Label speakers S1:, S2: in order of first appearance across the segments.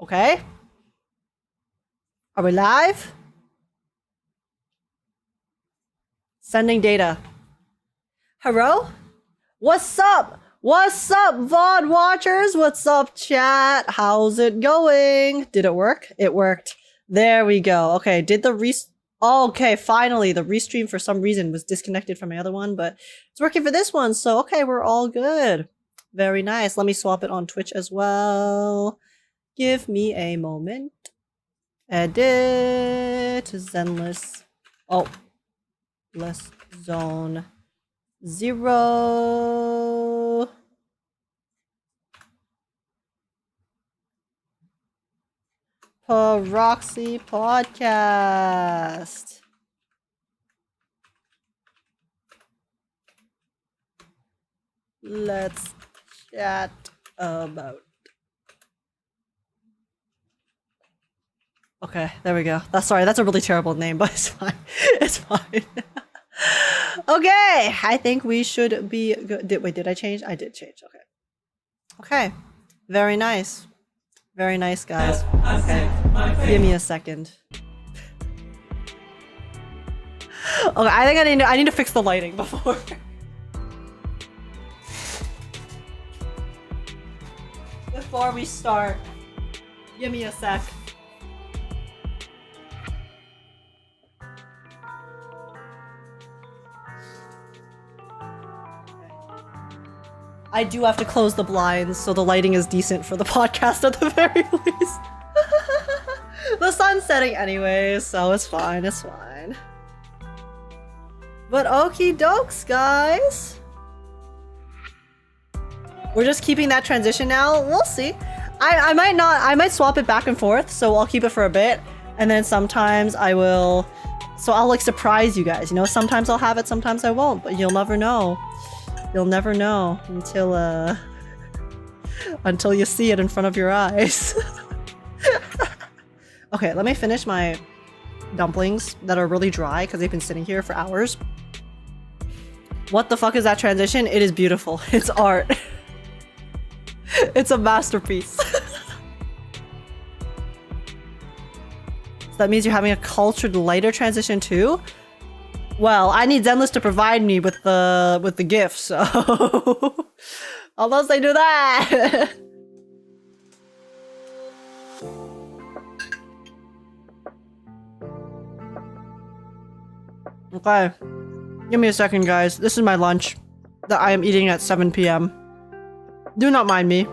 S1: Okay. Are we live? Sending data. Hello? What's up? What's up, VOD watchers? What's up, chat? How's it going? Did it work? It worked. There we go. Okay, did the okay, finally, the restream for some reason was disconnected from my other one, but it's working for this one, so okay, we're all good. Very nice. Let me swap it on Twitch as well. Give me a moment. Edit Zenless. Zenless Zone Zero. Proxy Podcast. Let's chat about. Okay, there we go. That's a really terrible name, but it's fine. It's fine. Okay, I think we should be good. Did I change? I did change. Okay. Okay. Very nice. Very nice, guys. Okay. Give me a second. Okay, I think I need to fix the lighting before. Before we start. Give me a sec. I do have to close the blinds so the lighting is decent for the podcast at the very least. The sun's setting anyway, so it's fine, it's fine. But okie dokes, guys. We're just keeping that transition now. We'll see. I might swap it back and forth, so I'll keep it for a bit. And then sometimes I will, so I'll like surprise you guys, you know? Sometimes I'll have it, sometimes I won't, but you'll never know. You'll never know until you see it in front of your eyes. Okay, let me finish my dumplings that are really dry because they've been sitting here for hours. What the fuck is that transition? It is beautiful. It's art. It's a masterpiece. So that means you're having a cultured lighter transition too? Well, I need Zenless to provide me with the gift, so unless they do that. Okay, give me a second, guys. This is my lunch that I am eating at 7 p.m. Do not mind me.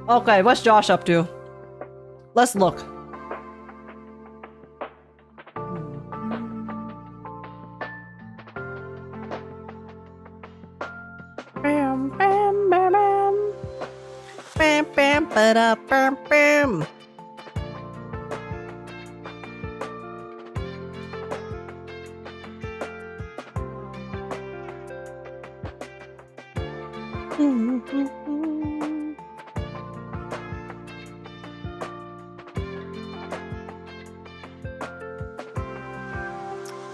S1: Okay, what's Josh up to? Let's look. Bam, bam, bam, bam. Bam, bam, ba-da, bam, bam.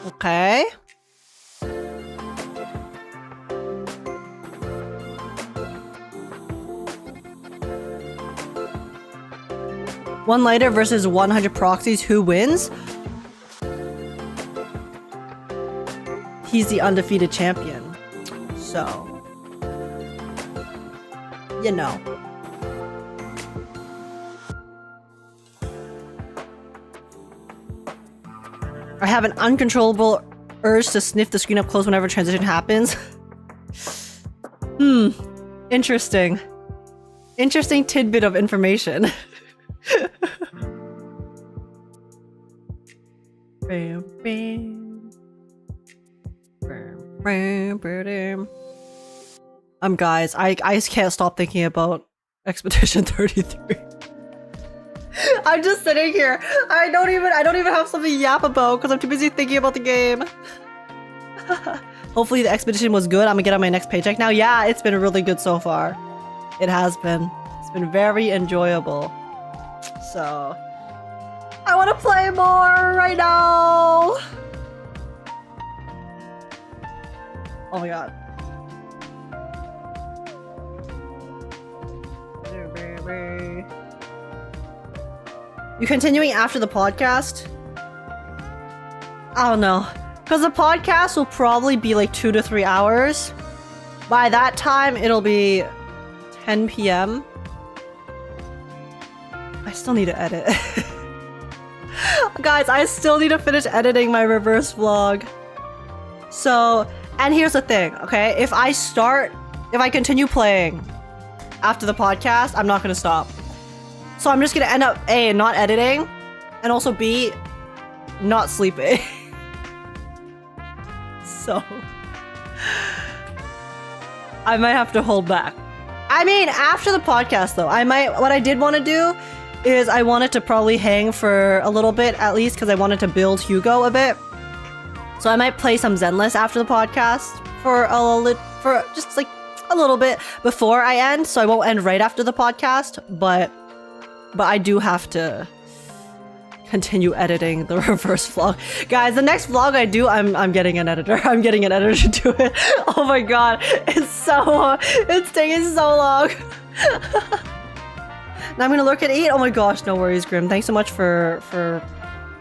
S1: Okay. One lighter versus 100 proxies. Who wins? He's the undefeated champion. So, you know. I have an uncontrollable urge to sniff the screen up close whenever transition happens. Interesting. Interesting tidbit of information. Bam, bam. Bam, bam. Guys, I can't stop thinking about Expedition 33. I'm just sitting here. I don't even have something to yap about because I'm too busy thinking about the game. Hopefully the expedition was good. I'm gonna get on my next paycheck now. Yeah, it's been really good so far. It has been. It's been very enjoyable. So I want to play more right now. Oh my god. You continuing after the podcast? I don't know. Because the podcast will probably be like 2 to 3 hours. By that time, it'll be 10 p.m. I still need to edit. Guys, I still need to finish editing my reverse vlog. So, and here's the thing, okay? If I continue playing after the podcast, I'm not gonna stop. So I'm just gonna end up A, not editing, and also B, not sleeping. So I might have to hold back. I mean, after the podcast though, what I did want to do is I wanted to probably hang for a little bit at least because I wanted to build Hugo a bit. So I might play some Zenless after the podcast for just like a little bit before I end, so I won't end right after the podcast, but I do have to continue editing the reverse vlog. Guys, the next vlog I do, I'm getting an editor. I'm getting an editor to do it. Oh my god, it's taking so long. Now I'm gonna lurk at 8. Oh my gosh, no worries, Grim. Thanks so much for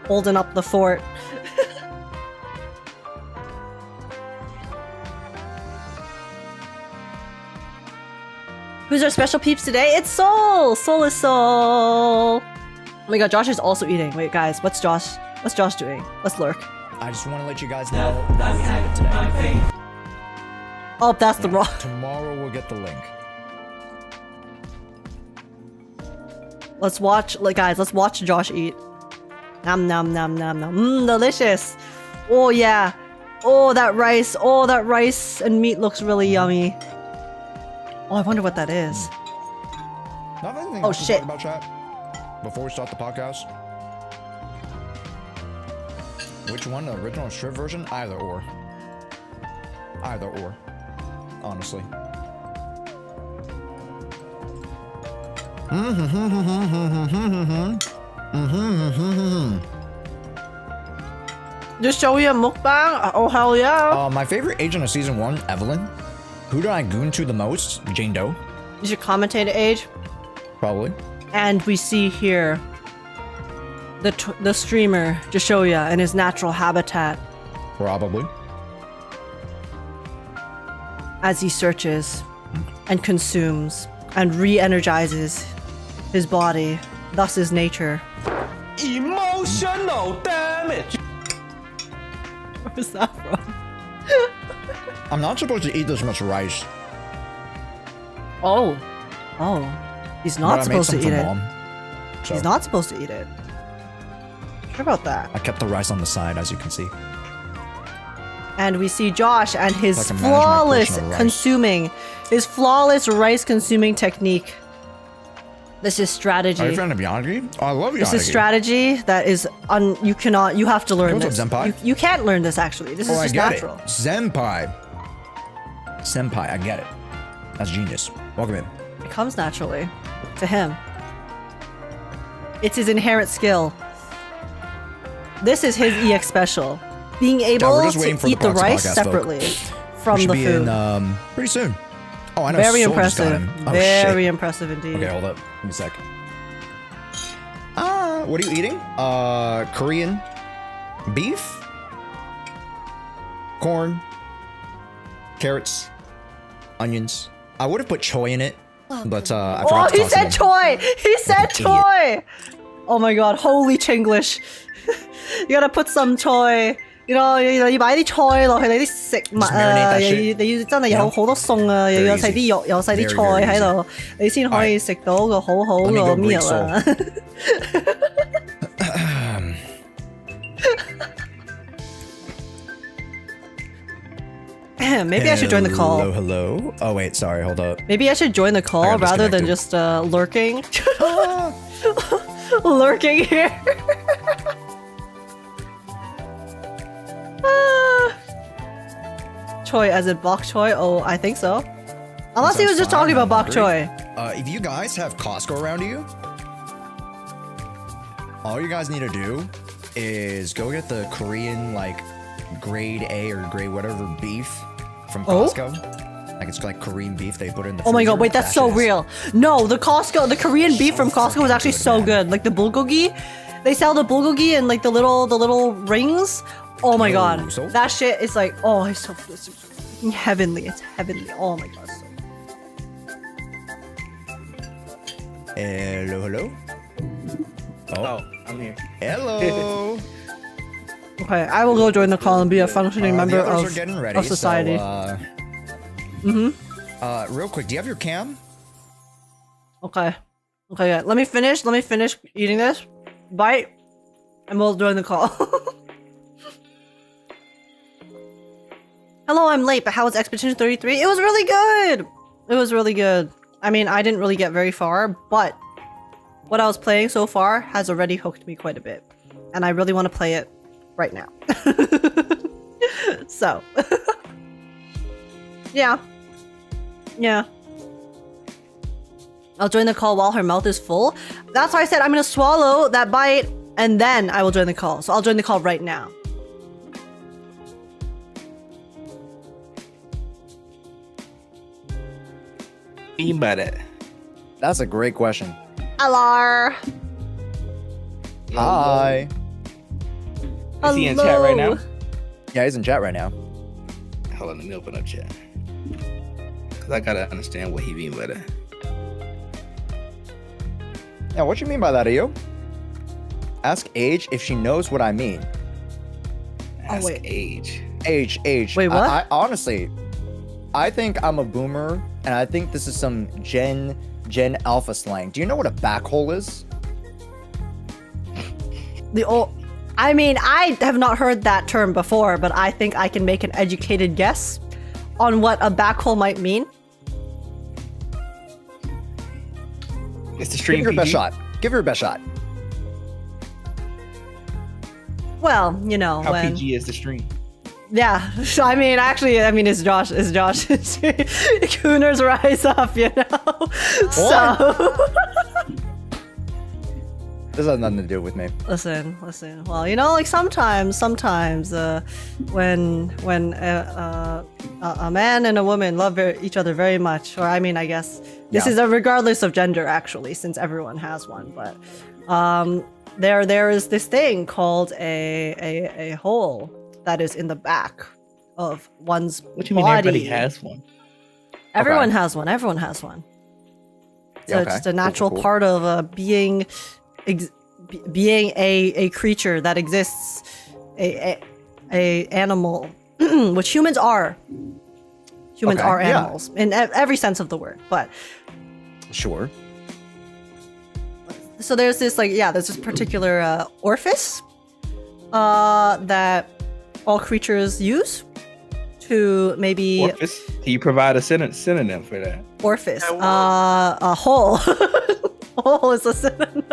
S1: holding up the fort. Who's our special peeps today? It's Soul! Soul is Soul! Oh my god, Josh is also eating. Wait, guys, what's Josh doing? Let's lurk.
S2: I just want to let you guys know that we have it today.
S1: Oh, that's the wrong.
S2: Tomorrow we'll get the link.
S1: Let's watch Josh eat. Nom nom nom nom nom. Mmm, delicious. Oh yeah. Oh, that rice and meat looks really yummy. Oh, I wonder what that is.
S2: Nothing.
S1: Oh shit.
S2: About chat before we start the podcast. Which one, the original or strip version? Either or. Honestly.
S1: Just show you a mukbang? Oh hell yeah.
S2: My favorite agent of season 1, Evelyn. Who do I goon to the most? Jane Doe.
S1: You should commentate age.
S2: Probably.
S1: And we see here the streamer Jashoya in his natural habitat
S2: Probably.
S1: as he searches and consumes and re-energizes his body, thus his nature.
S3: Emotional damage.
S1: Where was that from?
S2: I'm not supposed to eat this much rice.
S1: Oh, he's not supposed to eat it.
S2: Mom, so
S1: He's not supposed to eat it. Sure about that.
S2: I kept the rice on the side, as you can see.
S1: And we see Josh and his
S2: So I can manage my
S1: flawless
S2: portion of rice.
S1: rice consuming technique. This is strategy.
S2: Are you a fan of Yanagi? Oh, I love Yanagi.
S1: This is strategy that is you have to learn
S2: What's
S1: this.
S2: up, Senpai?
S1: You can't learn this actually. This is
S2: I
S1: just
S2: get
S1: natural.
S2: it. Senpai, I get it. That's genius. Welcome in.
S1: It comes naturally to him. It's his inherent skill. This is his EX special. Being able
S2: we're just waiting
S1: to
S2: for the
S1: eat the
S2: Proxy
S1: rice
S2: Podcast,
S1: separately from
S2: We should
S1: the
S2: be
S1: food.
S2: in pretty soon. Oh, I know.
S1: Very
S2: Soul just got
S1: impressive.
S2: in. Oh,
S1: Very
S2: shit.
S1: impressive indeed.
S2: Okay, hold up. Give me a sec. What are you eating? Korean beef, corn, carrots, onions. I would have put choi in it, but I
S1: Oh,
S2: forgot to
S1: he
S2: toss
S1: said
S2: it in.
S1: choi! He said
S2: Idiot.
S1: choi! Oh my god, holy Chinglish. You gotta put some choi. You know,要擺啲菜落去你啲食物
S2: Just
S1: 啊，
S2: marinate that shit.
S1: 你要真係有
S2: Yeah.
S1: 好多餸啊，又
S2: Very
S1: 有細
S2: easy.
S1: 啲肉，有細啲
S2: Very,
S1: 菜
S2: very
S1: 喺度，你先可以食到個好好
S2: Let me
S1: 個
S2: go Greek
S1: meal 啊。Maybe I should join the call.
S2: Hello. Oh wait, sorry. Hold up.
S1: Maybe I should join the call
S2: got
S1: rather than
S2: disconnected.
S1: just lurking. Lurking here. Choi as in bok choy? Oh, I think so. Unless he was just talking about bok choy.
S2: If you guys have Costco around you, all you guys need to do is go get the Korean like grade A or grade whatever beef from
S1: Oh?
S2: Costco. Like it's like Korean beef. They put it in the.
S1: Oh my
S2: freezer.
S1: god, wait, that's
S2: That
S1: so
S2: shit is-
S1: real. No, the Korean beef from Costco was
S2: fucking
S1: actually
S2: good,
S1: so
S2: man.
S1: good. Like the bulgogi, they sell the bulgogi in like the little rings. Oh my
S2: Yo,
S1: god,
S2: so-
S1: that shit is like, oh, it's so heavenly. It's heavenly. Oh my god. So
S2: Hello.
S3: Oh, I'm here.
S2: Hello.
S1: okay, I will go join the call and be a functioning member
S2: the others
S1: of,
S2: are getting ready,
S1: of society.
S2: So, real quick, do you have your cam?
S1: Okay. Okay, yeah. Let me finish eating this bite, and we'll join the call. Hello, I'm late, but how was Expedition 33? It was really good! It was really good. I mean, I didn't really get very far, but what I was playing so far has already hooked me quite a bit. And I really want to play it right now. So. Yeah. Yeah. I'll join the call while her mouth is full. That's why I said I'm gonna swallow that bite and then I will join the call. So I'll join the call right now.
S3: What do you mean by that?
S2: That's a great question.
S1: Hello.
S2: Hi.
S3: Is he in chat right now?
S2: Yeah, he's in chat right now.
S3: Hold on, let me open up chat. Cause I gotta understand what he mean by that.
S2: Yeah, what you mean by that, Io? Ask Age if she knows what I mean.
S3: Ask
S1: wait.
S3: age.
S2: Age.
S1: Wait, what?
S2: I honestly, I think I'm a boomer, and I think this is some Gen Alpha slang. Do you know what a backhole is?
S1: I mean, I have not heard that term before, but I think I can make an educated guess on what a backhole might mean.
S3: It's the
S2: Give
S3: stream
S2: her your best
S3: PG.
S2: shot. Give her your best shot.
S1: Well, you know,
S3: How
S1: when
S3: PG is the stream?
S1: yeah. So, I mean, it's Josh. Cooners rise up, you know. So
S2: This has nothing to do with me.
S1: listen. Well, you know, like sometimes, when a man and a woman love each other very much, or I mean, I guess this
S2: Yeah.
S1: is regardless of gender, actually, since everyone has one. But there is this thing called a hole that is in the back of one's
S3: What you mean
S1: body.
S3: everybody has one?
S1: Everyone has one. Everyone has one. So
S2: Yeah,
S1: it's
S2: okay.
S1: just a
S2: Cool,
S1: natural
S2: cool.
S1: part of being a creature that exists, a animal, which humans are. Humans
S2: Okay,
S1: are
S2: yeah.
S1: animals in every sense of the word. But
S2: Sure.
S1: so there's this there's this particular orifice that all creatures use to maybe
S3: Orifice? Can you provide a synonym for that?
S1: orifice. A hole. Hole is a synonym.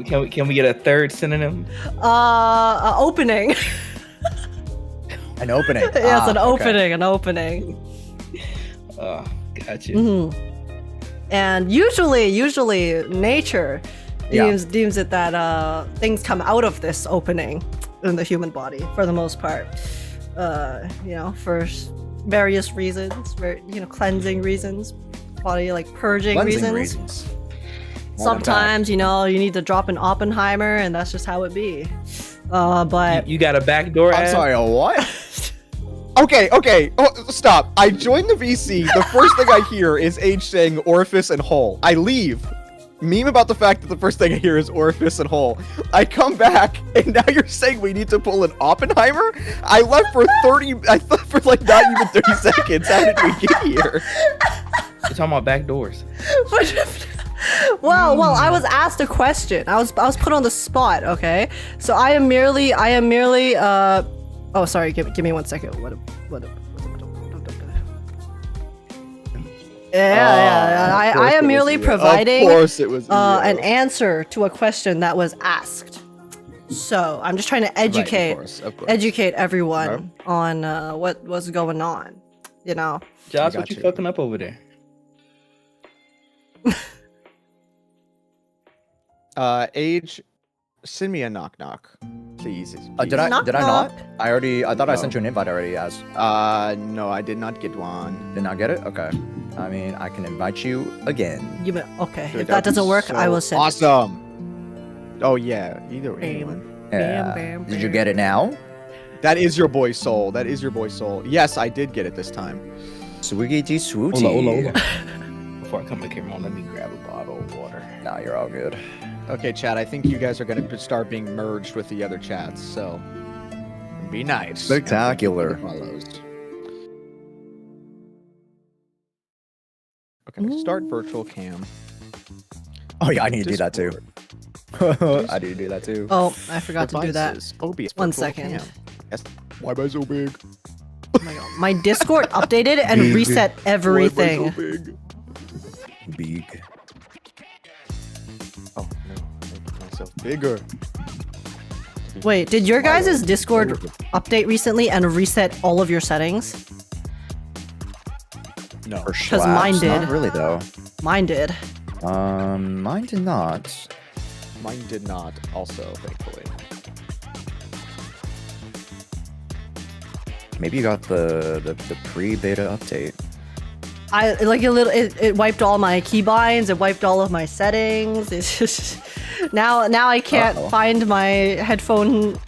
S3: Can we get a third synonym?
S1: Opening.
S2: An opening.
S1: Yes, an
S2: okay.
S1: opening.
S3: Gotcha.
S1: Mm-hmm. And usually nature deems it that things come out of this opening in the human body for the most part. For various reasons, cleansing reasons, body like purging
S2: Cleansing
S1: reasons.
S2: reasons.
S1: Sometimes, you need to drop an Oppenheimer, and that's just how it be. But
S3: You got a backdoor
S2: I'm
S3: ad?
S2: sorry, a what?
S4: Okay. Oh, stop. I joined the VC. The first thing I hear is Age saying orifice and hole. I leave. Meme about the fact that the first thing I hear is orifice and hole. I come back, and now you're saying we need to pull an Oppenheimer? I left for like not even 30 seconds. How did we get here?
S3: You're talking about backdoors.
S1: well, I was asked a question. I was put on the spot. Okay, so I am merely. Oh, sorry. Give me 1 second. Yeah. I am merely providing
S4: Of course it was
S1: an answer to a question that was asked. So I'm just trying to educate
S4: of course.
S1: educate everyone on what was going on.
S3: Josh,
S4: I
S3: what you
S4: got you.
S3: fucking up over there?
S4: Age, send me a knock knock. please.
S2: Did I
S1: Knock,
S2: not?
S1: knock.
S2: I thought I
S4: No.
S2: sent you an invite already. As
S4: No, I did not get one.
S2: did not get it. Okay. I mean, I can invite you again.
S1: Okay,
S4: Dude,
S1: if that
S4: that'd be
S1: doesn't work, I
S4: so
S1: will send.
S4: Awesome. Oh yeah, either way.
S1: Bam.
S2: Yeah.
S1: Bam,
S2: Did you
S1: bam.
S2: get it now?
S4: That is your boy Soul. That is your boy Soul. Yes, I did get it this time.
S2: Sweetie swooty.
S3: Hold on. Before I come back here, Mom, let me grab a bottle of water.
S2: Nah, you're all good.
S4: Okay, chat. I think you guys are gonna start being merged with the other chats. So be nice.
S2: Spectacular.
S4: Follows. Okay, start virtual cam.
S2: Oh yeah, I need to do that too.
S4: Discord.
S2: I need to do that too.
S1: Oh, I forgot to do that.
S4: Devices. OBS
S1: One
S4: virtual
S1: second.
S4: cam. Yes. Why am I so big?
S1: Oh my God. My Discord updated and
S2: Big.
S1: reset
S4: Why am I
S1: everything.
S4: so big?
S2: Big.
S4: Oh no, make myself bigger.
S1: Wait, did your guys' Discord update recently and reset all of your settings?
S4: No.
S2: For
S1: 'Cause mine
S2: schlaps,
S1: did.
S2: Not really though.
S1: Mine did.
S2: Mine did not.
S4: Mine did not. Also, thankfully.
S2: Maybe you got the pre-beta update.
S1: I like a little. It wiped all my keybinds. It wiped all of my settings. It's just now I can't
S2: Uh-oh.
S1: find my headphone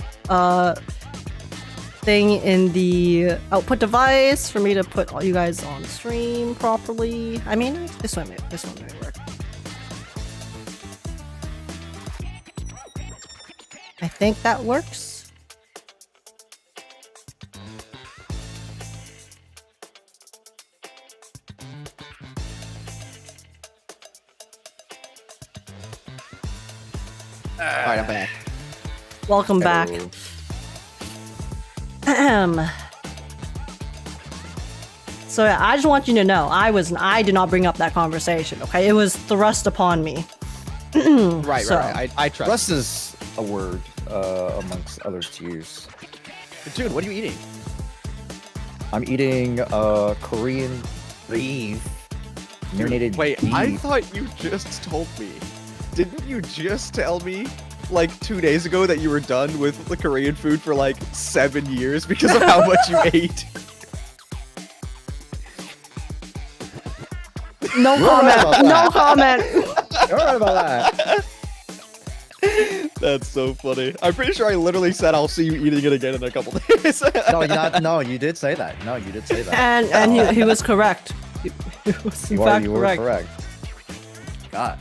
S1: thing in the output device for me to put all you guys on stream properly. I mean, this one may work. I think that works.
S4: Alright, I'm back.
S1: Welcome back.
S2: Hello.
S1: Ahem. So yeah, I just want you to know, I did not bring up that conversation. Okay, it was thrust upon me.
S4: Right,
S1: So-
S4: right. I trust.
S2: Rust is a word amongst others to use.
S4: Dude, what are you eating?
S2: I'm eating Korean beef. Marinated
S4: Wait,
S2: beef.
S4: I thought you just told me. Didn't you just tell me, like 2 days ago, that you were done with the Korean food for like 7 years because of how much you ate?
S1: No
S2: You're right about
S1: comment. No
S2: that.
S1: comment.
S2: You're right about that.
S4: That's so funny. I'm pretty sure I literally said I'll see you eating it again in a couple days.
S2: No, you did say that. No, you did say that.
S1: And he was correct. He was in fact
S2: You were
S1: correct.
S2: correct. God.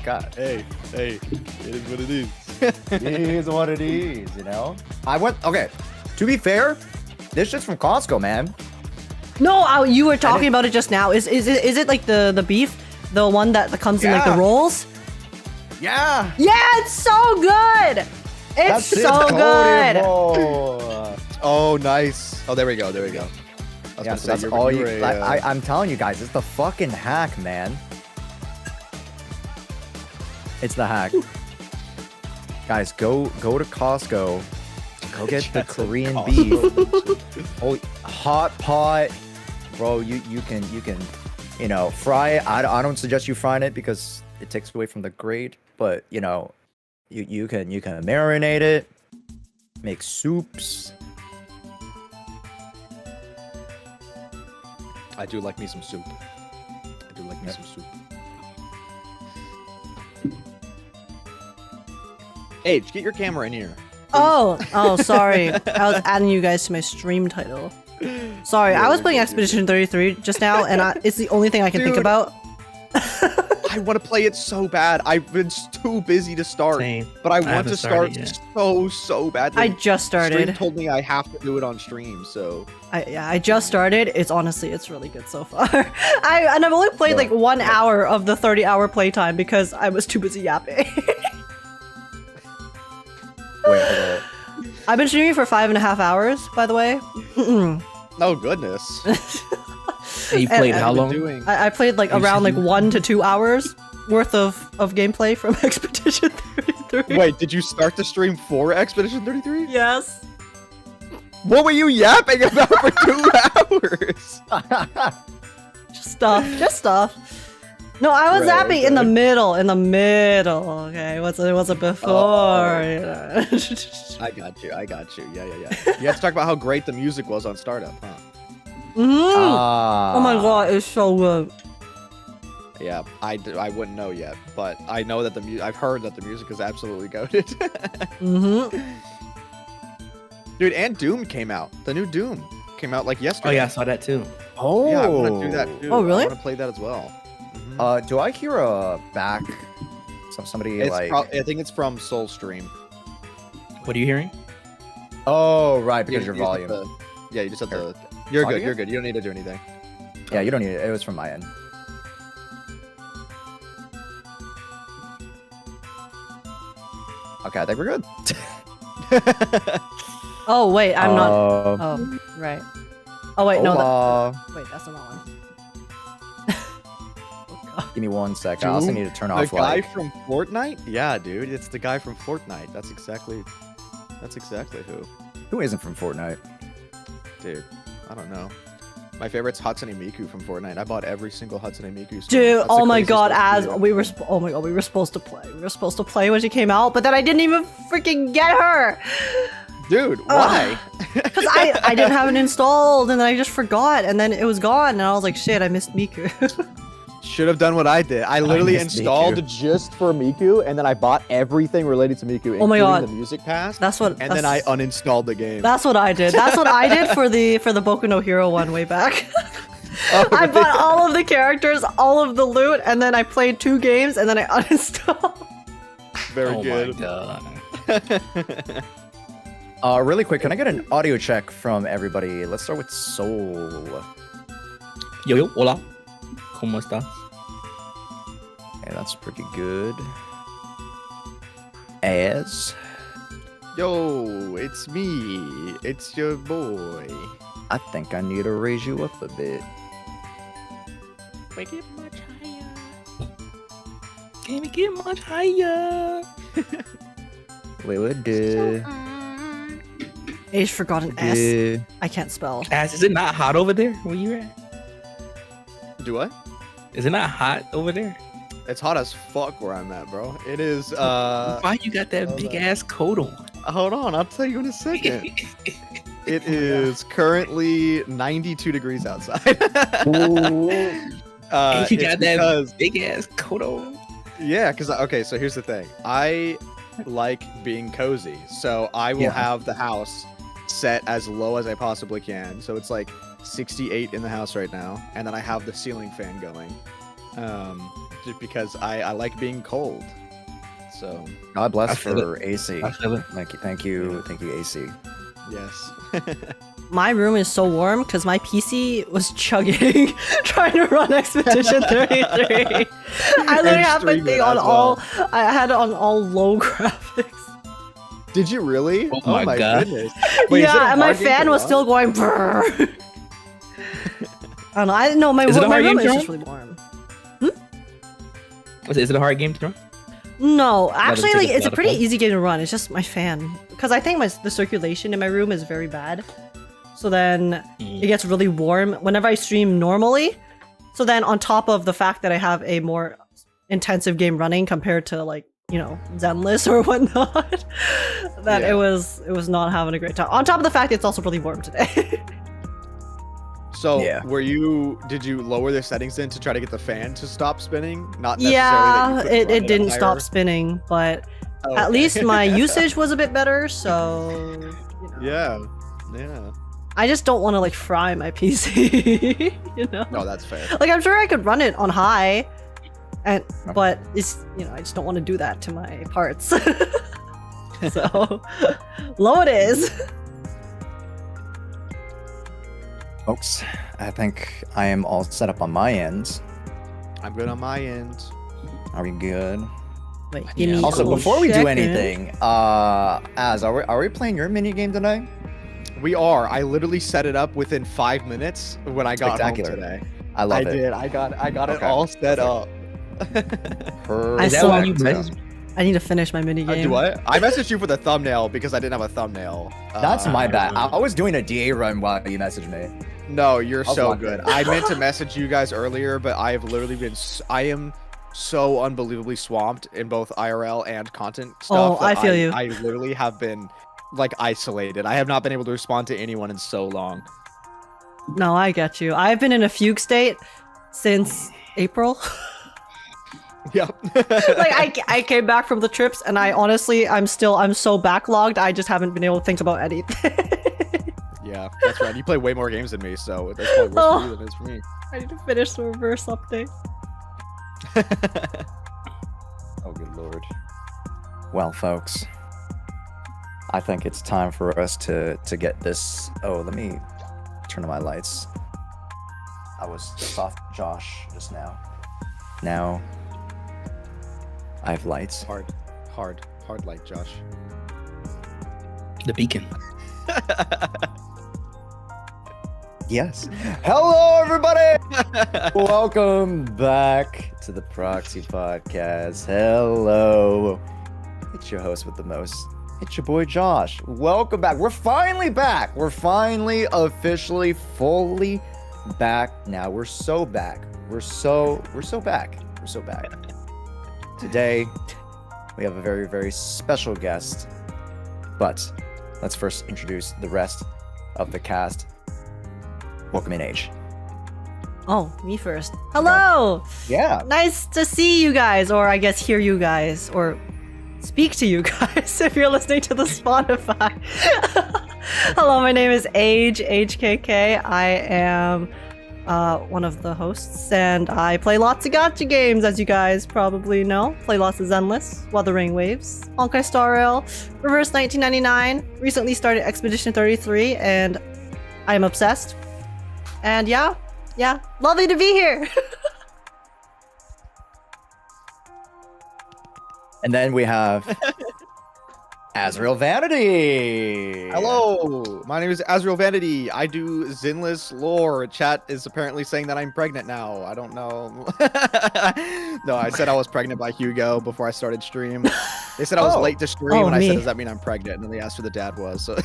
S2: God.
S4: Hey, it is what it is.
S2: It is what it is, you know? Okay, to be fair, this shit's from Costco, man.
S1: No, you were talking about it just now. Is it like the beef, the one that comes in like the
S2: Yeah.
S1: rolls?
S2: Yeah!
S1: Yeah, it's so good. It's
S2: That's it,
S1: so
S2: Cody
S1: good.
S2: roll.
S4: Oh, nice. Oh, there we go. I was
S2: Yeah,
S4: gonna
S2: so
S4: say,
S2: that's
S4: you're-
S2: all
S4: you're
S2: you.
S4: a,
S2: I'm telling you guys, it's the fucking hack, man. It's the hack. Guys, go to Costco. Go get the
S4: That's a
S2: Korean
S4: Costco.
S2: beef. Oh, hot pot, bro. You can fry it. I don't suggest you frying it because it takes away from the grade. But you can marinate it, make soups.
S4: I do like me some soup. Some soup. Age, get your camera in here.
S1: Oh, sorry. I was adding you guys to my stream title. Sorry, I was playing Expedition 33 just now, and it's the only thing I can think
S4: Dude.
S1: about.
S4: I want to play it so bad. I've been too busy to start,
S3: Same.
S4: but I want
S3: haven't
S4: to
S3: started
S4: start
S3: yet.
S4: so badly.
S1: I just
S4: Stream
S1: started.
S4: told me I have to do it on stream, so
S1: I just started. It's really good so far. I've only played like 1 hour of the 30-hour playtime because I was too busy yapping.
S2: Wait, hold on.
S1: I've been streaming for 5.5 hours, by the way.
S4: oh goodness.
S3: And you played
S1: And-
S3: how long?
S4: Doing
S1: I played like
S3: You
S1: around
S3: should
S1: like
S3: do-
S1: 1 to 2 hours worth of gameplay from Expedition 33.
S4: Wait, did you start the stream for Expedition 33?
S1: Yes.
S4: What were you yapping about for 2 hours?
S1: Just stuff. No, I was
S4: Right,
S1: zapping in the
S4: okay.
S1: middle. Okay, what's it before? You know?
S4: I got you. Yeah. You have to talk about how great the music was on Startup, huh?
S1: Oh my god, it's so good.
S4: Yeah, I wouldn't know yet, but I know that I've heard that the music is absolutely goated. Dude, and Doom came out. The new Doom came out like yesterday.
S3: Oh yeah, I saw that too.
S2: Oh.
S4: Yeah, I want to do that too.
S1: Oh, really?
S4: I want to play that as well. Mhm.
S2: Do I hear a back? Somebody like.
S4: I think it's from Soulstream.
S3: What are you hearing?
S2: Oh, right, because your
S4: You just have
S2: volume.
S4: Yeah, you just have to. You're
S2: Talking
S4: good.
S2: it?
S4: You're good. You don't need to do anything.
S2: Yeah, you don't need it. It was from my end. Okay, I think we're good.
S1: Oh wait, I'm not.
S2: Uh,
S1: Oh, right. Oh wait, no. Wait, that's the wrong one. Oh, God.
S2: Give me 1 sec. I also
S4: Doom?
S2: need to turn
S4: The
S2: off
S4: guy
S2: like.
S4: from Fortnite? Yeah, dude, it's the guy from Fortnite. That's exactly who.
S2: Who isn't from Fortnite?
S4: Dude, I don't know. My favorite's Hatsune Miku from Fortnite. I bought every single Hatsune Miku.
S1: Dude,
S4: That's the
S1: oh my
S4: craziest
S1: god,
S4: thing
S1: as
S4: to do.
S1: we were, oh my god, we were supposed to play. We were supposed to play when she came out, but then I didn't even freaking get her.
S4: Dude, why?
S1: Because I didn't have it installed, and then I just forgot, and then it was gone, and I was like, shit, I missed Miku.
S4: Should have done what I did. I literally
S2: missed
S4: installed
S2: Miku.
S4: just for Miku, and then I bought everything related to Miku,
S1: Oh my
S4: including
S1: God.
S4: the music pass.
S1: That's what.
S4: And then I uninstalled the game.
S1: That's what I did. That's what I did for the Boku no Hero one way back.
S4: Oh,
S1: I
S4: really?
S1: bought all of the characters, all of the loot, and then I played 2 games, and then I uninstalled.
S4: Very
S3: Oh
S4: good.
S3: my god.
S2: Really quick, can I get an audio check from everybody? Let's start with Soul.
S3: Yo, hola. ¿Cómo estás?
S2: Okay, that's pretty good. As
S4: Yo, it's me. It's your boy.
S2: I think I need to raise you up a bit.
S3: Make it much higher. Can we get much higher?
S2: Wait, what the?
S1: Age forgot an S. I can't spell.
S3: Ass, is it not hot over there where you at?
S4: Do what?
S3: Is it not hot over there?
S4: It's hot as fuck where I'm at, bro. It is,
S3: Why you got that
S4: hold
S3: big
S4: on.
S3: ass coat on?
S4: hold on, I'll tell you in a second. It is currently 92 degrees outside.
S3: And you got that
S4: because,
S3: big ass coat on.
S4: yeah, because, okay, so here's the thing. I like being cozy, so I will
S2: Yeah.
S4: have the house set as low as I possibly can. So it's like 68 in the house right now, and then I have the ceiling fan going, just because I like being cold. So
S2: God
S3: I
S2: bless
S3: feel
S2: for AC.
S3: I feel it.
S2: Thank you, AC.
S4: yes.
S1: My room is so warm because my PC was chugging trying to run Expedition 33. I literally have my
S4: stream it
S1: thing on
S4: as
S1: all.
S4: well.
S1: I had it on all low graphics.
S4: Did you really?
S3: Oh my God.
S4: goodness. Wait, is it a
S1: yeah, and my
S4: hard game
S1: fan
S4: to
S1: was
S4: run?
S1: still going. Brrr. I don't know. I didn't know my
S3: Is it a
S1: my
S3: hard
S1: room
S3: game
S1: is
S3: to
S1: just
S3: run?
S1: really warm.
S3: Is it a hard game to run?
S1: No, actually,
S3: take
S1: like
S3: a
S1: it's a
S3: lot of
S1: pretty
S3: fun.
S1: easy game to run. It's just my fan because I think the circulation in my room is very bad. So then it gets really warm whenever I stream normally. So then on top of the fact that I have a more intensive game running compared to like Zenless or whatnot, that
S4: Yeah.
S1: it was not having a great time. On top of the fact it's also really warm today.
S4: So
S2: Yeah.
S4: did you lower the settings then to try to get the fan to stop spinning? Not necessarily
S1: yeah,
S4: that you couldn't run
S1: it didn't
S4: higher?
S1: stop spinning, but
S4: Oh,
S1: at
S4: okay.
S1: least my usage was a bit better. So
S4: Yeah. Yeah.
S1: I just don't want to like fry my PC.
S4: No, that's fair.
S1: Like I'm sure I could run it on high, but it's I just don't want to do that to my parts. So low it is.
S2: Folks, I think I am all set up on my end.
S4: I'm good on my end.
S2: Are we good?
S1: Wait,
S3: Yeah.
S1: give me
S2: Also,
S1: a
S2: before we do
S1: second.
S2: anything, Az, are we playing your mini game tonight?
S4: We are. I literally set it up within 5 minutes when I got home
S2: Spectacular.
S4: today.
S2: I love it.
S4: did. I got it
S2: Okay.
S4: all set up.
S1: I
S3: Is that
S1: saw-
S3: why you messaged me?
S1: I need to finish my mini game.
S4: Do what? I messaged you for the thumbnail because I didn't have a thumbnail.
S2: That's my bad.
S3: Uh,
S2: I was doing a DA run while you messaged me.
S4: No, you're
S2: I'll
S4: so
S2: block
S4: good.
S2: that.
S4: I meant to message you guys earlier, but I have literally been. I am so unbelievably swamped in both IRL and content stuff.
S1: Oh, I feel you.
S4: I literally have been like isolated. I have not been able to respond to anyone in so long.
S1: No, I get you. I've been in a fugue state since April.
S4: Yep.
S1: I came back from the trips, and I'm so backlogged. I just haven't been able to think about anything.
S4: Yeah, that's right. You play way more games than me, so that's probably worse for you than it is for me.
S1: I need to finish the reverse update.
S2: Oh, good lord. Well, folks, I think it's time for us to get this. Oh, let me turn on my lights. I was soft Josh just now. Now I have lights.
S4: Hard light, Josh.
S3: The beacon.
S2: Yes. Hello, everybody. Welcome back to the Proxy Podcast. Hello. It's your host with the most. It's your boy Josh. Welcome back. We're finally back. We're finally officially fully back. Now we're so back. We're so back. We're so back. Today we have a very, very special guest. But let's first introduce the rest of the cast. Welcome in, Age.
S1: Oh, me first. Hello!
S2: Yeah.
S1: Nice to see you guys, or I guess hear you guys, or speak to you guys if you're listening to the Spotify. Hello, my name is HKK. I am one of the hosts, and I play lots of gacha games, as you guys probably know. Play lots of Zenless, Wuthering Waves, Honkai Star Rail, Reverse 1999, recently started Expedition 33, and I am obsessed. And yeah, lovely to be here.
S2: And then we have Azrael Vanity.
S4: Hello, my name is Azrael Vanity. I do Zenless lore. Chat is apparently saying that I'm pregnant now. I don't know. No, I said I was pregnant by Hugo before I started stream. They said I was late to stream, and I said, "Does that mean I'm pregnant?" And then they asked who the dad was. So,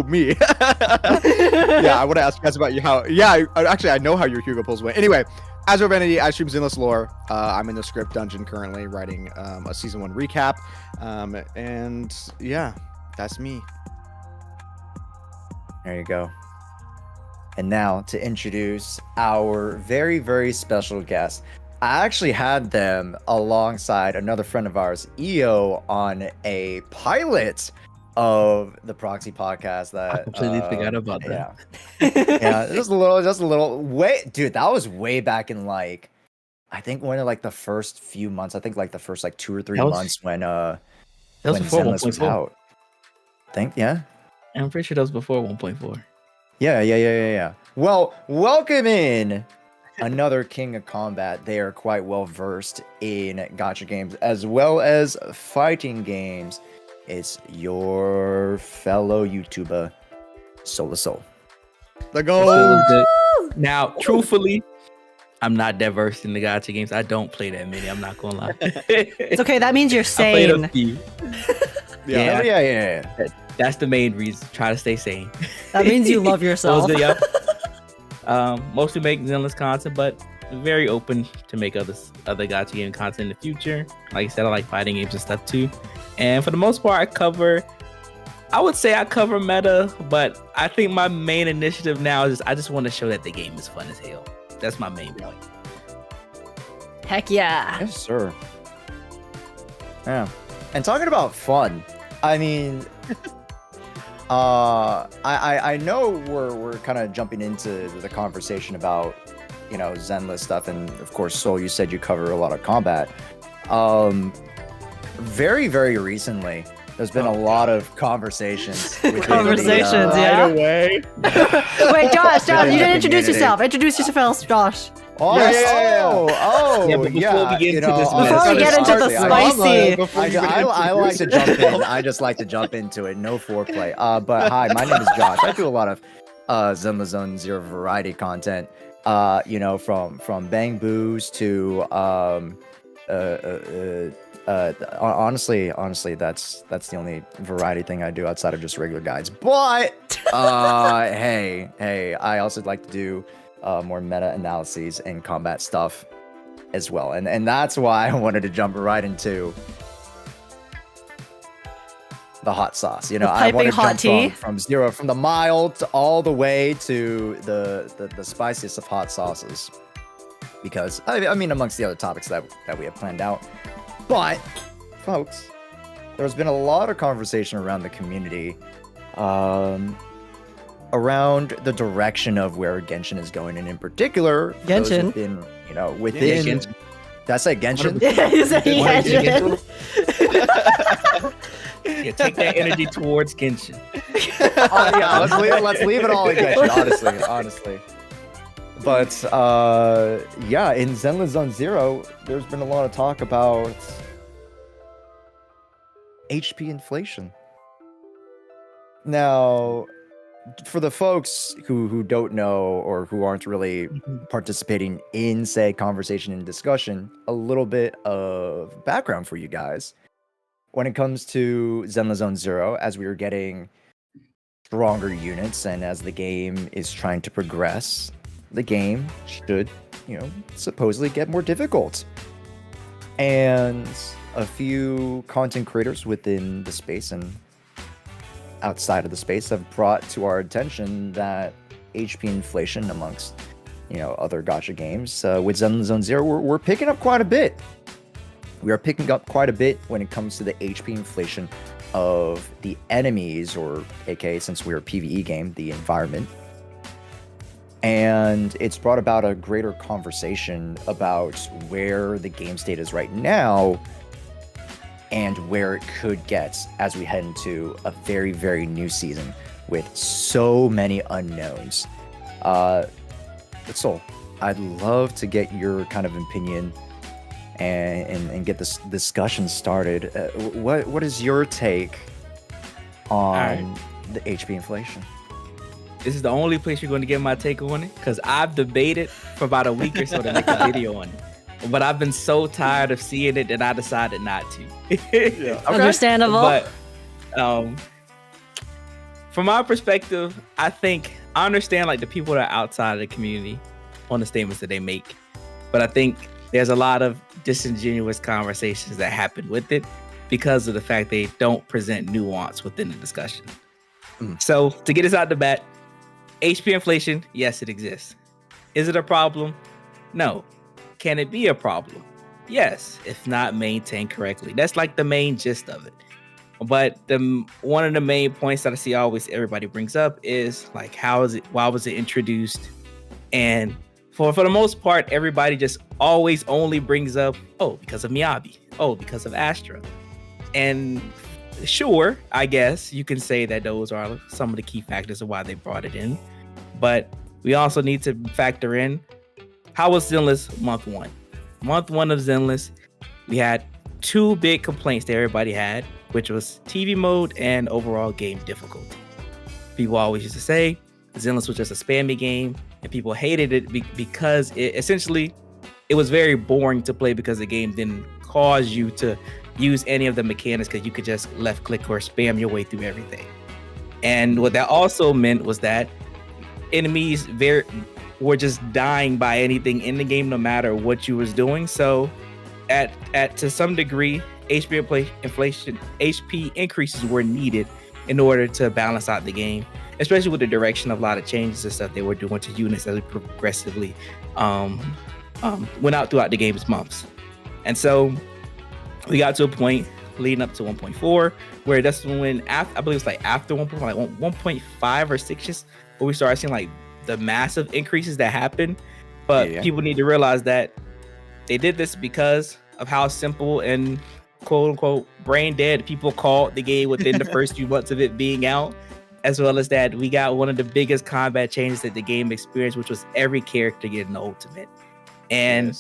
S4: me. Yeah, I would have asked you guys about you. Actually, I know how your Hugo pulls went. Anyway, Azrael Vanity, I stream Zenless lore. I'm in the script dungeon currently, writing a season 1 recap. And yeah, that's me.
S2: There you go. And now to introduce our very, very special guest. I actually had them alongside another friend of ours, EO, on a pilot of the Proxy Podcast. That
S3: I completely forgot about that.
S2: Yeah, just a little. Wait, dude, that was way back in I think one of the first few months. I think the first 2 or 3 months when
S3: that was before
S2: Zenless was
S3: 1.4.
S2: out. Yeah.
S3: I'm pretty sure that was before 1.4.
S2: Yeah. Well, welcome in another King of Combat. They are quite well versed in gacha games as well as fighting games. It's your fellow YouTuber, Soul to Soul.
S4: The gold.
S3: Now, truthfully, I'm not that versed in the gacha games. I don't play that many. I'm not gonna lie.
S1: It's okay, that means you're
S3: I played a
S1: sane.
S3: few.
S2: Yeah.
S3: That's the main reason. Try to stay sane.
S1: That means you love yourself.
S3: Yep. Mostly make Zenless content, but very open to make other gacha game content in the future. Like I said, I like fighting games and stuff too. And for the most part, I would say I cover meta, but I think my main initiative now is I just want to show that the game is fun as hell. That's my main point.
S1: Heck yeah.
S2: Yes, sir. Yeah. And talking about fun, I mean, I know we're kind of jumping into the conversation about, Zenless stuff, and of course, Soul, you said you cover a lot of combat. Very, very recently, there's been a lot of conversations.
S1: Conversations, yeah.
S4: Right away.
S1: Wait, Josh, you didn't introduce
S2: community.
S1: yourself. Introduce yourself, Josh.
S2: Oh,
S4: Yes.
S3: Yeah, but before we get into this,
S1: Before we get into the spicy.
S2: I like to jump in. I just like to jump into it. No foreplay. But hi, my name is Josh. I do a lot of Zenless Zone Zero variety content. From Bang Boos to Honestly, that's the only variety thing I do outside of just regular guides. But hey, I also like to do more meta analyses and combat stuff as well, and that's why I wanted to jump right into the hot sauce. You know, I want to jump from zero, from the mild to all the way to the spiciest of hot sauces, because I mean, amongst the other topics that we have planned out. But folks, there's been a lot of conversation around the community around the direction of where Genshin is going, and in particular, those
S1: Genshin.
S2: who've been, you know, within.
S3: Yeah,
S2: Did I say Genshin?
S1: Yeah, you said Genshin.
S3: Yeah, take that energy towards Genshin.
S2: Oh, yeah, let's leave it all in Genshin, honestly. But yeah, in Zenless Zone Zero, there's been a lot of talk about HP inflation. Now, for the folks who don't know or who aren't really participating in said conversation and discussion, a little bit of background for you guys. When it comes to Zenless Zone Zero, as we were getting stronger units and as the game is trying to progress, the game should, you know, supposedly get more difficult. And a few content creators within the space and outside of the space have brought to our attention that HP inflation amongst, you know, other gacha games with Zenless Zone Zero, we're picking up quite a bit. We are picking up quite a bit when it comes to the HP inflation of the enemies, or aka, since we're a PvE game, the environment. And it's brought about a greater conversation about where the game state is right now and where it could get as we head into a very, very new season with so many unknowns. So I'd love to get your kind of opinion and get this discussion started. What is your take on the HP inflation?
S3: This is the only place you're going to get my take on it, because I've debated for about a week or so to make a video on it. But I've been so tired of seeing it that I decided not to.
S2: Yeah. Okay.
S1: Understandable.
S3: But from my perspective, I understand like the people that are outside of the community on the statements that they make. But I think there's a lot of disingenuous conversations that happen with it because of the fact they don't present nuance within the discussion. So to get us out the bat, HP inflation, yes, it exists. Is it a problem? No. Can it be a problem? Yes, if not maintained correctly. That's like the main gist of it. But one of the main points that I see always everybody brings up is like, why was it introduced? And for the most part, everybody just always only brings up, because of Miyabi. Because of Astra. And sure, I guess you can say that those are some of the key factors of why they brought it in. But we also need to factor in, how was Zenless month one? Month one of Zenless, we had two big complaints that everybody had, which was TV mode and overall game difficulty. People always used to say Zenless was just a spammy game, and people hated it because it was very boring to play, because the game didn't cause you to use any of the mechanics, because you could just left click or spam your way through everything. And what that also meant was that enemies were just dying by anything in the game, no matter what you was doing. So to some degree, HP increases were needed in order to balance out the game, especially with the direction of a lot of changes and stuff they were doing to units as it progressively went out throughout the game's months. And so we got to a point leading up to 1.4 where that's when, I believe it's like after 1.5, like 1.5 or 6, just where we started seeing like the massive increases that happened. But people need to realize that they did this because of how simple and quote unquote brain dead people called the game within the first few months of it being out, as well as that we got one of the biggest combat changes that the game experienced, which was every character getting the ultimate. And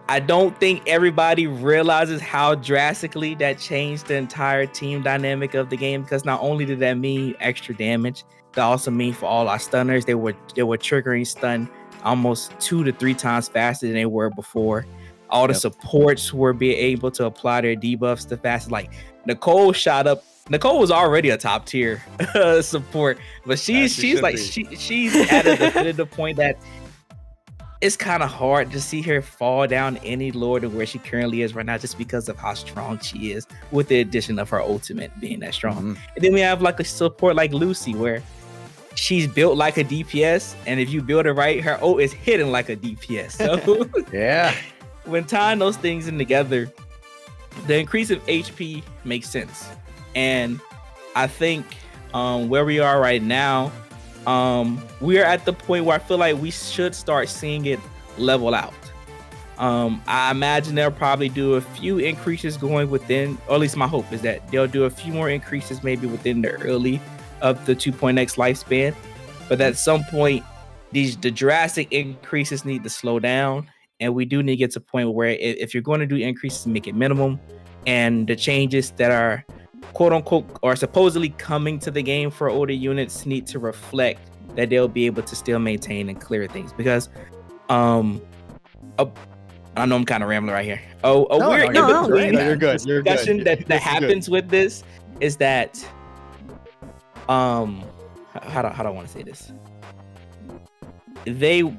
S3: I don't think everybody realizes how drastically that changed the entire team dynamic of the game, because not only did that mean extra damage, that also mean for all our stunners, they were triggering stun almost 2 to 3 times faster than they were before. All the supports were being able to apply their debuffs the fastest. Like Nicole shot up. Nicole was already a top tier support, but she's at a definitive point that it's kind of hard to see her fall down any lower than where she currently is right now, just because of how strong she is, with the addition of her ultimate being that strong.
S2: Mm-hmm.
S3: And then we have like a support like Lucy, where she's built like a DPS, and if you build it right, her ult is hitting like a DPS. So
S2: Yeah.
S3: when tying those things in together, the increase of HP makes sense. And I think where we are right now, we are at the point where I feel like we should start seeing it level out. I imagine they'll probably do a few increases going within, or at least my hope is that they'll do a few more increases maybe within the early of the 2.x lifespan. But at some point, the drastic increases need to slow down. And we do need to get to a point where if you're going to do increases, make it minimum. And the changes that are quote unquote or supposedly coming to the game for older units need to reflect that they'll be able to still maintain and clear things. Because I know I'm kind of rambling right here.
S4: You're good.
S3: Discussion that happens with this is that how do I want to say this?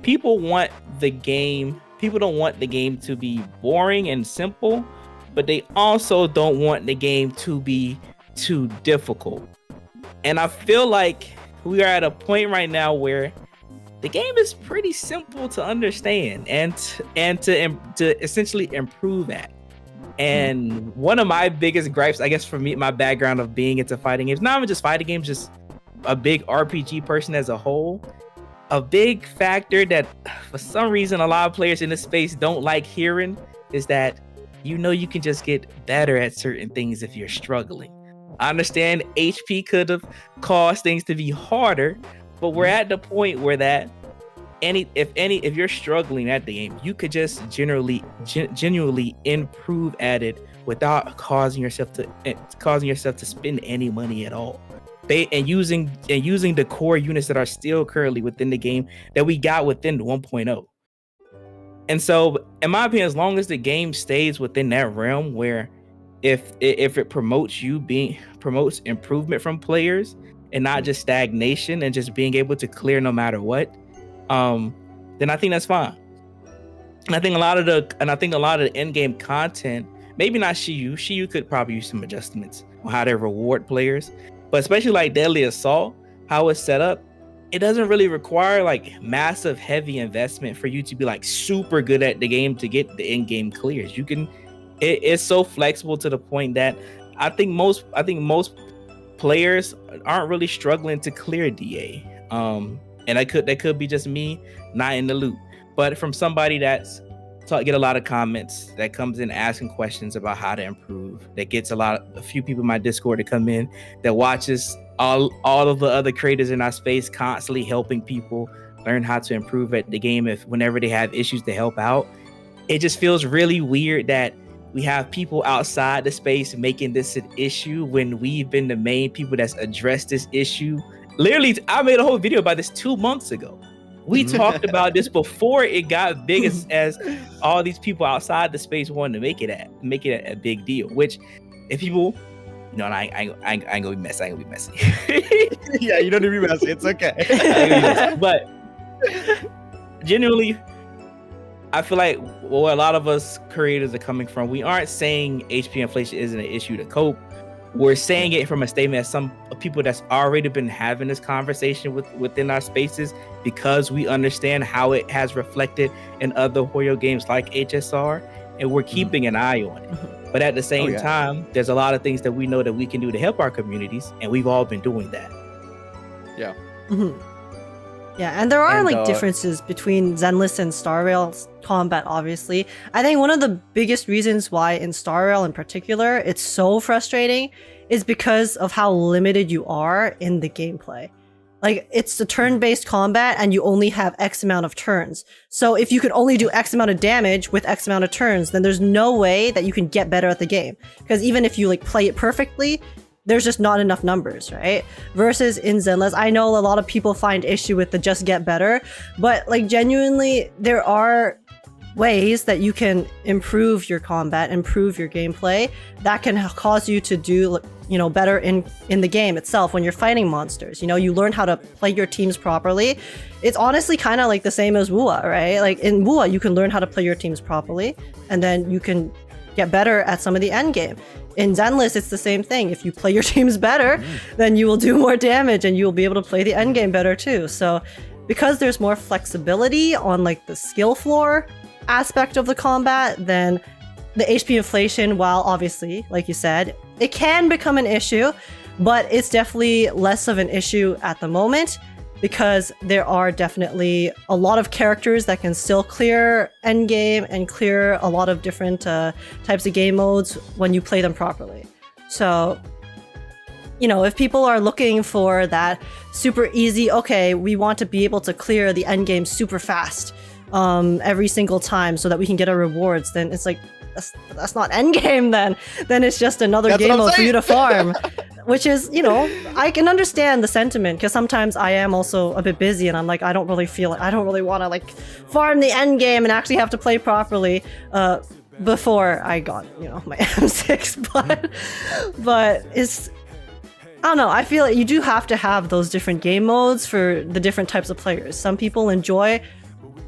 S3: People want the game. People don't want the game to be boring and simple, but they also don't want the game to be too difficult. And I feel like we are at a point right now where the game is pretty simple to understand and to essentially improve at. And one of my biggest gripes, I guess, for me, my background of being into fighting games, not even just fighting games, just a big RPG person as a whole, a big factor that for some reason a lot of players in this space don't like hearing is that you can just get better at certain things if you're struggling. I understand HP could have caused things to be harder, but we're at the point where that if you're struggling at the game, you could just genuinely improve at it without causing yourself to spend any money at all. And using the core units that are still currently within the game that we got within the 1.0. And so, in my opinion, as long as the game stays within that realm where if it promotes improvement from players and not just stagnation and just being able to clear no matter what, then I think that's fine. And I think a lot of the in-game content, maybe not Shiyu could probably use some adjustments on how they reward players. But especially like Deadly Assault, how it's set up, it doesn't really require like massive heavy investment for you to be like super good at the game to get the in-game clears. It's so flexible to the point that I think most players aren't really struggling to clear DA. And that could be just me not in the loop. But from somebody get a lot of comments, that comes in asking questions about how to improve, that gets a few people in my Discord to come in, that watches all of the other creators in our space constantly helping people learn how to improve at the game whenever they have issues to help out. It just feels really weird that we have people outside the space making this an issue when we've been the main people that's addressed this issue. Literally, I made a whole video about this 2 months ago. We talked about this before it got big as all these people outside the space wanted to make it a big deal. Which, if people, and I ain't gonna be messy.
S4: Yeah, you don't need to be messy. It's okay.
S3: But genuinely, I feel like where a lot of us creators are coming from, we aren't saying HP inflation isn't an issue to cope. We're saying it from a statement as some people that's already been having this conversation within our spaces, because we understand how it has reflected in other Hoyo games like HSR, and we're keeping an eye on it. But at the same time, there's a lot of things that we know that we can do to help our communities, and we've all been doing that.
S4: Yeah.
S1: Mm-hmm. Yeah, and there are differences between Zenless and Star Rail's combat, obviously. I think one of the biggest reasons why in Star Rail in particular it's so frustrating is because of how limited you are in the gameplay. Like, it's the turn-based combat and you only have X amount of turns. So if you could only do X amount of damage with X amount of turns, then there's no way that you can get better at the game. Because even if you play it perfectly, there's just not enough numbers, right? Versus in Zenless, I know a lot of people find issue with the just get better, but genuinely there are ways that you can improve your combat, improve your gameplay, that can cause you to do, you know, better in the game itself when you're fighting monsters. You know, you learn how to play your teams properly. It's honestly kind of like the same as WUA, right? Like in WUA, you can learn how to play your teams properly, and then you can get better at some of the end game. In Zenless, it's the same thing. If you play your teams better, then you will do more damage and you will be able to play the end game better too. So because there's more flexibility on like the skill floor aspect of the combat, then the HP inflation, while obviously, like you said, it can become an issue, but it's definitely less of an issue at the moment because there are definitely a lot of characters that can still clear endgame and clear a lot of different types of game modes when you play them properly. So, you know, if people are looking for that super easy, okay, we want to be able to clear the endgame super fast every single time so that we can get our rewards, then it's like, that's not endgame then it's just another game mode for you to farm. Which is, you know, I can understand the sentiment because sometimes I am also a bit busy and I'm like, I don't really want to like farm the end game and actually have to play properly before I got, you know, my M6. But it's, I don't know, I feel like you do have to have those different game modes for the different types of players. Some people enjoy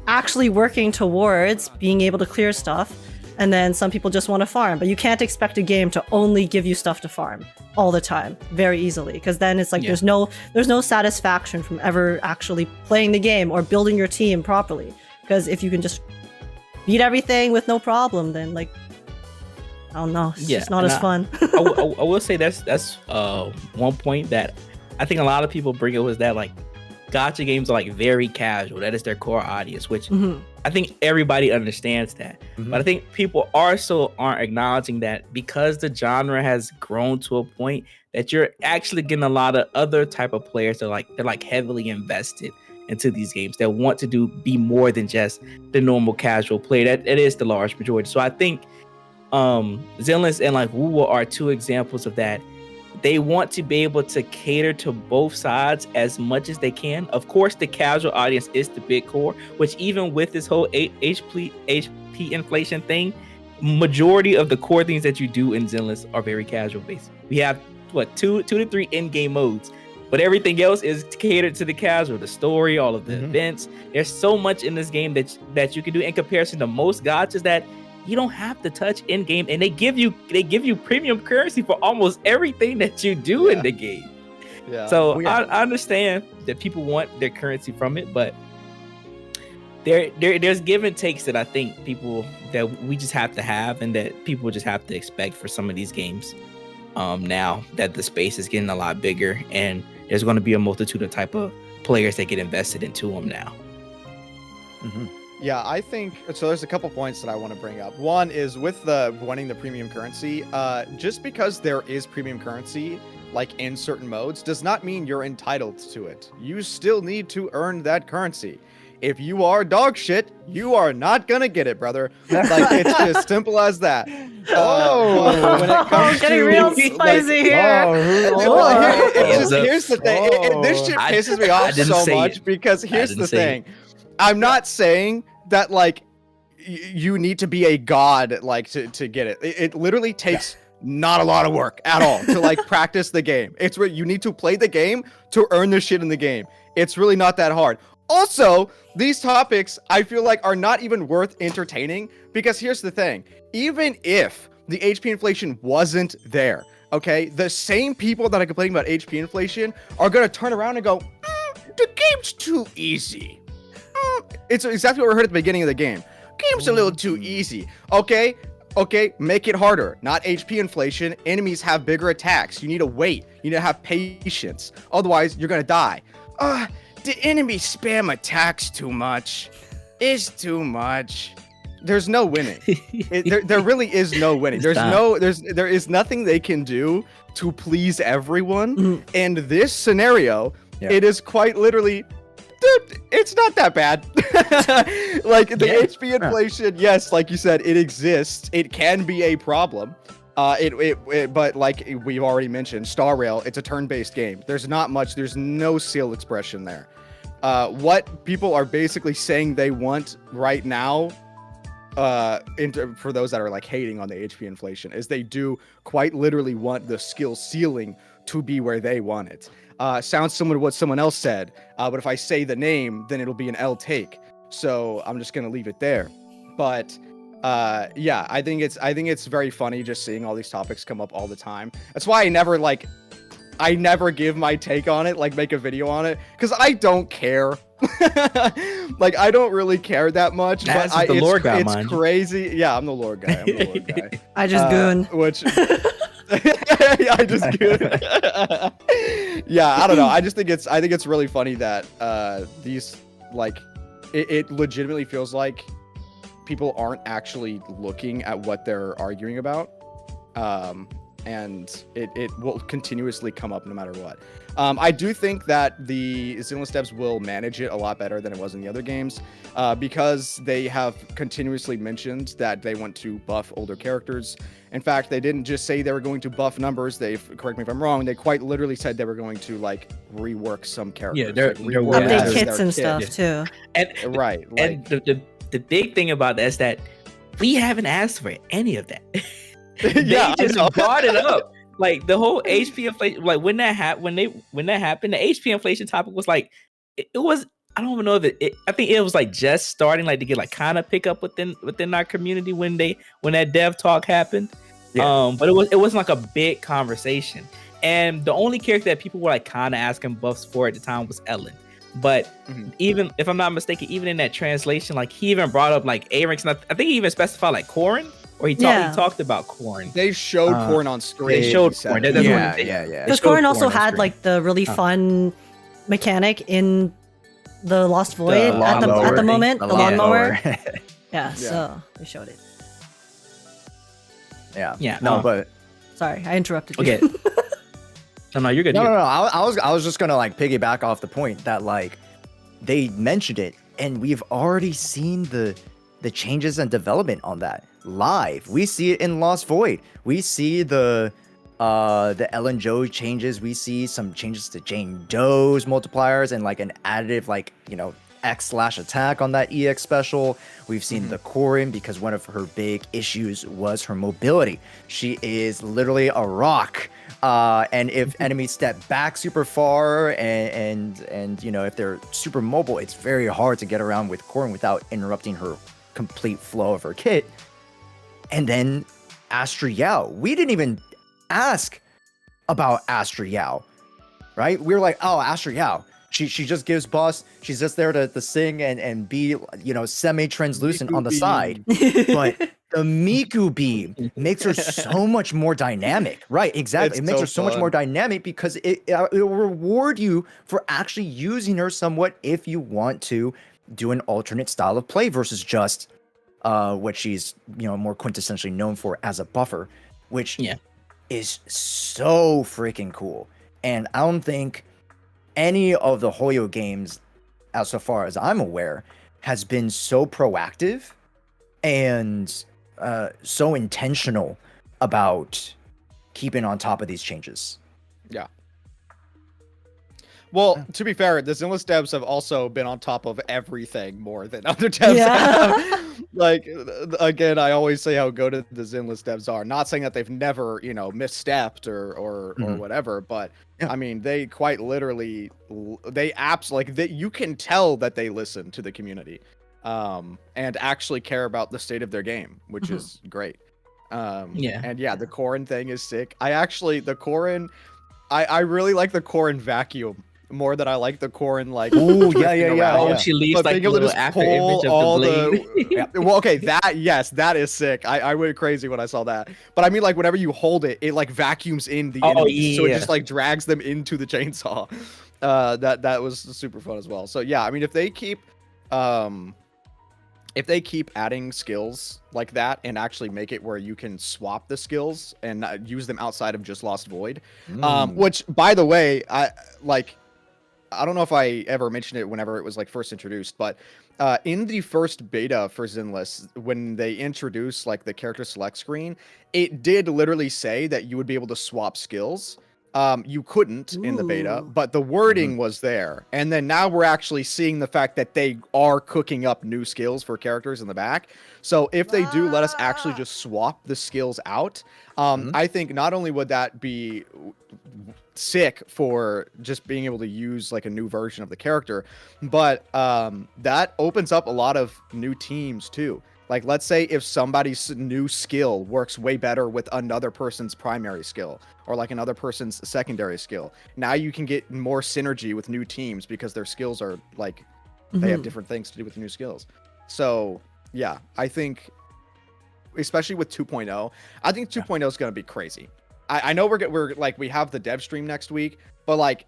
S1: actually working towards being able to clear stuff, and then some people just want to farm. But you can't expect a game to only give you stuff to farm all the time very easily, because then it's like there's no satisfaction from ever actually playing the game or building your team properly. Because if you can just beat everything with no problem, then like, I don't know, it's just not as fun.
S3: I will say that's one point that I think a lot of people bring up, was that like gacha games are like very casual. That is their core audience, which I think everybody understands that. But I think people also aren't acknowledging that because the genre has grown to a point that you're actually getting a lot of other type of players that they're like heavily invested into these games that want to be more than just the normal casual play. That it is the large majority. So I think Zenless and like WUA are two examples of that. They want to be able to cater to both sides as much as they can. Of course, the casual audience is the big core, which even with this whole HP inflation thing, majority of the core things that you do in Zenless are very casual based. We have two to three in-game modes, but everything else is catered to the casual, the story, all of the events. There's so much in this game that you can do in comparison to most gachas that you don't have to touch in game, and they give you premium currency for almost everything that you do in the game. So I understand that people want their currency from it, but there's give and takes that I think that we just have to have, and that people just have to expect for some of these games. Now that the space is getting a lot bigger, and there's going to be a multitude of type of players that get invested into them now.
S4: Yeah, I think so. There's a couple points that I want to bring up. One is with the wanting the premium currency. Just because there is premium currency, like in certain modes, does not mean you're entitled to it. You still need to earn that currency. If you are dog shit, you are not gonna get it, brother. Like, it's as simple as that. When it comes
S1: getting
S4: to
S1: real spicy here.
S4: Here's the thing. This shit pisses me off so much because here's the thing. I'm not saying that like you need to be a god like to get it. It literally takes not a lot of work at all to like practice the game. It's where you need to play the game to earn the shit in the game. It's really not that hard. Also, these topics I feel like are not even worth entertaining, because here's the thing. Even if the HP inflation wasn't there, okay, the same people that are complaining about HP inflation are gonna turn around and go, the game's too easy. It's exactly what we heard at the beginning of the game. Game's a little too easy. Okay, make it harder. Not HP inflation. Enemies have bigger attacks. You need to wait. You need to have patience. Otherwise, you're gonna die. The enemy spam attacks too much. It's too much. There's no winning. There really is no winning. There is nothing they can do to please everyone. In this scenario, it is quite literally, dude, it's not that bad. Like the HP inflation, yes, like you said, it exists. It can be a problem. But like we've already mentioned, Star Rail, it's a turn-based game. There's not much. There's no seal expression there. What people are basically saying they want right now for those that are like hating on the HP inflation, is they do quite literally want the skill ceiling to be where they want it. Sounds similar to what someone else said, but if I say the name, then it'll be an L take. So I'm just gonna leave it there. But yeah, I think it's very funny just seeing all these topics come up all the time. That's why I never give my take on it, like make a video on it, because I don't care. Like I don't really care that much.
S3: That's
S4: But
S3: the lore guy,
S4: it's
S3: mind you.
S4: crazy. Yeah, I'm the lore guy.
S1: I just goon.
S4: Which I just goon. Yeah, I don't know. I think it's really funny that these like it legitimately feels like people aren't actually looking at what they're arguing about. And it will continuously come up no matter what. I do think that the Zenless devs will manage it a lot better than it was in the other games, because they have continuously mentioned that they want to buff older characters. In fact, they didn't just say they were going to buff numbers. Correct me if I'm wrong, they quite literally said they were going to like rework some characters.
S3: Yeah, they're
S4: rework
S1: Update
S4: their
S1: kits and stuff too.
S3: And
S4: Right.
S3: and the big thing about that is that we haven't asked for any of that. They
S4: Yeah, I
S3: just
S4: know.
S3: brought it up. Like the whole HP inflation, like when that happened, the HP inflation topic was like, it was. I don't even know if I think it was like just starting, like to get like kind of pick up within our community when that dev talk happened.
S2: Yeah.
S3: But it wasn't like a big conversation. And the only character that people were like kind of asking buffs for at the time was Ellen. But even if I'm not mistaken, even in that translation, like he even brought up like A ranks, and I think he even specified like Corrin. Or he talked about Corrin.
S4: They showed Corrin on screen.
S3: They showed Corrin. That's
S2: Yeah.
S1: Because Corrin also had like the really fun mechanic in the Lost Void at the moment, the lawnmower. Yeah, so they showed it.
S2: Yeah. No, but
S1: Sorry, I interrupted you.
S3: Okay. No, you're good.
S2: no. I was just gonna like piggyback off the point that like they mentioned it, and we've already seen the changes and development on that live. We see it in Lost Void. We see the Ellen Joe changes. We see some changes to Jane Doe's multipliers and like an additive like X/attack on that EX special. We've seen the Corrin because one of her big issues was her mobility. She is literally a rock. And if enemies step back super far and if they're super mobile, it's very hard to get around with Corrin without interrupting her complete flow of her kit. And then Astra Yao. We didn't even ask about Astra Yao, right? We were like, oh, Astra Yao. She just gives boss. She's just there to sing and be, semi-translucent on the side. But the Miku beam makes her so much more dynamic. Right, exactly. It makes her so much more dynamic because it will reward you for actually using her somewhat if you want to do an alternate style of play versus just what she's more quintessentially known for as a buffer, which is so freaking cool. And I don't think any of the Hoyo games, as so far as I'm aware, has been so proactive and so intentional about keeping on top of these changes.
S4: Yeah. Well, to be fair, the Zenless devs have also been on top of everything more than other devs have. Like, again, I always say how good the Zenless devs are. Not saying that they've never, misstepped or whatever, but I mean, they quite literally, you can tell that they listen to the community, and actually care about the state of their game, which is great. And the Corrin thing is sick. I really like the Corrin vacuum more than I like the Corrin like.
S2: Ooh, yeah.
S3: Oh, she leaves like a little after image of the blade.
S4: Well, okay, that is sick. I went crazy when I saw that. But I mean, like whenever you hold it, it like vacuums in the enemies, so it just like drags them into the chainsaw. That was super fun as well. So yeah, I mean, if they keep adding skills like that and actually make it where you can swap the skills and use them outside of just Lost Void, which by the way, I don't know if I ever mentioned it whenever it was like first introduced, but in the first beta for Zenless, when they introduced like the character select screen, it did literally say that you would be able to swap skills. you couldn't in the beta,
S1: Ooh.
S4: but the wording was there. And then now we're actually seeing the fact that they are cooking up new skills for characters in the back. So if they do let us actually just swap the skills out, I think not only would that be sick for just being able to use like a new version of the character, but that opens up a lot of new teams too. Like, let's say if somebody's new skill works way better with another person's primary skill or like another person's secondary skill. Now you can get more synergy with new teams because their skills are like, they have different things to do with the new skills. So yeah, I think, especially with 2.0, I think 2.0 is going to be crazy. I know we're like, we have the dev stream next week, but like,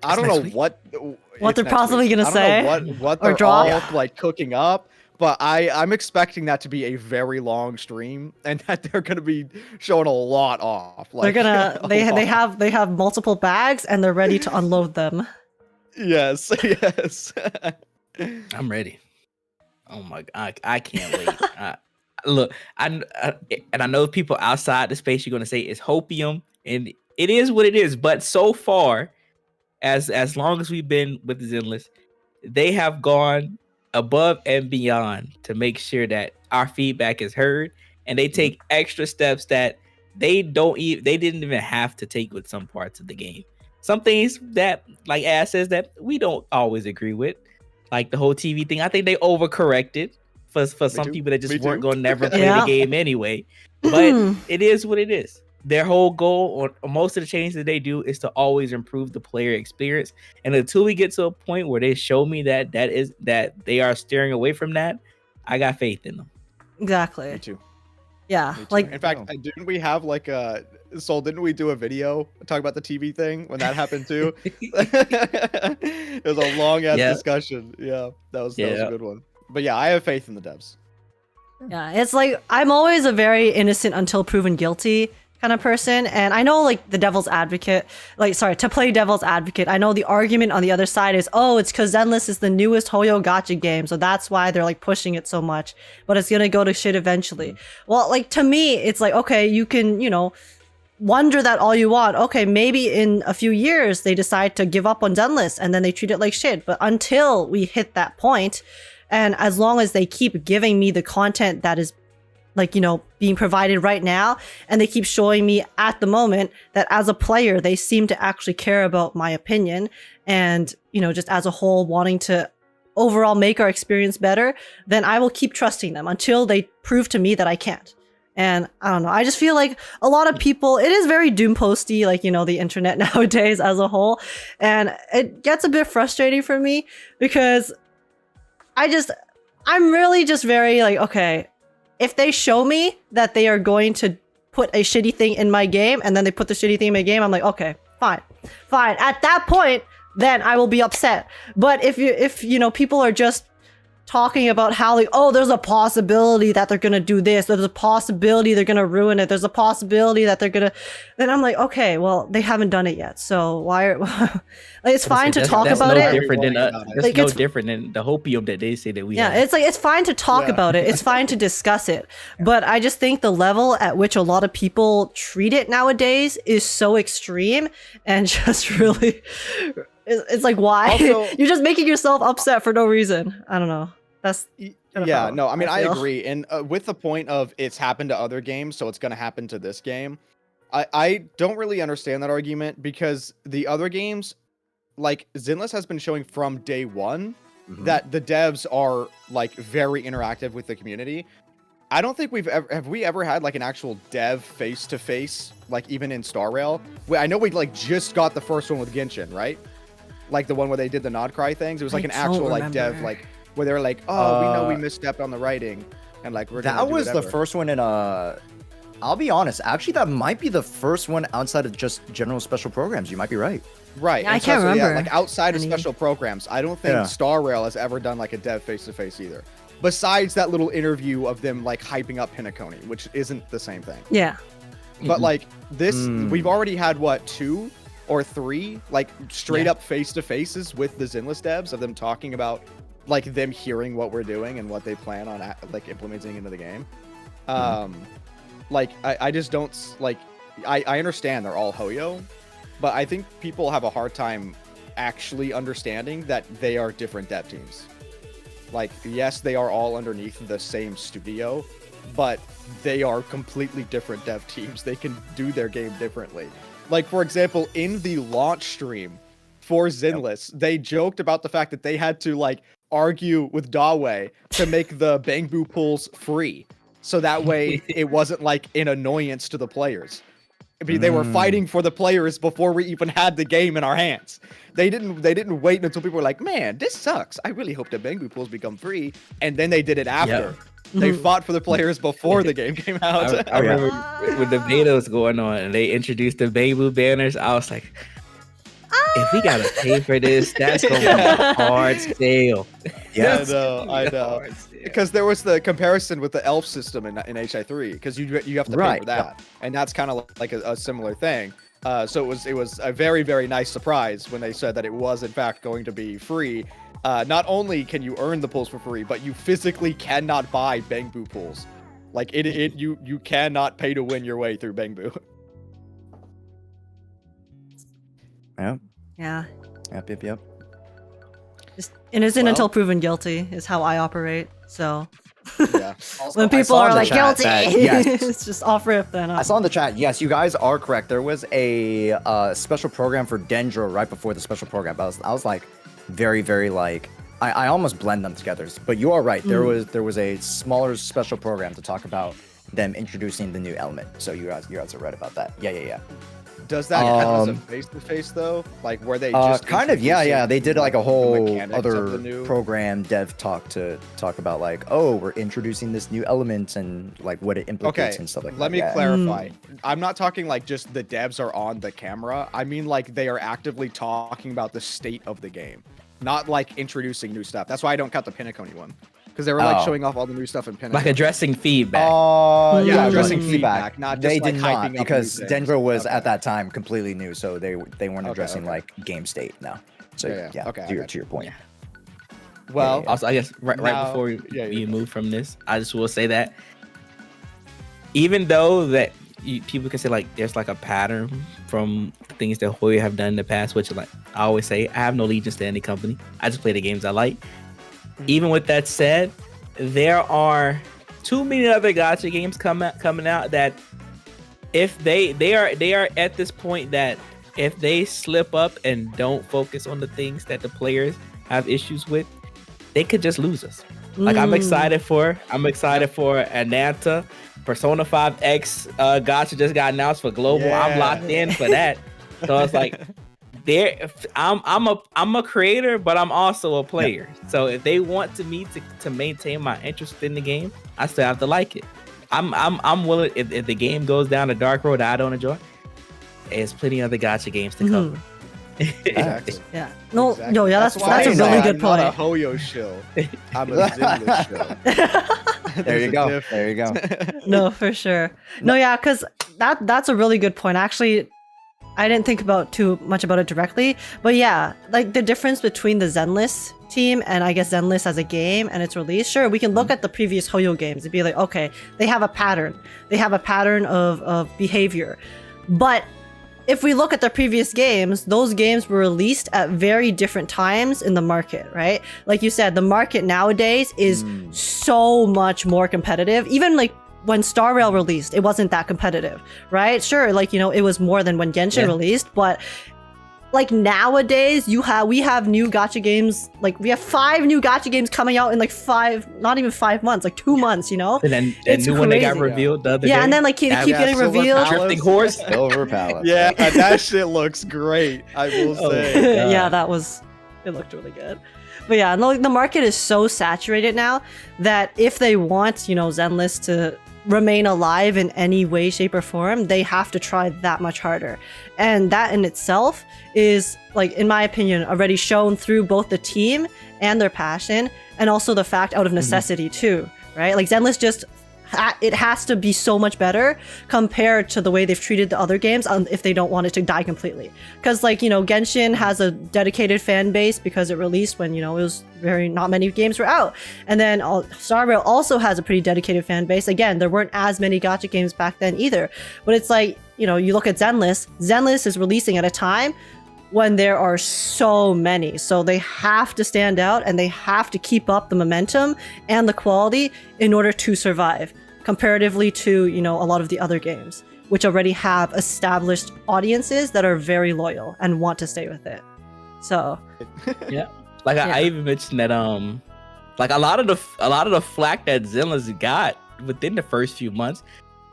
S4: I don't know what
S1: they're possibly going to say
S4: what
S1: or
S4: they're
S1: drop.
S4: all like cooking up. But I'm expecting that to be a very long stream, and that they're gonna be showing a lot off. Like,
S1: They're gonna they have multiple bags and they're ready to unload them.
S4: Yes, yes.
S3: I'm ready. Oh my god, I can't wait. Look, and I know people outside the space you're gonna say it's hopium, and it is what it is. But so far, as long as we've been with Zenless, they have gone above and beyond to make sure that our feedback is heard, and they take extra steps that they didn't even have to take with some parts of the game. Some things that, like Ash says, that we don't always agree with, like the whole TV thing. I think they overcorrected for some people that just weren't going to never play the game anyway. But it is what it is. Their whole goal, or most of the changes that they do, is to always improve the player experience. And until we get to a point where they show me that they are steering away from that, I got faith in them.
S1: Exactly.
S4: Me too.
S1: Yeah.
S4: Me too.
S1: Like,
S4: in fact, didn't we have like didn't we do a video talk about the TV thing when that happened too? It was a long ass discussion. Yeah, that was a good one. But yeah, I have faith in the devs.
S1: yeah, it's like I'm always a very innocent until proven guilty kind of person, and I know like the devil's advocate, to play devil's advocate, I know the argument on the other side is, oh, it's because Zenless is the newest Hoyo gacha game, so that's why they're like pushing it so much, but it's gonna go to shit eventually. Well, like to me, it's like, okay, you can, wonder that all you want. Okay, maybe in a few years they decide to give up on Zenless and then they treat it like shit, but until we hit that point, and as long as they keep giving me the content that is like, being provided right now, and they keep showing me at the moment that as a player, they seem to actually care about my opinion and, just as a whole wanting to overall make our experience better, then I will keep trusting them until they prove to me that I can't. And I don't know, I just feel like a lot of people, it is very doom posty, like, the internet nowadays as a whole. And it gets a bit frustrating for me because I'm really just very like, okay, if they show me that they are going to put a shitty thing in my game and then they put the shitty thing in my game, I'm like, okay, fine. At that point, then I will be upset. But if people are just talking about how like, oh, there's a possibility that they're gonna do this, there's a possibility they're gonna ruin it, there's a possibility that they're gonna, then I'm like, okay, well, they haven't done it yet, so why are like, it's fine to talk about it.
S3: That's no different than the hopium that they say that we have.
S1: It's like, it's fine to talk about it, it's fine to discuss it, but I just think the level at which a lot of people treat it nowadays is so extreme and just really, it's like, why?
S4: Also,
S1: you're just making yourself upset for no reason. I don't know. That's
S4: I agree. And with the point of it's happened to other games, so it's going to happen to this game. I don't really understand that argument because the other games, like Zenless has been showing from day one that the devs are like very interactive with the community. I don't think have we ever had like an actual dev face to face, like even in Star Rail. I know we like just got the first one with Genshin, right? Like the one where they did the nod cry things. It was like an actual like dev, like where they were like, oh, we know we misstepped on the writing, and like we're
S2: that was the first one in I'll be honest, actually that might be the first one outside of just general special programs. You might be right.
S4: Right.
S1: Yeah, I can't remember.
S4: Like outside of special programs, I don't think Star Rail has ever done like a dev face to face either. Besides that little interview of them like hyping up Pinacone, which isn't the same thing.
S1: Yeah.
S4: But like this, we've already had what, 2 or 3 like straight up face to faces with the Zenless devs of them talking about like them hearing what we're doing and what they plan on like implementing into the game. Like I just don't like, I understand they're all Hoyo, but I think people have a hard time actually understanding that they are different dev teams. Like, yes, they are all underneath the same studio, but they are completely different dev teams. They can do their game differently. Like, for example, in the launch stream for Zenless, they joked about the fact that they had to, like, argue with Dawe to make the Bangbu pools free. So that way it wasn't, like, an annoyance to the players. I mean, they were fighting for the players before we even had the game in our hands. They didn't wait until people were like, man, this sucks. I really hope the Bangbu pools become free. And then they did it after. They fought for the players before the game came out.
S3: I remember when the beta was going on and they introduced the Bangbu banners, I was like, if we gotta pay for this, that's gonna be a hard sale.
S2: Yeah,
S4: I know. Because there was the comparison with the elf system in HI3, because you have to pay for that, and that's kind of like a similar thing. So it was a very, very nice surprise when they said that it was in fact going to be free. Not only can you earn the pools for free, but you physically cannot buy Bangbu pools. Like you cannot pay to win your way through Bangbu.
S2: Yeah.
S1: Yeah.
S2: Yep.
S1: It isn't until proven guilty is how I operate. So
S4: Yeah.
S1: when people are like guilty, it's just off rip then.
S2: I saw in the chat, yes, you guys are correct. There was a special program for Dendro right before the special program. But I was like very, very like, I almost blend them together. But you are right. There was a smaller special program to talk about them introducing the new element. So you guys are right about that. Yeah.
S4: Does that count as a face-to-face though? Like where they just
S2: kind of, yeah. They did like a whole other
S4: new
S2: program dev talk to talk about like, oh, we're introducing this new element and like what it implicates and stuff like that.
S4: Let me clarify. I'm not talking like just the devs are on the camera. I mean like they are actively talking about the state of the game, not like introducing new stuff. That's why I don't count the Pinnacle one. Because they were like showing off all the new stuff in Pinnacle.
S3: Like addressing feedback.
S4: Yeah, addressing feedback. Not just
S2: they
S4: like
S2: did
S4: hyping
S2: not
S4: up
S2: because
S4: new things.
S2: Dendro was at that time completely new, so they weren't addressing like game state now. So to your point.
S4: Well,
S3: Also, I guess right before we move from this, I just will say that even though that people can say like there's like a pattern from things that Hoyo have done in the past, which like I always say, I have no allegiance to any company. I just play the games I like. Even with that said, there are too many other gacha games coming out that if they are at this point that if they slip up and don't focus on the things that the players have issues with, they could just lose us. Like I'm excited for Ananta. Persona 5X gacha just got announced for global.
S4: Yeah.
S3: I'm locked in for that. So it's like I'm a creator, but I'm also a player. So if they want me to maintain my interest in the game, I still have to like it. I'm willing. If the game goes down a dark road that I don't enjoy, there's plenty of other gacha games to cover.
S4: Exactly.
S1: Yeah. No.
S4: Exactly.
S1: No. Yeah. That's
S4: why
S1: a
S4: I
S1: really
S4: say
S1: good point.
S4: I'm not a Hoyo shill. I'm a Zenless shill.
S2: There you go. There you go.
S1: No, for sure. No, yeah, because that's a really good point. Actually, I didn't think about too much about it directly, but yeah, like the difference between the Zenless team and I guess Zenless as a game and its release. Sure, we can look at the previous Hoyo games and be like, okay, they have a pattern. They have a pattern of behavior. But if we look at the previous games, those games were released at very different times in the market, right? Like you said, the market nowadays is so much more competitive. Even like when Star Rail released, it wasn't that competitive, right? Sure, like, you know, it was more than when Genshin released, but like nowadays we have new gacha games. Like we have 5 new gacha games coming out in like not even 5 months, like 2 months, you know?
S3: And then
S1: It's
S3: new one they got
S1: crazy.
S3: revealed the other day.
S1: Yeah, and then like keep getting
S4: Silver
S1: revealed.
S4: Palace.
S3: Drifting Horse.
S2: Silver Palace.
S4: Yeah, that shit looks great. I will say.
S1: Yeah, it looked really good. But yeah, no, the market is so saturated now that if they want, you know, Zenless to remain alive in any way, shape, or form, they have to try that much harder. And that in itself is, like, in my opinion, already shown through both the team and their passion, and also the fact out of necessity too, right? Like Zenless just it has to be so much better compared to the way they've treated the other games if they don't want it to die completely. Because like, Genshin has a dedicated fan base because it released when, it was not many games were out. And then Star Rail also has a pretty dedicated fan base. Again, there weren't as many gacha games back then either. But it's like, you look at Zenless. Zenless is releasing at a time when there are so many. So they have to stand out and they have to keep up the momentum and the quality in order to survive comparatively to, a lot of the other games, which already have established audiences that are very loyal and want to stay with it. So
S3: yeah. Like I even mentioned that like a lot of the flack that Zenless got within the first few months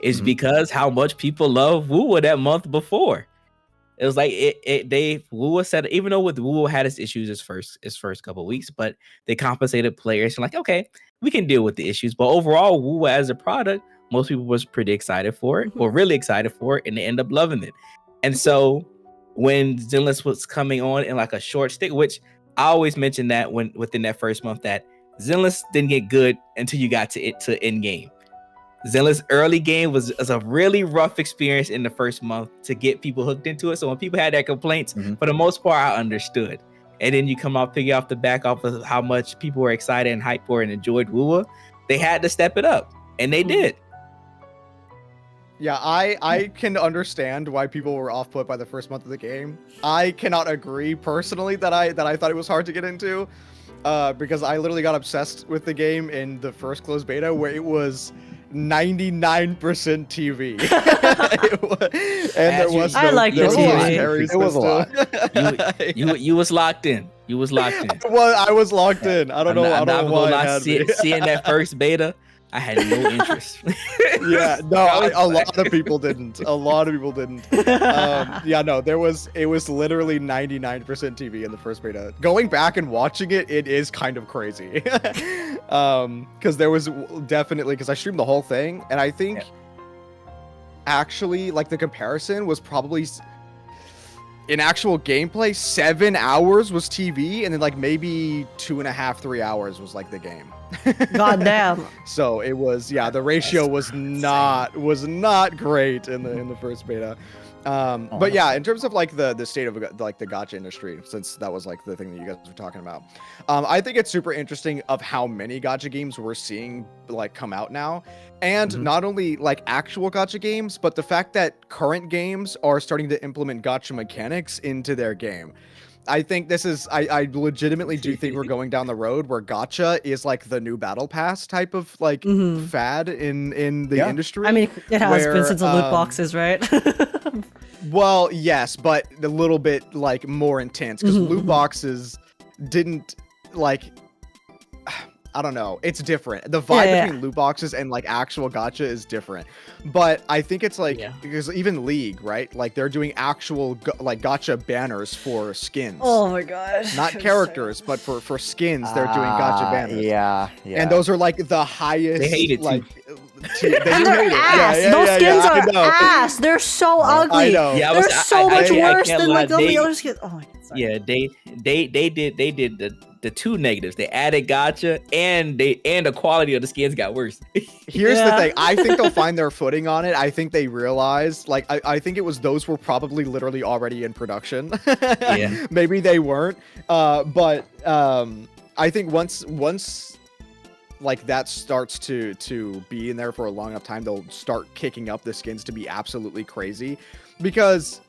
S3: is because how much people love Woowa that month before. It was like Woowa said, even though with Woowa had its issues his first couple of weeks, but they compensated players and like, okay, we can deal with the issues. But overall, Woowa as a product, most people was pretty excited for it, or really excited for it, and they end up loving it. And so when Zenless was coming on in like a short stick, which I always mention that within that first month that Zenless didn't get good until you got to end game. Zenless early game was a really rough experience in the first month to get people hooked into it. So when people had their complaints, for the most part, I understood. And then you come out piggy off the back off of how much people were excited and hyped for and enjoyed Woowa. They had to step it up, and they did.
S4: Yeah, I can understand why people were off put by the first month of the game. I cannot agree personally that I thought it was hard to get into, because I literally got obsessed with the game in the first closed beta where it was 99% TV. There was
S1: I like the TV.
S2: It was a lot.
S3: You was locked in. You was locked in.
S4: Well, I was locked in. I don't know. I don't know why.
S3: Seeing that first beta, I had no interest.
S4: Yeah, no, a lot of people didn't. A lot of people didn't. Yeah, no, it was literally 99% TV in the first beta. Going back and watching it, it is kind of crazy. Because there was definitely, because I streamed the whole thing, and I think actually, like, the comparison was probably in actual gameplay, 7 hours was TV, and then like maybe 2.5, 3 hours was like the game.
S1: God damn.
S4: So it was, yeah, the ratio was not great in the first beta. But yeah, in terms of like the state of like the gacha industry, since that was like the thing that you guys were talking about, I think it's super interesting of how many gacha games we're seeing like come out now, and not only like actual gacha games, but the fact that current games are starting to implement gacha mechanics into their game. I think this is, I legitimately do think we're going down the road where gacha is like the new battle pass type of like fad in the industry.
S1: I mean, it has been since the loot boxes, right?
S4: Well, yes, but a little bit like more intense because loot boxes didn't like, I don't know. It's different. The vibe between loot boxes and like actual gacha is different. But I think it's like, because even League, right? Like they're doing actual like gacha banners for skins.
S1: Oh my gosh.
S4: Not characters, but for skins, they're doing gacha banners.
S2: Yeah.
S4: And those are like the highest.
S3: They hate it
S4: like,
S3: too.
S1: And they're ass. Those skins are ass. They're so ugly.
S4: I know.
S3: Yeah,
S1: they're so much worse than like
S3: they,
S1: the other skins. Oh my god. Sorry.
S3: Yeah, they did the two negatives. They added gacha and the quality of the skins got worse.
S4: Here's the thing. I think they'll find their footing on it. I think they realized, like, I think it was those were probably literally already in production.
S3: Yeah.
S4: Maybe they weren't. But I think once like that starts to be in there for a long enough time, they'll start kicking up the skins to be absolutely crazy. Because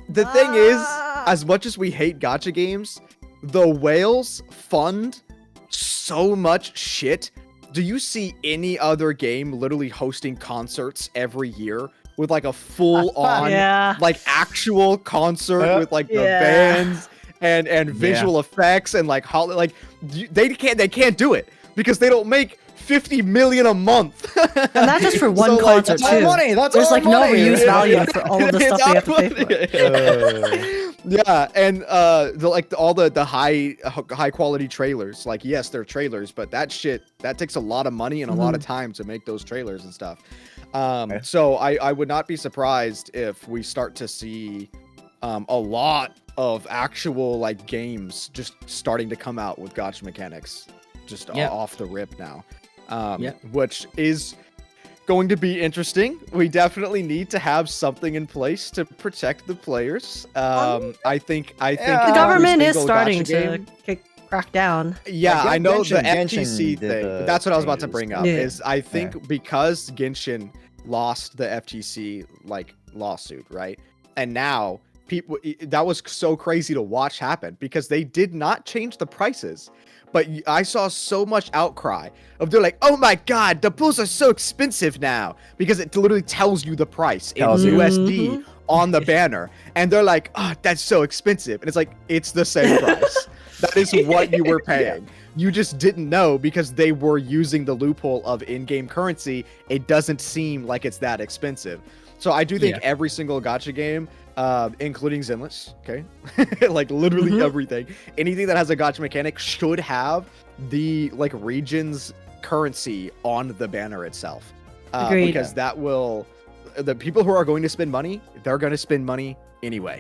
S4: the thing is, as much as we hate gacha games, the whales fund so much shit. Do you see any other game literally hosting concerts every year with like a full on like actual concert with like the bands and visual effects and like they can't do it because they don't make 50 million a month.
S1: And not just for one concert
S2: that's
S1: too.
S2: Money. That's
S1: There's
S2: all
S1: like
S2: money.
S1: no reuse value for all of the stuff they have to pay for.
S4: Yeah, and all the high quality trailers. Like, yes, they're trailers, but that takes a lot of money and a lot of time to make those trailers and stuff. So I would not be surprised if we start to see a lot of actual like games just starting to come out with gacha mechanics just off the rip now. which is going to be interesting. We definitely need to have something in place to protect the players. I think
S1: The
S2: Yeah,
S1: government
S4: every
S1: is
S4: single
S1: starting
S4: gacha
S1: to
S4: game-
S1: crack down.
S4: Yeah, I know the
S2: Genshin
S4: FGC
S2: did
S4: thing.
S2: the
S4: That's what I was about to
S2: changes.
S4: bring up.
S1: Yeah.
S4: Is I think because Genshin lost the FGC like lawsuit, right? And now people, that was so crazy to watch happen because they did not change the prices. But I saw so much outcry of they're like, oh my god, the pools are so expensive now because it literally tells you the price in
S2: Tells you.
S4: USD
S1: Mhm.
S4: on the banner, and they're like, oh, that's so expensive, and it's like it's the same price. That is what you were paying. You just didn't know because they were using the loophole of in-game currency. It doesn't seem like it's that expensive. So I do think every single gacha game, including Zenless, okay, like literally everything, anything that has a gacha mechanic should have the like region's currency on the banner itself,
S1: Agreed.
S4: because that will, the people who are going to spend money, they're going to spend money anyway.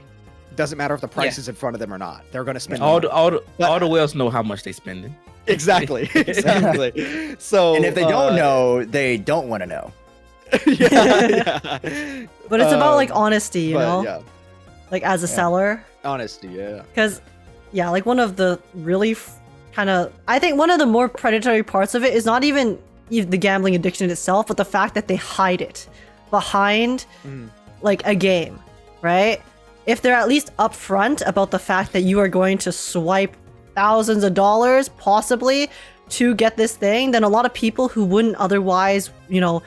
S4: Doesn't matter if the price is in front of them or not. They're going to spend
S3: All
S4: money.
S3: the whales know how much they spending.
S4: Exactly. Exactly. So,
S2: And if they don't know, they don't want to know.
S4: yeah.
S1: But it's about like honesty, you
S4: but,
S1: know,
S4: yeah,
S1: like as a seller.
S4: honesty. Yeah.
S1: Because, yeah, like one of the really kind of, I think one of the more predatory parts of it is not even the gambling addiction itself, but the fact that they hide it behind like a game, right? If they're at least upfront about the fact that you are going to swipe thousands of dollars, possibly, to get this thing, then a lot of people who wouldn't otherwise, you know,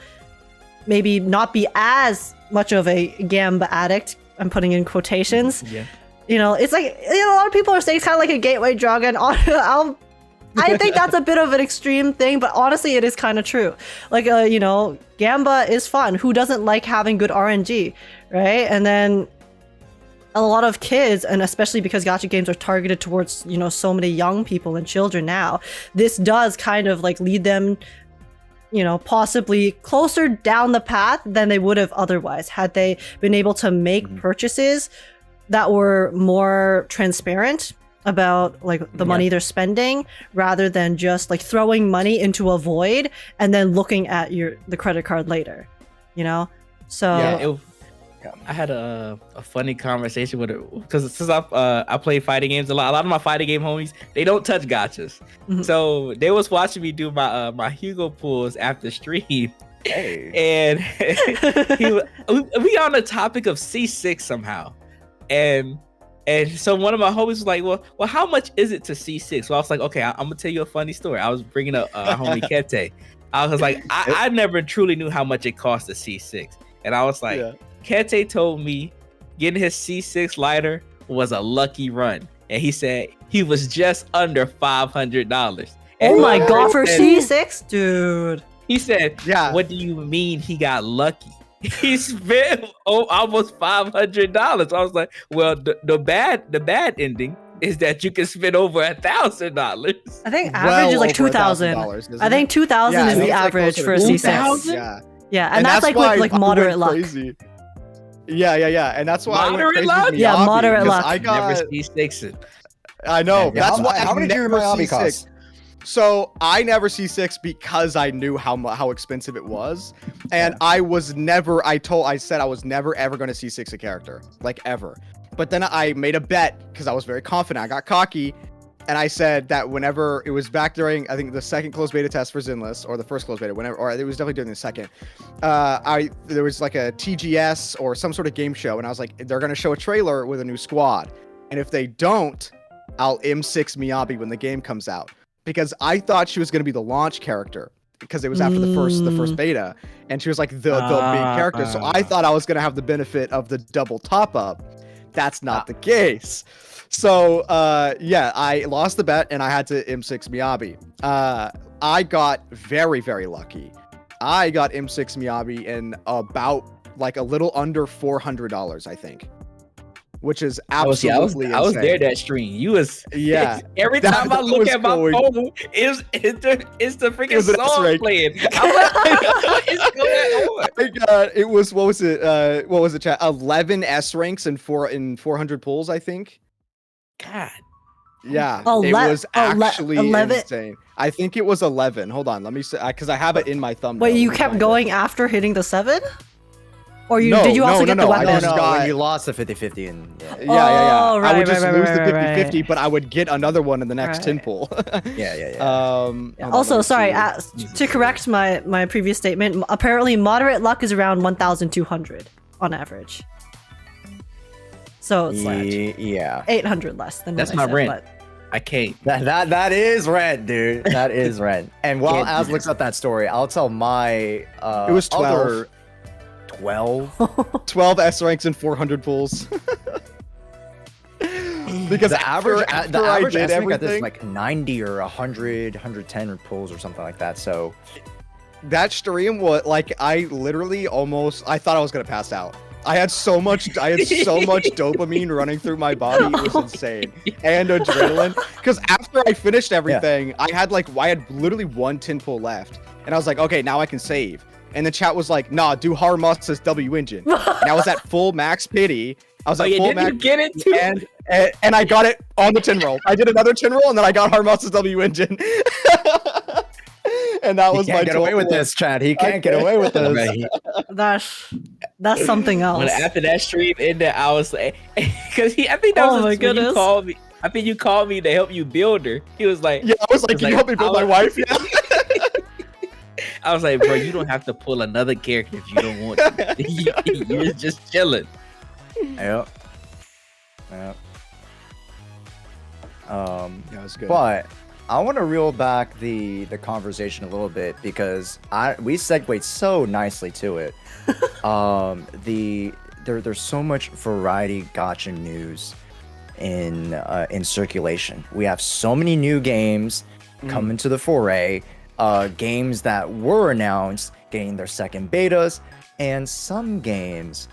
S1: maybe not be as much of a gamba addict, I'm putting in quotations,
S3: Yeah.
S1: you know, it's like, you know, a lot of people are saying it's kind of like a gateway drug, and I think that's a bit of an extreme thing, but honestly, it is kind of true. Like, you know, gamba is fun. Who doesn't like having good RNG, right? And then a lot of kids, and especially because gacha games are targeted towards, you know, so many young people and children now, this does kind of like lead them, you know, possibly closer down the path than they would have otherwise had they been able to make purchases that were more transparent about like the money they're spending, rather than just like throwing money into a void and then looking at the credit card later, you know. So
S3: I had a funny conversation with it because since I play fighting games a lot of my fighting game homies, they don't touch gachas. So they was watching me do my Hugo pulls after stream.
S2: Hey.
S3: And we on the topic of C6 somehow, and so one of my homies was like, well, how much is it to C6? So I was like, okay, I'm gonna tell you a funny story. I was bringing up homie Kete. I was like, I never truly knew how much it cost to C6, and I was like, Kete told me getting his C6 lighter was a lucky run, and he said he was just under $500.
S1: oh my god, for
S3: said-
S1: C6, dude.
S3: He said,
S4: Yeah.
S3: what do you mean he got lucky? He spent almost $500. I was like, well, the bad ending is that you can spend over $1,000.
S1: I think average is like 2,000. I think 2,000 is the average for a C6.
S4: Yeah.
S1: Yeah, and that's like
S4: why
S1: with like
S4: I
S1: moderate
S4: went
S1: luck.
S4: crazy. Yeah, and that's why
S3: Moderate
S4: I went crazy
S3: luck?
S4: with
S1: Yeah,
S4: Miyabi,
S1: moderate
S4: because
S1: luck.
S4: I got,
S3: Never C6 it.
S4: I know.
S2: Yeah,
S4: That's why
S2: how
S4: I
S2: many did your
S4: never
S2: Miyabi
S4: C6.
S2: cost?
S4: So I never C6 because I knew how expensive it was, and I said I was never ever going to C6 a character, like ever. But then I made a bet because I was very confident. I got cocky, and I said that whenever it was back during, I think the second closed beta test for Zenless, or the first closed beta, whenever, or it was definitely during the second. There was like a TGS or some sort of game show, and I was like, they're going to show a trailer with a new squad, and if they don't, I'll M6 Miyabi when the game comes out. Because I thought she was going to be the launch character because it was after the first beta, and she was like the big character. So I thought I was going to have the benefit of the double top up. That's not the case. So I lost the bet and I had to M6 Miyabi. I got very, very lucky. I got M6 Miyabi in about like a little under $400, I think. Which is absolutely insane.
S3: I was there that stream. You was Every time I look at my phone, it's the freaking song
S4: X-ray.
S3: playing. I'm like, what is going on?
S4: It was what was it? Chat 11 S ranks and 400 pulls, I think.
S3: God,
S4: Yeah,
S1: Oh,
S4: it was
S1: ele-
S4: actually
S1: 11
S4: insane. I think it was 11. Hold on, let me say, because I have it in my thumbnail.
S1: Wait, you
S4: Let me
S1: kept
S4: find
S1: going after hitting the 7? Or
S4: No,
S1: did you also
S4: no,
S1: get
S4: no,
S1: the
S4: no, I
S1: weapon?
S2: No,
S4: just
S2: no,
S4: got-
S2: when you lost the 50-50 and
S4: it. Yeah.
S1: Oh,
S4: I
S1: right,
S4: would just
S1: right,
S4: lose
S1: right,
S4: the
S1: right,
S4: 50-50,
S1: right.
S4: but I would get another one in the next
S1: Right.
S4: 10 pull.
S2: yeah.
S4: Hold on,
S1: Also,
S4: let me
S1: sorry,
S4: see.
S1: to correct my previous statement, apparently moderate luck is around 1,200 on average. So it's like
S2: Yeah.
S1: 800 less than
S3: That's
S1: what
S3: my
S1: I said,
S3: rent.
S1: but-
S3: I can't.
S2: That is rent, dude. That is rent. And while
S3: Can't do
S2: Az
S3: that.
S2: looks up that story, I'll tell my
S4: It was 12.
S2: other 12.
S4: 12 S ranks and 400 pulls. Because
S2: The average
S4: after
S2: the
S4: I
S2: average
S4: did
S2: estimate got this
S4: everything,
S2: like 90 or 100, 110 pulls or something like that. So
S4: that stream was like I literally almost I thought I was gonna pass out. I had so much dopamine running through my body. It was insane. And adrenaline. Because after I finished everything, I had literally one 10 pull left. And I was like, okay, now I can save. And the chat was like, nah, do Harmus's W engine. And I was at full max pity. I was
S3: Oh
S4: at
S3: yeah,
S4: full
S3: did
S4: max
S3: you get it too?
S4: and I got it on the 10 roll. I did another 10 roll and then I got Harmus's W engine. And that
S2: he
S4: was
S2: can't
S4: my
S2: get away with
S4: 12
S2: this, Chad. He can't get away with this.
S3: Right.
S1: That's something else.
S3: When after that stream ended, I was like, because I think that
S1: Oh
S3: was
S1: my
S3: when
S1: goodness.
S3: you called me. I think you called me to help you build her. He was like,
S4: Yeah, I was like,
S3: It's
S4: can you
S3: like,
S4: help me build
S3: I
S4: my
S3: was-
S4: wife? Yeah.
S3: I was like, bro, you don't have to pull another character if you don't want to. You're just chilling.
S2: Yep.
S4: Yeah, it was good.
S2: But I want to reel back the conversation a little bit because we segued so nicely to it. There's so much variety gacha news in circulation. We have so many new games coming to the foray, games that were announced getting their second betas, and some games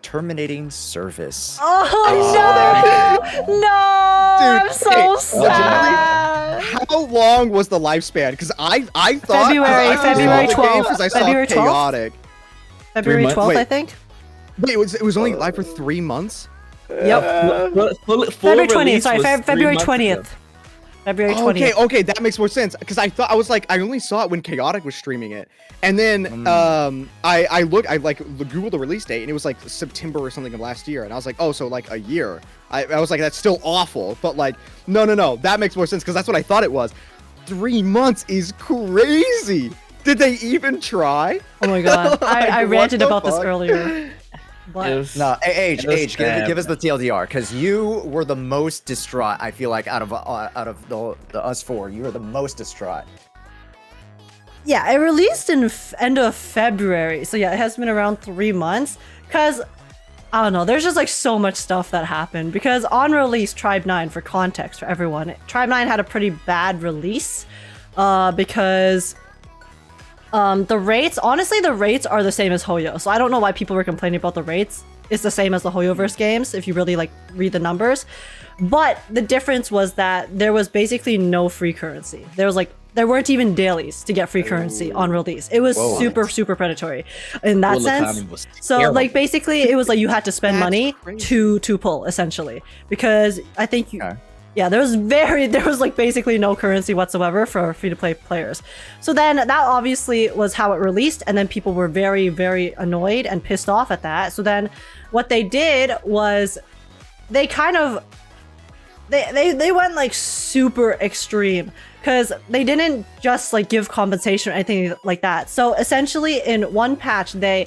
S2: terminating service.
S1: Oh no! No!
S4: Dude,
S1: I'm so
S4: okay,
S1: sad.
S4: How long was the lifespan? Because I thought
S1: February-
S4: February
S1: 12th.
S4: because I saw
S1: February 12th?
S4: chaotic.
S1: February
S3: 3 months?
S1: 12th, I
S4: Wait.
S1: think.
S4: Wait, it was only live for 3 months.
S1: Yep.
S3: Full
S1: February 20th.
S3: release
S1: Sorry,
S3: was 3
S1: February
S3: months
S1: 20th.
S3: ago.
S1: February
S4: Oh,
S1: 20th.
S4: okay, that makes more sense. Because I only saw it when Chaotic was streaming it, and then I googled the release date, and it was like September or something of last year, and I was like, oh, so like a year. I was like, that's still awful, but like, no, that makes more sense because that's what I thought it was. 3 months is crazy. Did they even try?
S1: Oh my god. I
S4: Like,
S1: ranted
S4: what the
S1: about this
S4: fuck?
S1: earlier. But
S3: It was-
S2: No, Age,
S3: It was
S2: give
S3: bad.
S2: us the TLDR because you were the most distraught. I feel like out of the us four, you were the most distraught.
S1: yeah, it released in end of February. So yeah, it has been around 3 months. Cause I don't know, there's just like so much stuff that happened. Because on release, Tribe 9, for context for everyone, Tribe 9 had a pretty bad release. Because the rates are the same as Hoyo. So I don't know why people were complaining about the rates. It's the same as the Hoyoverse games if you really like read the numbers. But the difference was that there was basically no free currency. There weren't even dailies to get free currency on release. It was
S2: Whoa.
S1: super predatory in that
S3: Full
S1: sense.
S3: economy was
S1: So
S3: terrible.
S1: like basically it was like you had to spend
S4: That's
S1: money
S4: crazy.
S1: to pull essentially, because I think you
S2: Okay.
S1: yeah, there was like basically no currency whatsoever for free-to-play players. So then that obviously was how it released, and then people were very annoyed and pissed off at that. So then what they did was they kind of they went like super extreme, because they didn't just like give compensation or anything like that. So essentially in one patch they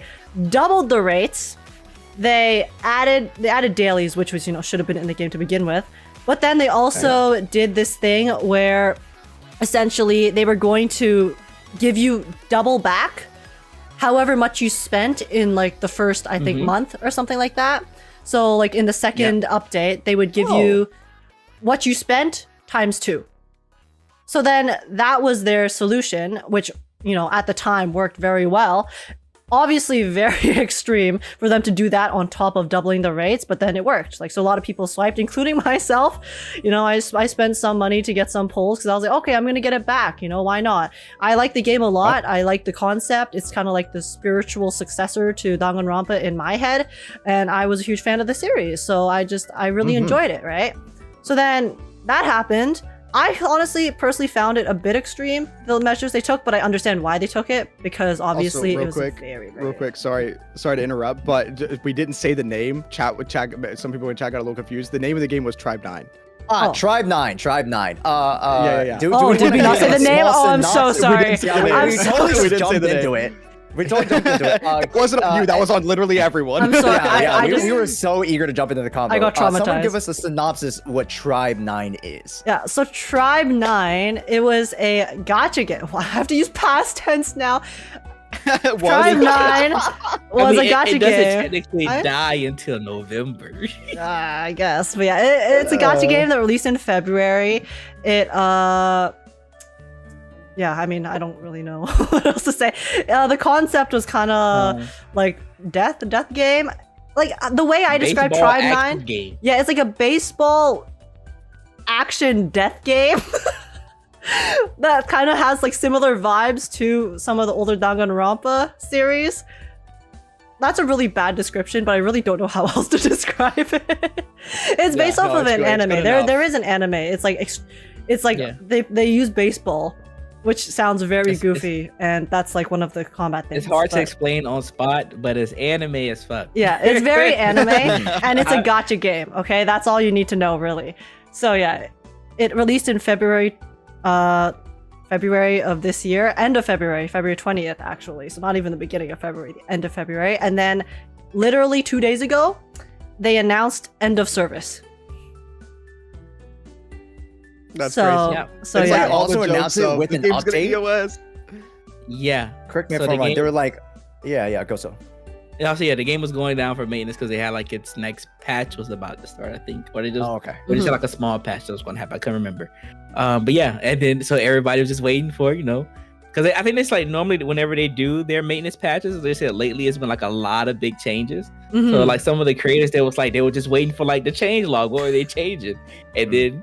S1: doubled the rates. They added dailies, which was, should have been in the game to begin with. But then they also did this thing where essentially they were going to give you double back however much you spent in like the first, I think, month or something like that. So like in the second update, they would give you what you spent times 2. So then that was their solution, which, at the time worked very well. Obviously very extreme for them to do that on top of doubling the rates, but then it worked. Like, so a lot of people swiped, including myself. I spent some money to get some pulls because I was like, okay, I'm gonna get it back. Why not? I like the game a lot. I like the concept. It's kind of like the spiritual successor to Danganronpa in my head, and I was a huge fan of the series, so I really enjoyed it, right? So then that happened. I honestly personally found it a bit extreme, the measures they took, but I understand why they took it, because obviously
S4: Also,
S1: it was
S4: real
S1: very
S4: quick, sorry to interrupt, but we didn't say the name. Some people in chat got a little confused. The name of the game was Tribe 9.
S2: Tribe 9.
S4: Yeah.
S2: Did
S1: we not say the name? Oh, I'm so sorry.
S2: We totally
S4: We didn't say
S2: jumped
S4: the name.
S2: into it. We totally jumped into it.
S4: It wasn't on you. That was on literally everyone.
S1: I'm sorry.
S2: We were so eager to jump into the combo.
S1: I got
S2: Someone
S1: traumatized.
S2: give us a synopsis what Tribe 9 is.
S1: Yeah, so Tribe 9, it was a gacha game. Well, I have to use past tense now. Tribe 9 was a gacha
S3: it doesn't
S1: game.
S3: technically die until November.
S1: I guess, but yeah, it's a gacha game that released in February. It yeah, I mean, I don't really know what else to say. The concept was kind of like death game. Like the way I describe
S3: Baseball
S1: Tribe
S3: action
S1: 9.
S3: game.
S1: Yeah, it's like a baseball action death game. That kind of has like similar vibes to some of the older Danganronpa series. That's a really bad description, but I really don't know how else to describe it. It's based off of an anime. There is an anime. It's like they use baseball, which sounds very goofy, and that's like one of the combat things.
S3: It's hard to explain on spot, but it's anime as fuck.
S1: Yeah, it's very anime, and it's a gacha game. Okay, that's all you need to know, really. So yeah, it released in February of this year, end of February 20th actually. So not even the beginning of February, the end of February, and then literally 2 days ago, they announced end of service.
S4: That's
S1: so,
S4: crazy.
S3: Yeah.
S1: So
S2: It's
S1: yeah,
S2: like also announced it with an update.
S3: Yeah.
S2: Correct me if
S3: So
S2: I'm
S3: the
S2: wrong.
S3: game-
S2: They were like, yeah, go so.
S3: And also, yeah, the game was going down for maintenance because they had like its next patch was about to start, I think, or they just
S2: Oh, okay.
S3: or just had like a small patch that was going to happen. I can't remember. But yeah, and then so everybody was just waiting for because I think it's like normally whenever they do their maintenance patches, they said lately it's been like a lot of big changes. So like some of the creators, they were just waiting for like the change log. What are they changing? And then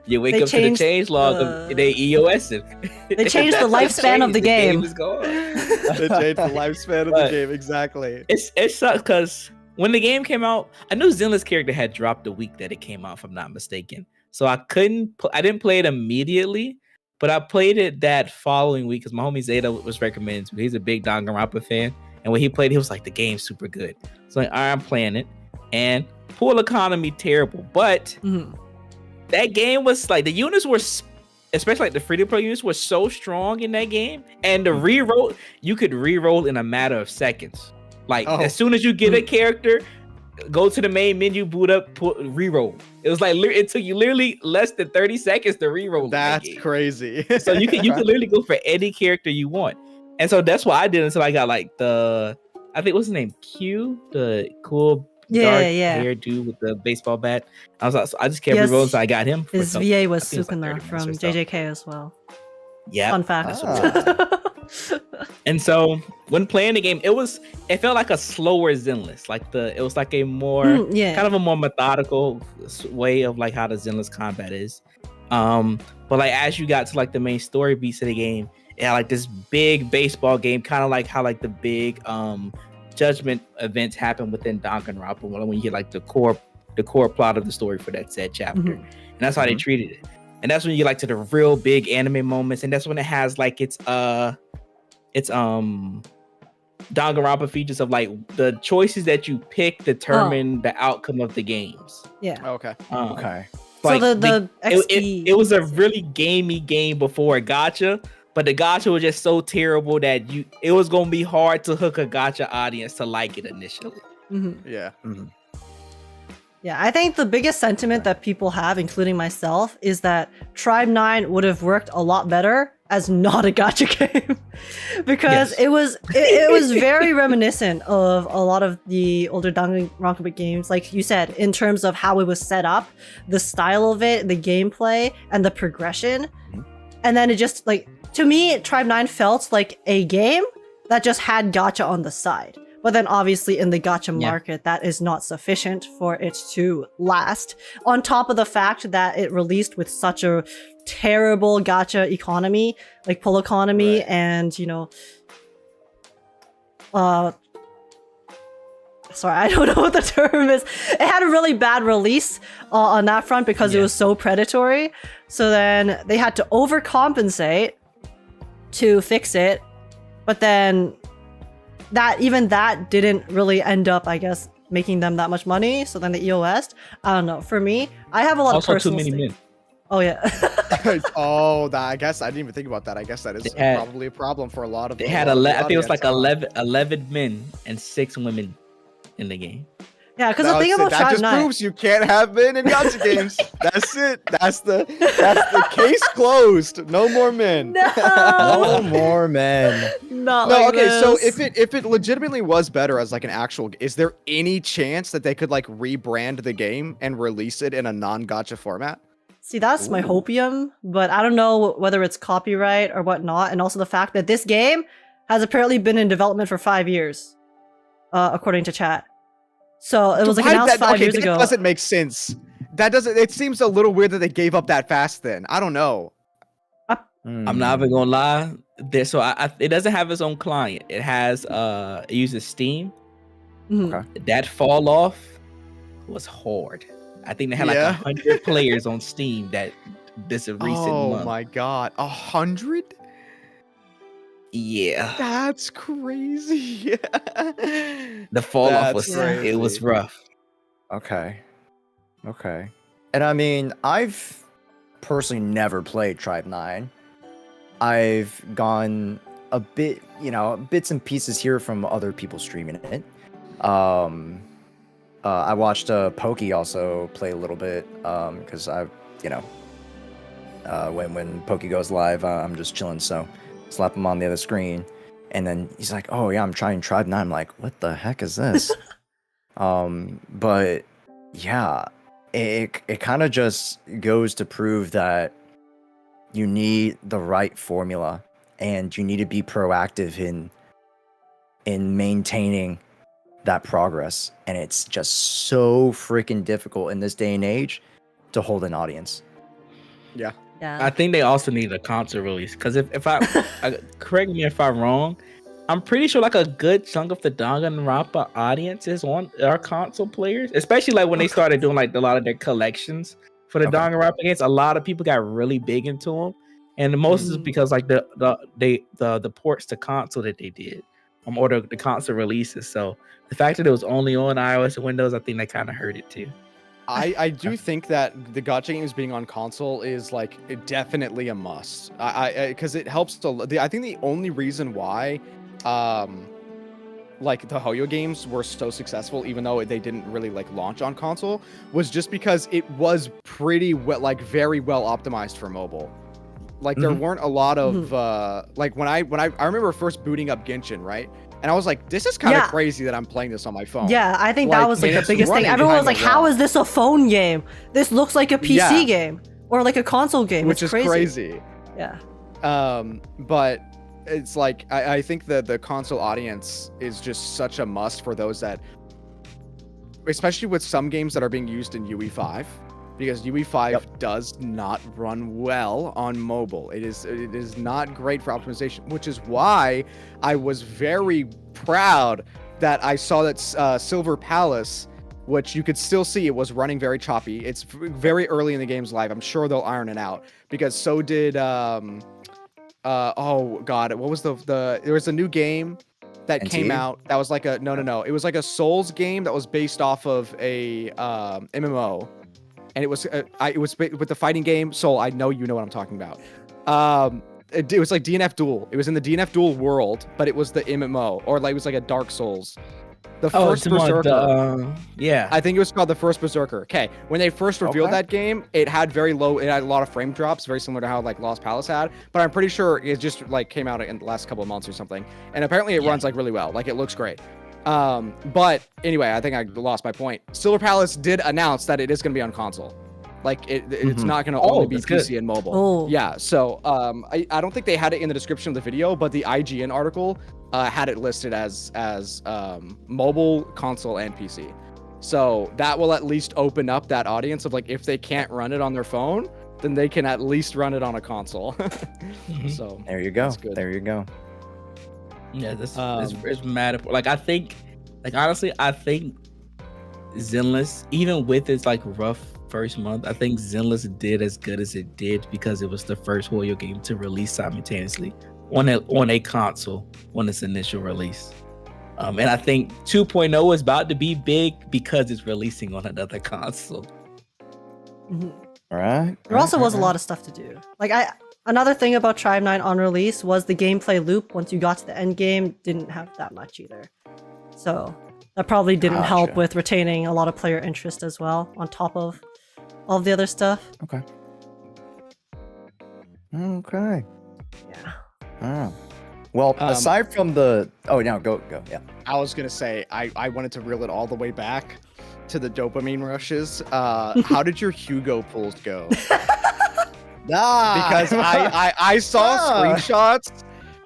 S3: you wake
S1: They
S3: up to the
S1: changed
S3: change log
S1: the-
S3: of they EOS it.
S1: They changed the lifespan of the game.
S3: is gone.
S4: They changed the lifespan of the
S3: But-
S4: game, exactly.
S3: It sucks because when the game came out, I knew Zenless character had dropped the week that it came out, if I'm not mistaken. So I didn't play it immediately, but I played it that following week because my homie Zeta was recommending to me. He's a big Danganronpa fan, and when he played, he was like, "The game's super good." So like, all right, I'm playing it, and pool economy terrible, but that game was like the units were. Especially like the free-to-play units were so strong in that game, and the reroll you could reroll in a matter of seconds. Like as soon as you get a character, go to the main menu, boot up, reroll. It was like it took you literally less than 30 seconds to reroll.
S4: That's crazy.
S3: So you can literally go for any character you want, and so that's what I did until I got like I think what's his name, Q, the cool. Dark hair dude with the baseball bat. I was like, so I just kept rerolling, so I got him.
S1: His VA was
S3: I think it
S1: Sukuna
S3: like 30
S1: from
S3: minutes or so.
S1: JJK as well.
S3: Yeah.
S1: Fun fact.
S3: And so when playing the game, it felt like a slower Zenless. Like it was like a more kind of a more methodical way of like how the Zenless combat is. But like as you got to like the main story beats of the game, it had like this big baseball game, kind of like how like the big judgment events happen within Danganronpa when you get like the core plot of the story for that said chapter. And that's how they treated it. And that's when you get like to the real big anime moments, and that's when it has like its Danganronpa features of like the choices that you pick determine the outcome of the games.
S1: Yeah.
S4: Okay.
S2: Okay.
S1: So
S3: Like
S1: the XP
S3: it was a really gamey game before a gacha, but the gacha was just so terrible that it was gonna be hard to hook a gacha audience to like it initially.
S4: Yeah.
S1: Yeah, I think the biggest sentiment that people have, including myself, is that Tribe 9 would have worked a lot better as not a gacha game. Because it was very reminiscent of a lot of the older Danganronpa games, like you said, in terms of how it was set up, the style of it, the gameplay, and the progression. And then it just, like, to me, Tribe 9 felt like a game that just had gacha on the side. But then obviously in the gacha market, that is not sufficient for it to last. On top of the fact that it released with such a terrible gacha economy, like pull economy, and sorry, I don't know what the term is. It had a really bad release on that front because it was so predatory. So then they had to overcompensate to fix it. But then that didn't really end up, I guess, making them that much money. So then the EOS, I don't know. For me, I have a lot of personal
S3: too many men.
S1: Oh yeah.
S4: I guess I didn't even think about that. I guess that is probably a problem for a lot of.
S3: They had I think it was like 11 men and 6 women in the game.
S1: Yeah, because the thing about
S4: that
S1: Tribe
S4: just
S1: 9
S4: proves you can't have men in gacha games. That's it. That's the case closed. No more men.
S2: No more men.
S1: Not like
S4: okay.
S1: this.
S4: So if it legitimately was better as like an actual, is there any chance that they could like rebrand the game and release it in a non-gacha format?
S1: See, that's my hopium, but I don't know whether it's copyright or whatnot, and also the fact that this game has apparently been in development for 5 years, according to chat. So it was like announced 5 years ago.
S4: That doesn't make sense. That doesn't. It seems a little weird that they gave up that fast. Then I don't know.
S3: I'm not even gonna lie. It doesn't have its own client. It has it uses Steam.
S1: Mhm.
S2: Okay.
S3: That fall off was hard. I think they had like 100 players on Steam that this recent month.
S4: Oh my god, 100?
S3: Yeah.
S4: That's crazy.
S3: The fall off was
S4: crazy.
S3: it was rough.
S2: Okay. And I mean, I've personally never played Tribe 9. I've gone a bit, bits and pieces here from other people streaming it. I watched Pokey also play a little bit because when Pokey goes live, I'm just chilling, so slap him on the other screen, and then he's like, "Oh yeah, I'm trying Tribe 9." I'm like, "What the heck is this?" But yeah, it kind of just goes to prove that you need the right formula, and you need to be proactive in maintaining that progress, and it's just so freaking difficult in this day and age to hold an audience.
S4: Yeah.
S3: I think they also need a console release because if I correct me if I'm wrong, I'm pretty sure like a good chunk of the Danganronpa audience is our console players, especially like when they started doing like a lot of their collections for the Danganronpa games. A lot of people got really big into them, and the most is because like the ports to console that they did, or the console releases. So the fact that it was only on iOS and Windows, I think that kind of hurt it too.
S4: I do think that the gacha games being on console is like definitely a must. Because it helps to. I think the only reason why, like the Hoyo games were so successful, even though they didn't really like launch on console, was just because it was pretty well, like very well optimized for mobile. Like there weren't a lot of like when I remember first booting up Genshin, right? And I was like, this is kind of crazy that I'm playing this on my phone.
S1: Yeah, I think that was like the biggest thing. Everyone was like, how is this a phone game? This looks like a PC game or like a console game.
S4: Which is crazy.
S1: Yeah.
S4: But it's like, I think that the console audience is just such a must for those that, especially with some games that are being used in UE5. Because UE5 does not run well on mobile. It is not great for optimization, which is why I was very proud that I saw that Silver Palace, which you could still see it was running very choppy. It's very early in the game's life. I'm sure they'll iron it out because so did oh god, what was there was a new game that came out that was like a no. It was like a Souls game that was based off of a MMO. And it was with the fighting game Soul. I know you know what I'm talking about. It was like DNF Duel. It was in the DNF Duel world, but it was the MMO, or like it was like a Dark Souls. The first Berserker.
S3: Yeah.
S4: I think it was called the first Berserker. Okay. When they first revealed that game, it had a lot of frame drops, very similar to how like Lost Palace had. But I'm pretty sure it just like came out in the last couple of months or something. And apparently it runs like really well. Like it looks great. But anyway, I think I lost my point. Silver Palace did announce that it is going to be on console. Like it's not going to only be PC and mobile.
S1: Oh.
S4: Yeah. So I don't think they had it in the description of the video, but the IGN article had it listed as mobile, console, and PC. So that will at least open up that audience of like if they can't run it on their phone, then they can at least run it on a console. So
S2: there you go. There you go.
S3: Yeah, this is mad. Like I think Like honestly, I think Zenless, even with its like rough first month, I think Zenless did as good as it did because it was the first horror game to release simultaneously on a console on its initial release. And I think 2.0 is about to be big because it's releasing on another console.
S1: Mhm.
S2: All right.
S1: There also was a lot of stuff to do. Like another thing about Tribe 9 on release was the gameplay loop once you got to the end game didn't have that much either. So that probably didn't help
S2: Gotcha.
S1: with retaining a lot of player interest as well, on top of all the other stuff.
S2: Okay. Okay.
S1: Yeah.
S2: Oh. Well, aside from the go. Yeah.
S4: I was gonna say I wanted to reel it all the way back to the dopamine rushes. How did your Hugo pulls go? Because I saw screenshots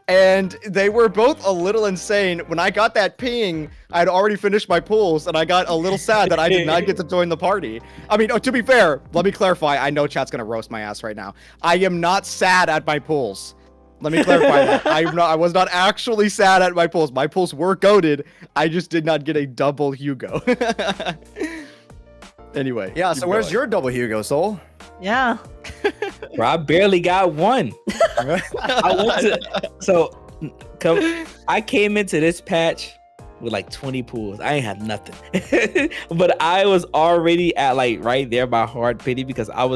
S4: and they were both a little insane. When I got that ping, I'd already finished my pools and I got a little sad that I did not get to join the party. I mean, to be fair, let me clarify. I know chat's gonna roast my ass right now. I am not sad at my pools. Let me clarify that. I was not actually sad at my pools. My pools were goated. I just did not get a double Hugo. Anyway.
S2: Yeah.
S4: keep
S2: So where's
S4: going.
S2: your double Hugo, Soul?
S1: Yeah.
S3: Bro, I barely got one. I came into this patch with like 20 pools. I ain't had nothing. But I was already at like right there by hard pity because I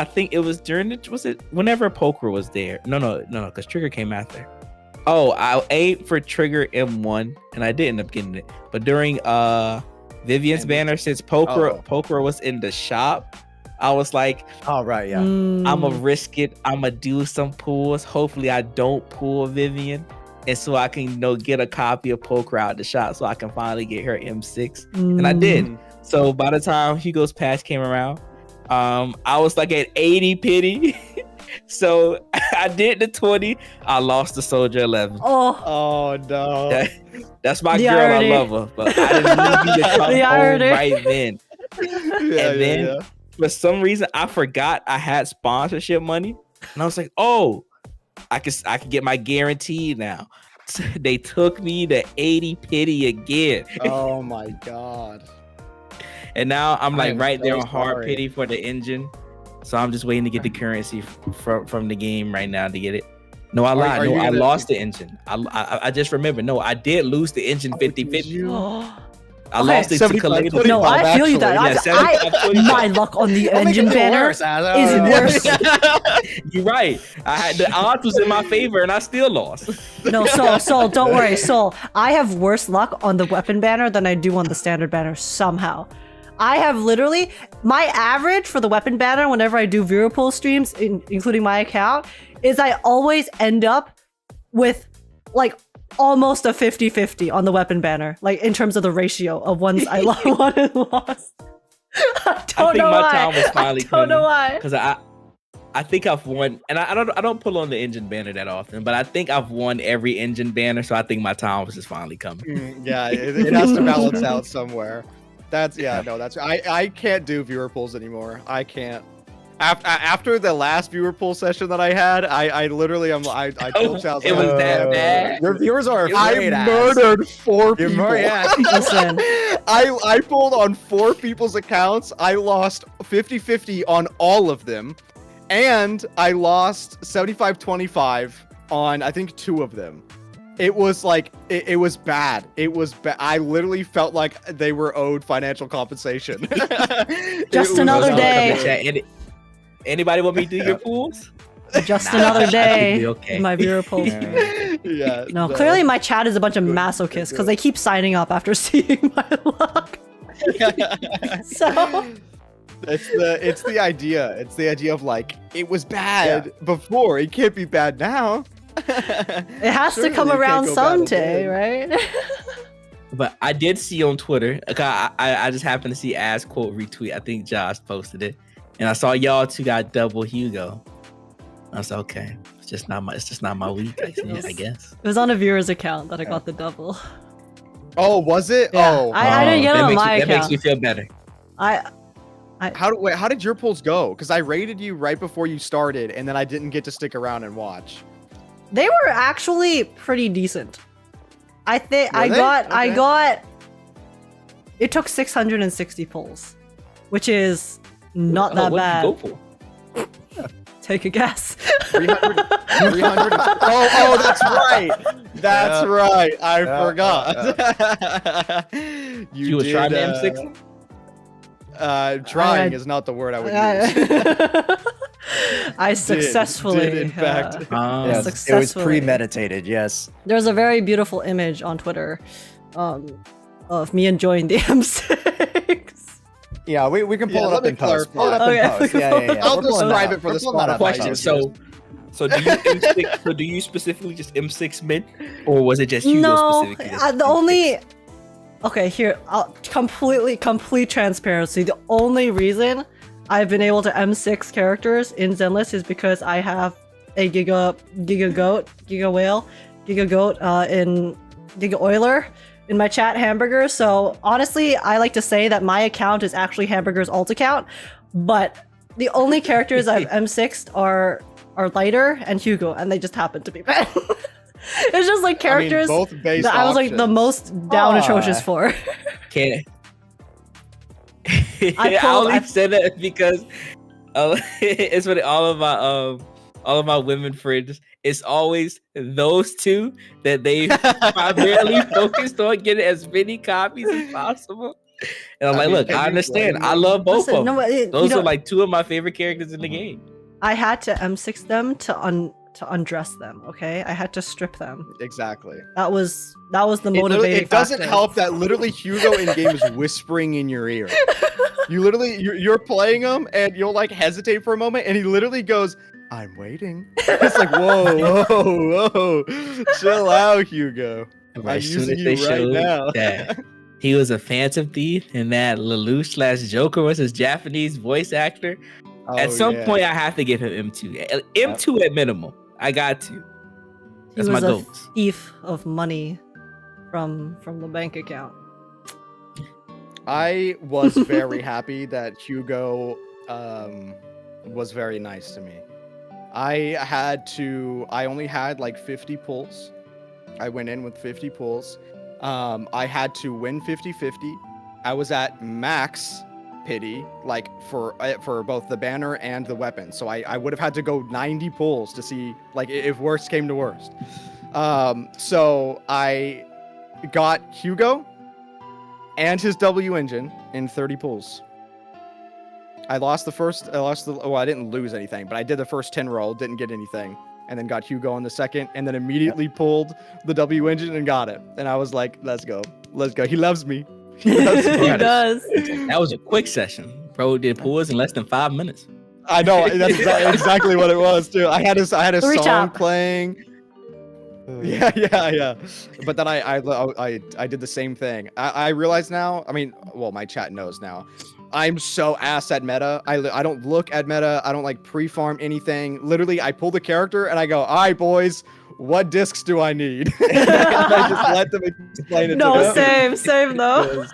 S3: think it was whenever Poker was there. No, because Trigger came after. Oh, I aimed for Trigger M1 and I did end up getting it. But during Vivian's banner, since Poker was in the shop, I was like,
S2: Oh right. Yeah.
S3: I'ma risk it. I'ma do some pulls. Hopefully I don't pull Vivian. And so I can get a copy of Poker out the shop so I can finally get her M6. And I did. So by the time Hugo's patch came around, I was like at 80 pity. So I did the 20. I lost the Soldier 11.
S4: Oh no.
S3: That's my
S1: The
S3: girl.
S1: irony.
S3: I love her. But I didn't need you to come
S1: The
S3: home
S1: irony.
S3: right then.
S4: Yeah,
S3: And then for some reason I forgot I had sponsorship money. And I was like, oh, I could get my guarantee now. They took me to 80 pity again.
S4: Oh my god.
S3: And now I'm
S4: I
S3: like
S4: am
S3: right there
S4: so
S3: on hard
S4: sorry.
S3: pity for the engine. So I'm just waiting to get the currency from the game right now to get it. No, I lied.
S4: are
S3: No,
S4: you
S3: I
S4: gonna-
S3: lost the engine. I just remember. No, I did lose the engine 50-50. I
S1: Okay,
S3: lost it to
S4: 75,
S3: Kaleda.
S4: 25,
S1: No, I feel you
S4: actually.
S1: that.
S3: Yeah, 75,
S1: My luck on the
S2: Don't make it
S1: engine
S2: feel
S1: banner
S2: worse,
S1: is worse.
S3: You're right. I had the odds was in my favor and I still lost.
S1: No, Soul, don't worry, Soul. I have worse luck on the weapon banner than I do on the standard banner somehow. I have literally, my average for the weapon banner whenever I do Viropol streams, including my account, is I always end up with like almost a 50-50 on the weapon banner, like in terms of the ratio of ones I won and lost. I don't
S3: think
S1: know
S3: my
S1: why.
S3: time was finally
S1: I don't know
S3: coming.
S1: why.
S3: Because I think I've won, and I don't pull on the engine banner that often, but I think I've won every engine banner, so I think my time was just finally coming.
S4: Yeah, it has to balance out somewhere. I can't do viewer pools anymore. I can't. After the last viewer pool session that I had, I literally I told Chaz,
S3: It was that bad.
S2: Your viewers are
S4: I
S2: afraid.
S4: murdered 4
S2: You're
S4: people.
S1: Listen,
S4: I pulled on 4 people's accounts. I lost 50-50 on all of them. And I lost 75-25 on, I think, 2 of them. It was like, it was bad. It was bad. I literally felt like they were owed financial compensation.
S1: Just
S4: It was
S1: another
S4: not-
S1: day.
S3: Anybody want me to do your pools?
S1: just another day
S3: Okay.
S1: in my Viropol
S2: Yeah.
S1: stream.
S4: Yeah.
S1: No, clearly my chat is a bunch of masochists because they keep signing up after seeing my luck. So
S4: It's the idea. It's the idea of like, it was bad before. It can't be bad now.
S1: it has to
S4: Surely
S1: come
S4: it can't
S1: around
S4: go bad
S1: someday,
S4: again.
S1: right?
S3: But I did see on Twitter, I just happened to see As quote retweet. I think Josh posted it, and I saw y'all 2 got double Hugo. I was like, okay, it's just not my week. I guess.
S1: It was on a viewer's account that I got the double.
S4: Oh, was it?
S1: Yeah.
S4: Oh,
S1: I didn't get it on my
S3: That makes
S1: account.
S3: me feel better.
S4: how did your pulls go? Because I raided you right before you started, and then I didn't get to stick around and watch.
S1: They were actually pretty decent. I think
S4: Were
S1: I
S4: they? Okay.
S1: got. It took 660 pulls, which is not that
S3: What
S1: bad.
S3: did you go for?
S1: Take a guess.
S4: 300. Oh, that's right. That's
S2: Yeah.
S4: right. I
S2: Yeah,
S4: forgot.
S3: You was
S4: did,
S3: trying the M6?
S4: Trying
S1: I-
S4: is not the word I would use.
S1: I successfully.
S4: did in fact.
S2: Yes, it was
S1: Successfully.
S2: premeditated. Yes.
S1: There's a very beautiful image on Twitter, of me enjoying the M6.
S2: Yeah, we can pull
S4: Yeah,
S2: it
S4: let
S2: up
S4: me
S2: in post.
S4: clarify.
S2: Pull it up
S1: Okay,
S2: in post.
S1: we
S2: Yeah,
S1: can
S2: yeah, yeah.
S4: I'll
S2: We're pulling
S4: describe
S2: that
S4: it for
S2: up.
S4: the
S2: We're pulling that up
S4: Spotify
S2: in
S3: Question.
S2: post.
S3: So do you M6, so do you specifically just M6 mid, or was it just Hugo
S1: No,
S3: specifically?
S1: the only. Okay, here, complete transparency. The only reason I've been able to M6 characters in Zenless is because I have a Giga Whale, in Giga Oiler in my chat Hamburger. So honestly, I like to say that my account is actually Hamburger's alt account, but the only characters I've M6'd are Lighter and Hugo, and they just happen to be bad. It's just like characters
S4: both based
S1: that I was like the
S4: options.
S1: most down
S2: Aw.
S1: atrocious for.
S3: Can't.
S1: I
S3: I
S1: pulled-
S3: only
S1: I-
S3: said that because it's funny. All of my women friends, it's always those two that they primarily focused on getting as many copies as possible. And I'm
S4: I
S3: like,
S4: mean,
S3: look,
S4: can
S3: I
S4: you
S3: understand.
S4: blame
S3: I
S4: them?
S3: love both
S1: Listen,
S3: of them.
S1: no,
S3: Those are like two of my favorite characters in the game.
S1: I had to M6 them to undress them. Okay, I had to strip them.
S4: Exactly.
S1: That was the motivating
S4: It doesn't
S1: factor.
S4: help that literally Hugo in game is whispering in your ear. You literally you're playing him and you'll like hesitate for a moment and he literally goes, "I'm waiting." It's like, whoa, chill out, Hugo. I'm
S3: As soon
S4: using
S3: as they
S4: you right
S3: showed
S4: now.
S3: that he was a Phantom Thief and that Lelouch/Joker was his Japanese voice actor. At
S4: Oh,
S3: some
S4: yeah.
S3: point, I have to give him M2. M2 at minimum. I got to.
S1: He
S3: That's
S1: was
S3: my
S1: a
S3: goat.
S1: thief of money from the bank account.
S4: I was very happy that Hugo was very nice to me. I only had like 50 pulls. I went in with 50 pulls. I had to win 50-50. I was at max pity, like for both the banner and the weapon. So I would have had to go 90 pulls to see like if worst came to worst. So I got Hugo and his W engine in 30 pulls. I didn't lose anything, but I did the first 10 roll, didn't get anything, and then got Hugo on the second, and then immediately pulled the W engine and got it. And I was like, let's go. He loves me. He loves me.
S1: He does.
S3: That was a quick session. Bro did pulls in less than 5 minutes.
S4: I know, that's exactly what it was too. I had a
S1: Three
S4: song
S1: chop.
S4: playing. Yeah. But then I did the same thing. I realize now. I mean, well, my chat knows now. I'm so ass at meta. I don't look at meta. I don't like pre-farm anything. Literally, I pull the character and I go, "All right, boys, what discs do I need?" And I just let them explain it.
S1: No,
S4: to me.
S1: same though.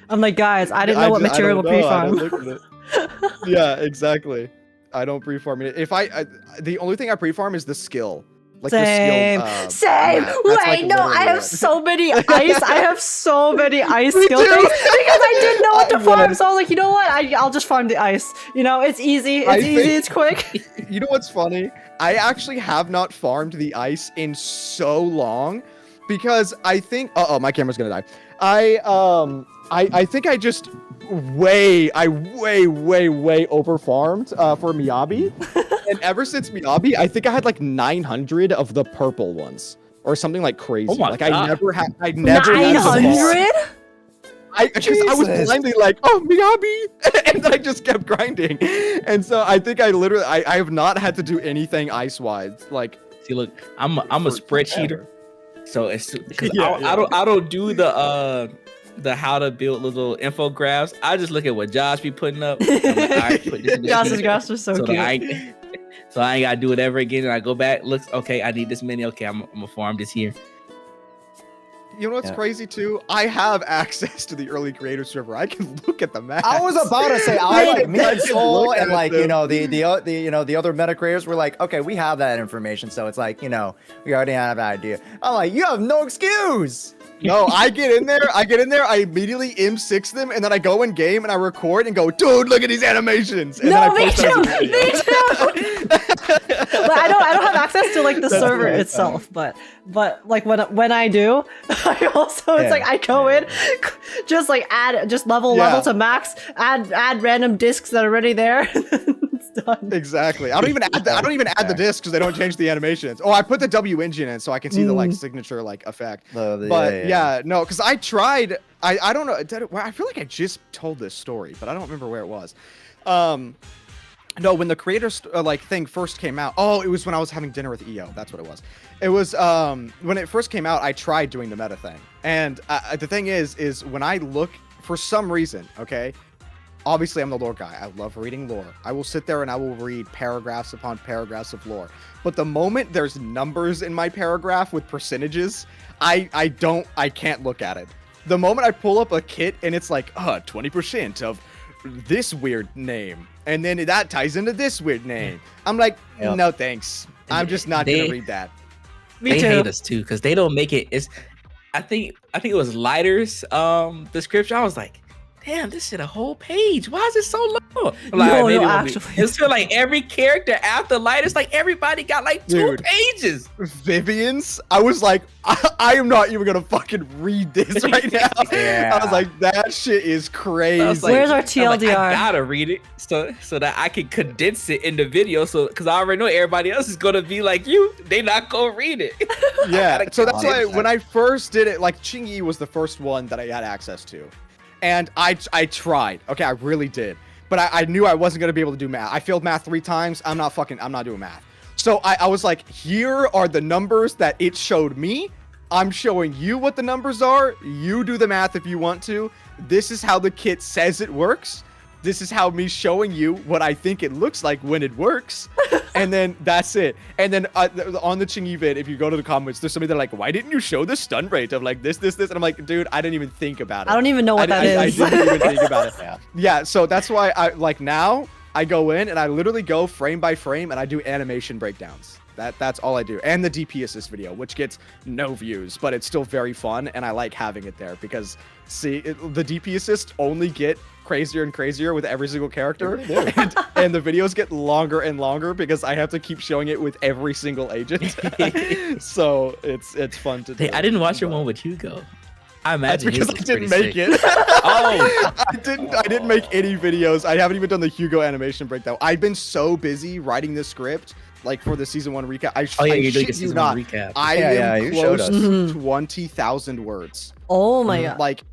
S1: I'm like, guys, I didn't know what material to
S4: I don't
S1: pre-farm.
S4: look at it. Yeah, exactly. I don't pre-farm it. The only thing I pre-farm is the skill. Like
S1: Same.
S4: the skill.
S1: Same.
S4: That's
S1: Wait,
S4: like
S1: no, I
S4: literally
S1: have
S4: it.
S1: so many ice. I have so many ice
S4: Me
S1: skill
S4: too.
S1: things because I didn't know what to
S4: I
S1: farm.
S4: was.
S1: So I was like, you know what? I'll just farm the ice. You know, it's easy.
S4: I
S1: It's easy.
S4: think-
S1: It's quick.
S4: You know what's funny? I actually have not farmed the ice in so long because I think my camera's gonna die. I think I just way over farmed for Miyabi. And ever since Miyabi, I think I had like 900 of the purple ones or something like crazy.
S3: Oh my
S4: like
S3: God.
S4: I never had had to farm.
S1: 900?
S4: Because I was
S2: Jesus.
S4: blindly like, oh, Miyabi, and then I just kept grinding, and so I think I literally, I have not had to do anything ice-wise, like.
S3: See, look, I'm a spreadsheeter, so it's because
S4: Yeah,
S3: I don't do the how to build little infographics. I just look at what Josh be putting up. I'm like, all right, put this in this
S1: Josh's
S3: minute.
S1: graphs are so
S3: So
S1: cute.
S3: I ain't gotta do it ever again. And I go back, looks okay. I need this many. Okay, I'm gonna farm this here.
S4: You know what's
S2: Yeah.
S4: crazy too? I have access to the early creator server. I can look at the map.
S2: I was about to say,
S4: I
S2: like
S4: can
S2: me and Soul
S4: look at
S2: and
S4: it,
S2: like
S4: too.
S2: the other meta creators were like, okay, we have that information, so it's like we already have that idea. I'm like, you have no excuse.
S4: No, I get in there, I immediately M6 them, and then I go in game and I record and go, dude, look at these animations. And
S1: No,
S4: then I
S1: me
S4: post that as a
S1: too.
S4: video.
S1: Me too. But I don't have access to like the
S2: That's
S1: server
S2: really
S1: itself. But like when I do, I also it's
S2: Yeah,
S1: like I go in, just like add level to max, add random discs that are already there. It's done.
S4: Exactly. I don't even add the discs because they don't change the animations. Oh, I put the W engine in so I can see the like signature like effect. But no, because I tried. I don't know. I feel like I just told this story, but I don't remember where it was. No, when the creator like thing first came out. Oh, it was when I was having dinner with EO. That's what it was. It was when it first came out. I tried doing the meta thing, and the thing is when I look for some reason, okay. Obviously, I'm the lore guy. I love reading lore. I will sit there and I will read paragraphs upon paragraphs of lore. But the moment there's numbers in my paragraph with percentages, I can't look at it. The moment I pull up a kit and it's like, 20% of this weird name, and then that ties into this weird name, I'm like, no thanks. I'm just not gonna read that.
S3: They hate us too because they don't make it. I think it was Lighter's description. I was like, damn, this shit a whole page. Why is it so long?
S1: No, actually.
S3: It's feel like every character after Lighter's like everybody got like 2 pages.
S4: Vivian's, I was like, I am not even gonna fucking read this right now. I was like, that shit is crazy.
S3: Like,
S1: where's our TLDR?
S3: I gotta read it so that I can condense it in the video. So because I already know everybody else is gonna be like you, they not gonna read it.
S4: Yeah. So that's why when I first did it, like Chingy was the first one that I had access to. And I tried. Okay, I really did. But I knew I wasn't going to be able to do math. I failed math 3 times. I'm not doing math. So I was like, here are the numbers that it showed me. I'm showing you what the numbers are. You do the math if you want to. This is how the kit says it works. This is how me showing you what I think it looks like when it works. And then that's it. And then on the Chingy vid, if you go to the comments, there's somebody that like, why didn't you show the stun rate of like this? And I'm like, dude, I didn't even think about it.
S1: I don't even know what that is.
S4: I didn't even think about it. Yeah, so that's why I like now I go in and I literally go frame by frame and I do animation breakdowns. That's all I do. And the DP assist video, which gets no views, but it's still very fun and I like having it there because the DP assist only get crazier and crazier with every single character, and the videos get longer and longer because I have to keep showing it with every single agent. So it's fun to do.
S3: Hey, I didn't watch your one with Hugo. I imagine
S4: that's because I didn't make it. I didn't make any videos. I haven't even done the Hugo animation breakdown. I've been so busy writing the script like for the season 1 recap.
S3: You're doing a season 1 recap.
S4: I am close to 20,000 words.
S1: Oh my god!
S4: Like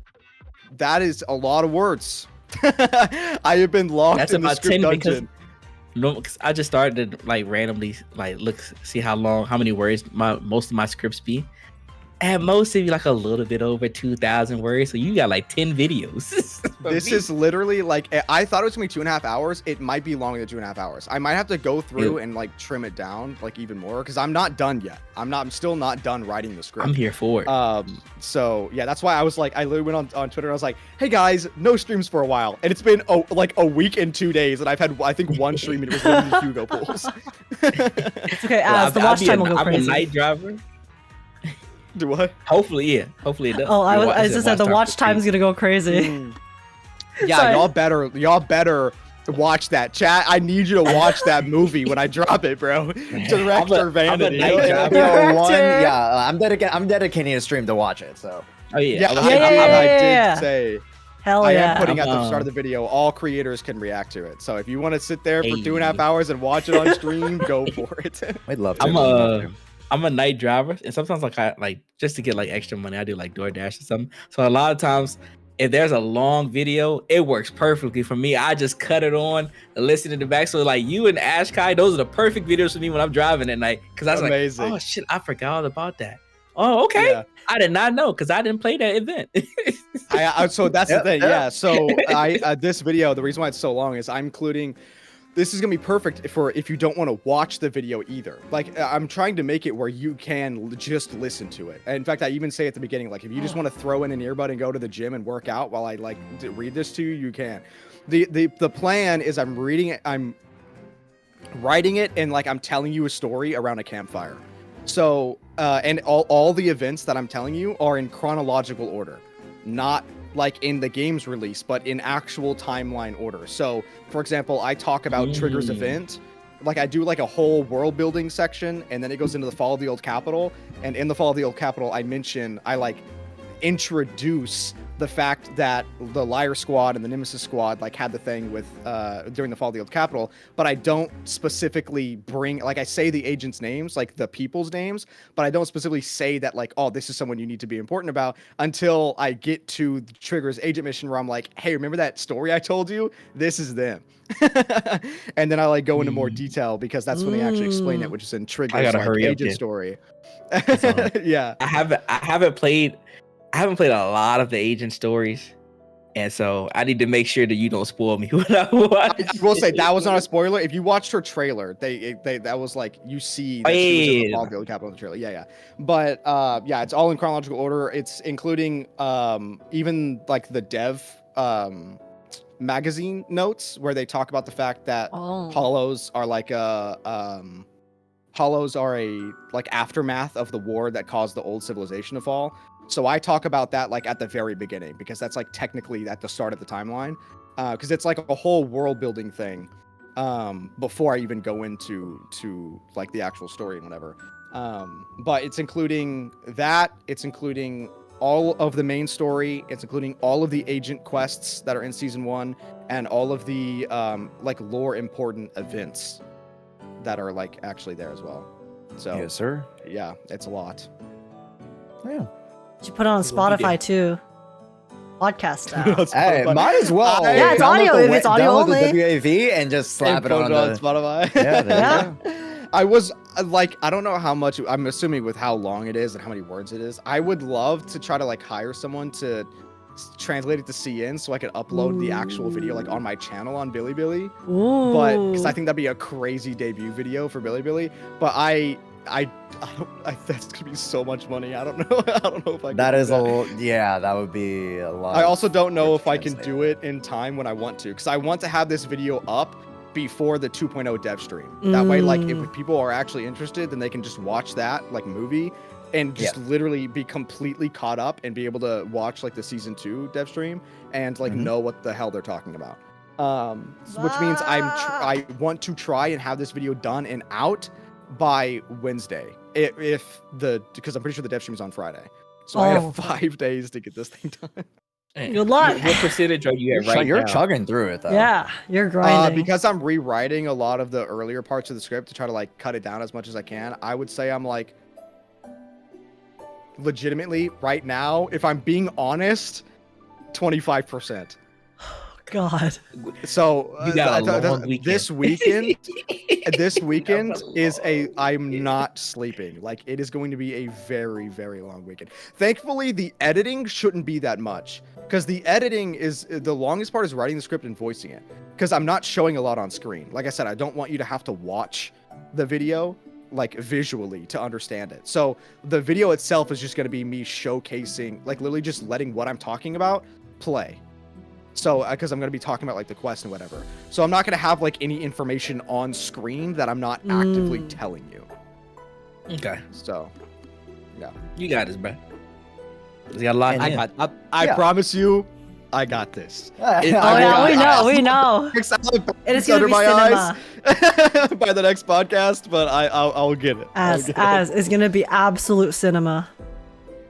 S4: that is a lot of words. I have been locked in the script dungeon.
S3: Because I just started to like randomly like see how many words most of my scripts be. At most, it'd be like a little bit over 2,000 words. So you got like 10 videos.
S4: This is literally like, I thought it was gonna be 2.5 hours. It might be longer than 2.5 hours. I might have to go through and like trim it down like even more because I'm not done yet. I'm still not done writing the script.
S3: I'm here for it.
S4: So yeah, that's why I was like, I literally went on Twitter and I was like, hey guys, no streams for a while. And it's been like a week and 2 days. And I've had, I think, 1 stream and it was literally Hugo pools.
S1: It's okay, the watch time will go crazy.
S3: I'm a night driver.
S4: Do what?
S3: Hopefully it does.
S1: Oh, I just said the watch time's gonna go crazy.
S4: Yeah,
S1: Sorry.
S4: y'all better watch that. Chat, I need you to watch that movie when I drop it, bro. Director Vanity.
S2: I'm dedicating a stream to watch it. So.
S3: Oh yeah.
S4: I did say.
S1: Hell
S4: I
S1: yeah.
S4: am putting at the start of the video, all creators can react to it. So if you want to sit there for 2.5 hours and watch it on stream, go for it.
S2: We'd love to.
S3: I'm a night driver, and sometimes I just to get like extra money, I do like DoorDash or something. So a lot of times, if there's a long video, it works perfectly for me. I just cut it on and listen to the back. So like you and Ashkai, those are the perfect videos for me when I'm driving at night. Because I was like, oh shit, I forgot all about that. Oh, okay. Yeah. I did not know because I didn't play that event.
S4: So that's the thing. Yeah. So this video, the reason why it's so long is I'm including. This is gonna be perfect for if you don't want to watch the video either. Like I'm trying to make it where you can just listen to it. And in fact, I even say at the beginning, like if you just want to throw in an earbud and go to the gym and work out while I like read this to you, you can. The plan is I'm reading it, I'm writing it, and like I'm telling you a story around a campfire. So, and all the events that I'm telling you are in chronological order, not like in the game's release, but in actual timeline order. So, for example, I talk about Trigger's event, like I do like a whole world building section, and then it goes into the Fall of the Old Capital. And in the Fall of the Old Capital, I like introduce the fact that the Liar Squad and the Nemesis Squad like had the thing with during the Fall of the Old Capital, but I don't specifically bring, like, I say the agents' names, like the people's names, but I don't specifically say that like, oh, this is someone you need to be important about until I get to the Trigger's agent mission where I'm like, hey, remember that story I told you? This is them. And then I like go into more detail because that's when they actually explain it, which is in Trigger's
S3: gotta
S4: like,
S3: hurry up,
S4: agent
S3: kid.
S4: story. Yeah.
S3: I haven't played a lot of the agent stories, and so I need to make sure that you don't spoil me when I watch.
S4: I will say that was not a spoiler. If you watched her trailer, they that was like, you see that she was in the Fall of the Old Capital in the trailer. Yeah. But yeah, it's all in chronological order. It's including even like the dev magazine notes where they talk about the fact that hollows are like hollows are a like aftermath of the war that caused the old civilization to fall. So I talk about that like at the very beginning because that's like technically at the start of the timeline, because it's like a whole world building thing before I even go into like the actual story and whatever. But it's including that. It's including all of the main story. It's including all of the agent quests that are in season 1 and all of the like lore important events that are like actually there as well. So
S2: Yes, sir.
S4: yeah, it's a lot.
S2: Yeah.
S1: You put it on Spotify too. Podcast style.
S2: Hey, might as well.
S1: Yeah, it's
S2: download
S1: audio,
S2: the
S1: if it's
S2: wa-
S1: audio
S2: download
S1: only.
S2: the WAV and just slap it on the.
S4: Spotify.
S2: Yeah, there
S1: Yeah.
S2: you go.
S4: I was like, I don't know how much, I'm assuming with how long it is and how many words it is. I would love to try to like hire someone to translate it to CN so I could upload the actual video like on my channel on Bilibili.
S1: Ooh.
S4: But because I think that'd be a crazy debut video for Bilibili. But I that's gonna be so much money. I don't know. I don't know if I can
S2: That
S4: do
S2: is that would be a lot.
S4: I also don't know
S2: work
S4: if I can
S2: translate.
S4: do it in time when I want to, because I want to have this video up before the 2.0 dev stream. That way, like, if people are actually interested, then they can just watch that like movie and just literally be completely caught up and be able to watch like the season 2 dev stream and like know what the hell they're talking about. Which means I want to try and have this video done and out by Wednesday, because I'm pretty sure the dev stream is on Friday, so I have 5 days to get this thing done.
S1: Good luck.
S3: What percentage are you at right
S2: You're
S3: now?
S2: chugging through it though.
S1: Yeah, you're grinding.
S4: Because I'm rewriting a lot of the earlier parts of the script to try to like cut it down as much as I can. I would say I'm like legitimately right now, if I'm being honest, 25%.
S1: God.
S4: So
S3: You got a long weekend.
S4: this weekend is I'm not sleeping. Like, it is going to be a very, very long weekend. Thankfully, the editing shouldn't be that much, because the editing is the longest part is writing the script and voicing it, because I'm not showing a lot on screen. Like I said, I don't want you to have to watch the video like visually to understand it. So the video itself is just going to be me showcasing, like literally just letting what I'm talking about play. So, because I'm going to be talking about like the quest and whatever. So I'm not going to have like any information on screen that I'm not actively telling you.
S3: Okay,
S4: So, yeah.
S3: you got this, bro. You got a lot.
S2: And
S4: I
S2: Yeah.
S4: promise you, I got this.
S1: Oh yeah, we know.
S4: It
S1: is gonna be cinema.
S4: by the next podcast, but I'll get it.
S1: As is gonna be absolute cinema.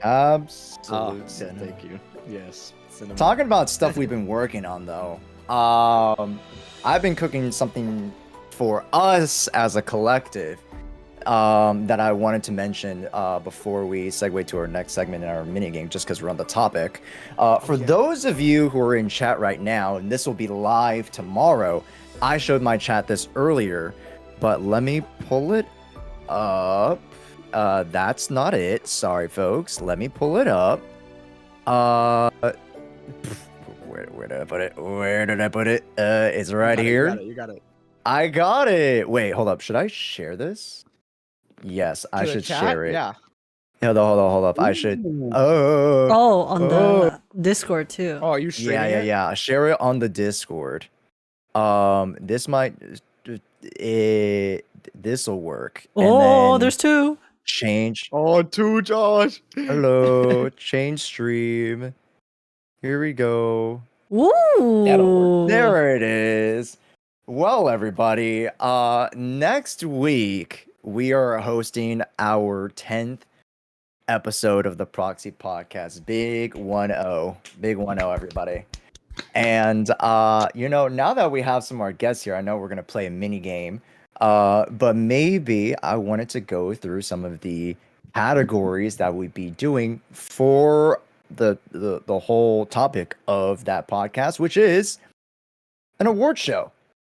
S2: Absolute.
S4: Thank you. Yes. Cinema.
S2: Talking about stuff we've been working on though, I've been cooking something for us as a collective that I wanted to mention before we segue to our next segment in our minigame, just because we're on the topic. For those of you who are in chat right now, and this will be live tomorrow, I showed my chat this earlier, but let me pull it up. That's not it. Sorry, folks. Let me pull it up. Where did I put it? Where did I put it? It's right here.
S4: You got it.
S2: I got it. Wait, hold up. Should I share this? Yes, I
S4: To the
S2: should
S4: chat?
S2: share it.
S4: Yeah.
S2: Hold up. I should.
S1: On the Discord too.
S4: Oh, are you streaming it?
S2: Yeah. Share it on the Discord. This might. This'll work. And
S1: Oh,
S2: then-
S1: there's two.
S2: Change.
S4: Oh, two, Josh.
S2: Hello. Change stream. Here we go.
S1: Ooh.
S2: There it is. Well, everybody, next week we are hosting our 10th episode of the Proxy Podcast. Big 1-0. Big 1-0, everybody. And now that we have some more guests here, I know we're gonna play a mini game. But maybe I wanted to go through some of the categories that we'd be doing for the whole topic of that podcast, which is an award show.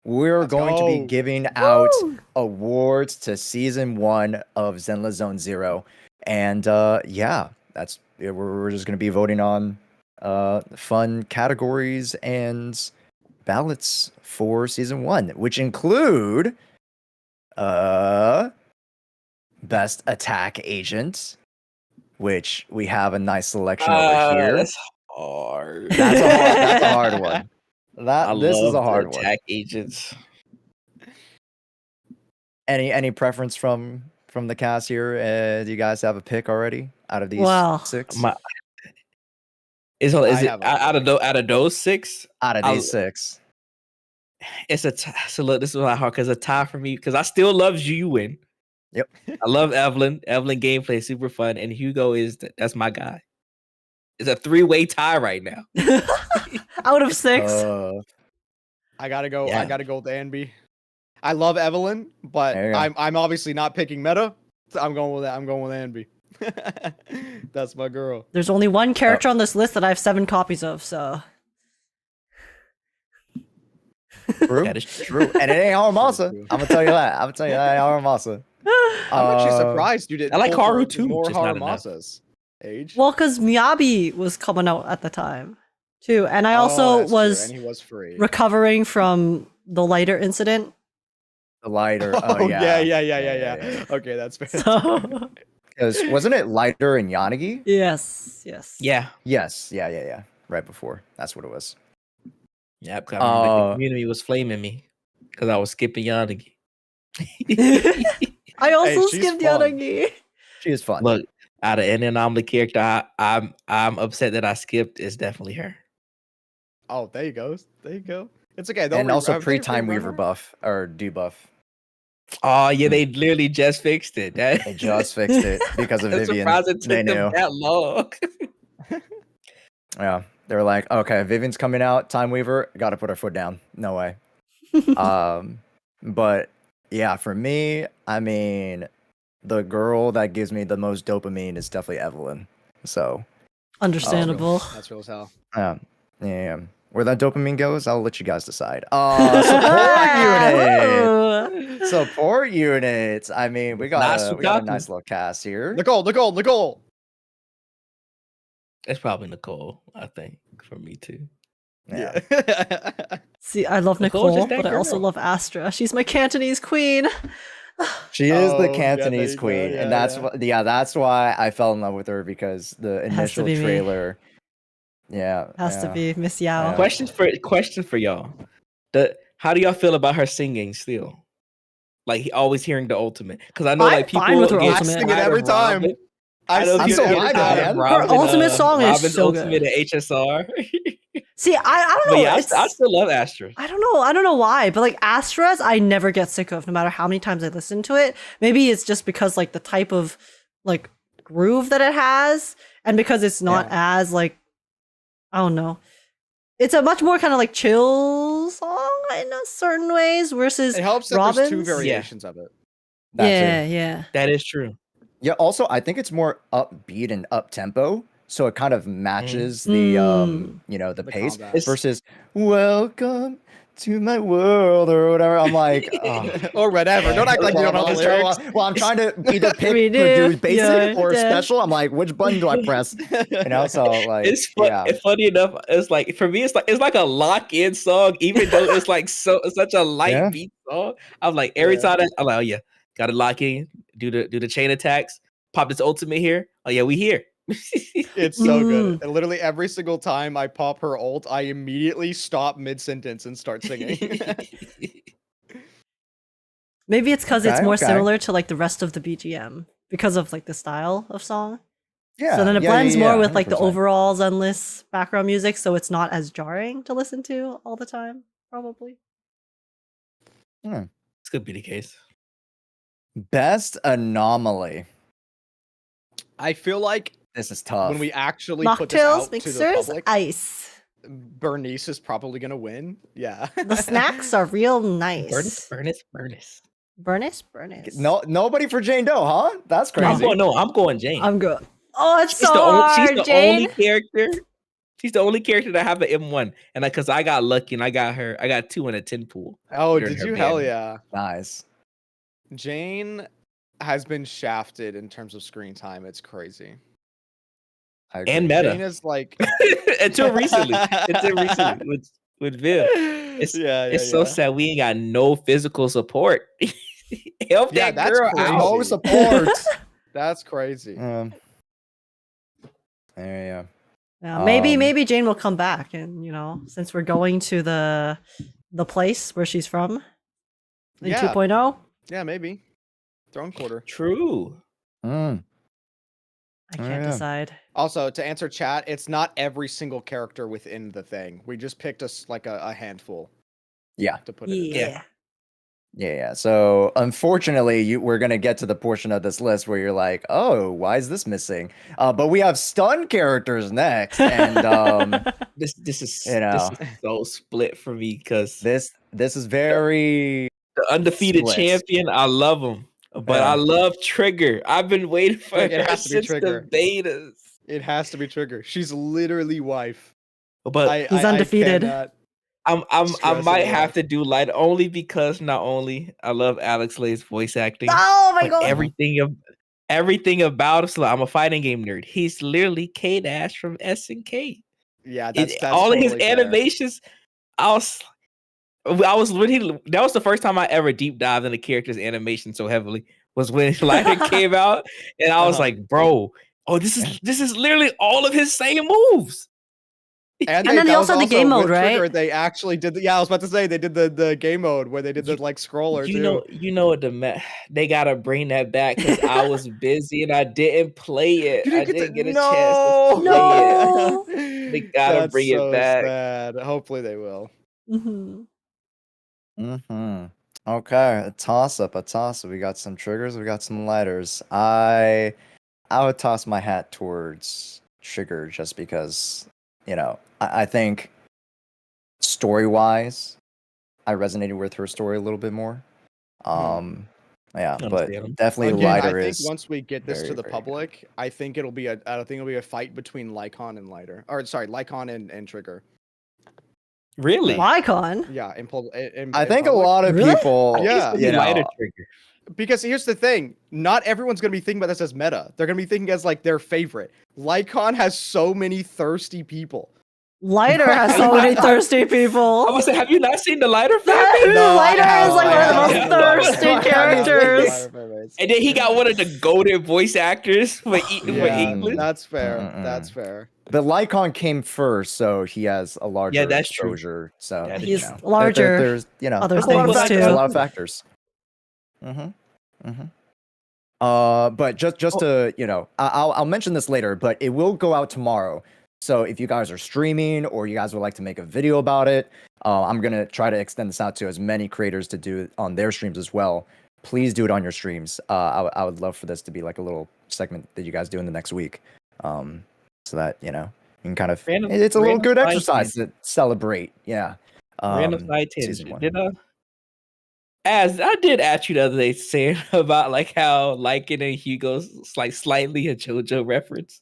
S2: We're going to be giving out awards to season 1 of Zenless Zone Zero, and we're just going to be voting on fun categories and ballots for season 1, which include best attack agent, which we have a nice selection over here.
S3: That's hard.
S2: That's a hard one. This is a hard one.
S3: Attack agents.
S2: Any preference from the cast here? Do you guys have a pick already out of these 6?
S3: Is it out of those 6?
S2: Out of these 6.
S3: It's so look, this is a hard because a tie for me because I still love Yuan.
S2: Yep.
S3: I love Evelyn. Evelyn gameplay is super fun, and Hugo that's my guy. It's a 3-way tie right now.
S1: Out of 6.
S4: I gotta go.
S3: Yeah.
S4: I gotta go with Anby. I love Evelyn, but I'm obviously not picking meta. So I'm going with that. I'm going with Anby. That's my girl.
S1: There's only one character on this list that I have 7 copies of, so.
S2: True.
S3: That is
S2: true. And it ain't Haramasa. I'm gonna tell you that. It ain't Haramasa.
S4: I'm actually surprised you didn't.
S3: I like
S4: pull
S3: Haru
S4: for
S3: too,
S4: More
S3: just not enough.
S4: Haramasas. Age.
S1: Well, because Miyabi was coming out at the time, too. And I also
S4: that's true,
S1: was
S4: and he was free.
S1: recovering from the lighter incident.
S2: The lighter.
S4: Yeah. Okay, that's fair.
S1: So,
S2: Because wasn't it Lighter and Yanagi?
S1: yes.
S3: Yeah.
S2: Yes. Yeah. Right before. That's what it was.
S3: Yeah. The community was flaming me because I was skipping Yanagi.
S1: I also
S4: she's
S1: skipped
S4: fun.
S1: Yanagi.
S2: She is fun.
S3: Look, out of any anomaly character, I'm upset that I skipped. It's definitely her.
S4: Oh, there you go. It's okay.
S2: And also pre-time weaver buff or debuff.
S3: Oh yeah, they literally just fixed it.
S2: They just fixed it because of
S3: I'm
S2: Vivian.
S3: surprised it took
S2: They
S3: them
S2: knew.
S3: that long.
S2: Yeah, they were like, okay, Vivian's coming out. Time Weaver, got to put her foot down. No way. But yeah, for me, I mean, the girl that gives me the most dopamine is definitely Evelyn. So
S1: Understandable.
S4: That's real as hell.
S2: yeah. Where that dopamine goes, I'll let you guys decide. Support unit. Support units. I mean, we got a nice little cast here.
S4: Nicole.
S3: It's probably Nicole, I think, for me too.
S2: Yeah.
S1: See, I love
S3: Nicole's
S1: Nicole,
S3: just that
S1: but I also
S3: girl.
S1: love Astra. She's my Cantonese queen.
S2: She is the
S4: Oh,
S2: Cantonese
S4: yeah,
S2: queen,
S4: yeah,
S2: and that's
S4: yeah.
S2: that's why I fell in love with her because the
S1: It has to
S2: initial
S1: be me.
S2: trailer. Yeah,
S1: Has to be Miss Yao.
S2: Yeah.
S3: Question for y'all. How do y'all feel about her singing still? Like always hearing the ultimate, because I know
S1: I'm
S3: like people
S1: fine with her
S3: get
S1: ultimate.
S4: I sing it
S3: tired
S4: every
S3: of
S4: time.
S3: Robin.
S4: I
S3: know
S4: sing
S2: I'm
S4: it
S2: so
S4: every
S2: hyped,
S4: time.
S2: man.
S1: Her ultimate song is
S3: Robin's
S1: so good.
S3: ultimate at HSR.
S1: See, I don't
S3: But
S1: know.
S3: yeah, I
S1: it's-
S3: still love Astra.
S1: I don't know why, but like Astra's, I never get sick of, no matter how many times I listen to it. Maybe it's just because like the type of like groove that it has, and because it's not as like, I don't know. It's a much more kind of like chill song in a certain ways versus
S4: It helps that
S1: Robin's.
S4: there's 2 variations of it.
S1: Yeah.
S3: That is true.
S2: Yeah. Also, I think it's more upbeat and up tempo, so it kind of matches the the
S4: The
S2: pace
S4: combat.
S2: versus "Welcome to my world" or whatever. I'm like, oh.
S4: Or whatever. Don't act like you don't know the lyrics.
S2: Well, I'm trying to either pick
S1: We
S2: to do
S1: do,
S2: basic or
S1: yeah.
S2: special. I'm like, which button do I press? So like,
S3: It's funny enough. It's like for me, it's like a lock-in song, even though it's like such a light
S2: Yeah.
S3: beat song. I'm like every time I'm like, oh yeah, gotta lock in, do the chain attacks, pop this ultimate here. Oh yeah, we here.
S4: It's so good. And literally every single time I pop her ult, I immediately stop mid-sentence and start singing.
S1: Maybe it's because it's
S2: Okay,
S1: more
S2: okay.
S1: similar to like the rest of the BGM. because of like the style of song.
S2: Yeah.
S1: So then it
S2: yeah,
S1: blends
S2: yeah,
S1: more
S2: yeah,
S1: with like the
S2: 100%.
S1: overall Zenless background music, so it's not as jarring to listen to all the time, probably.
S2: Hmm.
S3: This could be the case.
S2: Best anomaly.
S4: I feel like
S2: This is tough.
S4: when we actually put this
S1: Mocktails,
S4: out to the
S1: mixers,
S4: public,
S1: ice.
S4: Bernice is probably gonna win. Yeah.
S1: The snacks are real nice.
S3: Burnus.
S1: Burnus.
S2: No, nobody for Jane Doe, huh? That's
S3: No,
S2: crazy.
S3: I'm going Jane.
S1: I'm good. Oh, it's
S3: She's
S1: so
S3: the
S1: hard, Jane.
S3: only character. She's the only character that have an M1, and because I got lucky and I got 2 in a 10 pool.
S4: Oh,
S3: during
S4: did
S3: her
S4: you? Hell
S3: ban.
S4: yeah.
S2: Nice.
S4: Jane has been shafted in terms of screen time. It's crazy.
S2: I agree.
S3: And meta
S4: Jane is like
S3: until recently. With Viv. It's so sad we ain't got no physical support. Help
S4: Yeah,
S3: that
S4: that's
S3: girl
S4: crazy.
S3: out.
S2: No support.
S4: That's crazy.
S2: There you go.
S1: Yeah, maybe Jane will come back, and since we're going to the place where she's from in
S4: Yeah.
S1: 2.0.
S4: Yeah, maybe. Throne Quarter.
S3: True.
S2: Mm.
S1: I can't
S2: yeah.
S1: decide.
S4: Also, to answer chat, it's not every single character within the thing. We just picked a handful.
S2: Yeah.
S4: To put it in.
S1: Yeah.
S2: Yeah. So unfortunately, we're gonna get to the portion of this list where you're like, "Oh, why is this missing?" But we have stun characters next, and
S3: This is
S2: You know.
S3: this is so split for me because
S2: this is very
S3: the undefeated
S2: split.
S3: champion, I love him. But
S2: Yeah.
S3: I love Trigger. I've been waiting for
S4: It
S3: her
S4: has to be
S3: since
S4: Trigger.
S3: the betas.
S4: It has to be Trigger. She's literally wife.
S3: But
S1: He's undefeated.
S3: I
S4: stress
S3: might
S4: it
S3: have
S4: enough.
S3: to do light only because not only I love Alex Lay's voice acting,
S1: Oh my
S3: but
S1: god.
S3: everything about him. So I'm a fighting game nerd. He's literally K Dash from SNK.
S4: Yeah, that's
S3: All of his
S4: totally fair.
S3: animations. I was when that was the first time I ever deep dived into characters' animation so heavily was when Lycaon came out, and I was
S4: Uh-huh.
S3: like, bro, this is literally all of his same moves.
S4: And
S1: then they
S4: that
S1: also
S4: was
S1: had the game
S4: with
S1: mode, right?
S4: Trigger, they actually did. I was about to say they did the game mode where they did the scroller too.
S3: You know what they gotta bring that back because I was busy and I didn't play it.
S4: You
S3: I
S4: didn't
S3: didn't get a chance to play
S1: No.
S3: it. They gotta
S4: That's
S3: bring it
S4: so
S3: back.
S4: sad. Hopefully they will.
S1: Mhm.
S2: Okay. A toss up. We got some triggers. We got some lighters. I would toss my hat towards Trigger just because I think story wise, I resonated with her story a little bit more. Yeah, but
S3: Understand.
S2: definitely
S4: Again, I
S2: lighter
S4: think
S2: is
S4: once we get this
S2: very,
S4: to the
S2: very good.
S4: public, I think it'll be a fight between Lycaon and Lighter. Or sorry, Lycaon and Trigger.
S3: Really?
S1: Lycaon.
S4: Yeah,
S2: I think a lot of
S1: Really?
S2: people,
S4: Yeah.
S3: Lighter Trigger.
S4: Because here's the thing, not everyone's gonna be thinking about this as meta. They're gonna be thinking as like their favorite. Lycaon has so many thirsty people.
S1: Lighter has so many thirsty
S3: I
S1: people.
S3: was say, have you not seen the Lighter family?
S1: Lighter is like one of the
S3: I
S1: most
S3: have.
S1: thirsty characters.
S3: And then he got one of the golden voice actors for English.
S4: That's fair.
S2: Mm-mm.
S4: That's fair.
S2: the Lycaon came first, so he has a larger
S3: that's true.
S2: exposure. So
S3: That is
S1: He's
S3: true.
S1: larger.
S2: There's
S1: other
S2: there's a lot of
S1: things,
S2: factors,
S1: too.
S2: a lot of factors. But just to I'll mention this later, but it will go out tomorrow. So if you guys are streaming or you guys would like to make a video about it, I'm gonna try to extend this out to as many creators to do it on their streams as well. Please do it on your streams. I would love for this to be like a little segment that you guys do in the next week, so that you can kind of it's a little good exercise to celebrate. Yeah.
S3: Random side
S2: season
S3: tangent.
S2: one.
S3: As I did ask you the other day saying about like how Lycaon and Hugo's like slightly a JoJo reference.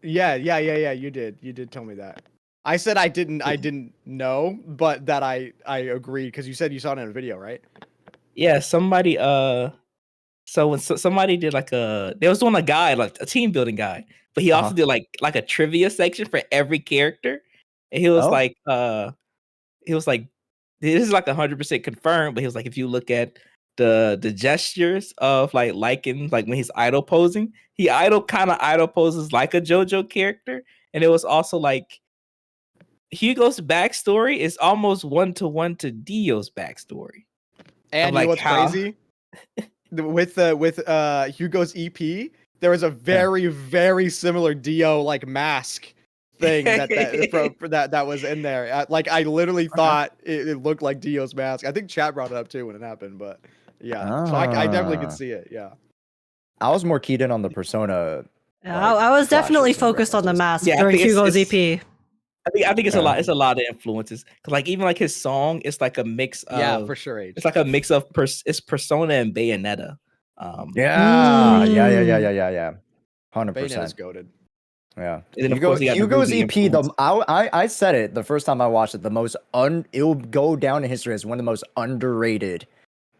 S4: Yeah. You did tell me that. I said I didn't know, but that I agreed because you said you saw it in a video, right?
S3: Yeah, somebody so when somebody did like they was doing a guide, like a team building guide, but he also did like a trivia section for every character. And he was like this is like 100% confirmed, but he was like, if you look at the gestures of like Lycaon, like when he's idle posing, he kind of idle poses like a JoJo character. And it was also like Hugo's backstory is almost 1-to-1 to Dio's backstory.
S4: And
S3: Like
S4: you know what's
S3: how-
S4: crazy? with Hugo's EP, there was a very similar Dio like mask thing that was in there. Like I literally thought it looked like Dio's mask. I think chat brought it up too when it happened, but yeah. So I definitely could see it. Yeah.
S2: I was more keyed in on the persona.
S1: I was definitely
S2: flashes and
S1: focused on the
S2: references.
S1: mask during Hugo's EP.
S3: I think it's a lot. It's a lot of influences. Cause like even like his song, it's like a mix of
S4: For sure.
S3: It's like a mix of it's Persona and Bayonetta.
S2: Yeah. 100%.
S4: Bayonetta's goated.
S2: Yeah.
S3: And then, of course, he got the
S2: Hugo's
S3: movie
S2: EP.
S3: influence.
S2: I said it the first time I watched it. It'll go down in history as one of the most underrated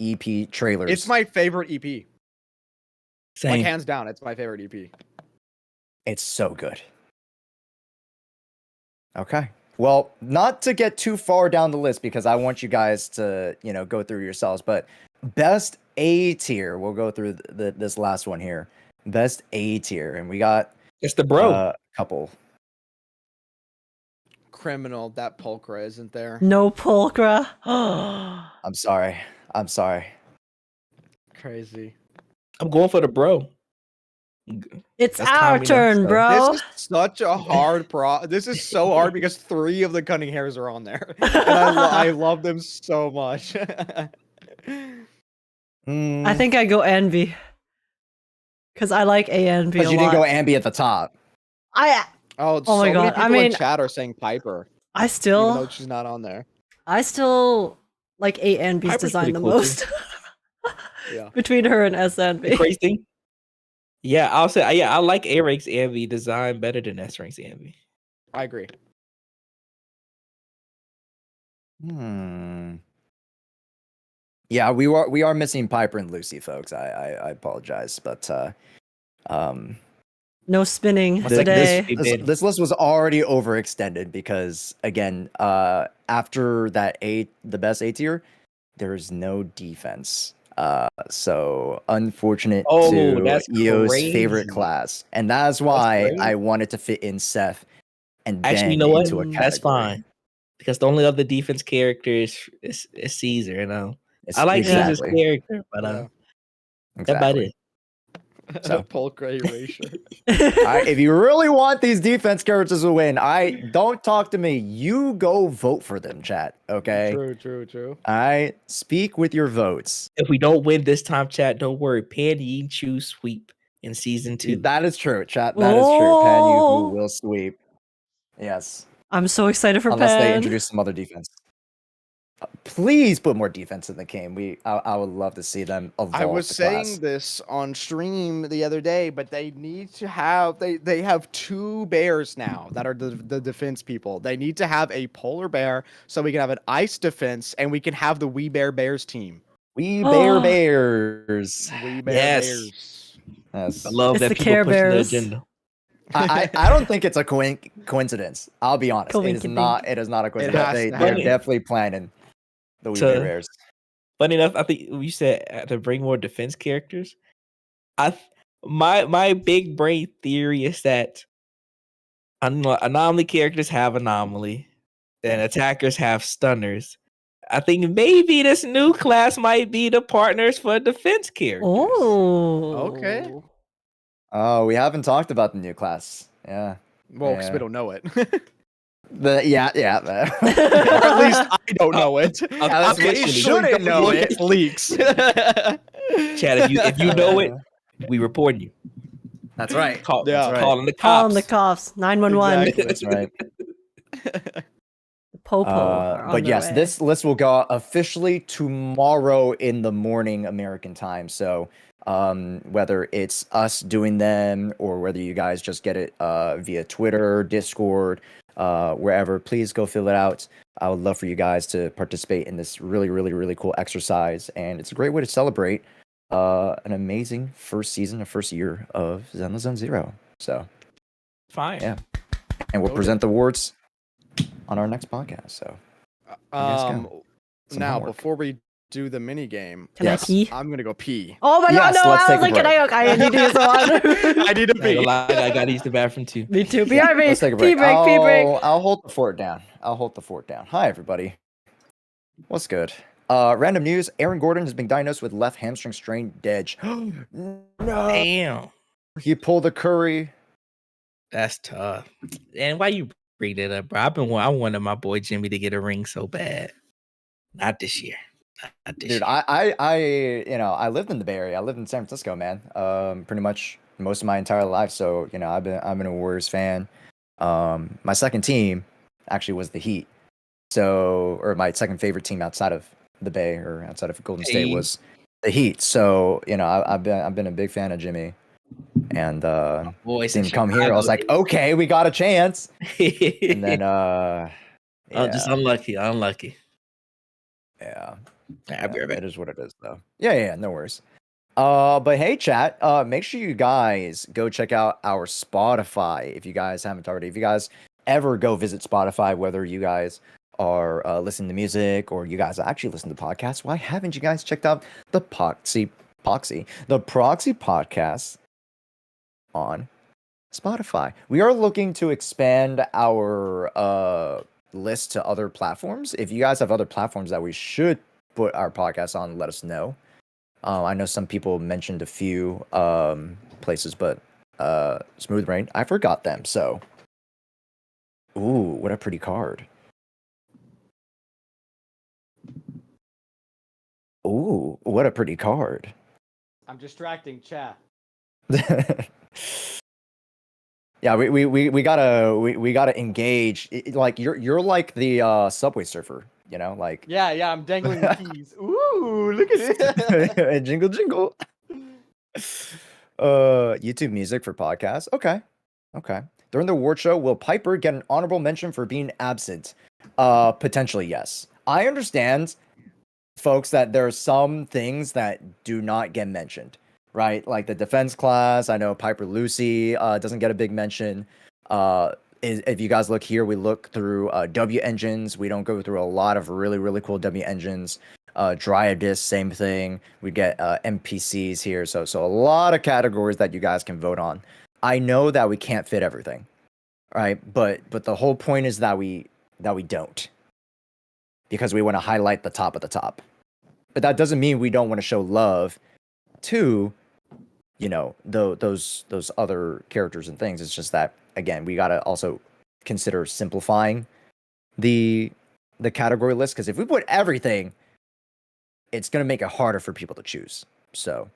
S2: EP trailers.
S4: It's my favorite EP.
S3: Same.
S4: Like hands down, it's my favorite EP.
S2: It's so good. Okay. Well, not to get too far down the list because I want you guys to, go through yourselves, but best A tier. We'll go through this last one here. Best A tier, and we got
S3: It's the bro.
S2: a couple.
S4: Criminal, that Pulchra isn't there.
S1: No Pulchra.
S2: I'm sorry.
S4: Crazy.
S3: I'm going for the bro.
S1: It's
S3: That's
S1: our
S3: Tommy
S1: turn,
S3: next,
S1: bro.
S4: This is such a hard This is so hard because 3 of the cunning hairs are on there. And I love them so much.
S1: I think I go Envy. Because I like ANV a
S2: But
S1: lot.
S2: you didn't go Ambi at the top.
S4: Oh
S1: my
S4: many
S1: God,
S4: people in chat are saying Piper,
S1: I
S4: even
S1: still
S4: though she's not on there.
S1: like ANV's
S3: Piper's
S1: design
S3: pretty
S1: the
S3: cool,
S1: most.
S4: Yeah.
S1: Between her and
S3: The
S1: SNV.
S3: crazy thing. Yeah, I'll say I like A-Rank's Envy design better than S-Rank's Envy.
S4: I agree.
S2: Yeah, we are missing Piper and Lucy, folks. I apologize, but
S1: No spinning
S3: What's that,
S1: today.
S2: this list was already overextended because again, after the best A tier, there is no defense. So unfortunate to
S3: that's
S2: EO's
S3: crazy.
S2: favorite class, and that's why
S3: crazy.
S2: I wanted to fit in Seth and
S3: Actually,
S2: Ben
S3: you know what?
S2: into a category.
S3: That's fine. Because the only other defense character is Caesar, I like Caesar's character, but that's about it.
S2: So.
S4: Pulchra erasure.
S2: If you really want these defense characters to win, don't talk to me. You go vote for them, chat. Okay.
S4: True.
S2: I speak with your votes.
S3: If we don't win this time, chat, don't worry. Pan Yi choose sweep in season 2.
S2: That is true, chat. That is true. Pan Yu
S1: Oh.
S2: who will sweep. Yes.
S1: I'm so excited for
S2: Unless
S1: Pan.
S2: they introduce some other defense. Please put more defense in the game. I would love to see them evolve.
S4: I was
S2: the
S4: saying
S2: class.
S4: this on stream the other day, but they need to have they have 2 bears now that are the defense people. They need to have a polar bear so we can have an ice defense and we can have the We Bear Bears team.
S2: We Bear Bears.
S4: We Bear
S3: Yes.
S4: Bears.
S2: Yes.
S3: I love
S1: It's
S3: that
S1: the
S3: people
S1: Care
S3: pushing the
S1: Bears.
S3: agenda.
S2: I don't think it's a coincidence. I'll be honest. It is
S1: Coinkydink.
S2: not. It is not a coincidence.
S4: has to
S2: They're
S3: happen.
S2: definitely planning the We
S3: To-
S2: Bear Bears.
S3: Funny enough, I think you said to bring more defense characters. My big brain theory is that anomaly characters have anomaly, and attackers have stunners. I think maybe this new class might be the partners for defense characters.
S1: Oh.
S4: Okay.
S2: Oh, we haven't talked about the new class. Yeah.
S4: Well, because
S2: Yeah.
S4: we don't know it.
S2: Yeah.
S4: Or at least I don't know it.
S2: I
S3: Officially.
S2: shouldn't know
S4: Look
S2: it.
S4: at leaks.
S3: Chad, if you know it, we report you.
S2: That's right.
S3: Call,
S4: Yeah.
S2: That's right.
S3: Calling the
S1: Call
S3: cops.
S1: on the cops. 911.
S4: Exactly.
S2: That's right.
S1: The Popo. are on
S2: But
S1: their
S2: yes,
S1: way.
S2: this list will go out officially tomorrow in the morning American time. So whether it's us doing them or whether you guys just get it via Twitter, Discord, wherever, please go fill it out. I would love for you guys to participate in this really, really, really cool exercise. And it's a great way to celebrate an amazing first season, a first year of Zenless Zone Zero. So,
S3: Fine.
S2: Yeah. and we'll
S4: Noted.
S2: present the awards on our next podcast. So, guys go. Some
S4: Now
S2: homework.
S4: before we do the mini game,
S1: Can
S2: Yes.
S1: I pee?
S4: I'm gonna go pee.
S1: Oh my
S2: Yes,
S1: god, no!
S2: let's
S1: I
S2: take
S1: was
S2: a
S1: like, I need to use the water.
S4: I need to
S3: Not
S4: pee.
S3: gonna lie, I got to use the bathroom too.
S1: Me too.
S2: Yeah,
S1: BRB.
S2: let's take a
S1: Pee
S2: break.
S1: break. Pee break.
S2: I'll hold the fort down. Hi, everybody. What's good? Random news: Aaron Gordon has been diagnosed with left hamstring strain. Dead. No,
S3: Damn,
S2: he pulled a Curry.
S3: that's tough. And why you bring that up, bro? I wanted my boy Jimmy to get a ring so bad. Not this year. Not this
S2: Dude,
S3: year.
S2: I lived in the Bay Area. I lived in San Francisco, man. Pretty much most of my entire life. So I've been a Warriors fan. My second team actually was the Heat. So, or my second favorite team outside of the Bay or outside of Golden State was the Heat. So I've been a big fan of Jimmy, and
S3: Boys
S2: seeing
S3: in
S2: him come here, I was like,
S3: Chicago.
S2: okay, we got a chance. And then
S3: Oh, just unlucky.
S2: yeah.
S3: I'll be right back.
S2: It is what it is, though. Yeah, no worries. But hey, chat, make sure you guys go check out our Spotify if you guys haven't already. If you guys ever go visit Spotify, whether you guys are listening to music or you guys actually listen to podcasts, why haven't you guys checked out the Proxy Podcast on Spotify? We are looking to expand our list to other platforms. If you guys have other platforms that we should put our podcast on, let us know. I know some people mentioned a few places, but Smooth Rain, I forgot them. So, ooh, what a pretty card. Ooh, what a pretty card.
S5: I'm distracting chat.
S2: Yeah, we gotta engage. Like you're like the Subway Surfer, like
S5: Yeah, I'm dangling the keys. Ooh, look at it.
S2: jingle jingle. YouTube music for podcasts. Okay. During the award show, will Piper get an honorable mention for being absent? Potentially, yes. I understand, folks, that there are some things that do not get mentioned, right? Like the defense class. I know Piper Lucy doesn't get a big mention. If you guys look here, we look through W engines. We don't go through a lot of really, really cool W engines. Dry Abyss, same thing. We get NPCs here. So a lot of categories that you guys can vote on. I know that we can't fit everything, right? But the whole point is that we don't, because we want to highlight the top of the top. But that doesn't mean we don't want to show love to, those other characters and things. It's just that, again, we got to also consider simplifying the category list, because if we put everything, it's going to make it harder for people to choose. So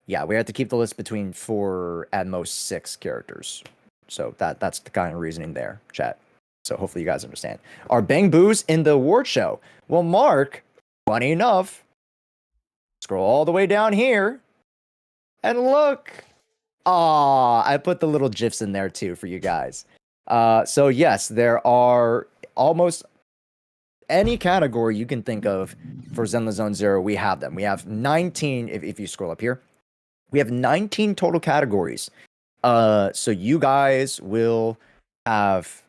S2: yeah, we have to keep the list between 4 at most 6 characters. So that's the kind of reasoning there, chat. So hopefully you guys understand. Are Bang Boos in the award show? Well, Mark, funny enough, scroll all the way down here and look. I put the little GIFs in there too for you guys. So yes, there are almost any category you can think of for Zenless Zone Zero. We have them. We have 19. If you scroll up here, we have 19 total categories. So you guys will have,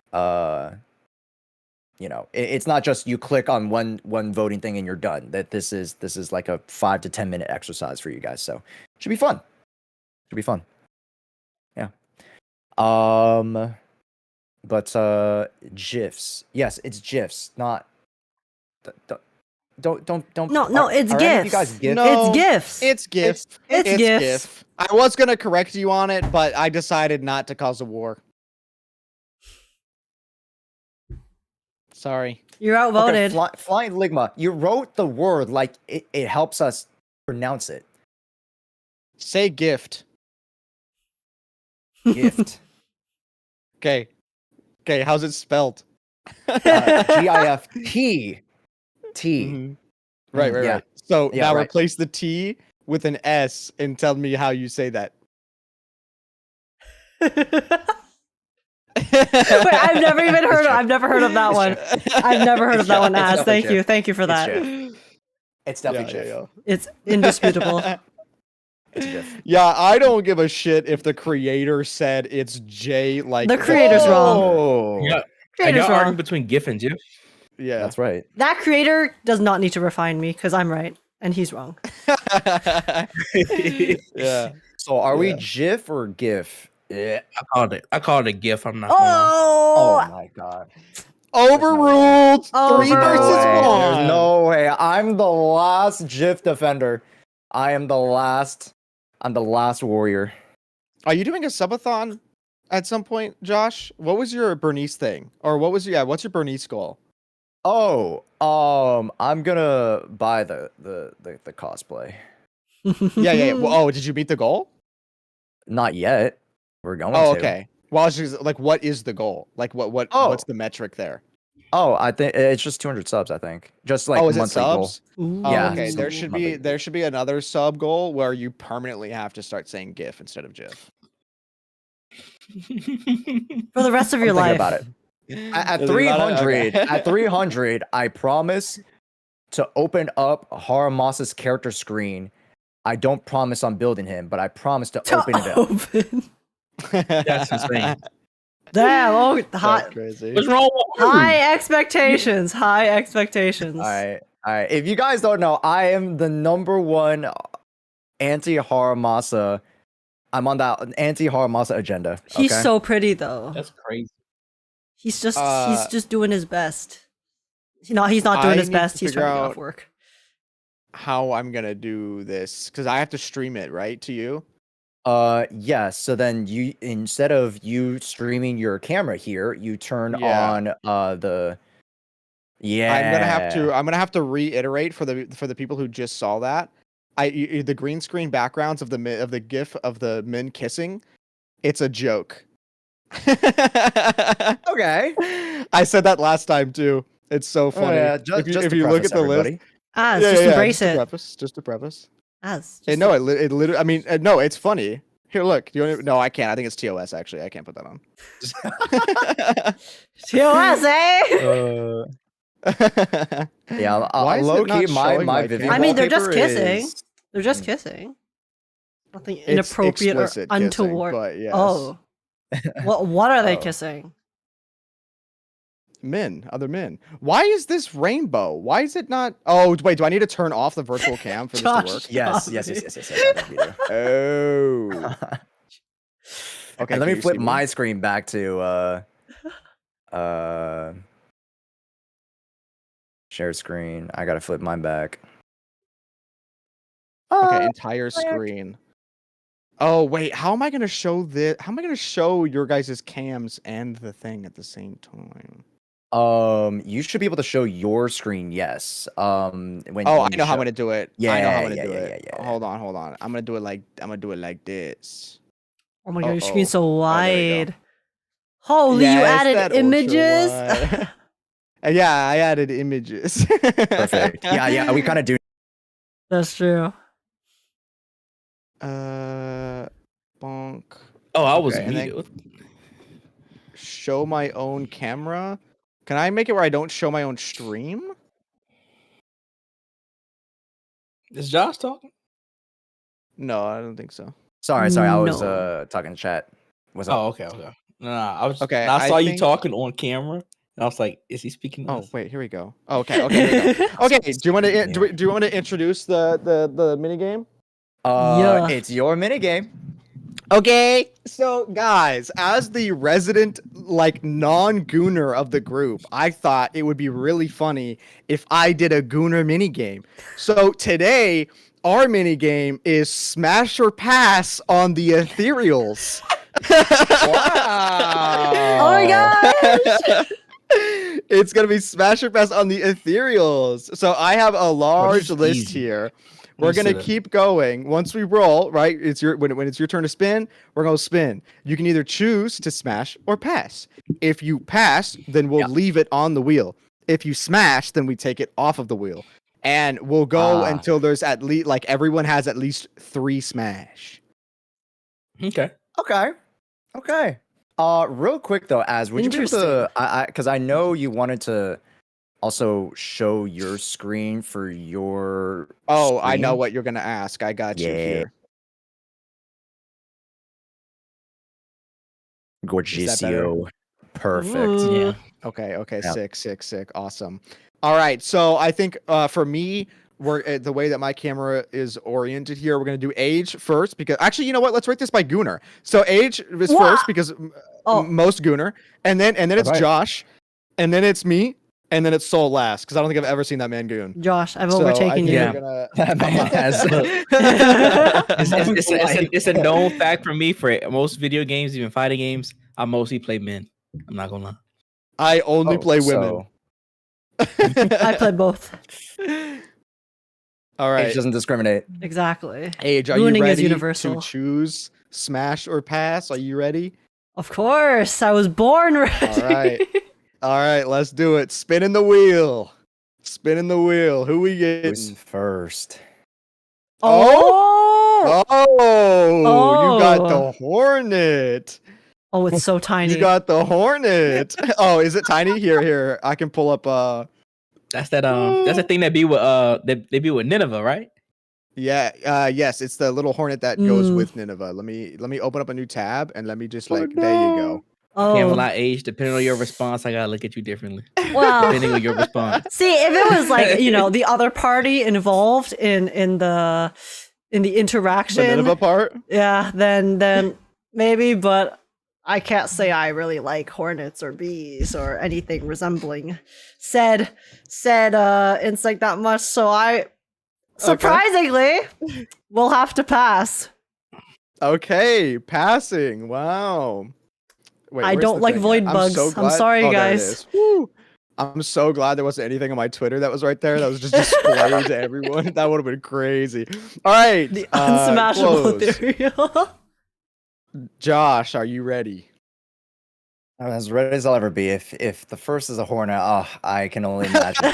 S2: it's not just you click on one voting thing and you're done. That this is like a 5 to 10 minute exercise for you guys. So it should be fun. Yeah. But GIFs. Yes, it's GIFs, not. Don't.
S1: No, it's
S2: are any of you
S1: GIFs.
S2: guys GIFs?
S5: No.
S1: It's GIFs.
S5: It's GIF.
S1: It's GIFs.
S5: GIF. I was gonna correct you on it, but I decided not to cause a war. Sorry.
S1: You're outvoted.
S2: Okay, Flying Ligma, you wrote the word like it helps us pronounce it.
S5: Say gift.
S2: Gift.
S5: Okay. How's it spelled?
S2: GIFT.
S5: Mhm. Right.
S2: Yeah.
S5: So
S2: Yeah,
S5: now
S2: right.
S5: replace the T with an S and tell me how you say that.
S1: Wait, I've never even heard of. I've never heard of that one. I've never heard of that one.
S2: It's
S1: Az, thank
S2: definitely
S1: you, thank you for
S2: It's
S1: that.
S2: GIF. It's definitely GIF.
S1: It's indisputable.
S2: It's GIF.
S5: Yeah, I don't give a shit if the creator said it's J like
S1: The creator's wrong.
S2: Oh,
S3: Yeah,
S1: Creator's
S3: y'all arguing
S1: wrong.
S3: between GIF and GIF.
S5: Yeah.
S2: that's right.
S1: That creator does not need to refine me because I'm right and he's wrong.
S5: Yeah.
S2: So are we
S5: Yeah.
S2: GIF or GIF? Yeah.
S3: I called it a GIF. I'm not. Gonna lie.
S2: Oh
S1: Oh,
S2: my god.
S4: Overruled. Three
S1: Overruled.
S4: versus
S2: There's
S4: one.
S2: no way. I'm the last GIF defender. I am the last. I'm the last warrior.
S4: Are you doing a subathon at some point, Josh? What was your Bernice thing? Or what's your Bernice goal?
S2: Oh, I'm gonna buy the cosplay.
S4: Yeah. Well, oh, did you meet the goal?
S2: Not yet. We're going
S4: Oh,
S2: to.
S4: okay. Well, it's just, like, what is the goal? Like, what's the metric there?
S2: Oh, I think it's just 200 subs. I think just like
S4: Oh, is it
S2: monthly goal.
S4: subs?
S1: Ooh.
S4: Oh,
S2: Yeah,
S4: okay.
S2: some
S4: There should
S2: monthly.
S4: be another sub goal where you permanently have to start saying GIF instead of GIF.
S1: For the rest of your
S2: I'm
S1: life.
S2: thinking about it. At
S4: Does it matter?
S2: 300,
S4: Okay.
S2: at 300, I promise to open up Haramas's character screen. I don't promise I'm building him, but I promise to open it up.
S1: Open.
S3: That's insane.
S1: Damn. Oh,
S4: That's
S1: high,
S4: crazy.
S3: What's wrong with you?
S1: high expectations. High expectations.
S2: All right. If you guys don't know, I am the #1 anti-Haramasa. I'm on that anti-Haramasa agenda.
S1: He's
S2: okay?
S1: so pretty though.
S3: That's crazy.
S1: He's just doing his best. He's not
S4: I
S1: doing his
S4: need to
S1: best. He's
S4: figure
S1: trying to get
S4: out-
S1: off work.
S4: How I'm gonna do this because I have to stream it, right, to you.
S2: Yeah. So then you, instead of you streaming your camera here, you turn
S4: Yeah.
S2: on the. Yeah.
S4: I'm gonna have to reiterate for the people who just saw that. The green screen backgrounds of the GIF of the men kissing, it's a joke.
S2: Okay.
S4: I said that last time too. It's so funny.
S2: Yeah,
S4: if you look at the list,
S1: Az, just embrace
S4: just
S1: it.
S4: to preface, just to preface.
S1: Az.
S4: And no, it literally. I mean, no, it's funny. Here, look. Do you want to, no, I can't. I think it's TOS. Actually, I can't put that on.
S1: TOS, eh?
S2: Yeah,
S4: Why is it
S2: low
S4: not
S2: key, my
S4: showing my
S2: Vivian
S4: camera?
S1: I mean, they're just
S2: wallpaper
S1: kissing.
S2: is-
S1: They're just kissing. Nothing
S4: It's
S1: inappropriate or
S4: explicit kissing,
S1: untoward.
S4: but yes.
S1: Oh. What are they
S2: Oh.
S1: kissing?
S4: Other men. Why is this rainbow? Why is it not? Oh, wait. Do I need to turn off the virtual cam for this to
S1: Josh.
S4: work?
S2: Yes. I think we do.
S4: Oh. Okay.
S2: And let
S4: can
S2: me
S4: you
S2: flip
S4: see me?
S2: my screen back to share screen. I gotta flip mine back.
S4: Okay, entire screen. Oh wait, how am I gonna show this? How am I gonna show your guys' cams and the thing at the same time?
S2: You should be able to show your screen. Yes. When
S4: Oh,
S2: when
S4: I
S2: you
S4: know how I'm
S2: show-
S4: gonna do it. I
S2: Yeah,
S4: know how I'm gonna
S2: yeah,
S4: do
S2: yeah,
S4: it.
S2: yeah.
S4: Hold on. I'm gonna do it like this.
S1: Oh my god, your
S4: Oh,
S1: screen's so
S4: there you go.
S1: wide. Holy, you
S4: Yes,
S1: added
S4: that ultra
S1: images?
S4: wide. Yeah, I added images.
S2: Perfect. Yeah. We kind of do.
S1: That's true.
S4: Bonk.
S3: Oh, I was
S4: Okay, and then-
S3: muted.
S4: Show my own camera. Can I make it where I don't show my own stream?
S3: Is Josh talking?
S4: No, I don't think so.
S2: Sorry. I was
S1: No.
S2: talking to chat. What's up?
S3: Oh, okay. No, I was
S4: Okay,
S3: I saw
S4: I
S3: you
S4: think-
S3: talking on camera, and I was like, "Is he speaking?" To
S4: Oh
S3: us?
S4: wait, here we go. Oh, okay, here we go. Okay, do you want to do you want to introduce the mini game?
S1: Yeah.
S2: It's your minigame.
S4: Okay, so guys, as the resident like non-gooner of the group, I thought it would be really funny if I did a gooner mini game. So today, our mini game is smash or pass on the ethereals.
S2: Wow.
S1: Oh my gosh!
S4: It's gonna be smash or pass on the ethereals. So I have a large
S3: is
S4: list
S3: easy?
S4: here.
S3: Let
S4: We're
S3: me see
S4: gonna
S3: that.
S4: keep going. Once we roll, right? It's your when it's your turn to spin, we're gonna spin. You can either choose to smash or pass. If you pass, then we'll
S2: Yep.
S4: leave it on the wheel. If you smash, then we take it off of the wheel. And we'll go
S2: Ah.
S4: until there's at least like everyone has at least 3 smash.
S3: Okay.
S2: Okay. Real quick though, as would you be able to? Because I know you wanted to also show your screen for your.
S4: Oh, I know
S2: stream.
S4: what you're gonna ask. I got you
S2: Yeah.
S4: here.
S2: Gorgeousio. Perfect.
S1: Ooh.
S3: Yeah.
S4: Okay,
S2: Yeah.
S4: sick, awesome. All right, so I think for me, we're the way that my camera is oriented here. We're gonna do age first because actually, you know what? Let's rate this by Gooner. So age is
S1: Wow.
S4: first because
S1: Oh.
S4: most Gooner, and then it's
S2: Alright.
S4: Josh, and then it's me, and then it's Soul last because I don't think I've ever seen that man goon.
S1: Josh, I've
S4: So I
S1: overtaken
S4: think
S1: you.
S3: Yeah.
S4: we're gonna-
S2: That man has-
S3: It's a known fact for me for most video games, even fighting games. I mostly play men. I'm not gonna lie.
S4: I only
S2: Oh,
S4: play women.
S1: I play both.
S4: All
S2: Age
S4: right,
S2: doesn't discriminate.
S1: Exactly.
S4: Age, are
S1: Ruining
S4: you
S1: is
S4: ready
S1: universal.
S4: to choose smash or pass? Are you ready?
S1: Of course, I was born ready.
S4: All right, let's do it. Spinning the wheel. Spinning the wheel. Who we
S2: Who's
S4: getting?
S2: first?
S1: Oh!
S4: Oh, you got
S1: Oh.
S4: the Hornet.
S1: Oh, it's so tiny.
S4: You got the Hornet. Oh, is it tiny? Here. I can pull up
S3: That's the thing that be with they be with Nineveh, right?
S4: yes, it's the little Hornet that goes
S1: Mm.
S4: with Nineveh. Let me open up a new tab and let me just there you go.
S3: Can't
S1: Oh,
S3: lie, age. Depending on your response, I gotta look at you differently.
S1: well.
S3: Depending on your response.
S1: See, if it was like, the other party involved in the
S4: The
S1: interaction,
S4: Nineveh part?
S1: yeah, then maybe, but I can't say I really like hornets or bees or anything resembling said insect that much, so I surprisingly will have to pass.
S4: Okay, passing. Wow. Wait,
S1: I
S4: where's
S1: don't
S4: the
S1: like
S4: thing
S1: void
S4: at?
S1: bugs. I'm
S4: glad-
S1: sorry,
S4: there it
S1: guys.
S4: is. Woo. I'm so glad there wasn't anything on my Twitter that was right there. That was just displayed to everyone. That would have been crazy. All right.
S1: The unsmashable
S4: close.
S1: ethereal.
S4: Josh, are you ready?
S2: I'm as ready as I'll ever be. If the first is a Hornet, I can only imagine.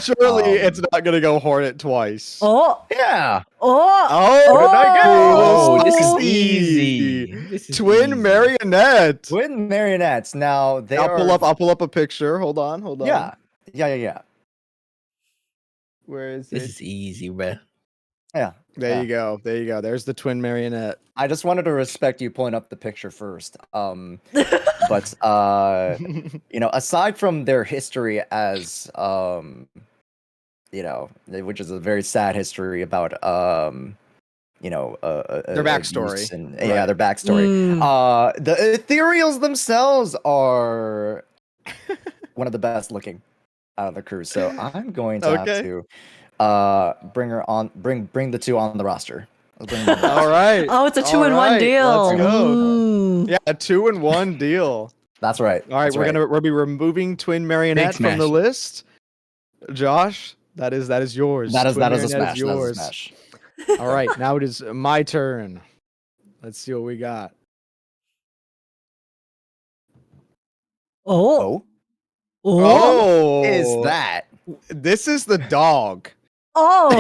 S4: Surely
S2: Um,
S4: it's not gonna go Hornet twice.
S1: Oh,
S2: Yeah.
S1: oh,
S4: Oh,
S3: this is
S1: Oh.
S3: easy. This is
S4: Twin
S3: easy.
S4: marionette.
S2: Twin marionettes. Now they
S4: I'll
S2: are.
S4: pull up a picture. Hold on.
S2: Yeah.
S4: Where is
S3: This
S4: it?
S3: is easy, bruh.
S2: Yeah.
S4: There you go. There's the twin marionette.
S2: I just wanted to respect you pulling up the picture first. But aside from their history as which is a very sad history about
S4: Their backstory.
S2: abuse and
S4: Right.
S2: their backstory.
S1: Mm.
S2: The ethereals themselves are one of the best looking out of the crew. So I'm going to have to bring the two on the roster. Let's bring them on the roster.
S4: All right.
S1: Oh, it's a
S4: All
S1: 2-in-1
S4: right,
S1: deal.
S4: Let's go.
S1: Mm.
S4: Yeah, a 2-in-1 deal.
S2: That's right.
S4: All right,
S2: That's right.
S4: we'll be removing twin marionette
S3: Big
S4: from the
S3: smash.
S4: list. Josh, that is yours.
S2: That is
S4: Twin
S2: a
S4: marionette
S2: smash. That is a
S4: yours.
S2: smash.
S4: All right, now it is my turn. Let's see what we got.
S1: Oh,
S2: Oh,
S1: oh,
S2: is that?
S4: This is the dog.
S1: oh.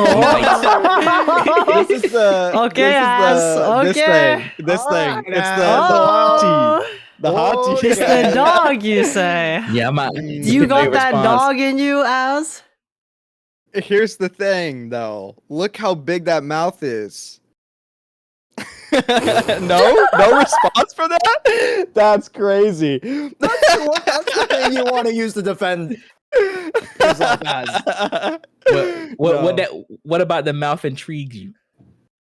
S4: This is the
S1: Okay,
S4: this
S1: okay.
S4: This thing. It's the
S1: Oh.
S4: hottie. The hottie.
S1: It's the dog, you say?
S3: Yeah, I'm out.
S1: You got that dog in you, Az?
S4: Here's the thing, though. Look how big that mouth is. No response for that. That's crazy.
S2: That's the thing you want to use to defend yourself as.
S3: What about the mouth intrigues you?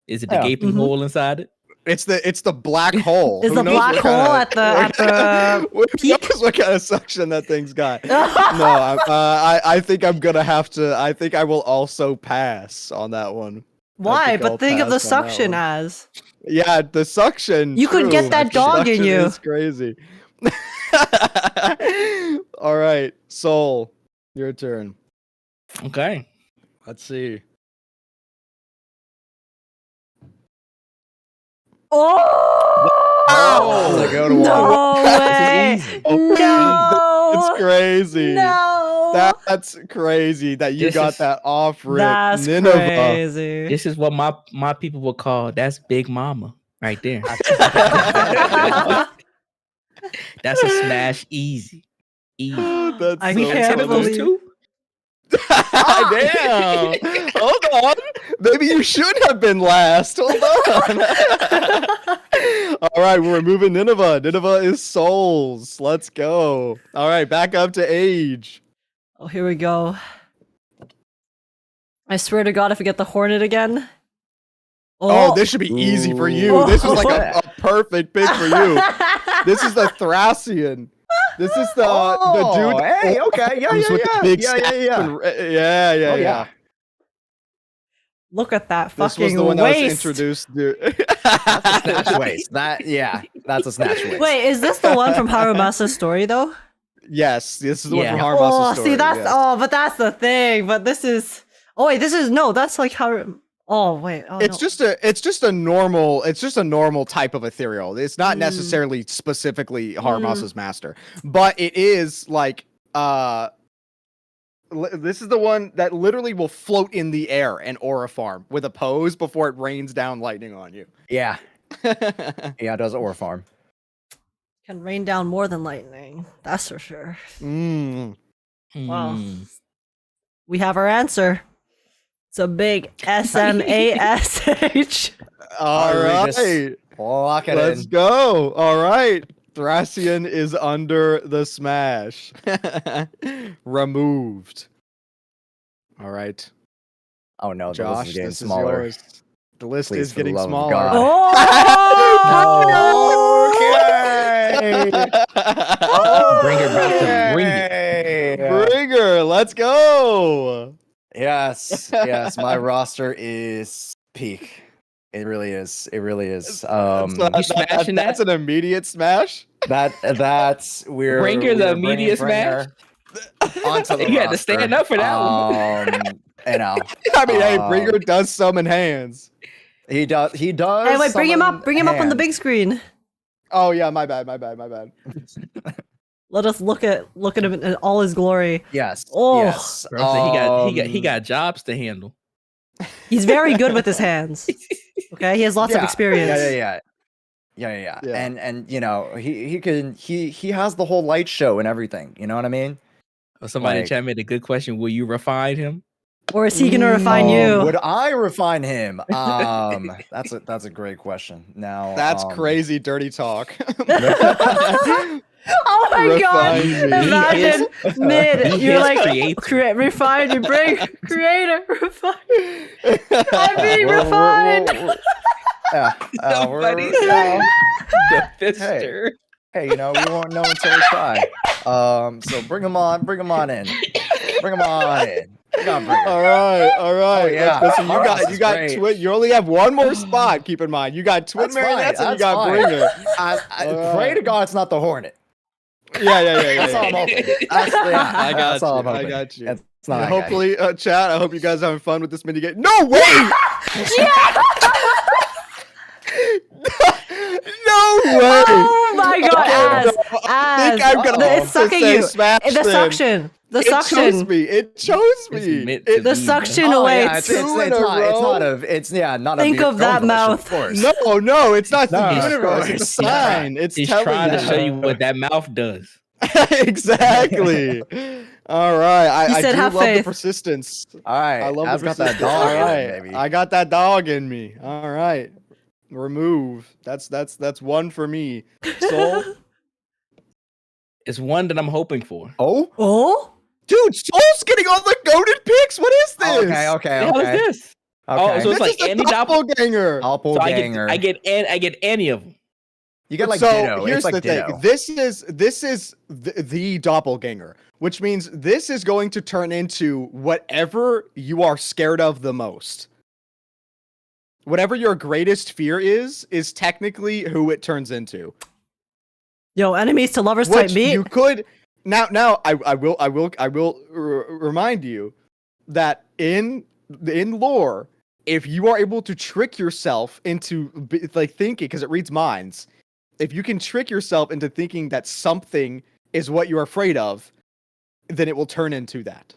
S3: Is it the
S2: Yeah.
S3: gaping
S1: Mhm.
S3: hole inside it?
S4: It's the black hole.
S1: Is
S4: Who
S1: the
S4: knows
S1: black
S4: what
S1: hole
S4: kinda-
S1: at the
S4: Who
S1: peak?
S4: knows what kind of suction that thing's got? No, I think I'm gonna have to. I think I will also pass on that one.
S1: Why?
S4: think I'll
S1: But think of the
S4: pass on that
S1: suction
S4: one.
S1: as.
S4: Yeah, the suction.
S1: You could
S4: true.
S1: get that
S4: The
S1: dog in
S4: suction
S1: you.
S4: is crazy. All right, Soul, your turn.
S3: Okay.
S4: Let's see.
S1: Oh!
S2: Oh, that's a good one.
S1: No way!
S3: This is easy.
S1: No!
S4: It's crazy.
S1: No!
S4: That's crazy that you
S3: This
S4: got
S3: is-
S4: that off rip.
S1: That's
S4: Nineveh.
S1: crazy.
S3: This is what my people will call that's Big Mama right there. That's a smash easy. Easy.
S4: That's
S1: I
S4: so
S1: can't
S3: Ten of
S4: funny.
S3: those two?
S4: Damn. Hold on. Maybe you should have been last. Hold on. All right, we're removing Nineveh. Nineveh is souls. Let's go. All right, back up to age.
S1: Oh, here we go. I swear to God, if we get the Hornet again.
S4: Oh, this should be easy for you. This is like a perfect pick for you. This is the Thracian. This is the dude.
S2: Hey, okay, yeah,
S4: with the big
S2: yeah,
S4: staff and yeah.
S2: Oh, yeah.
S1: Look at that
S4: This was
S1: fucking
S4: the one that was
S1: waist.
S4: introduced. Dude.
S2: That's a snatch waist. That's a snatch waist.
S1: Wait, is this the one from Harumasa's story though?
S4: Yes, this is the one from
S3: Yeah.
S4: Harmasa's story.
S1: See, that's
S4: yes.
S1: but that's the thing. But this is. Oh wait, this is no. That's like how. Oh wait. Oh,
S4: It's
S1: no.
S4: just a normal type of ethereal. It's not necessarily specifically Harmasa's master, but it is like this is the one that literally will float in the air and aura farm with a pose before it rains down lightning on you.
S2: Yeah, it does aura farm.
S1: Can rain down more than lightning. That's for sure.
S4: Mm.
S1: Wow.
S3: Hmm.
S1: We have our answer. It's a big SMASH.
S4: All
S2: Alright, we just
S4: right,
S2: Lock it
S4: let's
S2: in.
S4: go. All right, Thracian is under the smash. Removed. All right,
S2: Oh no, the list
S4: Josh,
S2: is getting
S4: this is
S2: smaller.
S4: yours. The list
S2: Please,
S4: is
S2: for the
S4: getting
S2: love of
S4: smaller.
S2: God.
S1: Oh!
S2: Okay.
S3: Bring her back to bring it.
S2: Okay.
S4: Bring her, let's go.
S2: Yes, my roster is peak. It really is. It really is.
S3: smashing
S4: That's an immediate smash.
S2: That's we're
S3: Bring her the
S2: we're
S3: immediate
S2: Bringer onto the
S3: You had to stand
S2: roster.
S3: up for that one.
S2: You know,
S4: I mean, hey, Bringer does summon hands.
S2: he does. He does.
S1: Hey, wait, bring him
S2: summon
S1: up. Bring him up on the
S2: hands.
S1: big screen.
S4: Oh yeah, my bad.
S1: Let us look at him in all his glory.
S2: Yes.
S1: Oh.
S2: Yes.
S3: Bro, so he got jobs to handle.
S1: He's very good with his hands. Okay, he has lots of
S2: Yeah.
S1: experience.
S2: Yeah.
S4: Yeah.
S2: And you know, he has the whole light show and everything. You know what I mean?
S3: Somebody in
S2: Like-
S3: chat made a good question. Will you refine him?
S1: Or is he gonna refine you?
S2: Would I refine him? That's a great question. Now
S4: That's crazy dirty talk.
S1: Oh my god!
S4: Refine me.
S1: Imagine mid,
S3: He
S1: you're
S3: is
S1: like
S3: creative.
S1: refine, you bring creator, refine. I'm being
S2: We're-
S1: refined.
S2: Yeah,
S3: Somebody
S2: we're-
S3: said the fister.
S2: hey, you know, we won't know until we try. So bring him on in. Bring him on in. Bring him.
S4: All right.
S2: Oh, yeah.
S4: Listen,
S2: Harmas
S4: you
S2: is
S4: got
S2: great.
S4: twin. You only have one more spot. Keep in mind, you got twin
S2: That's fine,
S4: marionettes and you
S2: that's
S4: got
S2: fine.
S4: Bringer.
S2: Pray to God it's not the Hornet.
S4: Yeah.
S2: That's all I'm hoping. That's
S4: I got
S2: that's all
S4: you.
S2: I'm hoping.
S4: I got you.
S2: It's not
S4: Yeah,
S2: that guy.
S4: hopefully, chat. I hope you guys are having fun with this mini game. No way! No way!
S1: Oh my god,
S4: I think I'm gonna
S1: it's sucking
S4: say
S1: you.
S4: smash
S1: The
S4: then.
S1: suction. The
S4: It chose
S1: suction.
S4: me. It chose
S3: It's
S4: me.
S3: meant to
S4: It-
S1: The
S3: be,
S1: suction
S2: Oh,
S1: awaits.
S2: yeah, it's
S4: Two in a row?
S2: not
S1: Think
S2: a
S1: of that
S2: volition,
S1: mouth.
S2: Of course.
S4: no, it's not the
S2: No, of
S4: universe. It's a
S2: course.
S4: sign. It's
S3: He's
S4: telling
S3: trying to
S4: you.
S3: show you what that mouth does.
S4: Exactly. All right.
S1: He
S4: I
S1: said,
S4: do
S1: "Have
S4: love
S1: faith."
S4: the persistence.
S2: All right.
S4: I love
S2: I've
S4: the
S2: got that
S4: persistence.
S2: dog
S4: All
S2: in
S4: right.
S2: me, baby.
S4: I got that dog in me. All right. Remove. That's one for me. Soul.
S3: It's one that I'm hoping for.
S2: Oh.
S1: Oh?
S4: Dude, Soul's getting all the goaded picks. What is this?
S2: Okay.
S3: What the hell is this?
S2: Okay.
S3: so it's
S4: This
S3: like
S4: is the
S3: any
S4: doppelganger.
S3: So
S2: Doppelganger.
S3: I get any of them.
S2: You get like
S4: so
S2: Ditto.
S4: here's
S2: It's like
S4: the
S2: Ditto.
S4: thing. This is the doppelganger, which means this is going to turn into whatever you are scared of the most. Whatever your greatest fear is technically who it turns into.
S1: Yo, enemies to lovers type
S4: Which
S1: beat.
S4: you could now. I will remind you that in lore, if you are able to trick yourself into thinking, because it reads minds, if you can trick yourself into thinking that something is what you're afraid of, then it will turn into that.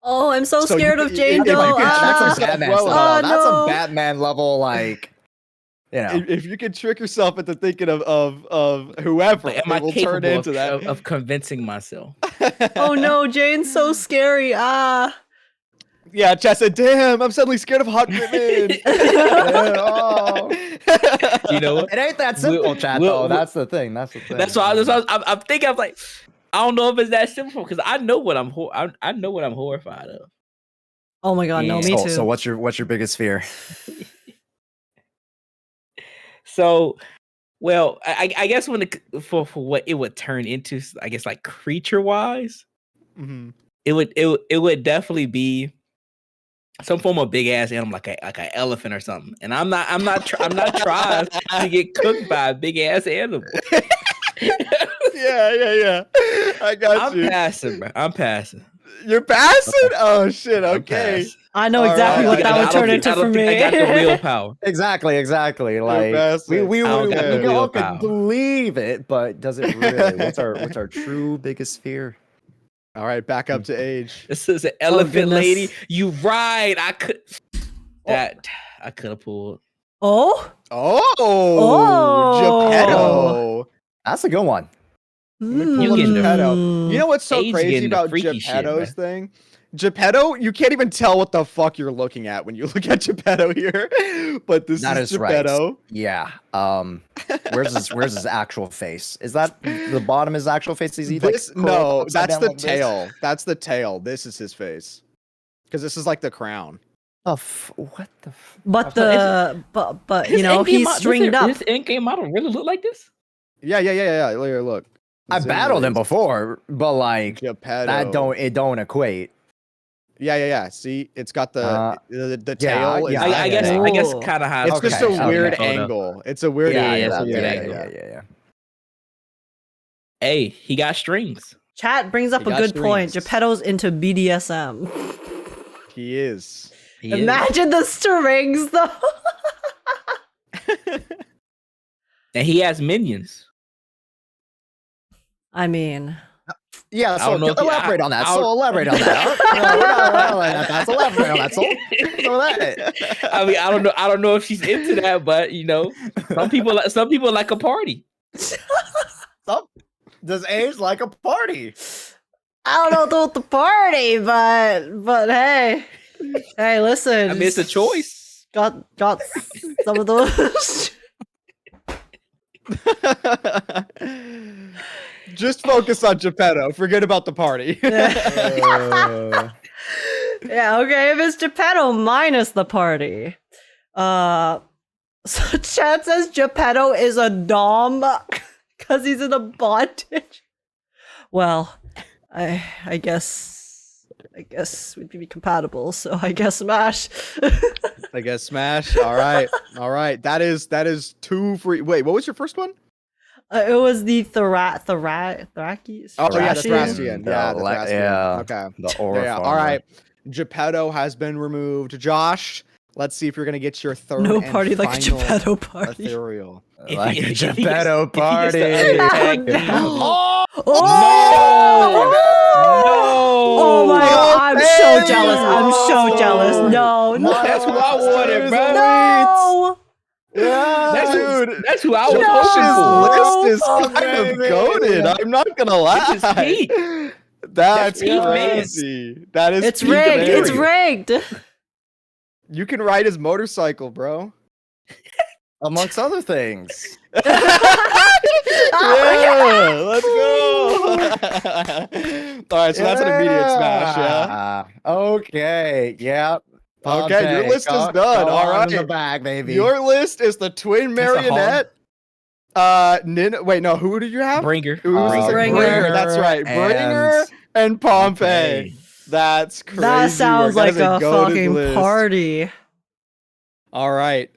S1: Oh, I'm so
S4: So you
S1: scared
S4: can-
S1: of Jane
S4: if you
S1: Doe.
S4: can
S2: That's
S4: trick
S2: some
S4: yourself
S2: Batman
S4: well
S2: stuff.
S1: enough.
S2: That's
S1: Oh,
S2: some
S1: no.
S2: Batman level, like, you know.
S4: If you can trick yourself into thinking of whoever,
S3: But am
S4: it
S3: I
S4: will turn
S3: capable
S4: into that.
S3: of convincing myself?
S1: Oh no, Jane's so scary.
S4: Yeah, Chess said, "Damn, I'm suddenly scared of hot women."
S2: Oh.
S3: You know what?
S2: It ain't that simple,
S3: We'll-
S2: chat.
S3: we'll-
S2: Though. That's the thing. That's the thing.
S3: That's why I'm thinking. I'm like, I don't know if it's that simple because I know what I know what I'm horrified of.
S1: Oh my god, no,
S3: Yeah.
S1: me
S2: So,
S1: too.
S2: so what's your biggest fear?
S3: So Well, I guess when for what it would turn into, I guess like creature wise,
S4: Mhm.
S3: it would definitely be some form of big ass animal, like an elephant or something. And I'm not trying to get cooked by a big ass animal.
S4: Yeah. I got
S3: I'm
S4: you.
S3: passing, bro. I'm passing.
S4: You're passing? Oh shit.
S3: I'm
S4: Okay.
S3: passing.
S1: I know
S4: All
S1: exactly
S4: right.
S1: what that would turn into
S3: I
S1: for
S3: don't
S1: me.
S3: think I got the real power.
S2: Exactly. Like
S5: bastard.
S2: we
S3: I don't got the
S2: all
S3: willpower.
S2: could believe it, but does it really? What's our true biggest fear?
S4: All right, back up to age.
S3: This is an elephant
S1: goodness.
S3: lady. You right. I could have pulled.
S1: Oh,
S4: Oh, Geppetto.
S2: That's a good one.
S3: You getting the-
S4: Geppetto. You know what's so
S3: Age
S4: crazy
S3: getting the
S4: about
S3: freaky shit,
S4: Geppetto's thing? Geppetto, you can't even tell what the fuck you're looking at when you look at Geppetto here. But this
S2: That
S4: is
S2: is right.
S4: Geppetto.
S2: Yeah. Where's his actual face? Is that the bottom? His actual face? Is he
S4: This
S2: like
S4: no,
S2: upside
S4: that's
S2: down
S4: the
S2: like this?
S4: tail. That's the tail. This is his face. Because this is like the crown.
S2: What the?
S1: but
S3: His
S1: you know
S3: endgame
S1: he's stringed up.
S3: His end game model really look like this?
S4: Yeah. Look.
S2: I battled him before, but like
S4: Geppetto.
S2: that don't equate.
S4: Yeah. See, it's got the
S2: yeah,
S4: tail. is
S2: yeah,
S4: like
S3: I guess
S1: Ooh.
S3: kind of how
S4: It's just
S2: Okay,
S4: a
S2: okay.
S4: weird
S3: photo.
S4: angle. It's a weird
S3: Yeah,
S4: angle.
S3: it's a weird
S2: yeah,
S3: angle.
S2: yeah.
S3: Hey, he got strings.
S1: Chat brings up
S4: He
S1: a
S4: got
S1: good point.
S4: strings.
S1: Geppetto's into BDSM.
S4: He is.
S3: He is.
S1: Imagine the strings though.
S3: And he has minions.
S1: I mean,
S2: Yeah,
S3: I
S2: so
S3: don't know if
S2: elaborate on that.
S3: I-
S2: So elaborate on that. That's elaborate on that. So that.
S3: I mean, I don't know if she's into that, but you know, some people like a party.
S2: Does age like a party?
S1: I don't know about the party, but hey, listen.
S3: I mean, it's a choice.
S1: Got some of those.
S4: Just focus on Geppetto. Forget about the party.
S1: Yeah, okay, if it's Geppetto minus the party. So chat says Geppetto is a dom because he's in a bondage. Well, I guess we'd be compatible, so I guess smash.
S4: I guess smash. All right. That is 2 free. Wait, what was your first one?
S1: It was the Thrakies.
S4: Oh yeah, the
S1: Thracian?
S4: Thracian. Yeah, the Thracian.
S2: Yeah.
S4: Okay.
S2: The aura.
S4: Yeah. All right. Geppetto has been removed. Josh, let's see if you're gonna get your third.
S1: No
S4: and
S1: party like a
S4: final
S1: Geppetto party.
S4: Ethereal.
S2: Like a
S3: If he gets-
S2: Geppetto
S3: if he gets
S2: party.
S3: the tag team-
S2: Oh,
S1: Oh! Oh my god, I'm so
S4: Hey!
S1: jealous. I'm so jealous. No,
S3: That's who I wanted, bro.
S1: no.
S2: yeah,
S3: That's who I was
S1: No!
S3: hoping
S4: This list is kind of
S2: baby.
S4: goated. I'm not gonna lie.
S3: This is peak.
S4: That's
S3: peak, man.
S4: crazy. That is
S1: It's
S4: peak
S1: rigged. It's
S4: America.
S1: rigged.
S4: You can ride his motorcycle, bro.
S2: amongst other things.
S4: Yeah, let's go. All right, so that's an immediate smash, yeah.
S2: Okay. Yeah.
S4: Okay, your list is done. All right,
S2: in the bag, baby.
S4: your list is the twin
S3: That's a hard-
S4: marionette. Wait, no, who did you have?
S3: Bringer.
S4: Who was the second?
S1: Bringer.
S4: Bringer. That's right, Bringer and Pompey. That's crazy.
S1: That sounds
S4: work.
S1: like
S4: That is
S1: a
S4: goated
S1: fucking
S4: list.
S1: party.
S4: All right.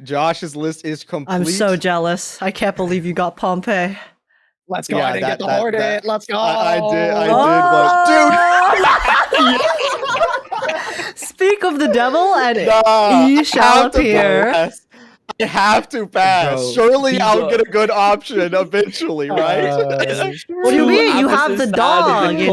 S4: Josh's list is complete.
S1: I'm so jealous. I can't believe you got Pompey.
S2: Let's go.
S4: Yeah,
S2: I didn't get the
S4: that-
S2: hornet.
S4: that-
S2: Let's go.
S4: I did,
S1: Oh! Speak of the devil, and
S4: Nah,
S1: he
S4: I
S1: shall
S4: have to
S1: appear.
S4: pass. I have to pass.
S3: Bro,
S4: Surely I'll
S3: Hugo.
S4: get a good option eventually, right?
S1: What do you mean? You have the dog in you.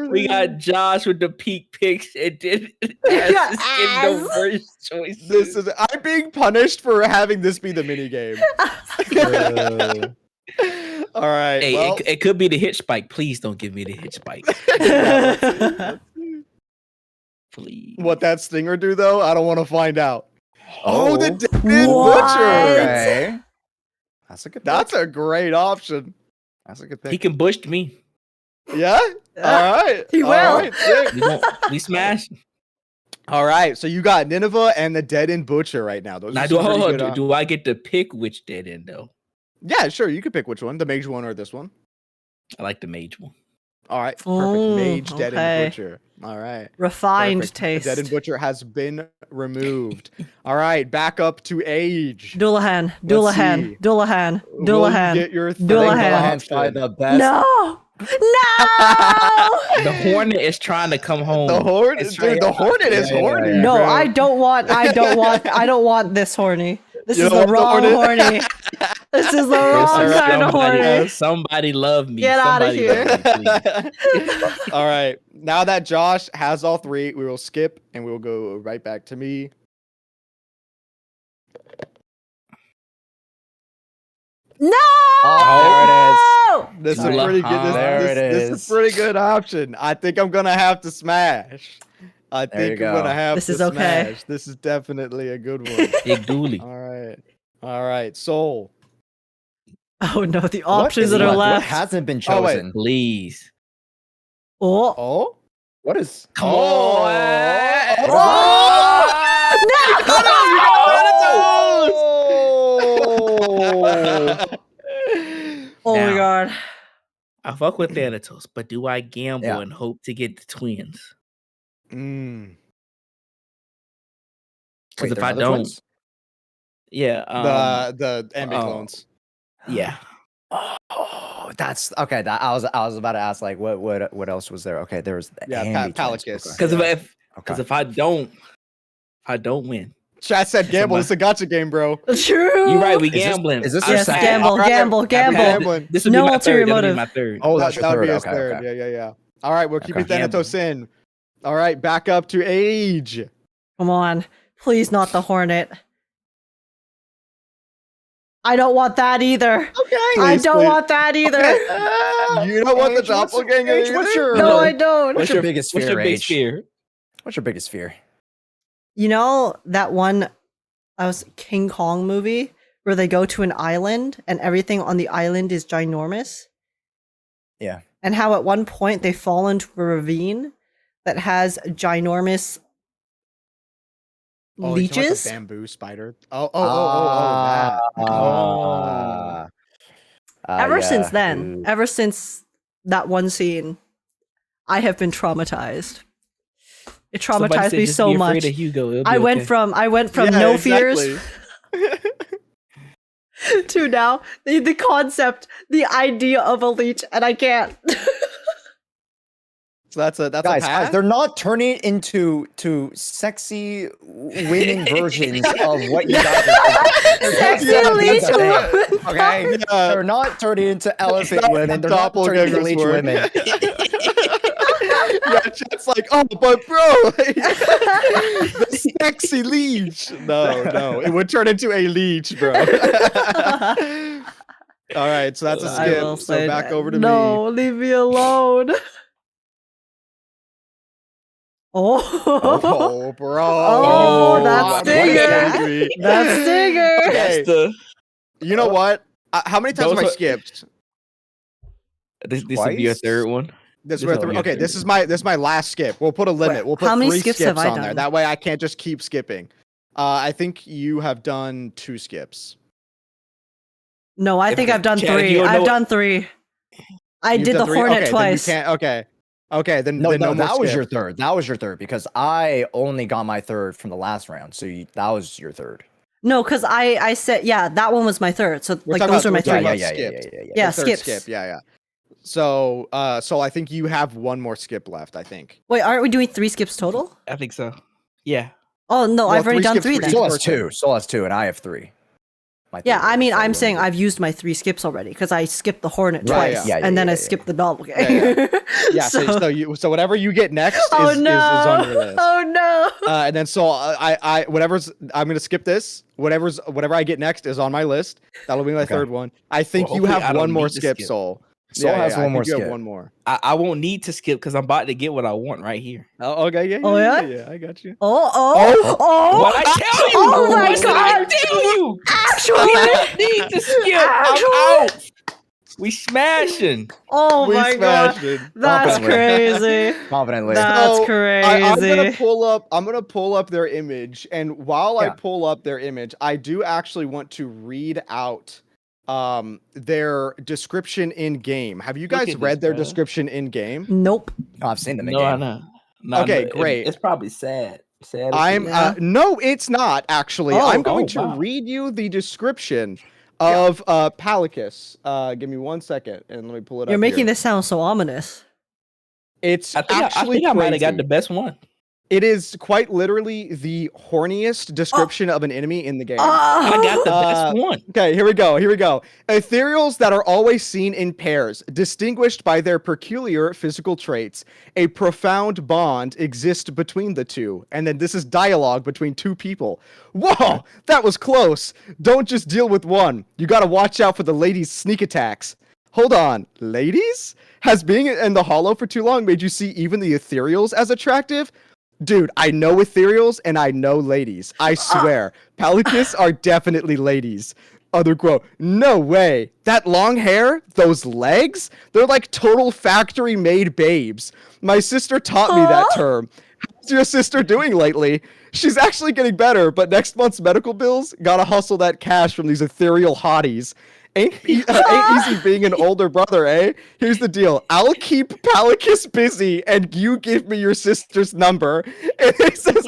S3: We got Josh with the peak picks and then
S1: got
S3: ass in the
S1: ass.
S3: worst choice.
S4: I'm being punished for having this be the mini game. All right.
S3: Hey,
S4: well,
S3: it could be the hitch spike. Please don't give me the hitch spike. Please.
S4: what that stinger do though? I don't want to find out. Oh, the David
S1: What?
S4: Butcher.
S2: Okay. That's a good.
S4: That's
S2: pick.
S4: a great option.
S2: That's a good
S3: He
S2: pick.
S3: can bush me.
S4: Yeah. All right.
S1: He
S4: All
S1: will.
S4: right, sick.
S3: We smash.
S4: All right, so you got Nineveh and the Dead End Butcher right now. Those
S3: Now,
S4: are some pretty good,
S3: do I get to pick which dead end though?
S4: Yeah, sure. You can pick which one, the mage one or this one.
S3: I like the mage one.
S4: All right, perfect.
S1: Ooh,
S4: Mage, Dead
S1: okay.
S4: End Butcher. All right.
S1: Refined
S4: Perfect.
S1: taste.
S4: The Dead End Butcher has been removed. All right, back up to Age.
S1: Dullahan,
S4: Let's
S1: Dullahan,
S4: see.
S1: Dullahan,
S4: Will you
S1: Dullahan.
S4: get your third
S1: Dullahan.
S4: option?
S2: the best.
S1: No! No!
S3: The Hornet is trying to come home.
S4: The Hornet,
S2: It's
S4: dude,
S2: right-
S4: the Hornet is
S2: yeah, yeah,
S4: horny.
S2: yeah.
S1: No,
S4: bro.
S1: I don't want this horny. This
S4: You
S1: is
S4: don't
S1: the
S4: want the
S1: wrong
S4: Hornet?
S1: horny. This is the wrong kind of horny.
S3: Somebody love me.
S1: Get outta
S3: Somebody
S1: here.
S3: love me, please.
S4: All right, now that Josh has all three, we will skip and we will go right back to me.
S1: No!
S2: Oh,
S4: This is a
S3: Dullahan.
S4: pretty good.
S2: There it
S4: This
S2: is.
S4: is a pretty good option. I think I'm gonna have to smash. I
S2: There you
S4: think I'm
S2: go.
S4: gonna have
S1: This
S4: to
S1: is okay.
S4: smash. This is definitely a good one.
S3: Big Dooley.
S4: All right. Soul.
S1: Oh no, the
S2: What
S1: options
S2: is
S1: that are
S2: left? What
S1: left.
S2: hasn't been
S4: Oh, wait.
S2: chosen?
S3: Please.
S1: Oh.
S4: Oh.
S2: What is?
S3: Come
S4: Oh.
S3: on.
S1: Oh my
S3: Now.
S1: god.
S3: I fuck with Thanatos, but do I gamble
S2: Yeah.
S3: and hope to get the twins?
S4: Mm.
S3: Because
S2: Wait,
S3: if
S2: there's
S3: I
S2: other
S3: don't,
S2: twins?
S3: yeah,
S4: The enemy
S3: oh.
S4: clones.
S3: yeah.
S2: Oh, that's okay. That, I was about to ask like what else was there? Okay, there was the
S4: Yeah,
S2: Ambi twins.
S4: Palicus.
S2: Okay.
S3: Because
S2: Okay.
S3: if I don't win,
S4: Chat said gamble.
S3: Somebody-
S4: It's a gotcha game, bro.
S1: True.
S3: you're right. We
S2: Is this-
S3: gambling.
S2: is this
S3: I-
S2: your
S1: Yes,
S2: second?
S1: gamble,
S4: Alright,
S1: gamble, gamble.
S4: Gambling.
S3: This would be
S1: No
S3: my
S1: ulterior
S3: third. That'll be
S1: motive.
S3: my third.
S2: Oh, that's your
S4: That'll
S2: third.
S4: be his
S2: Okay,
S4: third.
S2: okay.
S4: Yeah. All right, we're keeping
S2: Okay.
S4: Thanatos in. All right, back up to Age.
S1: Come on. Please not the Hornet. I don't want that either.
S4: Okay.
S1: I don't want that either.
S4: You don't want the
S2: Age, what's-
S4: doppelganger
S2: Age, what's
S4: either?
S2: your-
S1: No, I don't.
S2: What's your biggest
S3: What's
S2: fear,
S3: your biggest
S2: Age?
S3: fear?
S2: What's your biggest fear?
S1: You know that one King Kong movie where they go to an island and everything on the island is ginormous?
S2: Yeah.
S1: And how at one point they fall into a ravine that has ginormous
S4: Oh, you talking about
S1: leeches?
S4: the bamboo spider. That.
S1: Ever since
S2: yeah.
S1: then,
S2: Ooh.
S1: ever since that one scene, I have been traumatized. It
S3: Somebody
S1: traumatized
S3: said
S1: me
S3: just
S1: so
S3: be afraid
S1: much.
S3: of Hugo. It'll be
S1: I went
S3: okay.
S1: from
S4: Yeah,
S1: no
S4: exactly.
S1: fears to now the concept, the idea of a leech, and I can't.
S4: So that's a
S2: Guys,
S4: pass.
S2: they're not turning into sexy women versions of what you guys are doing.
S1: Sexy
S2: That's not
S1: leech
S2: the thing,
S1: woman.
S2: Okay,
S4: Yeah.
S2: they're not turning into elephant
S4: not
S2: women. They're not turning into
S4: doppelgangers
S2: leech
S4: work.
S2: women.
S4: Yeah, chat's like, oh, but bro, the sexy leech. No, it would turn into a leech, bro. All right, so that's a
S1: I will
S4: skip. So
S1: say
S4: back
S1: that.
S4: over to
S1: No,
S4: me.
S1: leave me alone. Oh,
S4: Oh, bro.
S1: Oh, that's
S4: I'm
S1: stinger.
S4: angry.
S1: that's Stinger.
S4: Okay.
S3: That's the
S4: You know what? How many times
S3: Those
S4: have I
S3: are-
S4: skipped?
S3: this would be your
S2: Twice?
S3: third one.
S4: This
S3: This
S4: is
S3: is
S4: my
S3: all
S4: okay.
S3: you
S4: This
S3: do.
S4: is my last skip. We'll put a limit.
S1: Wait,
S4: We'll put
S1: how many
S4: 3
S1: skips
S4: skips
S1: have I
S4: on there.
S1: done?
S4: That way I can't just keep skipping. I think you have done 2 skips.
S1: No, I
S3: If-
S1: think I've done
S3: Chad, if
S1: 3.
S3: you don't
S1: I've
S3: know-
S1: done 3. I
S4: You've
S1: did the
S4: done 3?
S1: Hornet
S4: Okay, then you
S1: twice.
S4: can't- Okay, then
S2: No,
S4: then
S2: no,
S4: more
S2: that was
S4: skip.
S2: your third. That was your third because I only got my third from the last round. So that was your third.
S1: No, because I said, yeah, that one was my third. So,
S4: We're
S1: like,
S4: talking
S1: those
S4: about-
S1: are my
S4: we're
S1: 3.
S4: talking
S2: Yeah,
S4: about
S2: yeah, yeah,
S4: skipped.
S2: yeah, yeah,
S1: Yeah,
S4: The third
S1: skips.
S4: skip. Yeah. So I think you have one more skip left. I think.
S1: Wait, aren't we doing 3 skips total?
S3: I think so. Yeah.
S1: Oh, no,
S4: Well,
S1: I've already
S4: 3
S1: done
S4: skips
S1: 3
S4: for
S1: then.
S4: each
S2: Soul has
S4: person.
S2: 2. Soul has 2, and I have 3. My
S1: Yeah,
S2: third
S1: I mean,
S2: so
S1: I'm
S2: we're
S1: saying
S2: gonna
S1: I've used my 3 skips already because I skipped the Hornet
S2: Right,
S1: twice,
S2: yeah, yeah,
S1: and then
S2: yeah,
S1: I
S2: yeah.
S1: skipped the doppelganger.
S4: Yeah. So whatever you get next is,
S1: Oh
S4: is
S1: no!
S4: on your list.
S1: Oh no!
S4: And then so I whatever's I'm gonna skip this. Whatever I get next is on my list. That'll be my
S2: Okay.
S4: third one. I think
S3: Well,
S4: you
S3: hopefully I
S4: have
S3: don't
S4: one more
S3: need to
S4: skip,
S3: skip.
S4: Soul.
S2: Soul has
S4: I
S2: one
S4: think
S2: more
S4: you have
S2: skip.
S4: one more.
S3: I won't need to skip because I'm about to get what I want right here.
S4: Oh, okay, yeah,
S1: Oh, yeah?
S4: yeah, I got you.
S1: Oh!
S3: What I tell you?
S1: Oh my
S3: What did I
S1: God.
S3: tell you?
S1: Actually,
S3: I need to skip. I'm
S1: Actually?
S3: out. We smashing.
S1: Oh
S4: We
S1: my god,
S4: smashed it.
S1: that's
S2: Confidently.
S1: crazy.
S2: Confidently.
S1: That's
S4: So, I'm gonna
S1: crazy.
S4: pull up their image, and while I
S2: Yeah.
S4: pull up their image, I do actually want to read out their description in game. Have you
S3: Look
S4: guys
S3: at
S4: read
S3: this,
S4: their
S3: bruh.
S4: description in game?
S1: Nope.
S2: Oh, I've seen them in
S3: No, I
S2: game.
S3: know. No,
S4: Okay,
S3: no,
S4: great.
S3: It's probably sad. Sad.
S4: I'm
S1: Yeah.
S4: no, it's not actually.
S1: Oh.
S4: I'm going
S3: Oh,
S4: to
S3: wow.
S4: read you the description
S2: Yeah.
S4: of Palicus. Give me 1 second and let me pull it
S1: You're
S4: up.
S1: making
S4: here.
S1: this sound so ominous.
S4: It's
S3: I
S4: actually
S3: think I might have got
S4: crazy.
S3: the best one.
S4: It is quite literally the horniest description of an enemy in the game.
S3: I got the
S1: Oh.
S3: best one.
S4: Okay, here we go. Here we go. Ethereals that are always seen in pairs, distinguished by their peculiar physical traits. A profound bond exists between the two. And then this is dialogue between two people. Whoa, that was close. Don't just deal with one. You gotta watch out for the ladies' sneak attacks. Hold on, ladies? Has being in the hollow for too long made you see even the ethereals as attractive? Dude, I know ethereals and I know ladies. I swear. Palicus are definitely ladies. Other quote, no way. That long hair, those legs, they're like total factory made babes. My sister taught me that term. How's your sister doing lately? She's actually getting better, but next month's medical bills, gotta hustle that cash from these ethereal hotties. Ain't easy being an older brother, eh? Here's the deal. I'll keep Palicus busy and you give me your sister's number. And it says,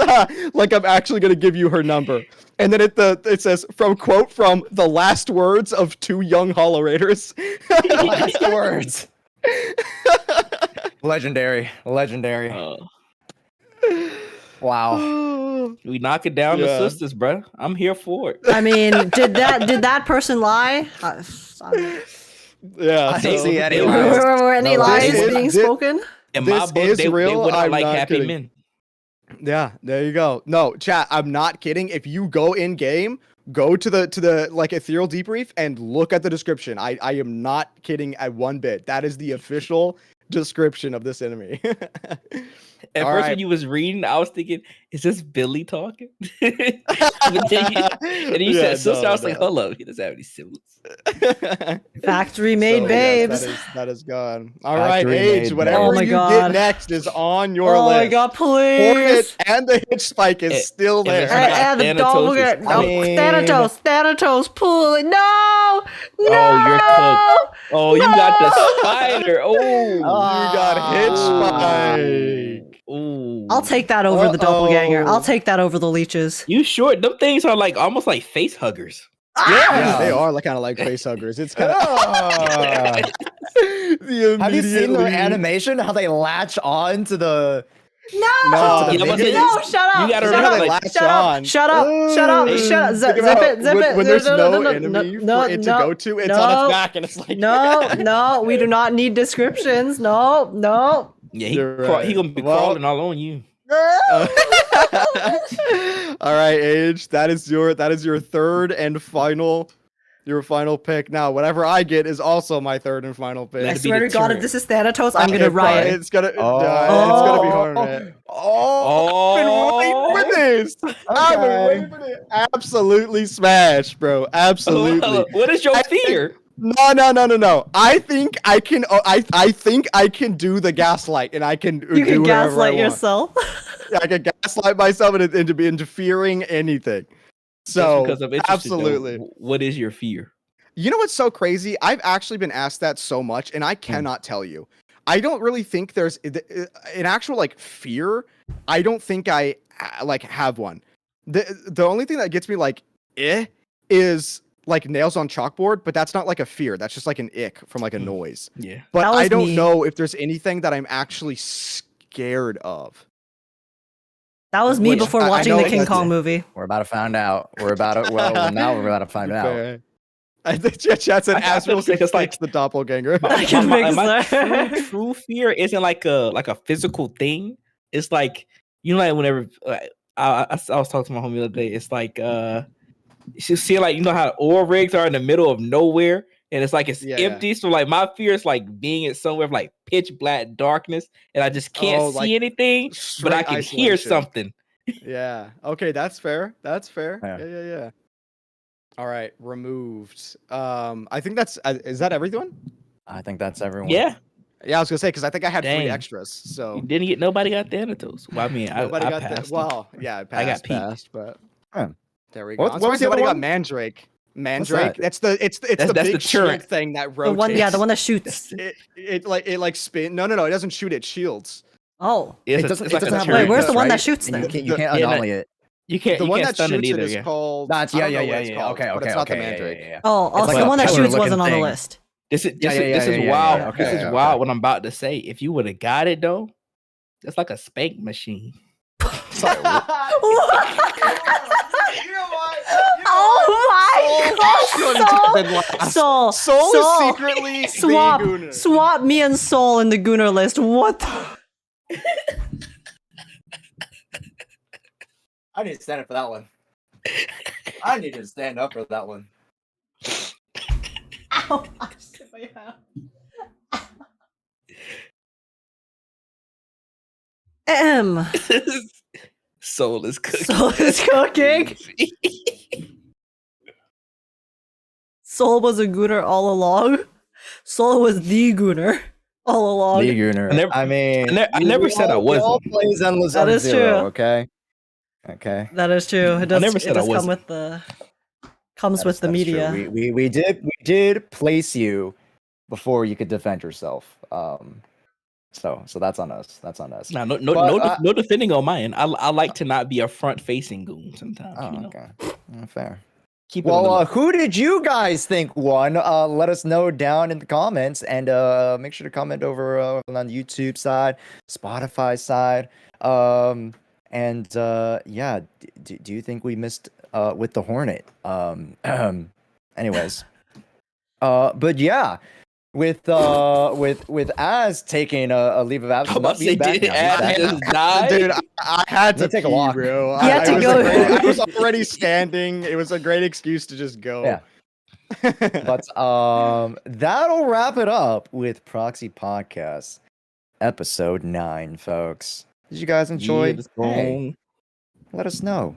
S4: like I'm actually going to give you her number. And then it says, from the last words of two young Hollow Raiders.
S2: Last words. Legendary. Wow.
S3: We knock it down
S4: Yeah.
S3: the sisters, bro. I'm here for it.
S1: I mean, did that person lie?
S4: Yeah.
S2: I don't see any
S1: Were,
S2: lies.
S1: were any
S2: No
S1: lies
S2: lies.
S1: being spoken?
S3: In my
S4: This
S3: book,
S4: is
S3: they
S4: real,
S3: would not
S4: I'm
S3: like
S4: not
S3: happy
S4: kidding.
S3: men.
S4: Yeah, there you go. No, chat, I'm not kidding. If you go in game, go to the like ethereal debrief and look at the description. I am not kidding at one bit. That is the official description of this enemy.
S3: At
S4: All
S3: first,
S4: right.
S3: when you was reading, I was thinking, "Is this Billy talking?" But then you
S4: Yeah,
S3: said sister. I was
S4: no,
S3: like,
S4: no.
S3: "Hold up, he doesn't have any siblings."
S1: Factory made
S4: So, yes,
S1: babes.
S4: that is gone. All right,
S2: Factory
S4: Age,
S2: made
S4: whatever
S1: babes. Oh my
S4: you
S1: God.
S4: get next is on your
S1: Oh
S4: list.
S1: my god,
S4: Hornet
S1: please!
S4: and the hitch spike is
S3: If-
S4: still
S3: if
S4: there.
S3: it's not-
S1: And the
S3: Thanatos
S1: doppelganger.
S3: is-
S1: No,
S2: I mean-
S1: Thanatos, pull it. No! No!
S3: Oh, you're cooked. Oh, you got the spider. Oh,
S4: You got hitch spike.
S3: Ooh.
S1: I'll take that over the doppelganger. I'll take that over the leeches.
S3: You sure? Them things are like almost like face huggers.
S4: Yeah, they are kind of like face huggers. It's kind of.
S2: Ah. Have you seen their animation? How they latch on to the
S1: No!
S4: No,
S3: Yeah, but they-
S1: No, shut up!
S3: you gotta
S1: shut
S3: remember,
S1: up!
S3: they
S4: latch
S1: Shut up!
S4: on.
S1: Shut up! Shut up! Shut up! Zip
S4: Think about
S1: it! Zip it!
S4: when there's no
S1: No,
S4: enemy
S1: no,
S4: for it to
S1: no,
S4: go to, it's
S1: no,
S4: on its back, and it's like
S1: No, we do not need descriptions. No.
S3: Yeah,
S4: You're
S3: he
S4: right.
S3: gonna be
S4: Well-
S3: crawling all on you.
S4: All right, Age. That is your third and final. Your final pick. Now, whatever I get is also my third and final pick.
S1: I
S3: That'd be
S1: swear to God, if
S3: deterrent.
S1: this is Thanatos, I'm gonna
S4: It-
S1: riot.
S4: It's gonna be
S2: Oh.
S4: Hornet.
S2: Oh,
S4: I've been waiting for this. I've been waiting for this. Absolutely smash, bro. Absolutely.
S3: What is your fear?
S4: No. I think I can. I think I can do the gaslight, and I can.
S1: You
S4: do
S1: can
S4: whatever I
S1: gaslight
S4: want.
S1: yourself.
S4: I can gaslight myself into be interfering anything.
S3: Just
S4: So
S3: because I'm interested, though,
S4: absolutely.
S3: what is your fear?
S4: You know what's so crazy? I've actually been asked that so much, and I cannot tell you. I don't really think there's an actual like fear. I don't think I like have one. The only thing that gets me like is like nails on chalkboard, but that's not like a fear. That's just like an ick from like a noise.
S3: Yeah.
S4: But
S1: That was
S4: I don't
S1: me.
S4: know if there's anything that I'm actually scared of.
S1: That was me
S4: Which
S1: before
S4: I
S1: watching
S4: know
S1: the King
S4: that's-
S1: Kong movie.
S2: we're about to find out. Now we're about to find out.
S4: Fair. I think chat said
S3: I
S4: Asriel
S3: feel
S4: can
S3: it's like-
S4: fix the doppelganger.
S1: I can fix
S3: my
S1: that.
S3: true fear isn't like a physical thing. It's like, you know, like whenever I was talking to my homie the other day. It's like you see, like, you know how oil rigs are in the middle of nowhere, and it's like it's
S4: Yeah,
S3: empty. So like my fear is like being in somewhere like pitch black darkness, and I just can't
S4: Oh,
S3: see
S4: like
S3: anything, but I
S4: straight
S3: can hear
S4: isolation.
S3: something.
S4: Yeah. Okay, that's fair. That's fair.
S2: Yeah.
S4: Yeah. All right, removed. I think that's is that everyone?
S2: I think that's everyone.
S3: Yeah,
S4: Yeah, I was gonna say because I think I had 3
S3: Dang.
S4: extras. So
S3: nobody got Thanatos. Well, I mean,
S4: nobody
S3: I
S4: got
S3: passed.
S4: that. Well, yeah, I
S3: I got
S4: passed, but
S2: Huh.
S4: there we go.
S2: What
S4: I'm
S2: was
S4: surprised
S2: the other
S4: nobody got
S2: one?
S4: Mandrake.
S2: that?
S4: Mandrake. That's the
S3: That's
S4: the
S3: the
S4: big shield
S3: turret.
S4: thing that
S1: The
S4: rotates.
S1: one, yeah, the one that shoots.
S4: It like spin. No, it doesn't shoot. It shields.
S1: Oh,
S3: It's
S2: It
S3: a-
S2: doesn't.
S3: it's
S2: It
S3: like a
S2: doesn't have.
S3: turret.
S1: Wait, where's the one that
S2: right?
S1: shoots
S2: And
S1: then?
S2: you can't
S3: Yeah,
S2: anomaly it.
S3: You can't.
S4: The
S3: You
S4: one
S3: can't
S4: that
S3: stun
S4: shoots
S3: it
S4: it
S3: either.
S4: is
S3: Yeah.
S4: called.
S2: That's
S4: I
S2: yeah,
S4: don't
S2: yeah,
S4: know
S2: yeah,
S4: what it's
S2: yeah.
S4: called,
S2: Okay,
S4: but
S2: okay,
S4: it's not the
S2: okay,
S4: Mandrake.
S2: yeah.
S1: Oh, also
S2: like
S1: the
S2: a
S1: one that
S2: pillar
S1: shoots wasn't
S2: looking
S1: on the
S2: thing.
S1: list.
S3: This is
S2: Yeah,
S3: this is
S2: yeah,
S3: wild.
S2: yeah.
S3: This
S2: Okay,
S3: is
S2: okay.
S3: wild. What I'm about to say. If you would have got it though, it's like a spank machine.
S2: Sorry, what?
S1: Oh my god! Soul,
S4: Soul is secretly
S1: swap,
S4: the Gooner.
S1: swap me and Soul in the Gooner list. What?
S2: I need to stand up for that one. I need to stand up for that one.
S1: Ow, I just hit my hand.
S3: Soul is cooking.
S1: Soul is cooking. Soul was a Gooner all along. Soul was the Gooner all along.
S2: Lee Gunner.
S3: I never-
S2: I mean,
S3: I never said I
S2: We all
S3: wasn't.
S2: play Zenless
S1: That
S2: Zone
S1: is
S2: Zero,
S1: true.
S2: okay? Okay.
S1: That is true. It does.
S3: never
S1: It
S3: said I
S1: does come
S3: wasn't.
S1: with the. Comes
S2: That
S1: with
S2: is-
S1: the
S2: that is true.
S1: media.
S2: We did place you before you could defend yourself. So that's on us. That's on us.
S3: Nah, no
S2: But,
S3: defending on my end. I like to not be a front facing goon sometimes.
S2: Oh,
S3: you know?
S2: okay. Fair.
S3: Keep it on the
S2: Well,
S3: low.
S2: who did you guys think won? Let us know down in the comments, and make sure to comment over on the YouTube side, Spotify side, and yeah, do you think we missed with the Hornet? Anyways, but yeah, with Az taking a leave of absence,
S3: I'm about
S2: not
S3: to say,
S2: being back
S3: did
S2: now.
S3: Az
S2: He's back.
S3: just die?
S4: Dude, I had to
S2: Let's take a
S4: pee,
S2: walk.
S4: bro.
S1: He had to go.
S4: I was already standing. It was a great excuse to just go.
S2: Yeah. But that'll wrap it up with Proxy Podcast episode 9, folks. Did you guys enjoy?
S3: Yeah, let's go
S2: Hey,
S3: on.
S2: let us know.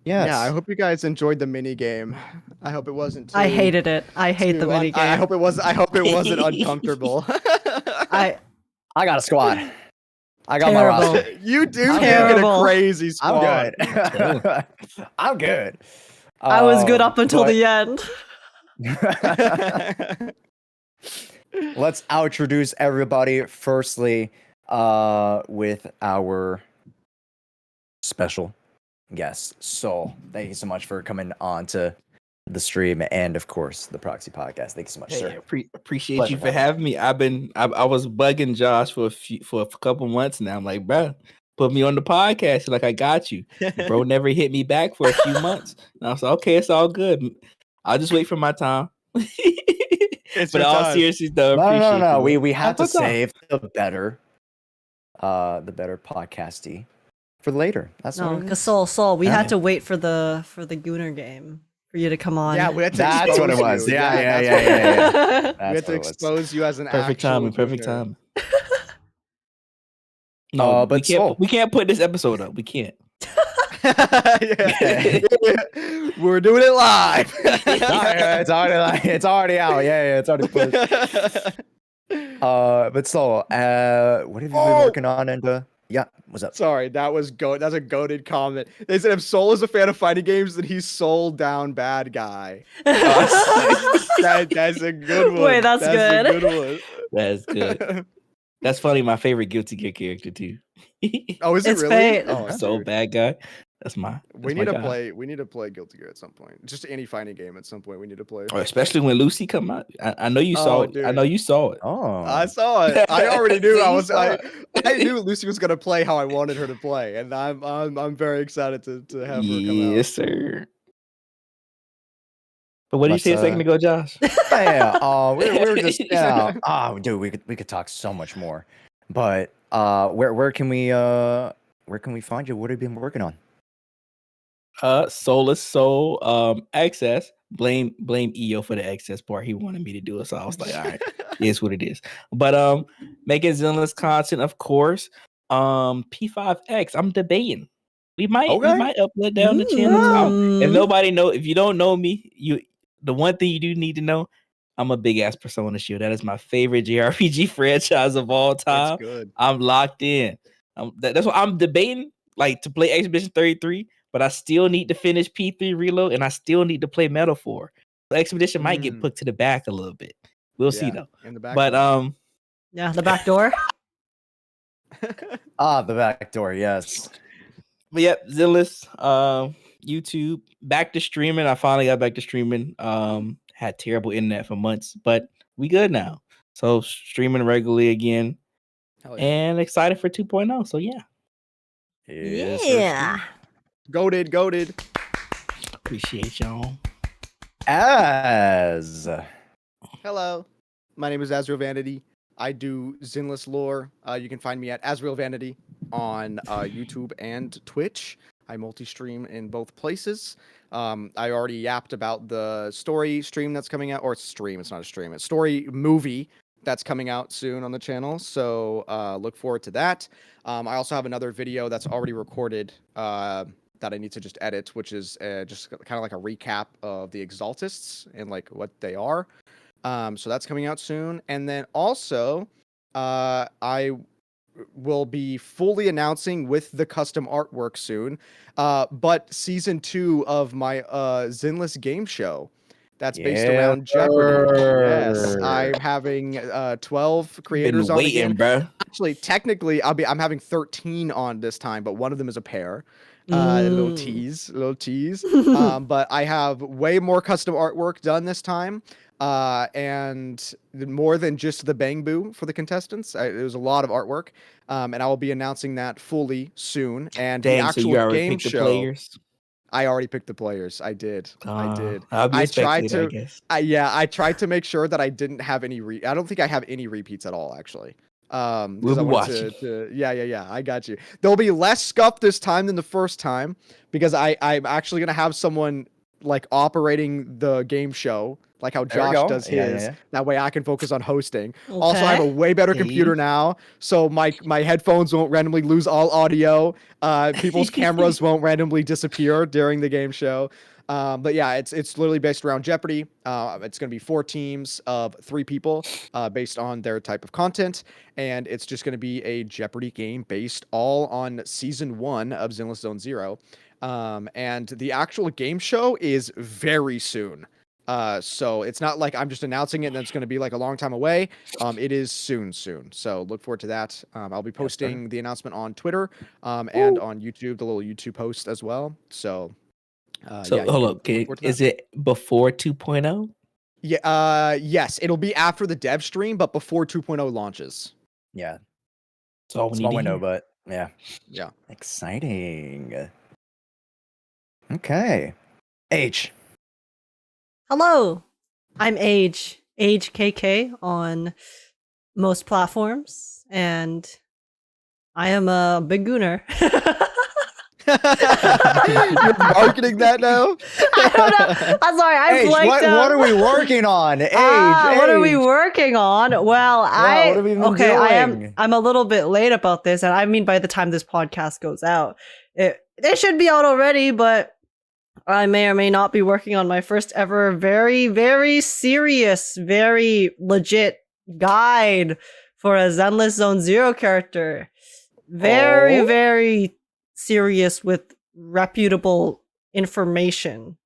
S2: Yes.
S4: Yeah, I hope you guys enjoyed the mini game. I hope it wasn't.
S1: I
S4: too-
S1: hated it. I hate the
S4: too un-
S1: mini game.
S4: I hope it was. I hope it wasn't uncomfortable.
S1: I
S2: I got a squad. I got my
S1: Terrible.
S2: roster.
S4: You do
S2: I'm
S4: get a
S1: terrible.
S4: crazy
S2: I'm
S4: squad.
S2: good. I'm good.
S1: I was good up until
S2: but
S1: the end.
S2: let's introduce everybody firstly with our special guest, Soul. Thank you so much for coming on to the stream and of course the Proxy Podcast. Thank you so much,
S3: Hey,
S2: sir.
S3: appreciate
S2: Pleasure
S3: you for
S2: having
S3: having me. I was bugging Josh for a couple months now. I'm like, bro, put me on the podcast. He's like, I got you. Bro never hit me back for a few months. And I was like, okay, it's all good. I'll just wait for my time.
S4: It's
S3: But
S4: your
S3: all
S4: time.
S3: seriousness though,
S2: No,
S3: appreciate
S2: no.
S3: you.
S2: We had to
S3: What's up?
S2: save the better podcasty for later. That's
S1: No,
S2: what it
S1: because
S2: is.
S1: Soul, we
S2: Yeah.
S1: had to wait for the Gooner game for you to come on.
S4: Yeah, we had to
S2: That's
S4: expose
S2: what it was.
S4: you.
S2: Yeah.
S4: that's
S2: Yeah.
S4: what it was.
S2: That's
S4: We had
S2: what
S4: to
S2: it was.
S4: expose you as an
S3: Perfect
S4: actual
S3: timing. Perfect
S4: gooner.
S3: timing. No,
S2: but Soul.
S3: we can't put this episode up. We can't.
S4: Yeah. We're doing it live.
S2: It's already out. Yeah, it's already posted. But Soul, what have you been working on? And yeah, what's up?
S4: Sorry, that's a goated comment. They said if Soul is a fan of fighting games, then he's Soul down bad guy. That's a good one.
S1: Wait, that's
S4: A
S1: good.
S4: good
S3: That's good.
S4: one.
S3: That's funny. My favorite Guilty Gear character too.
S4: Oh, is it
S1: It's
S4: really?
S1: fate.
S4: Oh,
S3: So
S4: dude.
S3: bad guy. That's my.
S4: We
S3: that's
S4: need
S3: my
S4: to
S3: guy.
S4: play. We need to play Guilty Gear at some point. Just any fighting game at some point. We need to play.
S3: Or especially when Lucy come out. I know you saw
S4: Oh,
S3: it. I
S4: dude.
S3: know you saw it.
S2: Oh,
S4: I saw it. I already knew.
S3: You saw
S4: I knew Lucy was gonna play how I wanted her to play, and I'm very excited to have her come out.
S3: Yes, sir. But what did you
S2: Let's,
S3: say a second ago, Josh?
S2: yeah. We were just dude, we could talk so much more. But where can we find you? What have you been working on?
S3: Soulless Soul, Access. Blame EO for the excess part. He wanted me to do it, so I was like, all right, it is what it is. But making Zenless content, of course. P5X. I'm debating. We might
S2: Okay.
S3: upload that on the channel.
S1: Mm.
S3: If nobody know, if you don't know me, the one thing you do need to know, I'm a big ass Persona shooter. That is my favorite JRPG franchise of all time.
S4: It's good.
S3: I'm locked in. That's what I'm debating, like to play Expedition 33, but I still need to finish P3 Reload, and I still need to play Metal 4. The Expedition might get put to the back a little bit. We'll see though.
S4: In the back.
S3: But
S1: Yeah, the back door.
S2: The back door, yes.
S3: But yep, Zenless, YouTube, back to streaming. I finally got back to streaming. Had terrible internet for months, but we good now. So streaming regularly again, and excited for 2.0. So yeah.
S2: Yes,
S1: Yeah.
S4: Goated.
S3: Appreciate y'all.
S2: As
S4: Hello, my name is Azrael Vanity. I do Zenless lore. You can find me at Azrael Vanity on YouTube and Twitch. I multi-stream in both places. I already yapped about the story stream that's coming out, or stream. It's not a stream. It's story movie that's coming out soon on the channel. So look forward to that. I also have another video that's already recorded that I need to just edit, which is just kind of like a recap of the Exaltists and like what they are. So that's coming out soon. And then also, I will be fully announcing with the custom artwork soon, but season 2 of my Zenless game show that's based around Jeopardy. Yes, I'm having 12 creators on again.
S3: Bro.
S4: Actually, technically, I'm having 13 on this time, but one of them is a pair. A little tease. But I have way more custom artwork done this time. And more than just the Bang Boo for the contestants. It was a lot of artwork. And I will be announcing that fully soon. And the actual game show.
S3: Players?
S4: I already picked the players. I did.
S3: I tried to.
S4: I tried to make sure that I didn't have any. I don't think I have any repeats at all, actually.
S3: We'll be watching.
S4: Yeah. I got you. There'll be less scuff this time than the first time because I'm actually gonna have someone like operating the game show, like how Josh does his. Yeah. That way I can focus on hosting. Okay. Also, I have a way better computer now, so my headphones won't randomly lose all audio. People's cameras won't randomly disappear during the game show. But yeah, it's literally based around Jeopardy. It's going to be 4 teams of 3 people based on their type of content. And it's just going to be a Jeopardy game based all on season 1 of Zenless Zone Zero. And the actual game show is very soon. So it's not like I'm just announcing it and it's going to be like a long time away. It is soon. So look forward to that. I'll be posting the announcement on Twitter and on YouTube, the little YouTube post as well. So
S3: hold up, is it before 2.0?
S4: Yeah, yes, it'll be after the dev stream, but before 2.0 launches.
S2: Yeah.
S3: So
S2: small window, but yeah.
S4: Yeah.
S2: Exciting. Okay. H.
S1: Hello, I'm Age KK on most platforms, and I am a big gooner.
S4: You're marketing that now?
S1: I don't know. I'm sorry. I
S2: Age,
S1: blanked out.
S2: what are we working on? Age.
S1: What are we working on? Well,
S2: what have we been doing?
S1: I'm a little bit late about this, and I mean by the time this podcast goes out, it should be out already, but I may or may not be working on my first ever very, very serious, very legit guide for a Zenless Zone Zero character. Very, very serious with reputable information.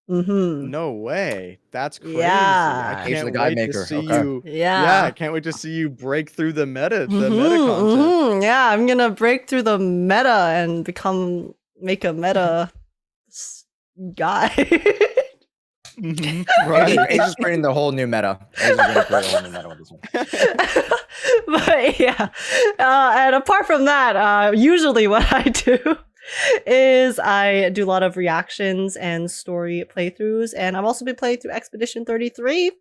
S1: Mm-hmm.
S4: No way. That's crazy.
S1: Yeah.
S4: I can't wait to see you.
S1: Yeah.
S4: I can't wait to see you break through the meta content.
S1: Yeah, I'm gonna break through the meta and make a meta guy.
S2: Right. Age is creating the whole new meta. Age is gonna create a whole new meta with this one.
S1: But yeah, and apart from that, usually what I do is I do a lot of reactions and story playthroughs, and I've also been playing through Expedition 33.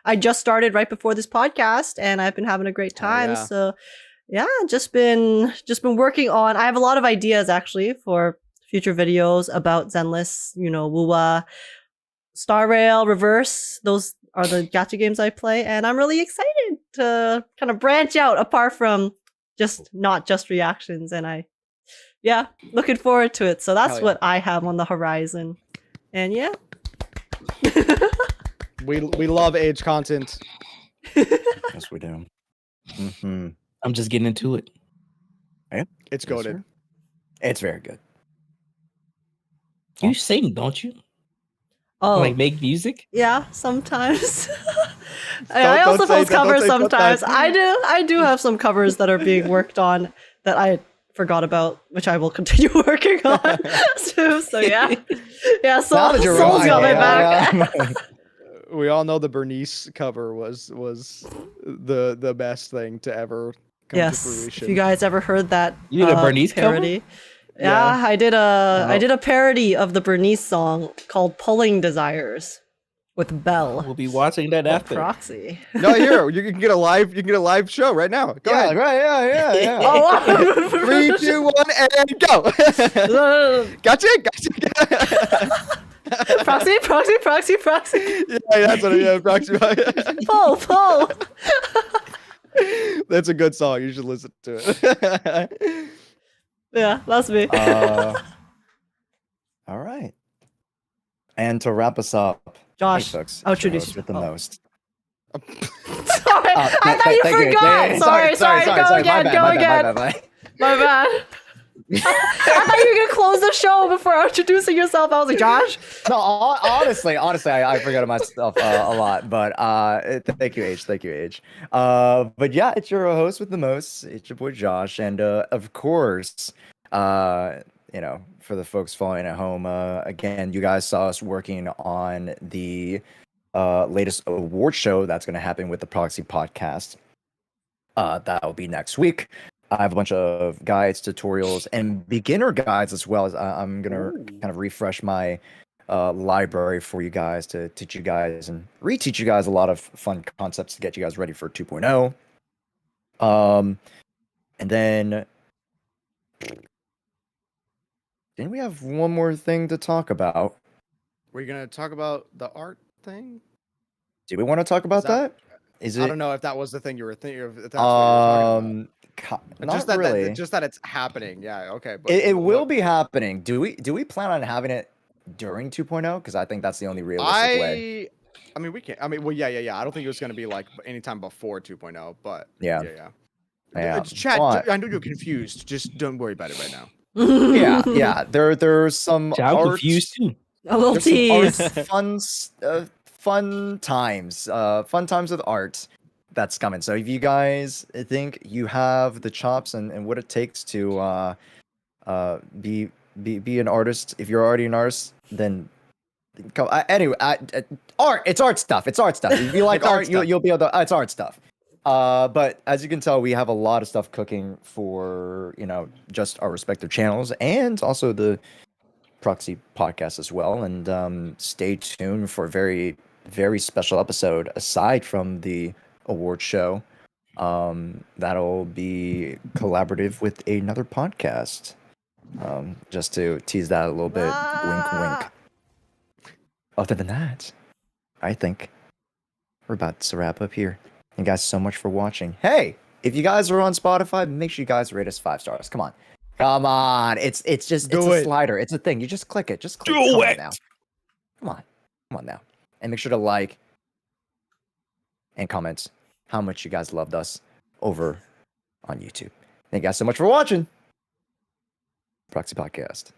S1: I just started right before this podcast, and I've been having a great time. So yeah, just been working on. I have a lot of ideas actually for future videos about Zenless, Wuwa, Star Rail, Reverse. Those are the gacha games I play, and I'm really excited to kind of branch out apart from not just reactions. And yeah, looking forward to it. So that's
S4: Hell yeah.
S1: what I have on the horizon. And yeah.
S4: We love age content.
S2: Yes, we do. Mm-hmm.
S3: I'm just getting into it.
S4: It's goated.
S2: It's very good.
S3: You sing, don't you?
S1: Oh,
S3: Like make music?
S1: yeah, sometimes. I
S4: Don't
S1: also
S4: say
S1: post
S4: that, don't
S1: covers
S4: say that.
S1: sometimes. I do have some covers that are being worked on that I forgot about, which I will continue working on too. So yeah, yeah.
S2: Now that you're
S1: Soul's got my
S2: reminded,
S1: back.
S4: We all know the Bernice cover was the best thing to ever come to
S1: Yes.
S4: fruition.
S1: If you guys ever heard that
S3: You did a Bernice cover?
S1: parody. Yeah, I did a parody of the Bernice song called "Pulling Desires" with Belle.
S3: We'll be watching that
S1: of
S3: after.
S1: Proxy.
S4: No, here you can get a live show right now. Go
S2: Yeah,
S4: ahead.
S2: right. Yeah.
S1: Oh,
S4: 3, 2, 1, and go. Gotcha.
S1: Proxy.
S4: Yeah, that's what it is. Proxy.
S1: Pull.
S4: That's a good song. You should listen to it.
S1: Yeah, that's me.
S2: All right. And to wrap us up,
S1: Josh,
S2: hey, folks,
S1: I'll
S2: it's your
S1: introduce
S2: host
S1: you.
S2: with the
S1: Oh.
S2: most.
S1: Sorry, I thought you
S2: Thank
S1: forgot.
S2: Yeah,
S1: Sorry. Go again.
S2: My bad.
S1: My bad. I thought you were gonna close the show before introducing yourself. I was like, Josh.
S2: No, honestly, I forget myself a lot. But thank you, H. But yeah, it's your host with the most. It's your boy Josh, and of course, for the folks following at home, again, you guys saw us working on the latest award show that's going to happen with the Proxy Podcast. That will be next week. I have a bunch of guides, tutorials, and beginner guides as well. As I'm gonna kind of refresh my library for you guys to teach you guys and reteach you guys a lot of fun concepts to get you guys ready for 2.0. And then didn't we have one more thing to talk about?
S4: We're gonna talk about the art thing.
S2: Do we want to talk about that? Is it?
S4: I don't know if that was the thing you were thinking of. If that's what you were talking about.
S2: Not
S4: just that,
S2: really.
S4: just that it's happening. Yeah. Okay. But
S2: It will be happening. Do we plan on having it during 2.0? Because I think that's the only realistic way.
S4: I mean, we can't. I mean, well, yeah. I don't think it was gonna be like anytime before 2.0, but
S2: Yeah.
S4: yeah. Chat,
S2: but-
S4: I know you're confused. Just don't worry about it right now.
S2: yeah. There's some
S3: I'm
S2: art,
S3: confused too.
S1: A little
S2: there's some
S1: tease.
S2: fun times with art that's coming. So if you guys think you have the chops and what it takes to be an artist, if you're already an artist, then come. Anyway, art. It's art stuff. If you like
S4: It's art
S2: art,
S4: stuff.
S2: you'll be able to. It's art stuff. But as you can tell, we have a lot of stuff cooking for just our respective channels and also the Proxy Podcast as well. And stay tuned for a very, very special episode aside from the award show. That'll be collaborative with another podcast. Just to tease that a little bit. Wink, wink. Other than that, I think we're about to wrap up here. Thank you guys so much for watching. Hey, if you guys are on Spotify, make sure you guys rate us 5 stars. Come on. It's just
S4: Do
S2: it's a
S4: it.
S2: slider. It's a thing. You just click it. Just click
S3: Do
S2: Come on
S3: it.
S2: now. Come on now. And make sure to like and comment how much you guys loved us over on YouTube. Thank you guys so much for watching. Proxy Podcast.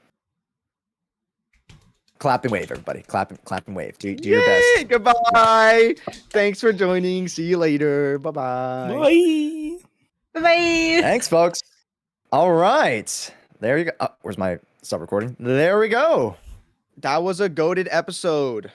S2: Clap and wave, everybody. Clap and wave. Do your best.
S4: Yay, goodbye. Thanks for joining. See you later. Bye-bye.
S3: Bye.
S1: Bye.
S2: Thanks, folks. All right. There you go. Oh, where's my stop recording? There we go.
S4: That was a goated episode.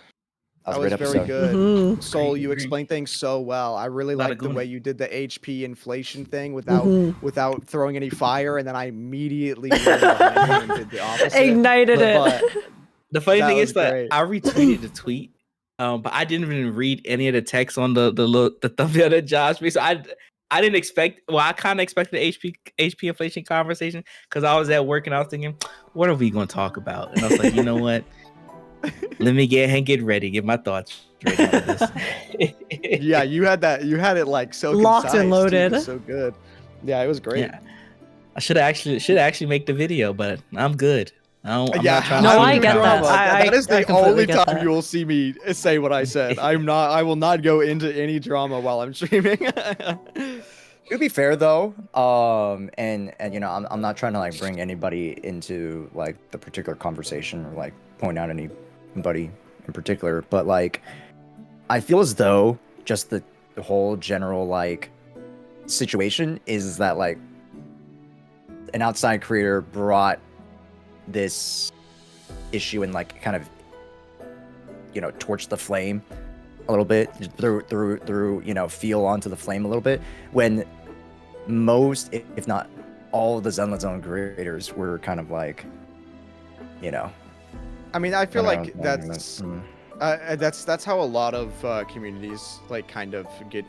S2: That
S4: That
S2: was
S4: was
S2: a great
S4: very
S2: episode.
S4: good.
S1: Mhm.
S4: Soul,
S3: Great,
S4: you
S3: great.
S4: explained things so well. I really
S3: Lot of
S4: liked the
S3: good.
S4: way you did the HP inflation thing without
S1: Mhm.
S4: without throwing any fire, and then I immediately went behind you and did the opposite.
S1: Ignited
S4: But-
S1: it.
S3: The funny
S4: That
S3: thing
S4: was
S3: is that
S4: great.
S3: I retweeted the tweet, but I didn't even read any of the text on the thumbnail that Josh made. So I didn't expect. Well, I kind of expected the HP inflation conversation because I was at work and I was thinking, what are we going to talk about? And I was like, you know what? Let me get ready, get my thoughts ready for this.
S4: Yeah, you had that. You had it like so
S1: Locked and
S4: concise, too. It
S1: loaded.
S4: was so good. Yeah, it was great.
S3: Yeah. I should actually make the video, but I'm good. I'm
S4: Yeah,
S3: not trying
S1: No,
S3: to
S1: I
S3: do
S1: get
S3: drama.
S1: that.
S4: That is
S1: I
S4: the
S1: completely
S4: only
S1: get
S4: time
S1: that.
S4: you will see me say what I said. I will not go into any drama while I'm streaming.
S2: To be fair though, and you know, I'm not trying to like bring anybody into like the particular conversation or like point out anybody in particular, but like I feel as though just the whole general like situation is that like an outside creator brought this issue and like kind of, you know, torch the flame a little bit through you know, feel onto the flame a little bit, when most if not all of the Zenless Zone creators were kind of like, you know,
S4: I mean, I feel like
S2: Mm.
S4: that's how a lot of communities like kind of get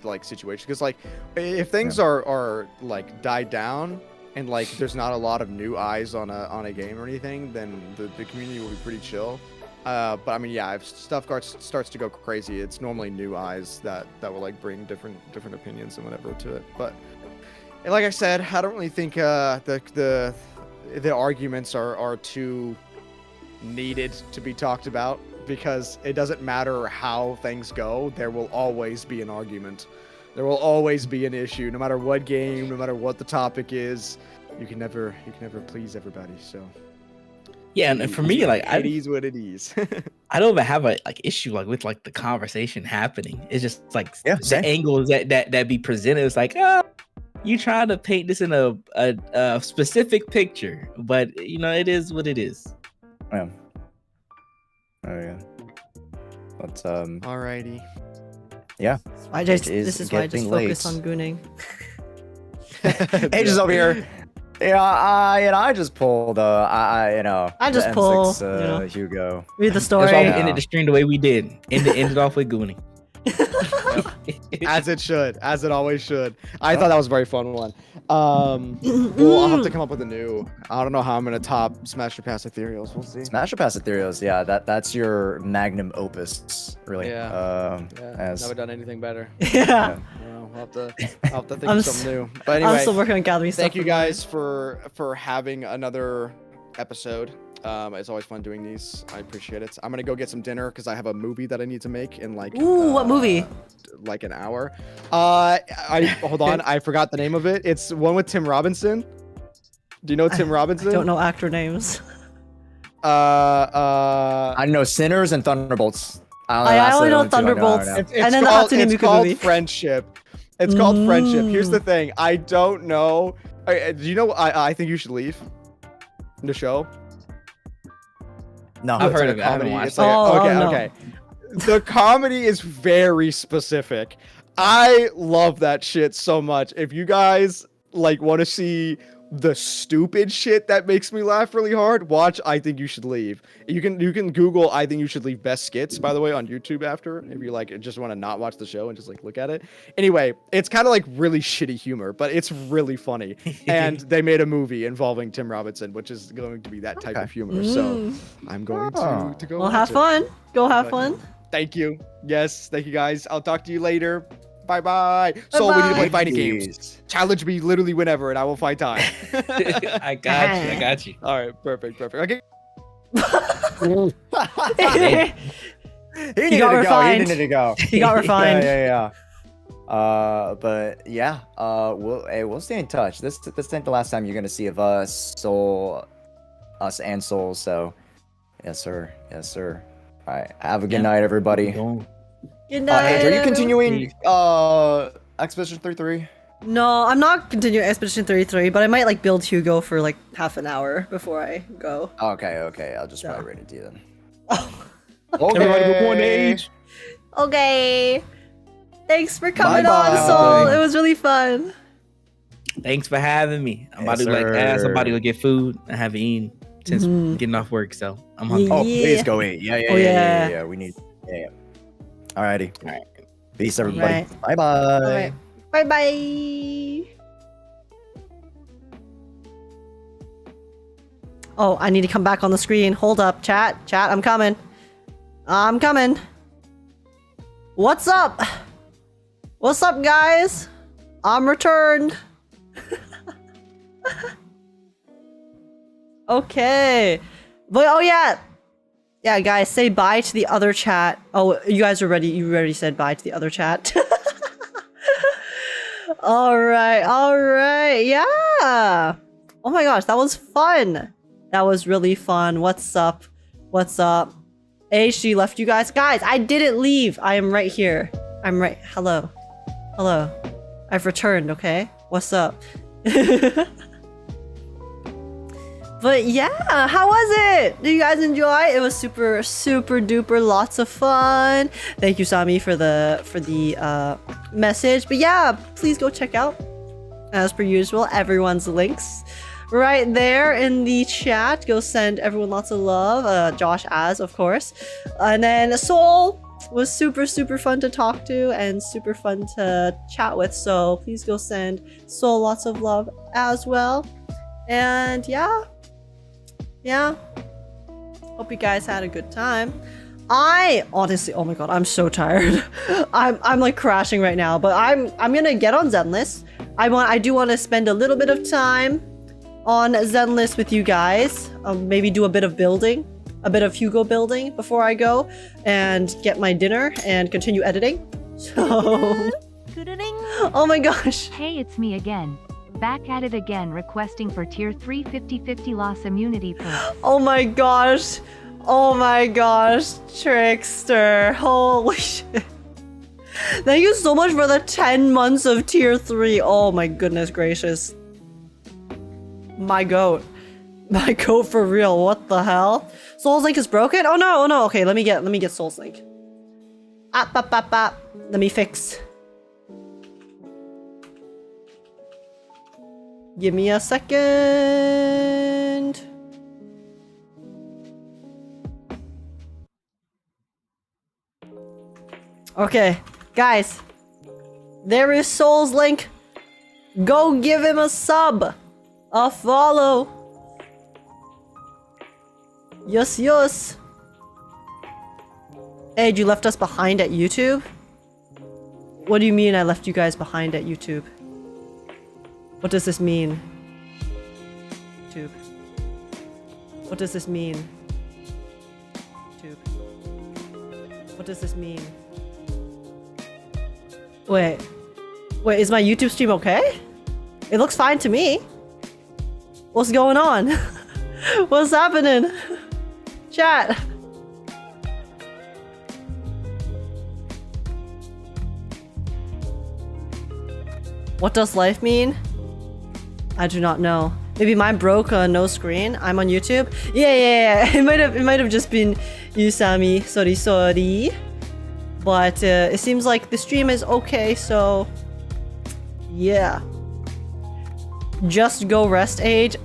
S4: like situations, because like if things are like died down and like there's not a lot of new eyes on a game or anything, then the community will be pretty chill. But I mean, yeah, if stuff starts to go crazy, it's normally new eyes that will like bring different opinions and whatever to it. But like I said, I don't really think the arguments are too needed to be talked about, because it doesn't matter how things go, there will always be an argument. There will always be an issue, no matter what game, no matter what the topic is. You can never please everybody. So
S3: Yeah, and for me, like
S4: it is what it is.
S3: I don't even have a like issue like with like the conversation happening. It's just like
S2: Yeah,
S3: the
S2: same.
S3: angles that be presented. It's like, you trying to paint this in a specific picture, but you know, it is what it is.
S2: Yeah. Oh yeah. But
S4: Alrighty.
S2: yeah.
S1: This is why I just
S2: getting
S1: focus
S2: late.
S1: on gooning.
S2: Ages over here. Yeah, I just pulled you know,
S1: I just
S2: the
S1: pull,
S2: M6,
S1: you know.
S2: Hugo.
S1: Read the
S3: That's why we
S1: story.
S2: Yeah.
S3: ended the stream the way we did. Ended off with Goonie.
S4: As it should, as it always should. I thought that was a very fun one. Well, I'll have to come up with a new. I don't know how I'm gonna top Smash or Pass Ethereals. We'll see.
S2: Smash or Pass Ethereals, yeah, that's your magnum opus, really.
S4: Yeah.
S2: As
S4: Never done anything better.
S1: Yeah.
S4: I'll have to think
S1: I'm
S4: of something new. But anyway,
S1: I'm still working on gathering stuff.
S4: thank you
S1: for mine.
S4: guys for having another episode. It's always fun doing these. I appreciate it. I'm gonna go get some dinner because I have a movie that I need to make in like
S1: Ooh, what movie?
S4: like an hour. Hold on, I forgot the name of it. It's one with Tim Robinson. Do you know Tim Robinson?
S1: I don't know actor names.
S2: I know Sinners and Thunderbolts.
S1: I only know Thunderbolts.
S4: It's
S1: And then the Hatsune
S4: it's
S1: Miku
S4: called
S1: movie.
S4: Friendship. It's called Friendship. Here's the
S1: Mm.
S4: thing. I don't know. Do you know? I think you should leave the show.
S2: No,
S3: I've
S4: It's
S3: heard
S4: like
S3: of
S4: a
S3: it. I haven't
S4: comedy.
S3: watched
S4: It's like
S1: it.
S4: okay,
S1: Oh, no.
S4: okay. The comedy is very specific. I love that shit so much. If you guys like want to see the stupid shit that makes me laugh really hard, watch I Think You Should Leave. You can Google I Think You Should Leave best skits, by the way, on YouTube after, if you like just want to not watch the show and just like look at it. Anyway, it's kind of like really shitty humor, but it's really funny. And they made a movie involving Tim Robinson, which is going to be that type of humor. So I'm going to go
S1: Well,
S4: watch
S1: have
S4: it.
S1: fun. Go have
S4: But-
S1: fun.
S4: Thank you. Yes, thank you guys. I'll talk to you later. Bye-bye. So we need to play fighting games. Challenge me literally whenever and I will find time.
S3: I got you.
S4: All right, perfect. Okay.
S2: He
S1: got
S2: needed to go. He
S1: refined.
S2: needed to go.
S1: He got refined.
S2: Yeah. But yeah. We'll stay in touch. This ain't the last time you're gonna see of us, us and Soul. So, yes, sir. All right. Have a good night, everybody.
S1: Good night.
S2: Andrew, are you continuing Expedition 33?
S1: No, I'm not continuing Expedition 33, but I might like build Hugo for like half an hour before I go.
S2: Okay. I'll just
S1: Yeah.
S2: probably read it to you then.
S3: Everybody go on age.
S1: Okay. Thanks for coming
S2: Bye-bye.
S1: on, Soul. It was really fun.
S3: Thanks for having me. I'm about
S2: Yes,
S3: to like ask somebody
S2: sir.
S3: to get food. I haven't eaten since
S1: Mhm.
S3: getting off work, so I'm hungry.
S1: Yeah.
S2: Oh, please go eat. Yeah.
S1: Oh, yeah.
S2: Yeah. We need. Yeah. Alrighty.
S3: All right.
S2: Peace, everybody.
S1: Right.
S2: Bye bye.
S1: Alright. Bye-bye. Oh, I need to come back on the screen. Hold up, chat. I'm coming. What's up? What's up, guys? I'm returned. Okay. But oh yeah. Yeah, guys, say bye to the other chat. Oh, you already said bye to the other chat. All right. Yeah. Oh my gosh, that was fun. That was really fun. What's up? She left you guys. Guys, I didn't leave. I am right here. Hello. I've returned, okay? What's up? But yeah, how was it? Did you guys enjoy? It was super duper lots of fun. Thank you, Sami, for the message. But yeah, please go check out, as per usual, everyone's links right there in the chat. Go send everyone lots of love. Josh as, of course. And then Soul was super fun to talk to and super fun to chat with. So please go send Soul lots of love as well. And yeah. Hope you guys had a good time. I honestly, oh my god, I'm so tired. I'm like crashing right now, but I'm gonna get on Zenless. I do want to spend a little bit of time on Zenless with you guys. Maybe do a bit of building, a bit of Hugo building before I go and get my dinner and continue editing. So, oh my gosh.
S6: Hey, it's me again. Back at it again, requesting for tier 3 50/50 loss immunity perk.
S1: Oh my gosh, Trickster. Holy shit. Thank you so much for the 10 months of tier 3. Oh my goodness gracious. My goat for real. What the hell? Soul's Link is broken? Oh no. Okay, let me get Soul's Link. Let me fix. Give me a second. Okay, guys. There is Soul's Link. Go give him a sub. A follow. Yes. Hey, you left us behind at YouTube? What do you mean I left you guys behind at YouTube? What does this mean? YouTube. What does this mean? YouTube. What does this mean? Wait, is my YouTube stream okay? It looks fine to me. What's going on? What's happening? Chat. What does life mean? I do not know. Maybe mine broke no screen. I'm on YouTube. Yeah. It might have just been you, Sami. Sorry. But it seems like the stream is okay, so yeah. Just go rest, Age.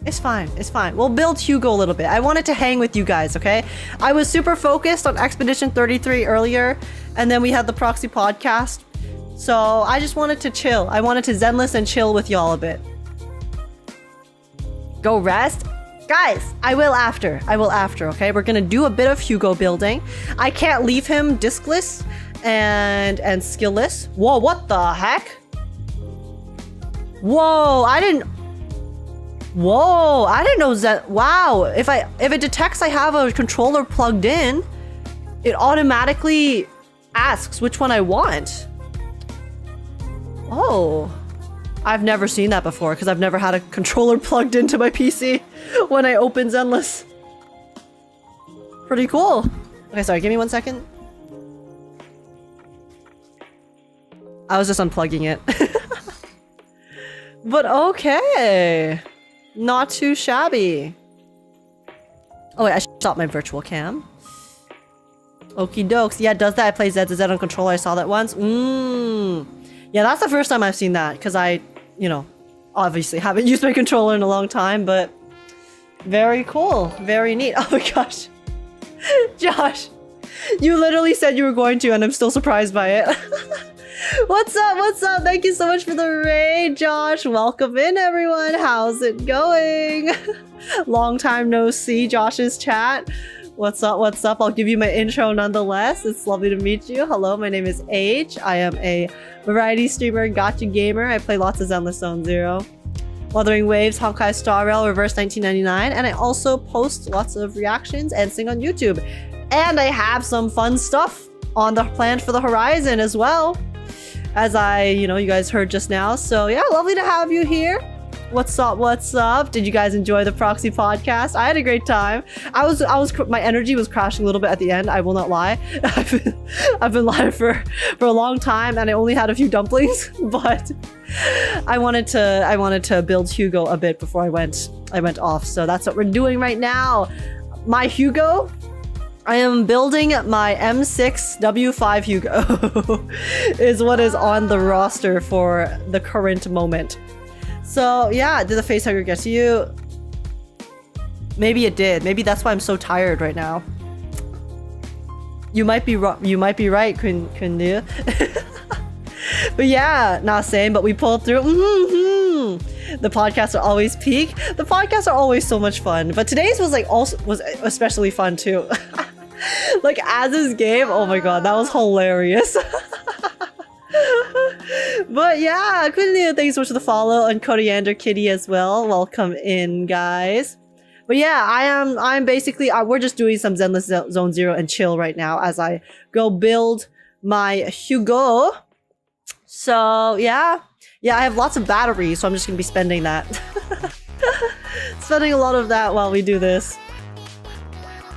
S1: It's fine. We'll build Hugo a little bit. I wanted to hang with you guys, okay? I was super focused on Expedition 33 earlier, and then we had the Proxy Podcast. So I just wanted to chill. I wanted to Zenless and chill with y'all a bit. Go rest? Guys, I will after, okay? We're gonna do a bit of Hugo building. I can't leave him diskless and skillless. Whoa, what the heck? Whoa, I didn't know that. Wow, if it detects I have a controller plugged in, it automatically asks which one I want. Oh, I've never seen that before because I've never had a controller plugged into my PC when I open Zenless. Pretty cool. Okay, sorry, give me 1 second. I was just unplugging it. But okay. Not too shabby. Oh wait, I should stop my virtual cam. Okie dokes. Yeah, it does that. I play ZZZ on controller. I saw that once. Yeah, that's the first time I've seen that, because I, obviously haven't used my controller in a long time, but very cool. Very neat. Oh my gosh. Josh, you literally said you were going to, and I'm still surprised by it. What's up? Thank you so much for the raid, Josh. Welcome in, everyone. How's it going? Long time no see, Josh's chat. What's up? What's up? I'll give you my intro nonetheless. It's lovely to meet you. Hello, my name is Agekk. I am a variety streamer and gacha gamer. I play lots of Zenless Zone Zero, Wuthering Waves, Honkai Star Rail, Reverse 1999, and I also post lots of reactions and sing on YouTube. And I have some fun stuff on the plan for the horizon as well, as you guys heard just now. So yeah, lovely to have you here. What's up? What's up? Did you guys enjoy the Proxy Podcast? I had a great time. My energy was crashing a little bit at the end. I will not lie. I've been live for a long time, and I only had a few dumplings. But I wanted to build Hugo a bit before I went off. So that's what we're doing right now. My Hugo. I am building my M6W5 Hugo is what is on the roster for the current moment. So yeah, did the facehugger get to you? Maybe it did. Maybe that's why I'm so tired right now. You might be right, Kundu. But yeah, not saying, but we pulled through. The podcasts are always peak. The podcasts are always so much fun. But today's was especially fun too. Like Az's game, oh my god, that was hilarious. But yeah, Kundu, thanks so much for the follow, and Coriander Kitty as well. Welcome in, guys. But yeah, I'm basically, we're just doing some Zenless Zone Zero and chill right now as I go build my Hugo. So yeah, I have lots of batteries, so I'm just gonna be spending that. Spending a lot of that while we do this.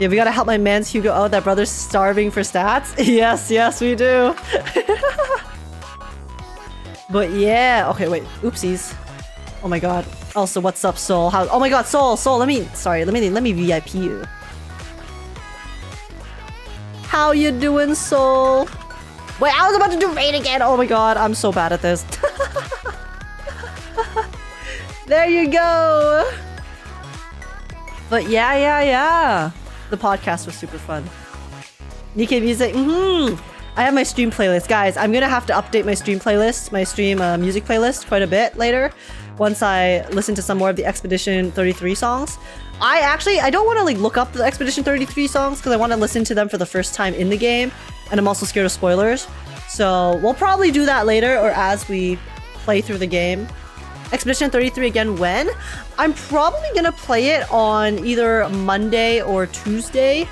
S1: Yeah, we gotta help my man's Hugo out. That brother's starving for stats. Yes, we do. But yeah, okay, wait, oopsies. Oh my god. Also, what's up, Soul? Oh my god, Soul, let me VIP you. How you doing, Soul? Wait, I was about to do raid again. Oh my god, I'm so bad at this. There you go. But yeah. The podcast was super fun. Nikkei Music, I have my stream playlist. Guys, I'm gonna have to update my stream playlist, my stream music playlist quite a bit later, once I listen to some more of the Expedition 33 songs. I don't want to look up the Expedition 33 songs because I want to listen to them for the first time in the game, and I'm also scared of spoilers. So we'll probably do that later or as we play through the game. Expedition 33 again when? I'm probably gonna play it on either Monday or Tuesday.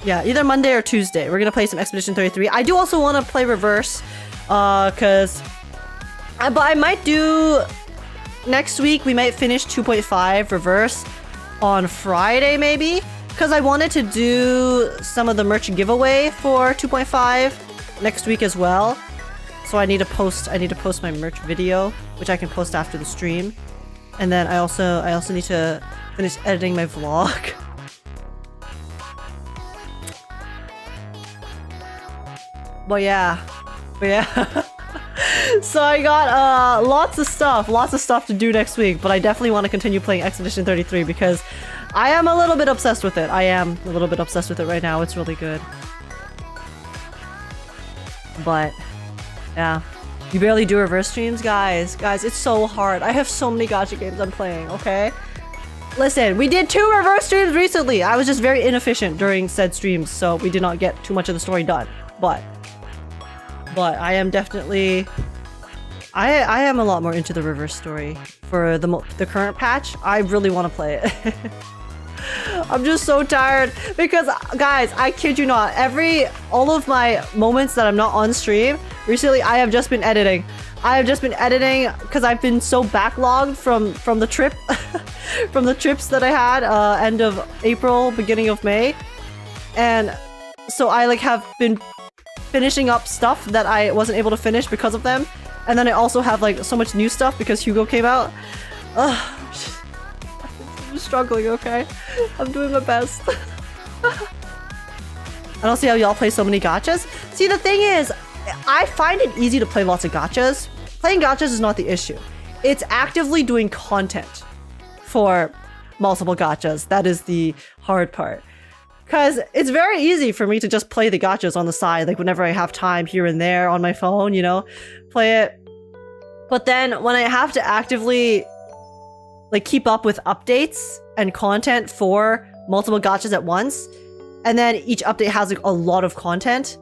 S1: Yeah, either Monday or Tuesday. We're gonna play some Expedition 33. I do also want to play Reverse, but I might do next week. We might finish 2.5 Reverse on Friday maybe, because I wanted to do some of the merch giveaway for 2.5 next week as well. So I need to post my merch video, which I can post after the stream, and then I also need to finish editing my vlog. But yeah. So I got lots of stuff to do next week, but I definitely want to continue playing Expedition 33 because I am a little bit obsessed with it. I am a little bit obsessed with it right now. It's really good. But yeah, you barely do reverse streams, guys, it's so hard. I have so many gacha games I'm playing, okay? Listen, we did 2 reverse streams recently. I was just very inefficient during said streams, so we did not get too much of the story done. But I am definitely, I am a lot more into the reverse story for the current patch. I really want to play it. I'm just so tired because, guys, I kid you not, all of my moments that I'm not on stream recently, I have just been editing. Because I've been so backlogged from the trip, from the trips that I had end of April, beginning of May, and so I have been finishing up stuff that I wasn't able to finish because of them, and then I also have so much new stuff because Hugo came out. I'm struggling, okay? I'm doing my best. I don't see how y'all play so many gachas. See, the thing is, I find it easy to play lots of gachas. Playing gachas is not the issue. It's actively doing content for multiple gachas. That is the hard part. Because it's very easy for me to just play the gachas on the side, whenever I have time here and there on my phone, play it. But then when I have to actively keep up with updates and content for multiple gachas at once, and then each update has like a lot of content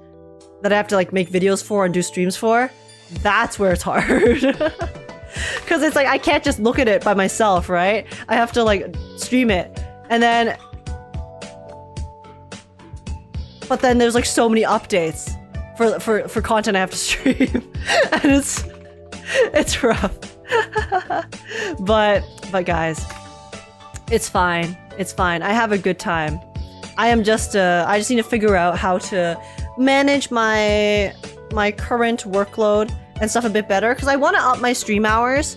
S1: that I have to like make videos for and do streams for, that's where it's hard. Because it's like I can't just look at it by myself, right? I have to like stream it, and then but then there's like so many updates for content I have to stream, and it's rough. but guys, it's fine. It's fine. I have a good time. I just need to figure out how to manage my current workload and stuff a bit better, because I want to up my stream hours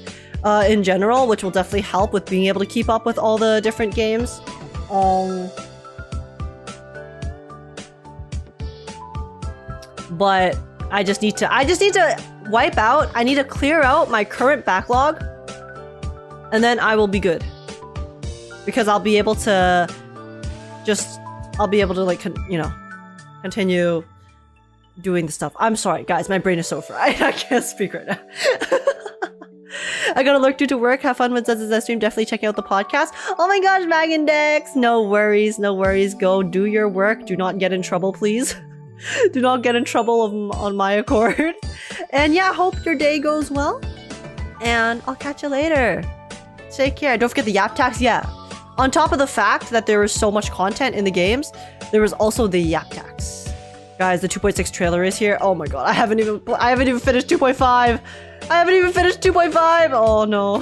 S1: in general, which will definitely help with being able to keep up with all the different games. But I just need to wipe out. I need to clear out my current backlog, and then I will be good. Because I'll be able to like continue doing the stuff. I'm sorry, guys. My brain is so fried. I can't speak right now. I gotta lurk due to work. Have fun with Zenless stream. Definitely check out the podcast. Oh my gosh, Magendex. No worries. No worries. Go do your work. Do not get in trouble, please. Do not get in trouble on my accord. And yeah, hope your day goes well. And I'll catch you later. Take care. Don't forget the Yap Tax. Yeah. On top of the fact that there was so much content in the games, there was also the Yap Tax. Guys, the 2.6 trailer is here. Oh my god, I haven't even finished 2.5. I haven't even finished 2.5. Oh no.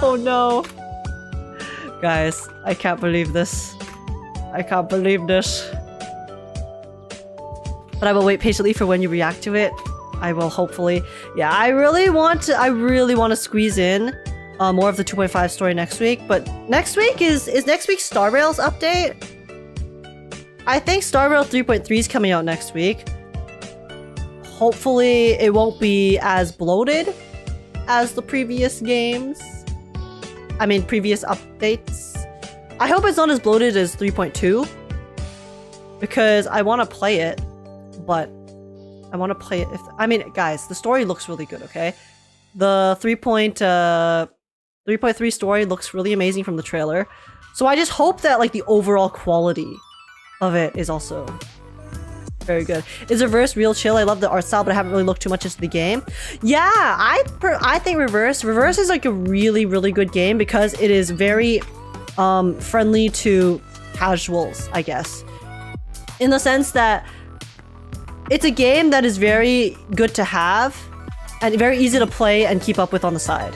S1: Oh no. Guys, I can't believe this. I can't believe this. But I will wait patiently for when you react to it. I will hopefully. Yeah, I really want to squeeze in more of the 2.5 story next week. But next week is next week Star Rail's update? I think Star Rail 3.3 is coming out next week. Hopefully it won't be as bloated as the previous games. I mean, previous updates. I hope it's not as bloated as 3.2. Because I want to play it. But I want to play it I mean, guys, the story looks really good, okay? The 3.3 story looks really amazing from the trailer. So I just hope that like the overall quality of it is also very good. Is Reverse real chill? I love the art style, but I haven't really looked too much into the game. Yeah, I think Reverse is like a really, really good game because it is very friendly to casuals, I guess. In the sense that it's a game that is very good to have and very easy to play and keep up with on the side.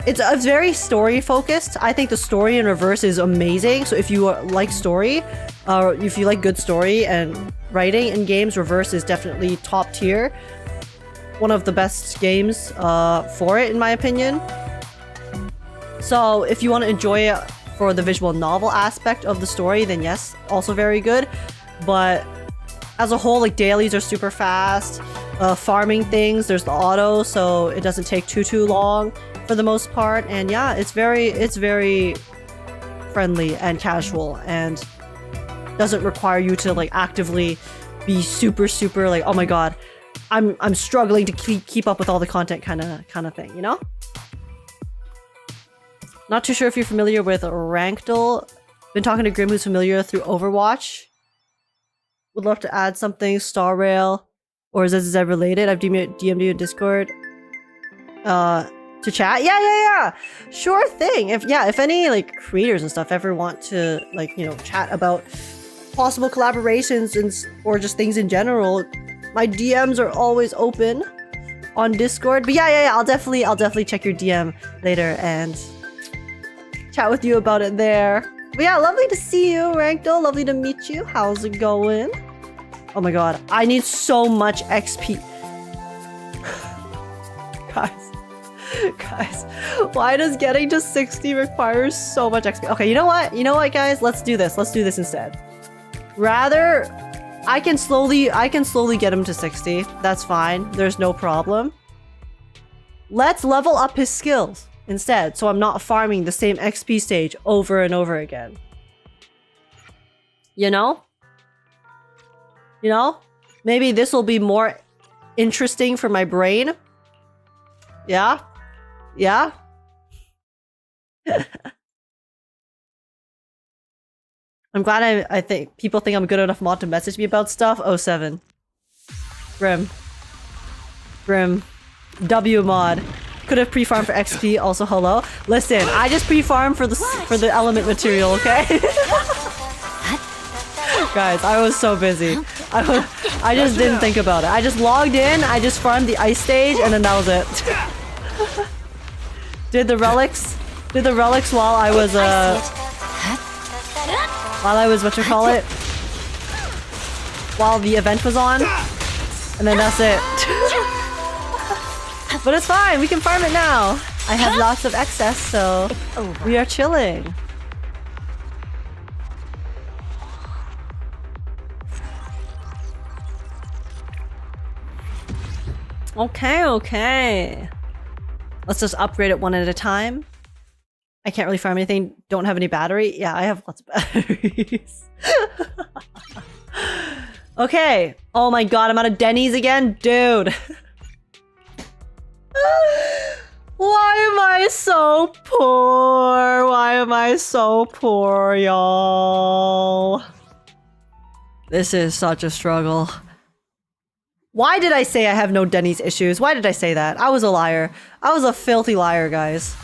S1: It's very story focused. I think the story in Reverse is amazing. So if you like story, or if you like good story and writing in games, Reverse is definitely top tier. One of the best games for it, in my opinion. So if you want to enjoy it for the visual novel aspect of the story, then yes, also very good. But as a whole, like dailies are super fast. Farming things, there's the auto, so it doesn't take too long for the most part. And yeah, it's very friendly and casual and doesn't require you to like actively be super like, oh my god, I'm struggling to keep up with all the content kind of thing, you know? Not too sure if you're familiar with Rankdle. Been talking to Grim, who's familiar through Overwatch. Would love to add something Star Rail or ZZZ related. I've DM'd you in Discord to chat. Yeah. Sure thing. If any like creators and stuff ever want to like, you know, chat about possible collaborations or just things in general, my DMs are always open on Discord. But yeah, I'll definitely check your DM later and chat with you about it there. But yeah, lovely to see you, Rankdle. Lovely to meet you. How's it going? Oh my god, I need so much XP. Guys, why does getting to 60 require so much XP? Okay, you know what, guys? Let's do this instead. Rather, I can slowly get him to 60. That's fine. There's no problem. Let's level up his skills instead, so I'm not farming the same XP stage over and over again. You know? Maybe this will be more interesting for my brain. Yeah? I'm glad I think people think I'm good enough mod to message me about stuff. 07. Grim. W mod. Could have pre-farmed for XP. Also, hello. Listen, I just pre-farmed for the element material, okay? Guys, I was so busy. I just didn't think about it. I just logged in, I just farmed the ice stage, and then that was it. Did the relics while I was while the event was on, and then that's it. But it's fine, we can farm it now. I have lots of excess, so we are chilling. Okay. Let's just upgrade it one at a time. I can't really farm anything. Don't have any battery. Yeah, I have lots of batteries. Okay. Oh my god, I'm out of Denny's again? Dude. Why am I so poor? Why am I so poor, y'all? This is such a struggle. Why did I say I have no Denny's issues? Why did I say that? I was a liar. I was a filthy liar, guys.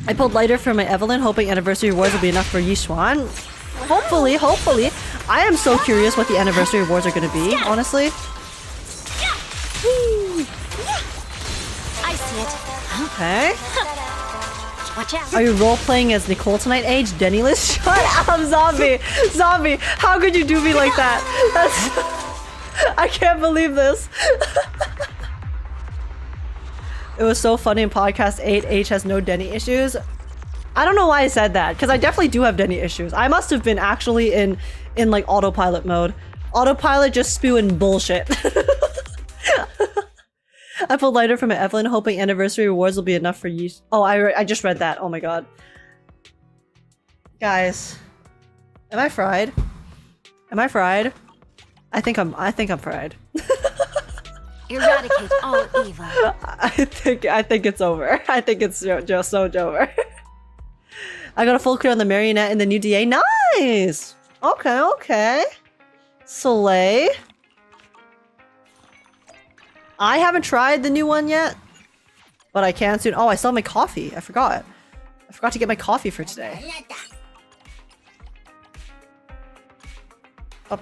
S1: I pulled lighter for my Evelyn, hoping anniversary rewards will be enough for Yishuan. Hopefully. I am so curious what the anniversary rewards are going to be, honestly.
S7: I see it.
S1: Okay.
S7: Watch out.
S1: Are you role-playing as Nicole tonight, age? Dennyless? Shut up, Zombie! Zombie, how could you do me like that? That's... I can't believe this. It was so funny in podcast 8, H has no Denny issues. I don't know why I said that, because I definitely do have Denny issues. I must have been actually in like autopilot mode. Autopilot just spewing bullshit. I pulled lighter from Evelyn, hoping anniversary rewards will be enough for you. Oh, I just read that. Oh my god. Guys, am I fried? Am I fried? I think I'm fried.
S7: Eradicate all evil.
S1: I think it's over. I think it's just so over. I got a full clear on the marionette in the new DA. Nice. Okay. Slay. I haven't tried the new one yet, but I can soon. Oh, I still have my coffee. I forgot to get my coffee for today. Up.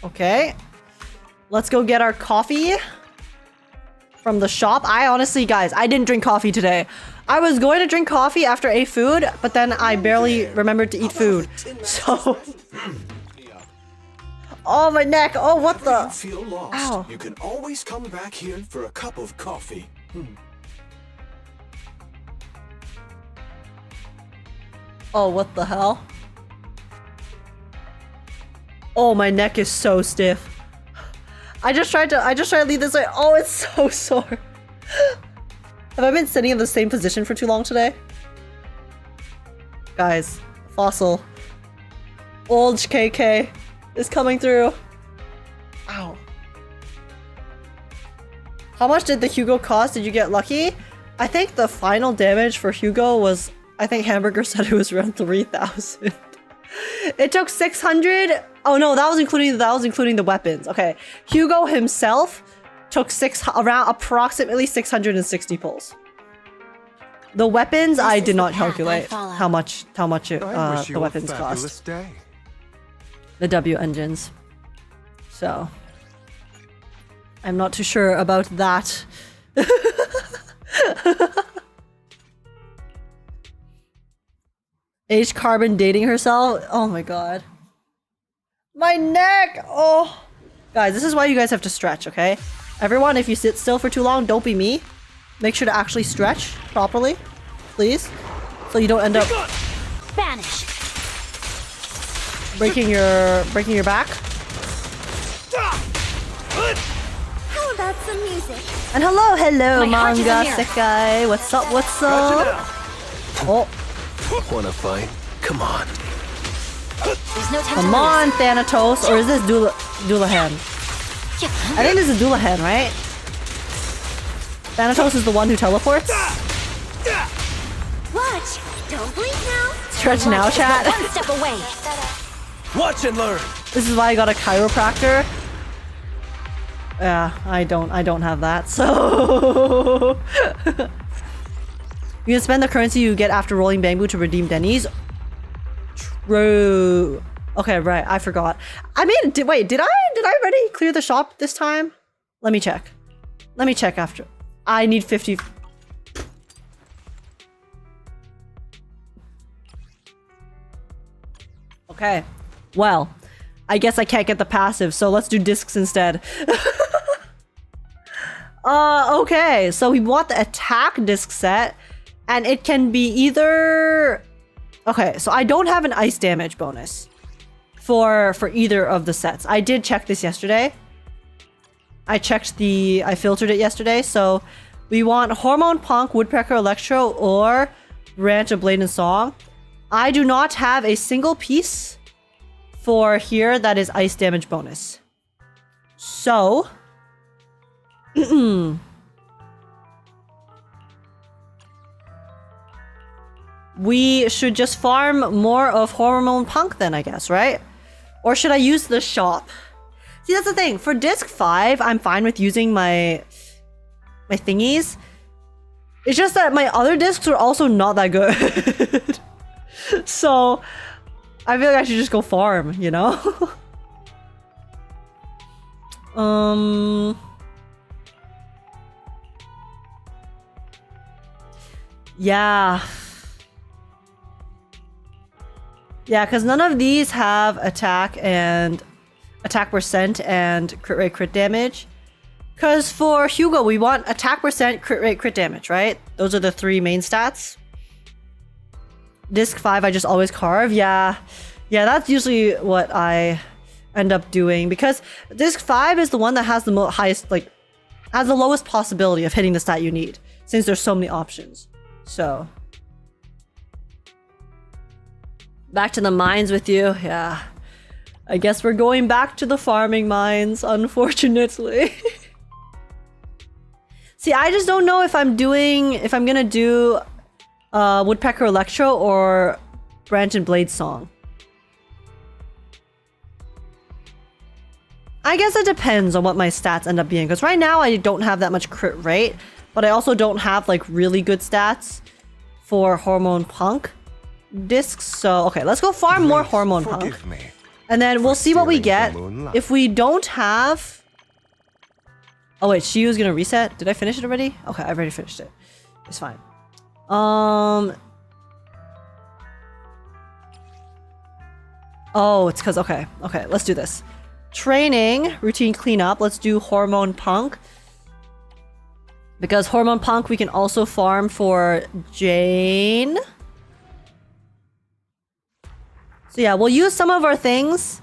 S1: Okay. Let's go get our coffee from the shop. I honestly, guys, I didn't drink coffee today. I was going to drink coffee after I ate food, but then I barely remembered to eat food. So... Oh, my neck! Oh, what the...
S8: If you feel lost,
S1: Ow.
S8: you can always come back here for a cup of coffee.
S1: Oh, what the hell? Oh, my neck is so stiff. I just tried to leave this way. Oh, it's so sore. Have I been sitting in the same position for too long today? Guys, fossil. Old KK is coming through. Ow. How much did the Hugo cost? Did you get lucky? I think the final damage for Hugo was, I think Hamburger said it was around 3,000. It took 600. Oh no, that was including the weapons. Okay, Hugo himself took around approximately 660 pulls. The weapons, I did not calculate how much the weapons cost. The W engines. So I'm not too sure about that. H Carbon dating herself? Oh my god. My neck! Oh. Guys, this is why you guys have to stretch, okay? Everyone, if you sit still for too long, don't be me. Make sure to actually stretch properly, please. So you don't end up
S7: Vanish.
S1: breaking your back.
S7: How about some music?
S1: And hello,
S7: My heart is
S1: manga
S7: a mirror.
S1: sekai. What's up? Oh,
S8: Wanna fight? Come on.
S7: There's no time
S1: come
S7: to
S1: on, Thanatos. Or is this Dulahan? I think this is Doulahan, right? Thanatos is the one who teleports.
S7: Watch. Don't blink now.
S1: Stretch now, chat.
S7: One step away.
S8: Watch and learn.
S1: This is why I got a chiropractor. Yeah, I don't have that, so... You can spend the currency you get after rolling Bamboo to redeem Denny's. True. Okay, right, I forgot. I mean, wait, did I already clear the shop this time? Let me check. Let me check after. I need 50... Okay, well, I guess I can't get the passive, so let's do discs instead. Okay, so we want the attack disc set, and it can be either... Okay, so I don't have an ice damage bonus for either of the sets. I did check this yesterday. I filtered it yesterday, so we want Hormone Punk, Woodpecker Electro, or Branch of Blade and Song. I do not have a single piece for here that is ice damage bonus. So... we should just farm more of Hormone Punk then, I guess, right? Or should I use the shop? See, that's the thing. For disc 5, I'm fine with using my thingies. It's just that my other discs are also not that good. So, I feel like I should just go farm, you know? Yeah. Yeah, because none of these have attack percent and crit rate, crit damage. Because for Hugo, we want attack percent, crit rate, crit damage, right? Those are the 3 main stats. Disc 5, I just always carve. Yeah, that's usually what I end up doing. Because Disc 5 is the one that has the highest, like, has the lowest possibility of hitting the stat you need. Since there's so many options. So... back to the mines with you. Yeah. I guess we're going back to the farming mines, unfortunately. See, I just don't know if I'm gonna do Woodpecker Electro or Branch and Blade Song. I guess it depends on what my stats end up being, because right now I don't have that much crit rate, but I also don't have like really good stats for Hormone Punk discs. So okay, let's go farm more Hormone Punk, and then we'll see what we get. If we don't have... Oh wait, Shiu's gonna reset. Did I finish it already? Okay, I've already finished it. It's fine. Oh, it's because... Okay, let's do this. Training, routine cleanup. Let's do Hormone Punk. Because Hormone Punk, we can also farm for Jane. So yeah, we'll use some of our things,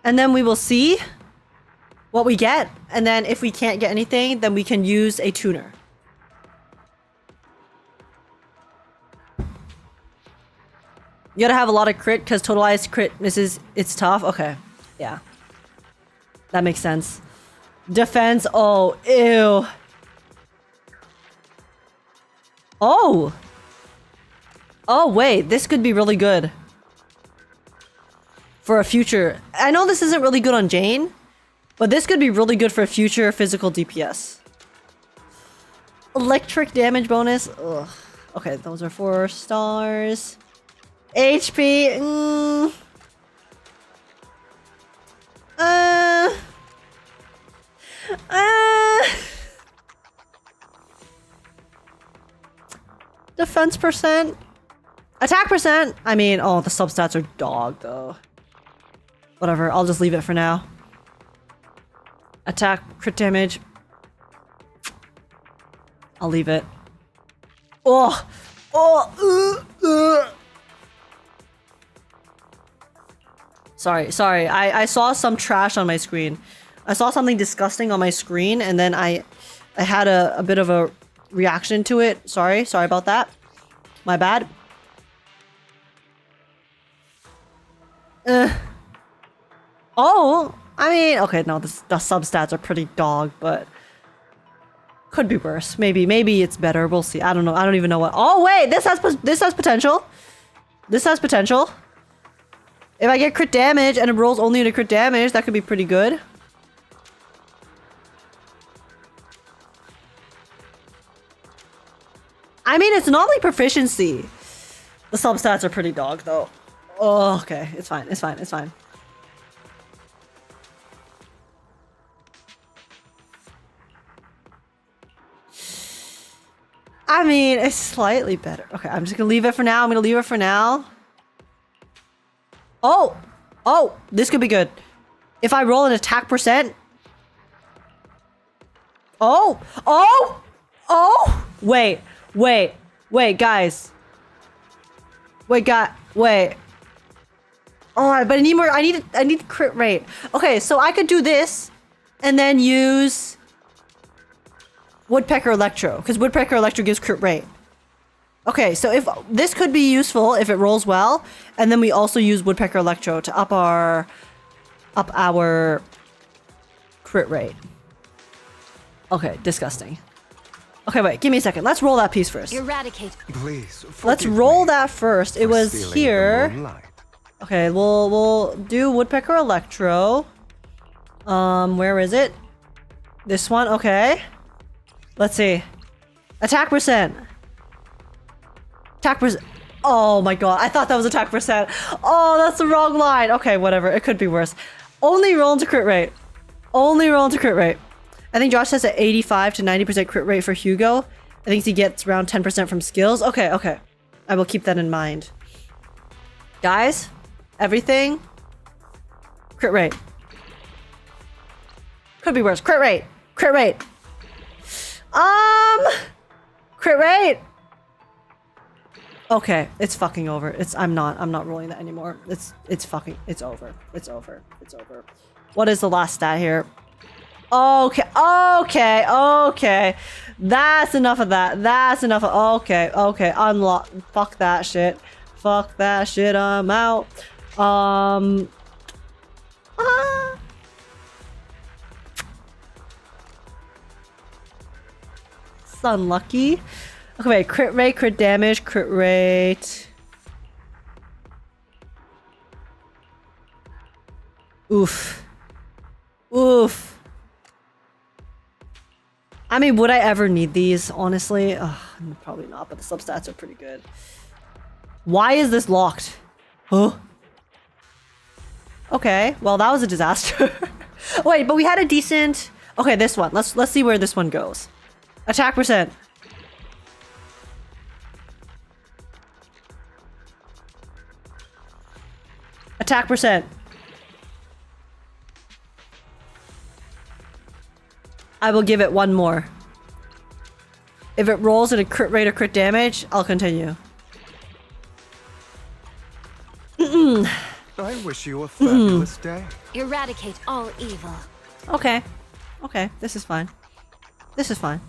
S1: and then we will see what we get. And then if we can't get anything, then we can use a tuner. You gotta have a lot of crit, because totalized crit misses, it's tough. Okay, yeah. That makes sense. Defense, oh, ew. Oh! Oh, wait, this could be really good. For a future... I know this isn't really good on Jane, but this could be really good for a future physical DPS. Electric damage bonus. Ugh. Okay, those are 4 stars. HP... Defense percent. Attack percent. I mean, oh, the substats are dog though. Whatever, I'll just leave it for now. Attack, crit damage. I'll leave it. Oh! Sorry. I saw some trash on my screen. I saw something disgusting on my screen, and then I had a bit of a reaction to it. Sorry about that. My bad. Oh! I mean, okay, no, the substats are pretty dog, but could be worse. Maybe it's better. We'll see. I don't know. I don't even know what. Oh wait, this has potential. This has potential. If I get crit damage and it rolls only into crit damage, that could be pretty good. I mean, it's not like proficiency. The substats are pretty dog, though. Oh, okay. It's fine. It's fine. It's fine. I mean, it's slightly better. Okay, I'm just gonna leave it for now. I'm gonna leave it for now. Oh! Oh! This could be good. If I roll an attack percent... Oh! Oh! Oh! Wait. Wait. Wait, guys. Wait, wait. Oh, but I need more. I need crit rate. Okay, so I could do this and then use Woodpecker Electro, because Woodpecker Electro gives crit rate. Okay, so if this could be useful if it rolls well, and then we also use Woodpecker Electro to up our crit rate. Okay, disgusting. Okay, wait, give me a second. Let's roll that piece first.
S7: Eradicate.
S8: Please.
S1: Let's roll that first. It was here. Okay, we'll do Woodpecker Electro. Where is it? This one, okay. Let's see. Attack percent. Attack percent. Oh my god, I thought that was attack percent. Oh, that's the wrong line. Okay, whatever. It could be worse. Only roll into crit rate. Only roll into crit rate. I think Josh has an 85 to 90% crit rate for Hugo. I think he gets around 10% from skills. Okay, okay. I will keep that in mind. Guys, everything. Crit rate. Could be worse. Crit rate. Crit rate. Crit rate. Okay, it's fucking over. I'm not rolling that anymore. It's over. It's over. What is the last stat here? Okay, okay, okay. That's enough of that. That's enough of, okay, okay. Unlock. Fuck that shit. Fuck that shit. I'm out. It's unlucky. Okay, wait. Crit rate, crit damage, crit rate. Oof. Oof. I mean, would I ever need these, honestly? Probably not, but the substats are pretty good. Why is this locked? Huh? Okay, well, that was a disaster. Wait, but we had a decent... Okay, this one. Let's see where this one goes. Attack percent. Attack percent. I will give it one more. If it rolls at a crit rate or crit damage, I'll continue.
S8: I wish you a fabulous day.
S7: Eradicate all evil.
S1: Okay. Okay, this is fine. This is fine.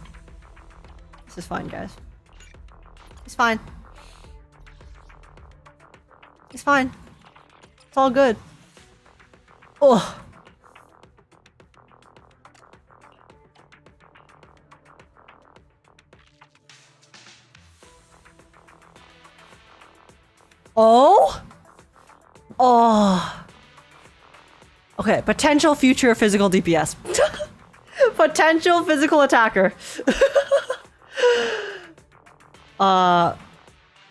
S1: This is fine, guys. It's fine. It's fine. It's all good. Oh. Oh? Oh. Okay, potential future physical DPS. Potential physical attacker.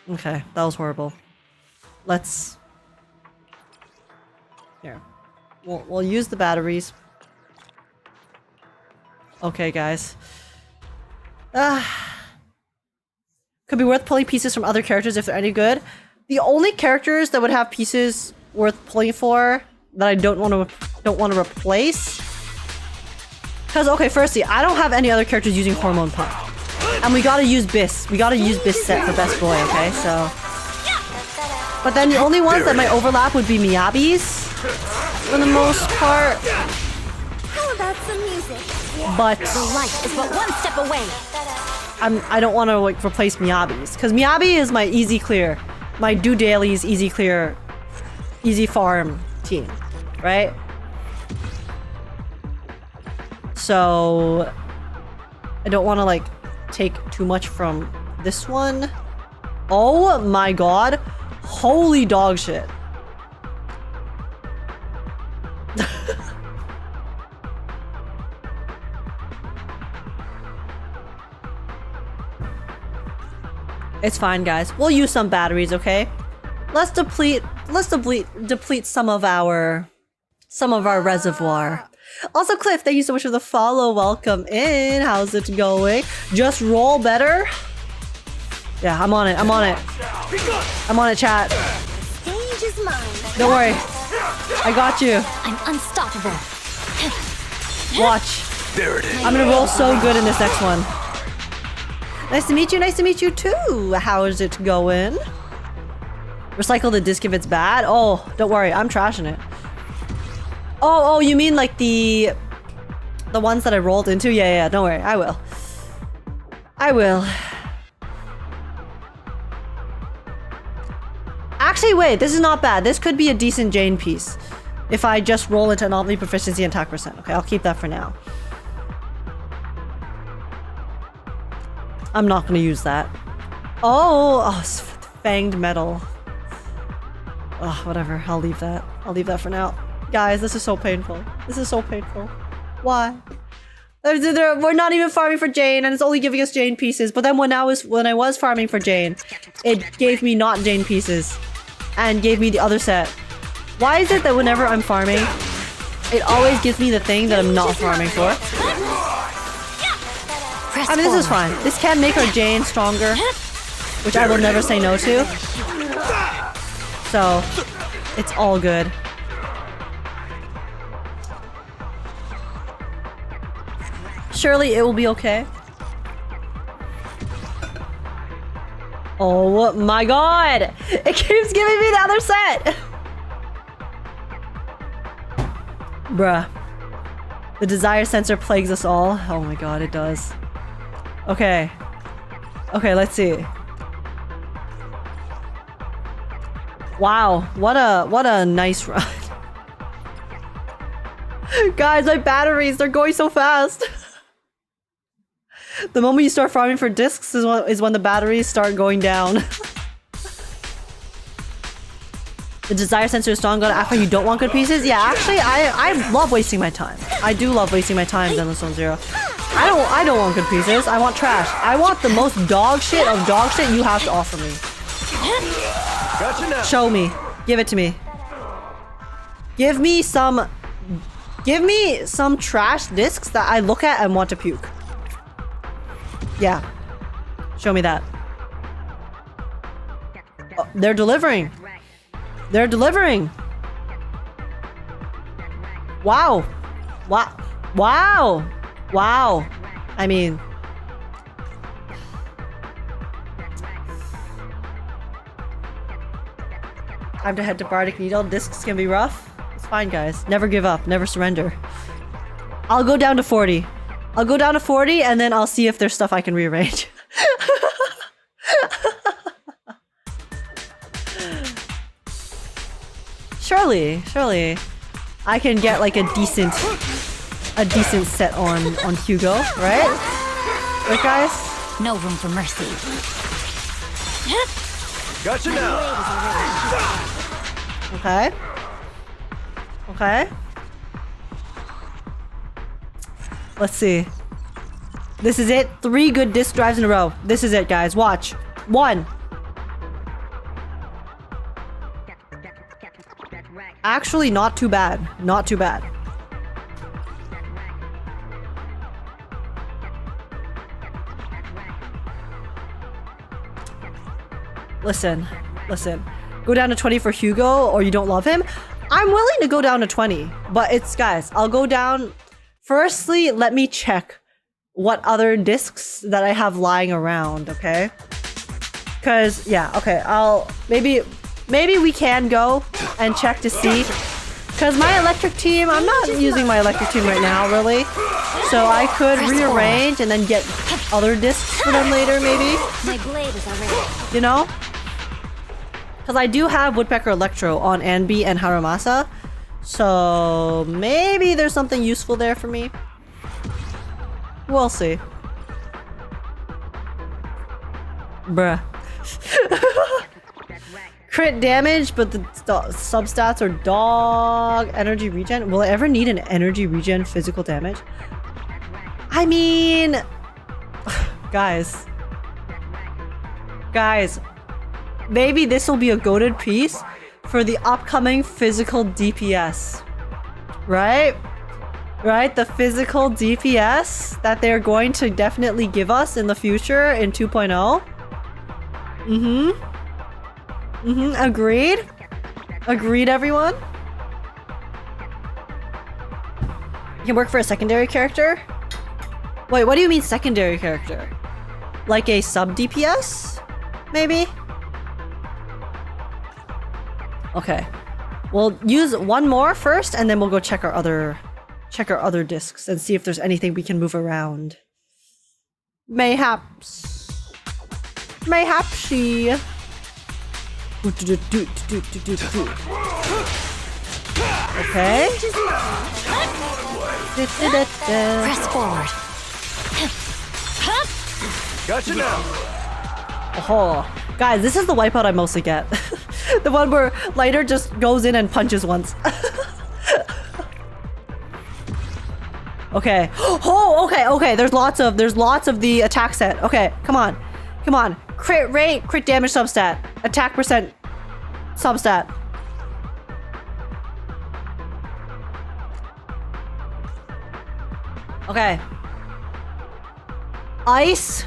S1: Okay, that was horrible. Let's... Here. We'll use the batteries. Okay, guys. Could be worth pulling pieces from other characters if they're any good. The only characters that would have pieces worth pulling for that I don't want to replace. Because okay, firstly, I don't have any other characters using Hormone Pump, and we gotta use Biss. We gotta use Biss set for best boy. Okay, so. But then the only ones that might overlap would be Miyabi's, for the most part.
S7: How about some music?
S1: But
S7: The light is but one step away.
S1: I don't want to like replace Miyabi's, because Miyabi is my easy clear. My do dailies, easy clear, easy farm team, right? So I don't want to like take too much from this one. Oh my god. Holy dog shit. It's fine, guys. We'll use some batteries, okay? Let's deplete some of our reservoir. Also, Cliff, thank you so much for the follow. Welcome in. How's it going? Just roll better. Yeah, I'm on it. I'm on it. I'm on it, chat.
S7: Stage is mine.
S1: Don't worry. I got you.
S7: I'm unstoppable.
S1: Watch.
S8: There it is.
S1: I'm gonna roll so good in this next one. Nice to meet you. Nice to meet you too. How is it going? Recycle the disc if it's bad. Oh, don't worry. I'm trashing it. Oh, you mean like the ones that I rolled into? Yeah. Don't worry. I will. Actually, wait. This is not bad. This could be a decent Jane piece. If I just roll into anomaly, proficiency, and attack percent. Okay, I'll keep that for now. I'm not gonna use that. Oh, fanged metal. Oh, whatever. I'll leave that. I'll leave that for now. Guys, this is so painful. This is so painful. Why? We're not even farming for Jane, and it's only giving us Jane pieces. But then when I was farming for Jane, it gave me not Jane pieces, and gave me the other set. Why is it that whenever I'm farming, it always gives me the thing that I'm not farming for? I mean, this is fine. This can make our Jane stronger, which I will never say no to. So, it's all good. Surely it will be okay. Oh my god! It keeps giving me the other set! Bruh. The desire sensor plagues us all. Oh my god, it does. Okay. Okay, let's see. Wow, what a nice run. Guys, my batteries, they're going so fast. The moment you start farming for discs is when the batteries start going down. The desire sensor is strong. Gotta act like you don't want good pieces. Yeah, actually, I love wasting my time. I do love wasting my time, Zenless Zone Zero. I don't want good pieces. I want trash. I want the most dog shit of dog shit you have to offer me.
S8: Gotcha now.
S1: Show me. Give it to me. Give me some trash discs that I look at and want to puke. Yeah. Show me that. Oh, they're delivering. They're delivering. Wow. Wow. Wow. Wow. I mean... Time to head to Bardic Needle. Discs can be rough. It's fine, guys. Never give up. Never surrender. I'll go down to 40. I'll go down to 40 and then I'll see if there's stuff I can rearrange. Surely. I can get like a decent set on Hugo, right? Right, guys?
S7: No room for mercy.
S8: Gotcha now.
S1: Okay. Let's see. This is it. 3 good disc drives in a row. This is it, guys. Watch. 1. Actually, not too bad. Not too bad. Listen. Go down to 20 for Hugo, or you don't love him? I'm willing to go down to 20, but it's, guys, I'll go down. Firstly, let me check what other discs that I have lying around, okay? Because, yeah, okay, maybe we can go and check to see. Because my electric team, I'm not using my electric team right now, really. So I could rearrange and then get other discs for them later, maybe.
S7: My blade is already.
S1: You know? Because I do have Woodpecker Electro on Anbi and Haramasa. So maybe there's something useful there for me. We'll see. Bruh. Crit damage, but the substats are dog energy regen. Will I ever need an energy regen physical damage? I mean, guys, maybe this will be a goated piece for the upcoming physical DPS, right? Right, the physical DPS that they're going to definitely give us in the future in 2.0. Agreed? Agreed, everyone? You can work for a secondary character? Wait, what do you mean secondary character? Like a sub DPS? Maybe? Okay. We'll use one more first and then we'll go check our other discs and see if there's anything we can move around. Mayhaps. Mayhapsy. Okay.
S7: Press forward.
S8: Gotcha now.
S1: Oh, guys, this is the wipeout I mostly get. The one where Lighter just goes in and punches once. Okay. Oh, okay. There's lots of the attack set. Okay, come on. Crit rate, crit damage substat, attack percent substat. Okay. Ice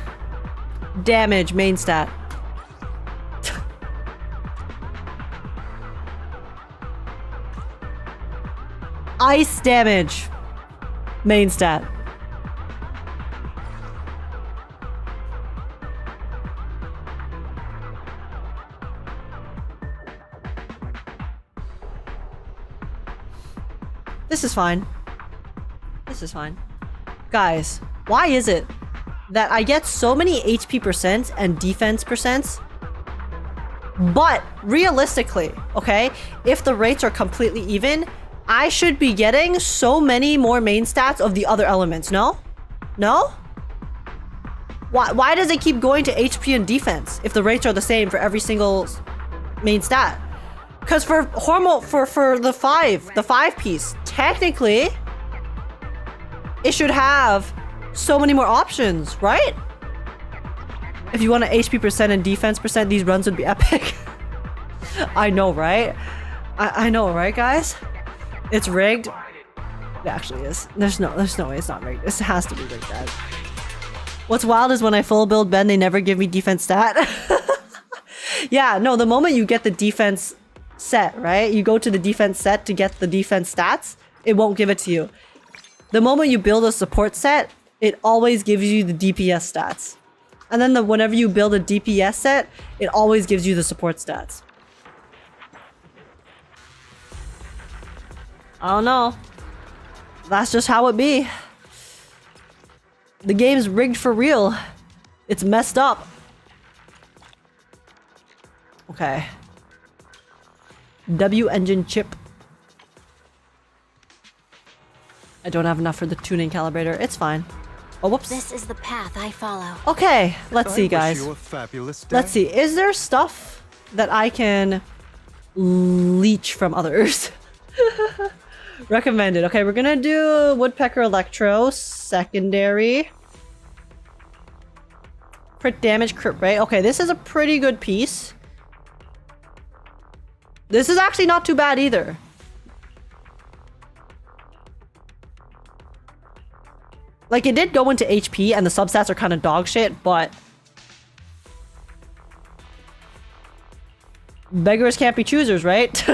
S1: damage main stat. Ice damage main stat. This is fine. Guys, why is it that I get so many HP percents and defense percents? But realistically, okay, if the rates are completely even, I should be getting so many more main stats of the other elements, no? No? Why does it keep going to HP and defense if the rates are the same for every single main stat? Because for the five piece, technically, it should have so many more options, right? If you want an HP percent and defense percent, these runs would be epic. I know, right? I know, right, guys? It's rigged. It actually is. There's no way it's not rigged. This has to be rigged, guys. What's wild is when I full build Ben, they never give me defense stat. Yeah, no, the moment you get the defense set, right? You go to the defense set to get the defense stats, it won't give it to you. The moment you build a support set, it always gives you the DPS stats. And then whenever you build a DPS set, it always gives you the support stats. I don't know. That's just how it be. The game's rigged for real. It's messed up. Okay. W engine chip. I don't have enough for the tuning calibrator. It's fine. Oh, whoops.
S7: This is the path I follow.
S1: Okay, let's see,
S8: I
S1: guys.
S8: wish you a fabulous day.
S1: Let's see. Is there stuff that I can leech from others? Recommended. Okay, we're gonna do Woodpecker Electro, secondary. Crit damage, crit rate. Okay, this is a pretty good piece. This is actually not too bad either. Like, it did go into HP and the substats are kind of dog shit, but beggars can't be choosers, right?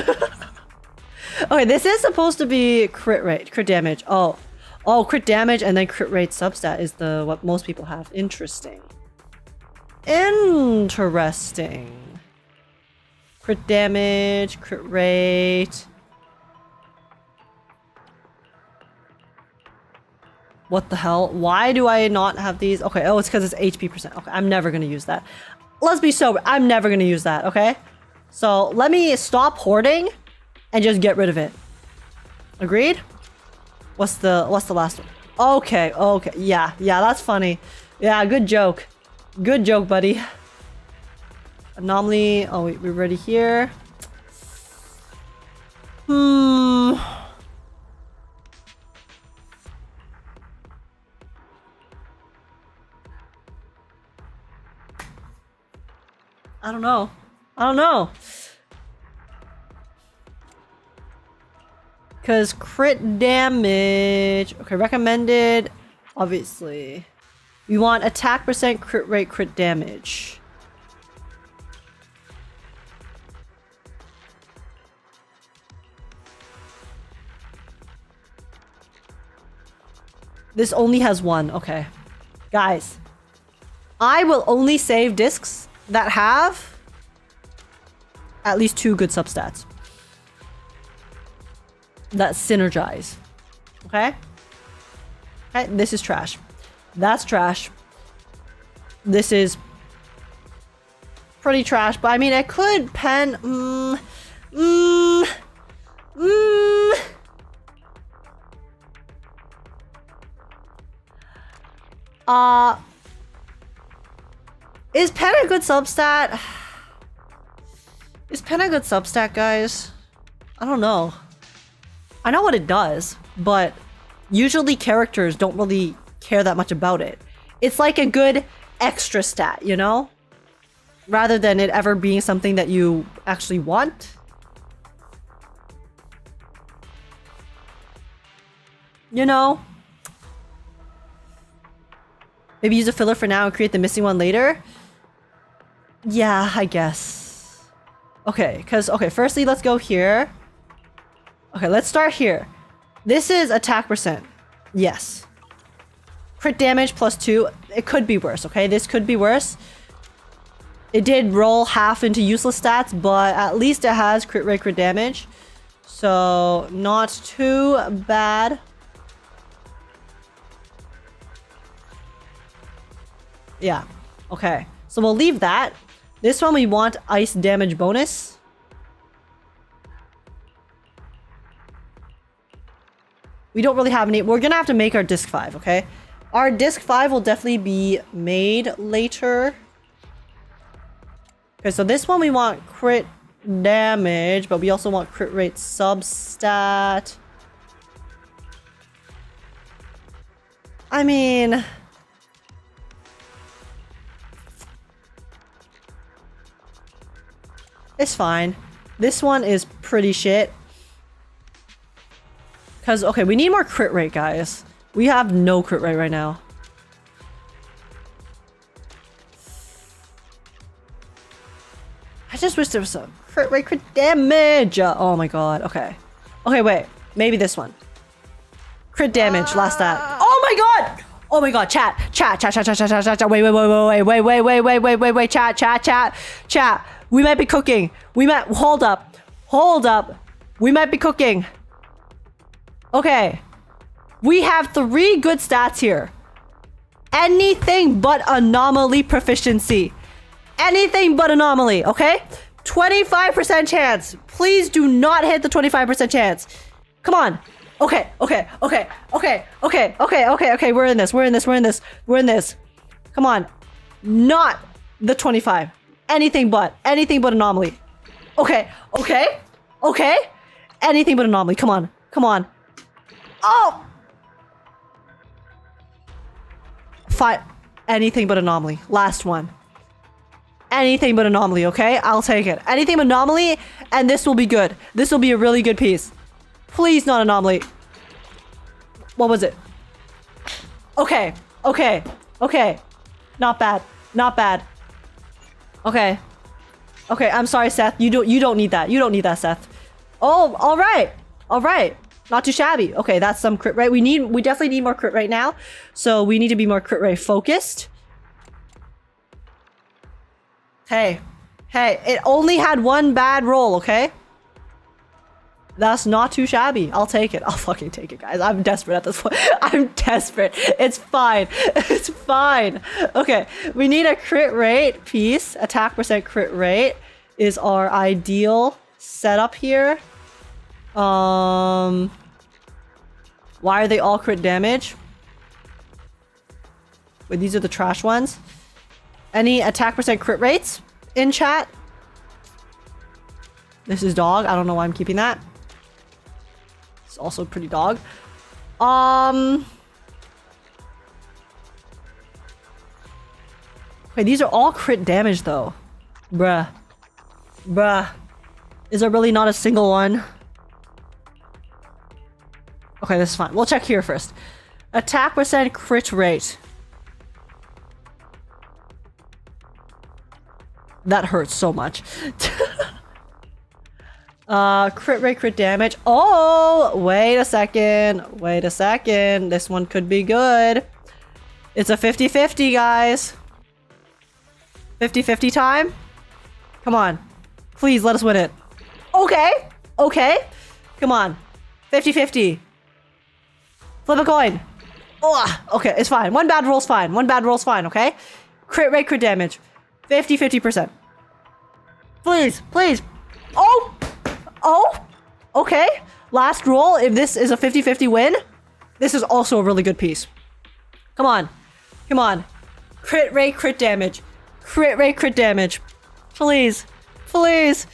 S1: Okay, this is supposed to be crit rate, crit damage. Oh, crit damage and then crit rate substat is what most people have. Interesting. Crit damage, crit rate. What the hell? Why do I not have these? Okay, it's because it's HP percent. Okay, I'm never gonna use that. Let's be sober. I'm never gonna use that, okay? So let me stop hoarding and just get rid of it. Agreed? What's the last one? Okay, okay. Yeah, that's funny. Yeah, good joke. Good joke, buddy. Anomaly. Oh, wait, we're ready here. I don't know. Because crit damage. Okay, recommended. Obviously. We want attack percent, crit rate, crit damage. This only has one. Okay. Guys. I will only save discs that have at least 2 good substats that synergize. Okay? Okay, this is trash. That's trash. This is pretty trash, but I mean, I could pen. Is pen a good substat? Is pen a good substat, guys? I don't know. I know what it does, but usually characters don't really care that much about it. It's like a good extra stat, you know? Rather than it ever being something that you actually want. You know? Maybe use a filler for now and create the missing one later? Yeah, I guess. Okay, firstly, let's go here. Okay, let's start here. This is attack percent. Yes. Crit damage +2. It could be worse, okay? This could be worse. It did roll half into useless stats, but at least it has crit rate, crit damage. So, not too bad. Yeah. Okay. So we'll leave that. This one we want ice damage bonus. We don't really have any. We're gonna have to make our disc 5, okay? Our disc 5 will definitely be made later. Okay, so this one we want crit damage, but we also want crit rate substat. I mean... it's fine. This one is pretty shit. Because, okay, we need more crit rate, guys. We have no crit rate right now. I just wish there was some crit rate, crit damage. Oh my god. Okay. Okay, wait. Maybe this one. Crit damage, last stat. Oh my god! Oh my god, chat. Wait, chat. We might be cooking. Hold up. We might be cooking. Okay. We have 3 good stats here. Anything but anomaly proficiency. Anything but anomaly, okay? 25% chance. Please do not hit the 25% chance. Come on. Okay. We're in this. Come on. Not the 25. Anything but anomaly. Okay. Anything but anomaly. Come on. Oh! Anything but anomaly. Last one. Anything but anomaly, okay? I'll take it. Anything but anomaly, and this will be good. This will be a really good piece. Please, not anomaly. What was it? Okay. Not bad. Okay, I'm sorry, Seth. You don't need that. You don't need that, Seth. Oh, all right. Not too shabby. Okay, that's some crit rate. We definitely need more crit rate now. So we need to be more crit rate focused. Hey, it only had 1 bad roll, okay? That's not too shabby. I'll take it. I'll fucking take it, guys. I'm desperate at this point. I'm desperate. It's fine. Okay, we need a crit rate piece. Attack percent crit rate is our ideal setup here. Why are they all crit damage? Wait, these are the trash ones. Any attack percent crit rates in chat? This is dog. I don't know why I'm keeping that. It's also pretty dog. Wait, these are all crit damage though. Bruh. Is there really not a single one? Okay, this is fine. We'll check here first. Attack percent crit rate. That hurts so much. Crit rate, crit damage. Oh, wait a second. Wait a second. This one could be good. It's a 50-50, guys. 50-50 time? Come on. Please, let us win it. Okay. Okay. Come on. 50-50. Flip a coin. Oh, okay, it's fine. One bad roll's fine. One bad roll's fine, okay? Crit rate, crit damage. 50-50%. Please, please. Oh! Oh! Okay. Last roll, if this is a 50-50 win, this is also a really good piece. Come on. Come on. Crit rate, crit damage. Crit rate, crit damage. Please. Please.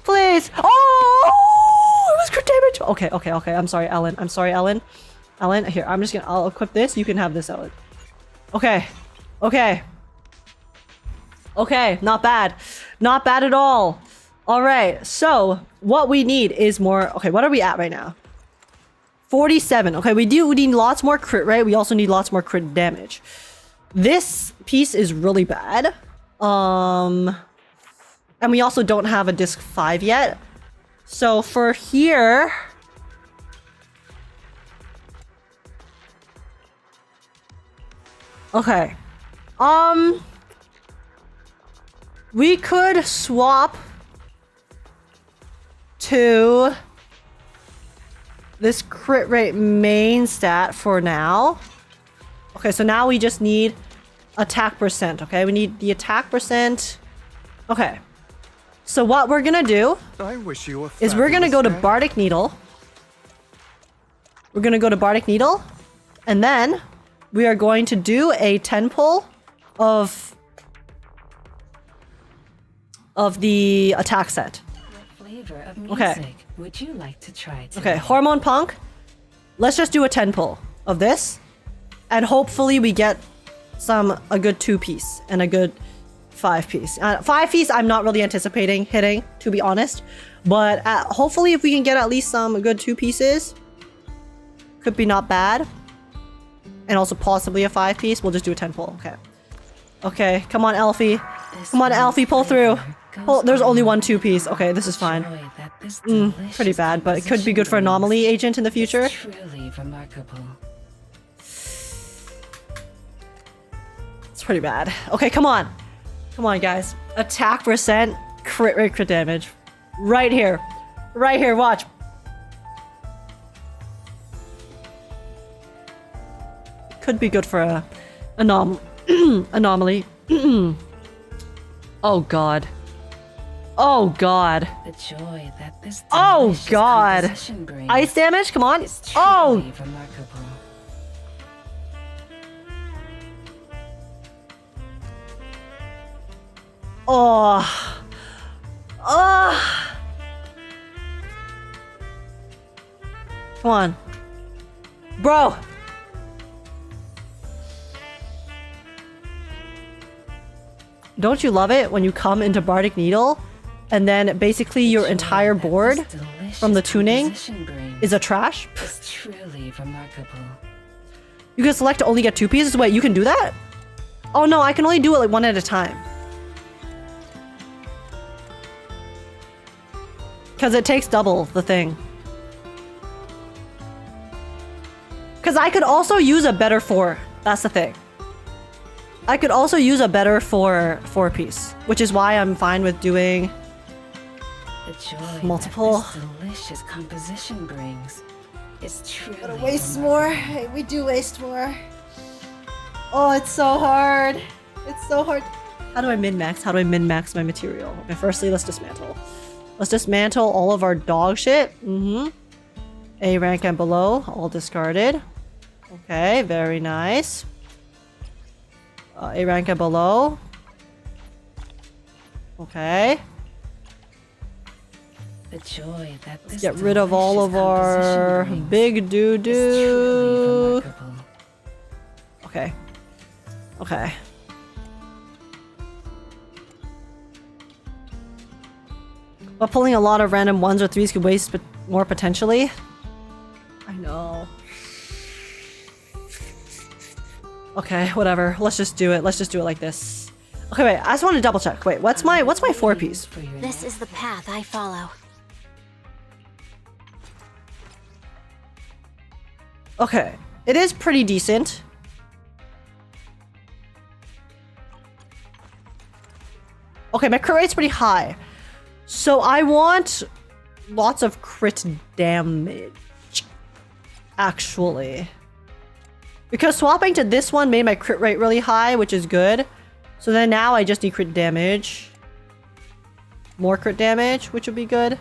S1: Please. Oh! It was crit damage. Okay, okay, okay. I'm sorry, Ellen. I'm sorry, Ellen. Ellen, here. I'll equip this. You can have this, Ellen. Okay. Okay. Okay, not bad. Not bad at all. All right, so what we need is more... Okay, what are we at right now? 47. Okay, we need lots more crit rate. We also need lots more crit damage. This piece is really bad. And we also don't have a disc 5 yet. So for here... Okay. We could swap to this crit rate main stat for now. Okay, so now we just need attack percent, okay? We need the attack percent. Okay. So what we're gonna do
S8: I wish you a
S1: is we're gonna
S8: fabulous
S1: go to
S8: day.
S1: Bardic Needle. We're gonna go to Bardic Needle. And then we are going to do a 10 pull of the attack set.
S9: Flavor of music.
S1: Okay.
S9: Would you like to try today?
S1: Okay, Hormone Punk. Let's just do a 10 pull of this. And hopefully we get a good 2-piece and a good 5-piece. 5-piece I'm not really anticipating hitting, to be honest. But hopefully if we can get at least some good 2 pieces, could be not bad. And also possibly a 5-piece. We'll just do a 10 pull. Okay. Okay, come on, Elfie. Come on, Elfie, pull through. There's only one 2-piece. Okay, this is fine. Pretty bad, but it could be good for Anomaly Agent in the future.
S9: Truly remarkable.
S1: It's pretty bad. Okay, come on. Come on, guys. Attack percent, crit rate, crit damage. Right here. Right here, watch. Could be good for a anomaly. Oh god. Oh god.
S9: The joy that this
S1: Oh
S9: delicious
S1: god.
S9: composition brings
S1: Ice damage, come on.
S9: is
S1: Oh,
S9: truly remarkable.
S1: oh. Oh. Come on. Bro. Don't you love it when you come into Bardic Needle and then basically your entire board from the tuning is a trash?
S9: It's truly remarkable.
S1: You can select to only get 2 pieces? Wait, you can do that? Oh no, I can only do it like 1 at a time. Because it takes double the thing. Because I could also use a better 4. That's the thing. I could also use a better 4-piece, which is why I'm fine with doing
S9: The joy
S1: multiple.
S9: that this delicious composition brings is truly
S1: more. We do waste more. Oh, it's so hard. It's so hard. How do I min-max? How do I min-max my material? Okay, firstly, let's dismantle. Let's dismantle all of our dog shit. A rank and below, all discarded. Okay, very nice. A rank and below. Okay.
S9: The joy that
S1: Let's
S9: this
S1: get rid of all of
S9: delicious
S1: our
S9: composition brings
S1: big doo
S9: is
S1: doo.
S9: truly remarkable.
S1: Okay. Okay. But pulling a lot of random 1s or 3s could waste more potentially. I know. Okay, whatever. Let's just do it. Let's just do it like this. Okay, wait. I just want to double check. Wait, what's my 4-piece?
S9: For your
S7: This
S9: neck.
S7: is the path I follow.
S1: Okay. It is pretty decent. Okay, my crit rate's pretty high. So I want lots of crit damage. Actually. Because swapping to this one made my crit rate really high, which is good. So then now I just need crit damage. More crit damage, which would be good.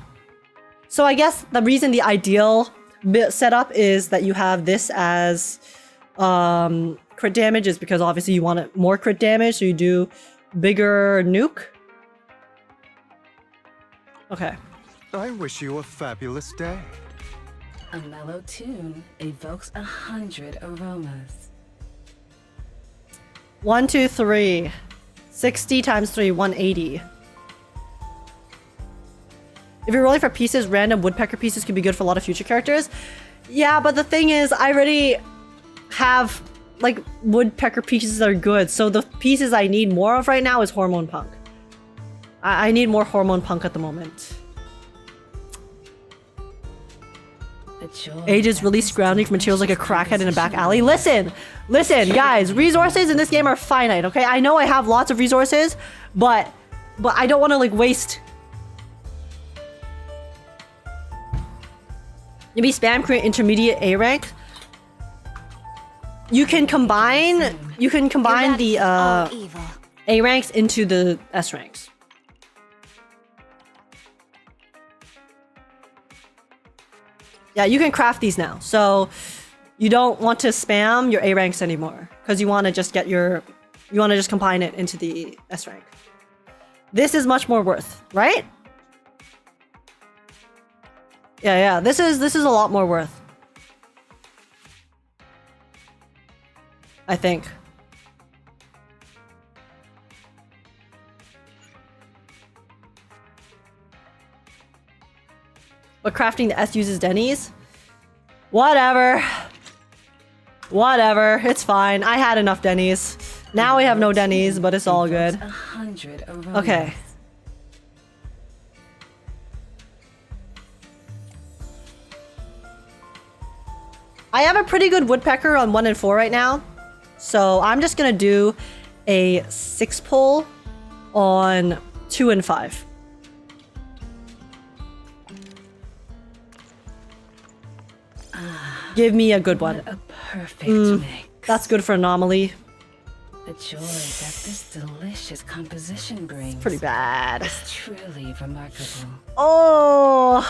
S1: So I guess the reason the ideal setup is that you have this as crit damage is because obviously you want it more crit damage, so you do bigger nuke. Okay.
S8: I wish you a fabulous day.
S9: A mellow tune evokes 100 aromas.
S1: 1, 2, 3. 60 times 3, 180. If you're rolling for pieces, random woodpecker pieces could be good for a lot of future characters. Yeah, but the thing is, I already have, like, woodpecker pieces that are good. So the pieces I need more of right now is Hormone Punk. I need more Hormone Punk at the moment.
S9: The joy
S1: Age is
S9: that
S1: really
S9: this
S1: scrounging for materials like a
S9: delicious
S1: crackhead in a back
S9: composition
S1: alley.
S9: brings
S1: Listen, guys. Resources in this game are finite, okay? I know I have lots of resources, but I don't want to, like, waste. Maybe spam create intermediate A rank. You can combine the
S7: All evil.
S1: A ranks into the S ranks. Yeah, you can craft these now. So you don't want to spam your A ranks anymore because you want to just combine it into the S rank. This is much more worth, right? Yeah, this is a lot more worth. I think. But crafting the S uses Denny's? Whatever. Whatever. It's fine. I had enough Denny's. Now we have no Denny's, but it's all good.
S9: 100 aromas.
S1: Okay. I have a pretty good woodpecker on 1 and 4 right now. So I'm just gonna do a 6 pull on 2 and 5. Give me a good one.
S9: What a perfect mix.
S1: That's good for anomaly.
S9: The joy that this delicious composition brings
S1: Pretty bad.
S9: is truly remarkable.
S1: Oh,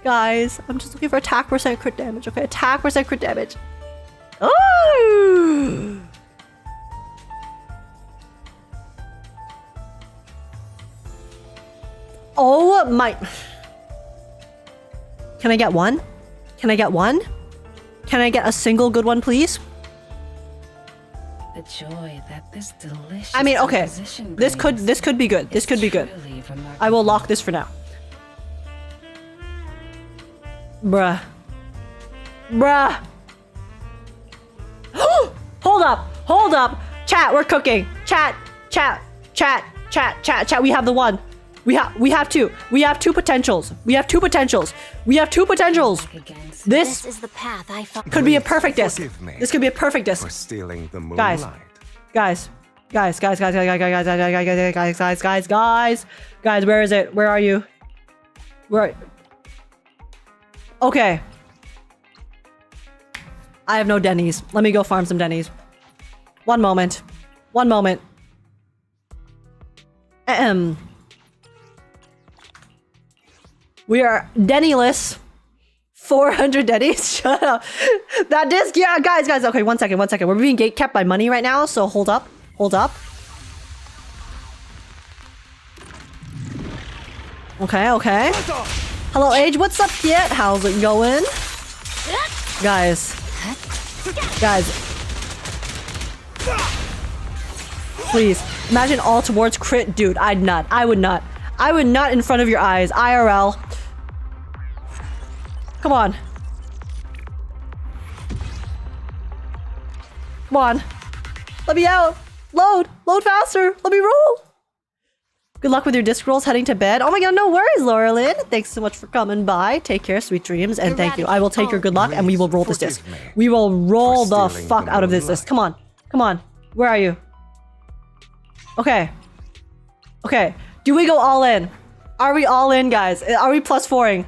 S1: guys, I'm just looking for attack percent crit damage. Okay, attack percent crit damage. Oh, oh my! Can I get one? Can I get one? Can I get a single good one, please?
S9: The joy that this delicious
S1: I mean, okay,
S9: composition
S1: this could
S9: brings
S1: be good. This
S9: is
S1: could be good.
S9: truly remarkable.
S1: I will lock this for now. Bruh. Bruh. Hold up. Hold up. Chat, we're cooking. Chat. We have the one. We have two. We have two potentials. We have two potentials.
S9: Against
S1: This
S7: This is the path I follow.
S1: could be a perfect disc.
S8: Forgive me
S1: This could be a perfect
S8: for
S1: disc.
S8: stealing the
S1: Guys.
S8: moonlight.
S1: Guys, where is it? Where are you? Where? Okay. I have no Denny's. Let me go farm some Denny's. One moment. We are Denny-less. 400 Denny's? Shut up. That disc, yeah, guys. Okay, one second. We're being gate kept by money right now, so hold up. Okay. Hello, Age. What's up, kid? How's it going? Guys. Please, imagine all towards crit. Dude, I would not in front of your eyes. IRL. Come on. Let me out. Load faster. Let me roll. Good luck with your disc rolls heading to bed. Oh my god, no worries, Laura Lynn. Thanks so much for coming by. Take care, sweet dreams, and thank you. I will take your good luck and we will roll this disc. We will roll the fuck out of this disc. Come on. Where are you? Okay. Do we go all in? Are we all in, guys? Are we plus 4ing?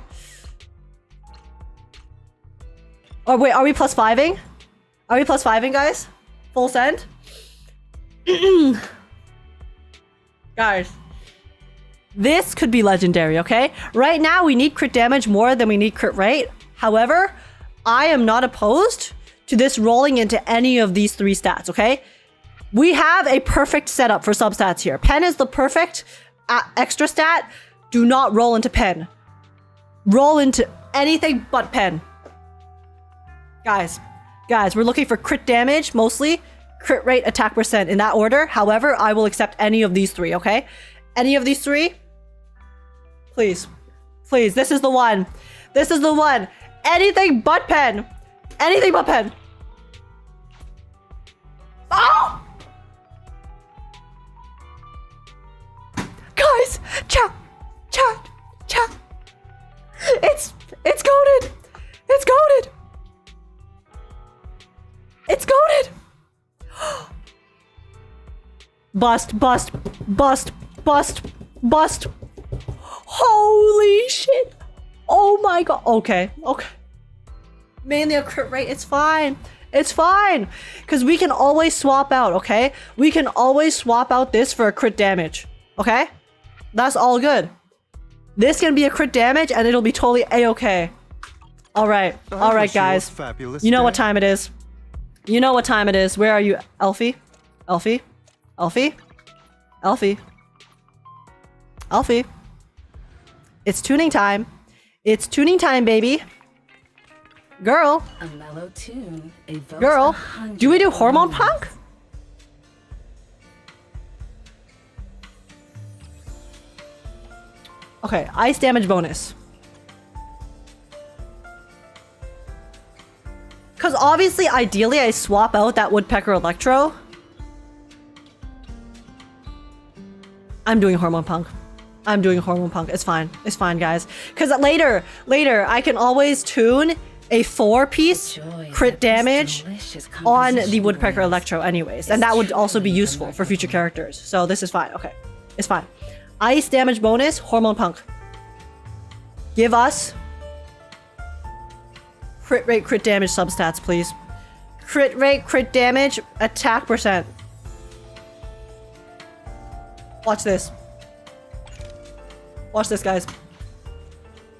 S1: Oh wait, are we plus 5ing? Are we plus 5ing, guys? Full send? Guys. This could be legendary, okay? Right now, we need crit damage more than we need crit rate. However, I am not opposed to this rolling into any of these 3 stats, okay? We have a perfect setup for substats here. Pen is the perfect extra stat. Do not roll into pen. Roll into anything but pen. Guys, we're looking for crit damage, mostly. Crit rate, attack percent, in that order. However, I will accept any of these 3, okay? Any of these 3? Please, this is the one. Anything but pen. Oh! Guys, chat. It's goated. Bust. Holy shit. Oh my god. Okay. Mainly a crit rate. It's fine. Because we can always swap out, okay? We can always swap out this for a crit damage. Okay? That's all good. This can be a crit damage and it'll be totally a-okay. Alright, guys. You know what time it is. Where are you, Elfie? It's tuning time. Baby. Girl.
S9: A mellow tune evokes
S1: Girl.
S9: 100
S1: Do we do hormone punk? Okay, ice damage bonus. Because obviously, ideally, I swap out that Woodpecker Electro. I'm doing hormone punk. It's fine, guys. Because later, I can always tune a 4-piece crit damage on the Woodpecker Electro anyways. And that would also be useful for future characters. So this is fine, okay. It's fine. Ice damage bonus, hormone punk. Give us crit rate, crit damage substats, please. Crit rate, crit damage, attack percent. Watch this. Watch this, guys.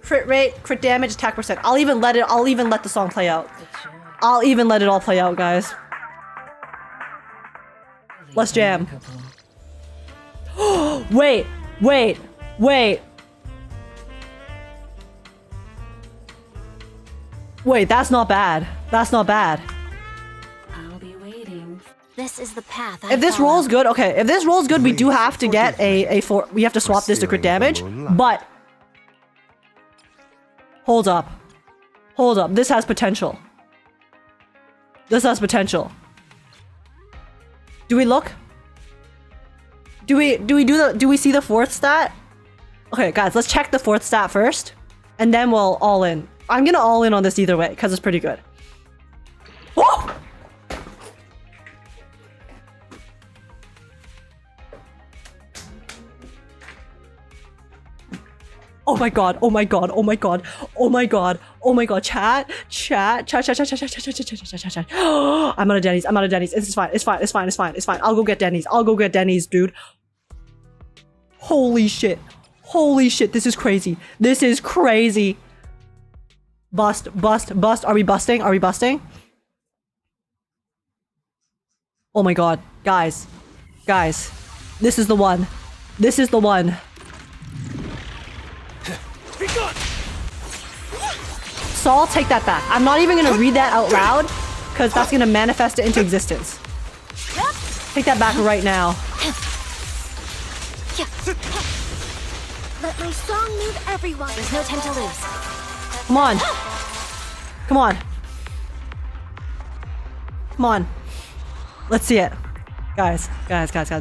S1: Crit rate, crit damage, attack percent. I'll even let the song play out. I'll even let it all play out, guys. Let's jam. Wait. Wait, that's not bad.
S9: I'll be waiting.
S7: This is the path I
S1: If this
S7: follow.
S1: rolls good, okay. If this rolls good, we do have to get a 4. We have to swap this to crit damage. But hold up. This has potential. Do we look? Do we see the 4th stat? Okay, guys, let's check the 4th stat first, and then we'll all in. I'm gonna all in on this either way because it's pretty good. Whoa! Oh my god, chat. I'm out of Denny's. It's fine. I'll go get Denny's, dude. Holy shit, this is crazy. Bust. Are we busting? Are we busting? Oh my god. Guys. This is the one. This is the one. Saul, take that back. I'm not even gonna read that out loud, because that's gonna manifest it into existence. Take that back right now.
S7: Let my song move everyone. There's no time to lose.
S1: Come on. Come on. Come on. Let's see it. Guys.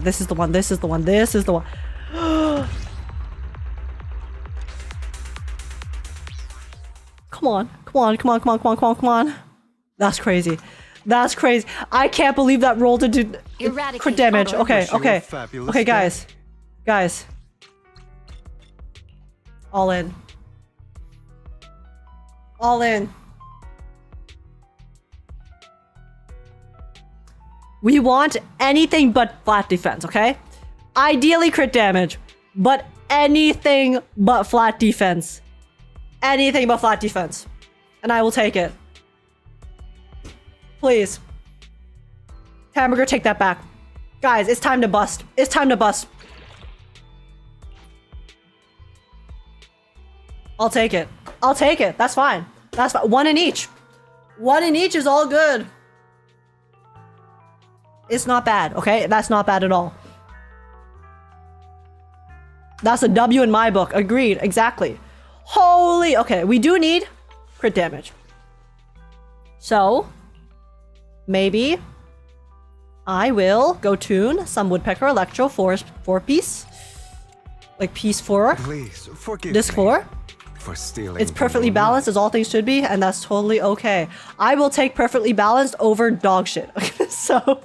S1: This is the one. This is the one. This is the one. Come on. That's crazy. I can't believe that rolled into crit damage. Okay, guys. All in. We want anything but flat defense, okay? Ideally crit damage, but anything but flat defense. Anything but flat defense. And I will take it. Please. Hamburger, take that back. Guys, it's time to bust. I'll take it. That's fine. One in each. One in each is all good. It's not bad, okay? That's not bad at all. That's a W in my book. Agreed. Exactly. Holy... Okay, we do need crit damage. So, maybe I will go tune some Woodpecker Electro 4-piece. Like piece 4.
S8: Please forgive
S1: Disc
S8: me
S1: 4.
S8: for stealing.
S1: It's perfectly balanced as all things should be, and that's totally okay. I will take perfectly balanced over dog shit. So,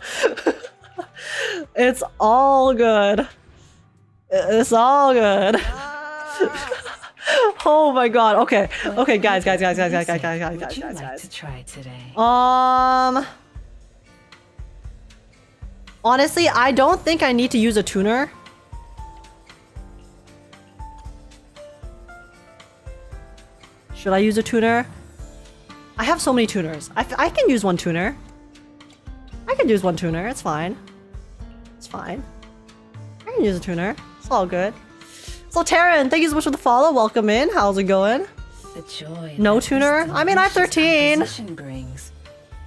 S1: it's all good. It's all good. Oh my god. Okay, guys.
S9: Would you like to try today?
S1: Honestly, I don't think I need to use a tuner. Should I use a tuner? I have so many tuners. I can use one tuner. It's fine. I can use a tuner. It's all good. So Taryn, thank you so much for the follow. Welcome in. How's it going?
S9: The joy
S1: No
S9: that this
S1: tuner? I mean, I have
S9: delicious
S1: 13.
S9: composition brings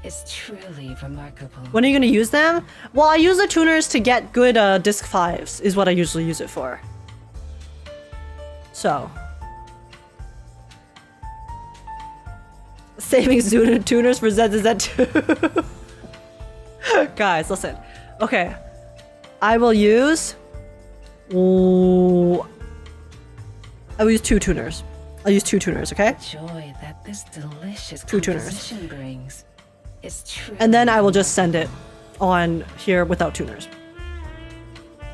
S9: is truly remarkable.
S1: When are you gonna use them? Well, I use the tuners to get good disc 5s, is what I usually use it for. So. Saving tuners for ZZZ2. Guys, listen. Okay. I will use... Ooh, I will use 2 tuners. I'll use 2 tuners, okay?
S9: The joy that this delicious
S1: 2 tuners.
S9: composition brings is truly
S1: And then I will just send it on here without tuners.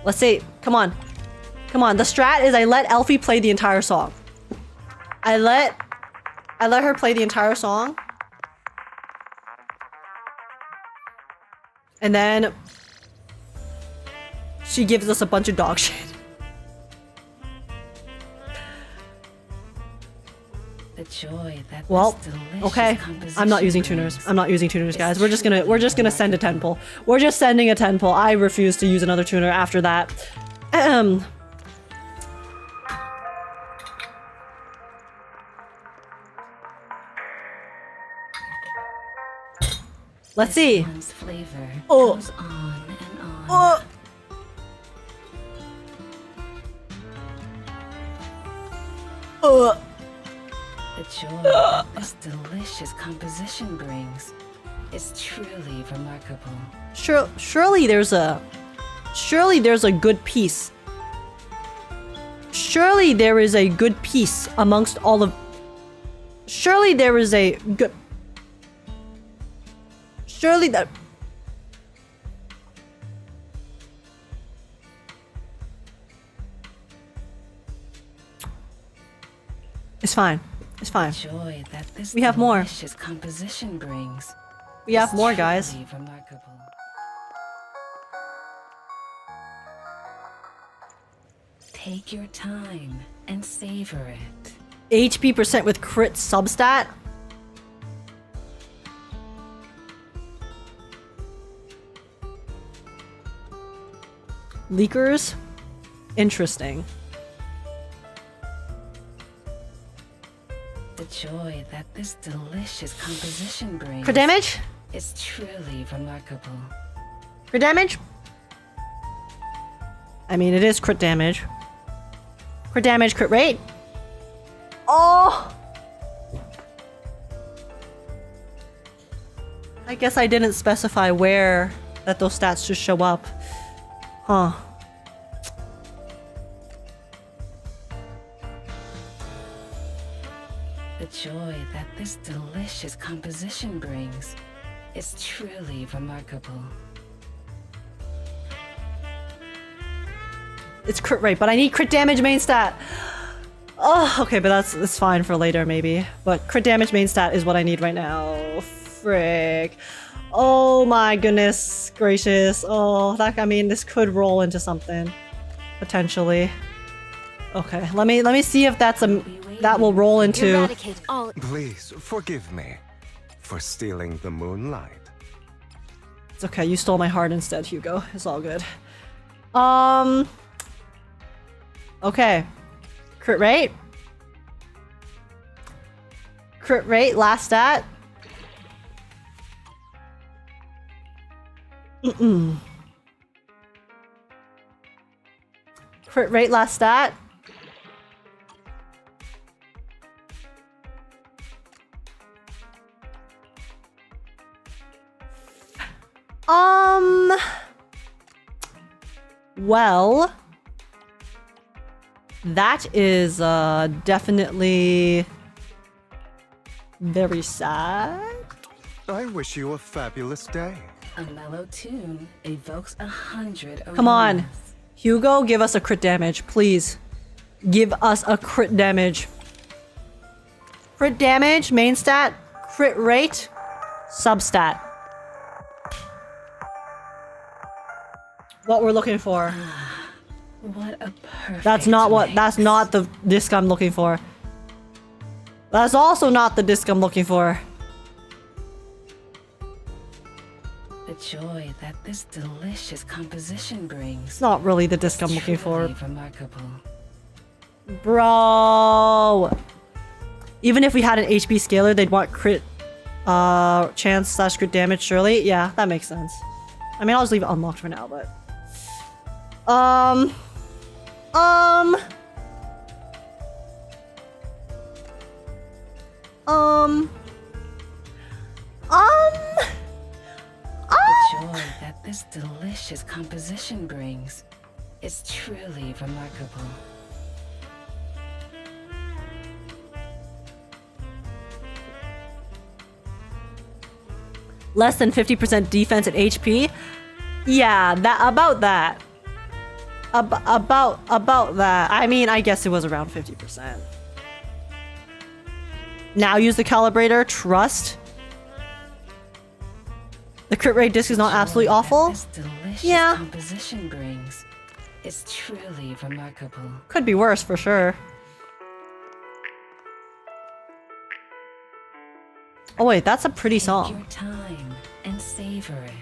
S1: Let's see. Come on. The strat is I let Elfie play the entire song. I let her play the entire song. And then she gives us a bunch of dog shit.
S9: the joy that
S1: Well,
S9: this delicious
S1: okay. I'm not using tuners.
S9: brings.
S1: I'm not using tuners, guys. We're just gonna send a 10 pull. We're just sending a 10 pull. I refuse to use another tuner after that. Let's see.
S9: One's flavor
S1: Oh.
S9: goes on and on.
S1: Oh.
S9: The joy that this delicious composition brings is truly remarkable.
S1: Surely there's a good piece. Surely there is a good piece amongst all of. Surely there is a good. Surely that. It's fine. It's fine.
S9: The joy that this
S1: We have more.
S9: delicious composition brings.
S1: We have
S9: is
S1: more, guys.
S9: truly remarkable. Take your time and savor it.
S1: HP% with crit substat. Leakers? Interesting.
S9: The joy that this delicious composition brings
S1: Crit damage?
S9: is truly remarkable.
S1: Crit damage? I mean, it is crit damage. Crit damage, crit rate. Oh! I guess I didn't specify where that those stats should show up. Huh.
S9: The joy that this delicious composition brings is truly remarkable.
S1: It's crit rate, but I need crit damage main stat. Oh, okay, but that's fine for later maybe. But crit damage main stat is what I need right now. Frick. Oh my goodness gracious. Oh, that, I mean, this could roll into something potentially. Okay, let me see if that's that will roll into.
S7: Eradicate all.
S8: Please forgive me for stealing the moonlight.
S1: It's okay, you stole my heart instead, Hugo. It's all good. Okay. Crit rate. Crit rate, last stat. Crit rate, last stat. Well, that is definitely very sad.
S8: I wish you a fabulous day.
S9: A mellow tune evokes 100
S1: Come on,
S9: aromas.
S1: Hugo, give us a crit damage, please. Give us a crit damage. Crit damage, main stat, crit rate, substat. What we're looking for.
S9: What a perfect
S1: That's not
S9: mix.
S1: the disc I'm looking for. That's also not the disc I'm looking for.
S9: The joy that this delicious composition brings.
S1: It's not really the disc I'm looking for.
S9: Truly remarkable.
S1: Bro. Even if we had an HP scaler, they'd want crit chance slash crit damage, surely? Yeah, that makes sense. I mean, I'll just leave it unlocked for now, but...
S9: The joy that this delicious composition brings is truly remarkable.
S1: Less than 50% defense and HP? Yeah, about that. About that. I mean, I guess it was around 50%. Now use the calibrator. Trust. The crit rate disc is not absolutely awful.
S9: This delicious
S1: Yeah.
S9: composition brings is truly remarkable.
S1: Could be worse for sure. Oh wait, that's a pretty
S9: Take
S1: song.
S9: your time and savor it.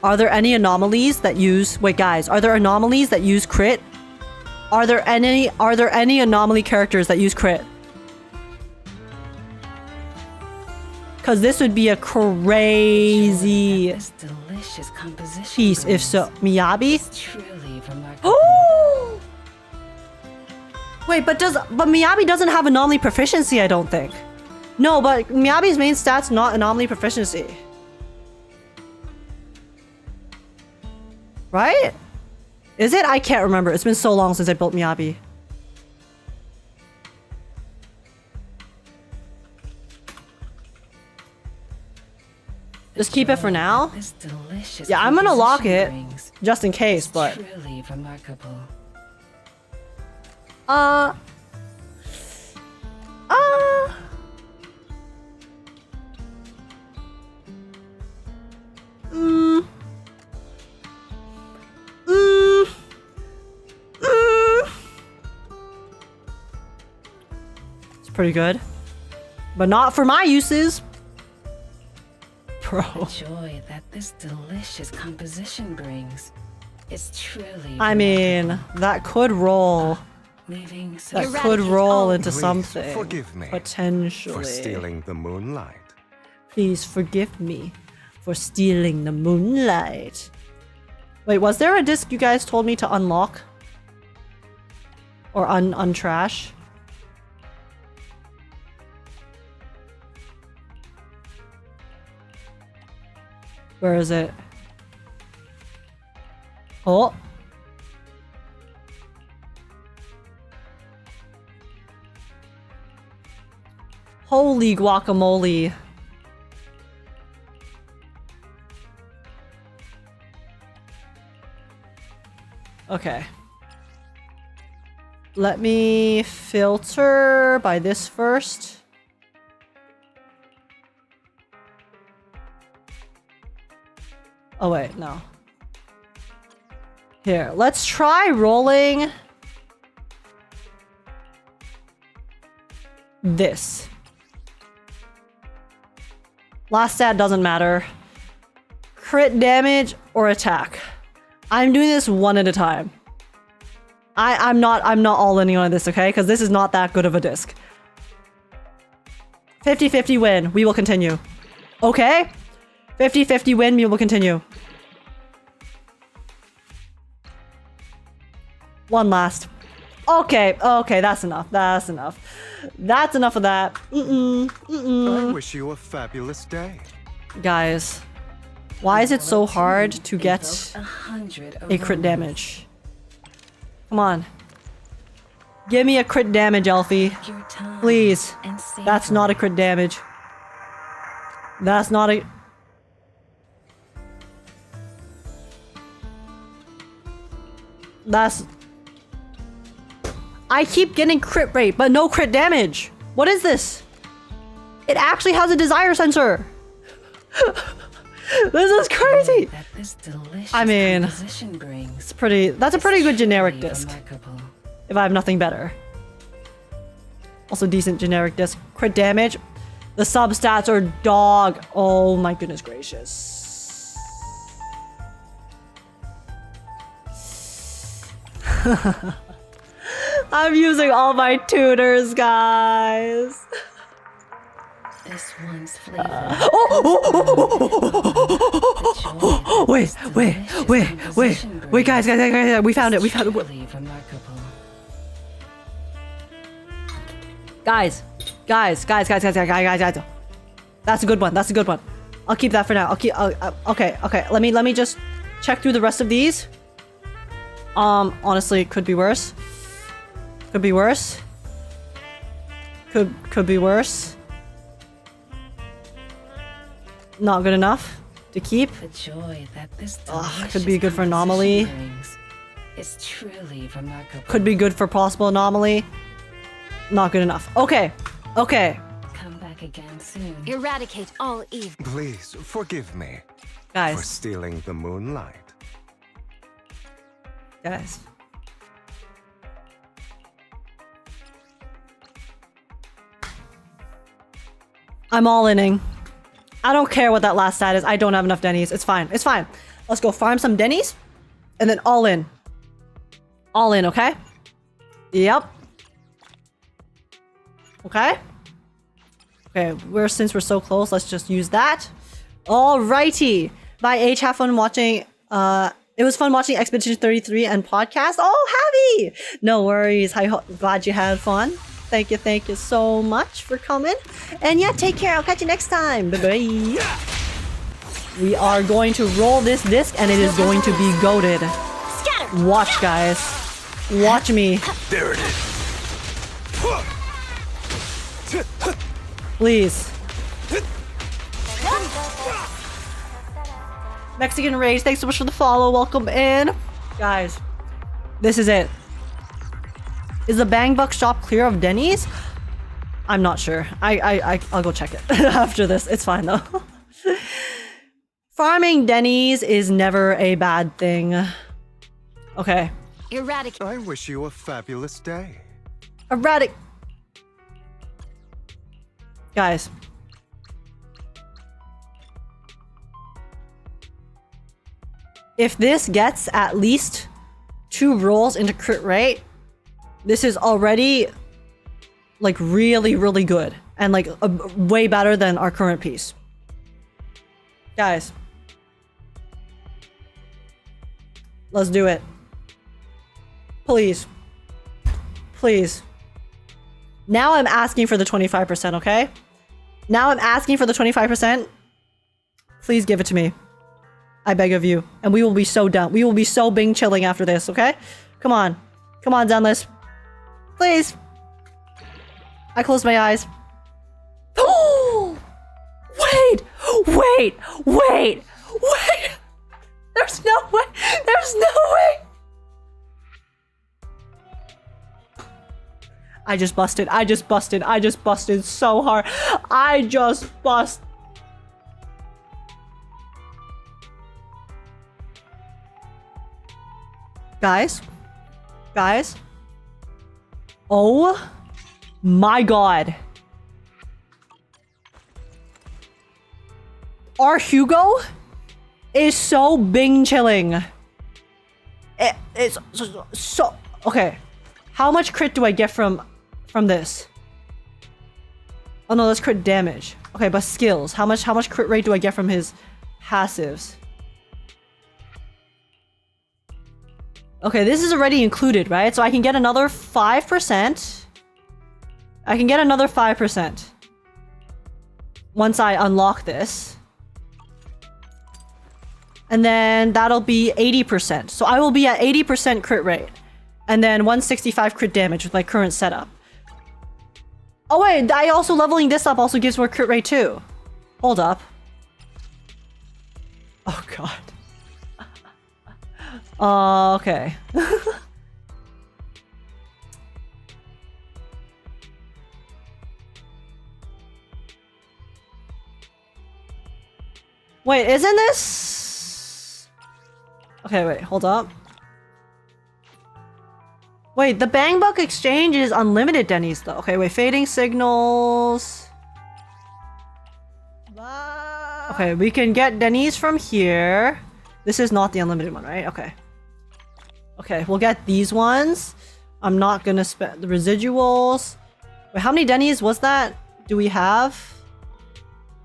S1: Are there any anomalies that use... Wait, guys. Are there anomalies that use crit? Are there any anomaly characters that use crit? Because this would be a crazy
S9: This delicious composition
S1: piece if so. Miyabi?
S9: is truly remarkable.
S1: Oh! Wait, but Miyabi doesn't have anomaly proficiency, I don't think. No, but Miyabi's main stat's not anomaly proficiency. Right? Is it? I can't remember. It's been so long since I built Miyabi. Just keep it for now.
S9: This delicious
S1: Yeah, I'm gonna lock
S9: composition
S1: it
S9: brings
S1: just in case,
S9: is
S1: but
S9: truly remarkable.
S1: It's pretty good. But not for my uses. Bro.
S9: The joy that this delicious composition brings is truly
S1: I mean, that could roll.
S9: leaving so
S1: That
S7: Eradicate
S1: could roll
S7: all.
S1: into
S8: Please
S1: something.
S8: forgive me
S1: Potentially.
S8: for stealing the moonlight.
S1: Please forgive me for stealing the moonlight. Wait, was there a disc you guys told me to unlock? Or untrash? Where is it? Oh. Holy guacamole. Okay. Let me filter by this first. Oh wait, no. Here, let's try rolling this. Last stat doesn't matter. Crit damage or attack. I'm doing this one at a time. I'm not all in on this, okay? Because this is not that good of a disc. 50-50 win. We will continue. Okay? 50-50 win. We will continue. One last. Okay, okay, that's enough. That's enough. That's enough of that.
S8: I wish you a fabulous day.
S1: Guys, why is it so hard to get
S9: 100
S1: a crit damage? Come on. Give me a crit damage, Elfie.
S9: your time
S1: Please.
S9: and savor
S1: That's not a crit damage. That's not a... That's... I keep getting crit rate, but no crit damage. What is this? It actually has a desire sensor. This is crazy.
S9: that this delicious
S1: I mean,
S9: composition brings.
S1: It's pretty... That's a pretty good generic
S9: Truly
S1: disc.
S9: remarkable.
S1: If I have nothing better. Also decent generic disc. Crit damage. The substats are dog. Oh my goodness gracious. I'm using all my tutors, guys.
S9: This one's flavor.
S1: Wait, guys, we found it.
S9: Truly remarkable.
S1: Guys. That's a good one. That's a good one. I'll keep that for now. Okay. Let me just check through the rest of these. Honestly, it could be worse. Could be worse. Could be worse. Not good enough to keep.
S9: The joy that this
S1: Could be good for anomaly.
S9: brings is truly remarkable.
S1: Could be good for possible anomaly. Not good enough. Okay.
S9: Come back again soon.
S7: Eradicate all evil.
S8: Please forgive me for
S1: Guys.
S8: stealing the moonlight.
S1: I'm all inning. I don't care what that last stat is. I don't have enough Denny's. It's fine. Let's go farm some Denny's. And then all in. All in, okay? Yep. Okay. Since we're so close, let's just use that. Alrighty. Bye, H. Have fun watching. It was fun watching Expedition 33 and podcast. Oh, Happy! No worries. Glad you had fun. Thank you so much for coming. And yeah, take care. I'll catch you next time. Bye-bye. We are going to roll this disc, and it is going to be goated. Watch, guys. Watch me.
S8: There it is.
S1: Please. Mexican Rage, thanks so much for the follow. Welcome in. Guys, this is it. Is the Bang Buck shop clear of Denny's? I'm not sure. I'll go check it after this. It's fine though. Farming Denny's is never a bad thing. Okay.
S7: Eradicate.
S8: I wish you a fabulous day.
S1: Guys. if this gets at least 2 rolls into crit rate, this is already like really, really good and like way better than our current piece. Guys, let's do it. Please. Please. Now I'm asking for the 25%, okay? Now I'm asking for the 25%. Please give it to me. I beg of you. And we will be so done. We will be so Bing chilling after this, okay? Come on. Come on, Zenless. Please. I closed my eyes. Oh! Wait! Wait! Wait! Wait! There's no way! There's no way! I just busted. I just busted. I just busted so hard. I just bust. Guys? Guys? Oh my god. Our Hugo is so Bing chilling. It's so okay. How much crit do I get from this? Oh no, that's crit damage. Okay, but skills. How much crit rate do I get from his passives? Okay, this is already included, right? So I can get another 5%. I can get another 5% once I unlock this. And then that'll be 80%. So I will be at 80% crit rate. And then 165 crit damage with my current setup. Oh wait, I also leveling this up also gives more crit rate too. Hold up. Oh god. Okay. Wait, isn't this? Okay, wait, hold up. Wait, the Bang Buck exchange is unlimited Denny's though. Okay, wait, fading signals. Okay, we can get Denny's from here. This is not the unlimited one, right? Okay. Okay, we'll get these ones. I'm not gonna spend the residuals. Wait, how many Denny's was that? Do we have?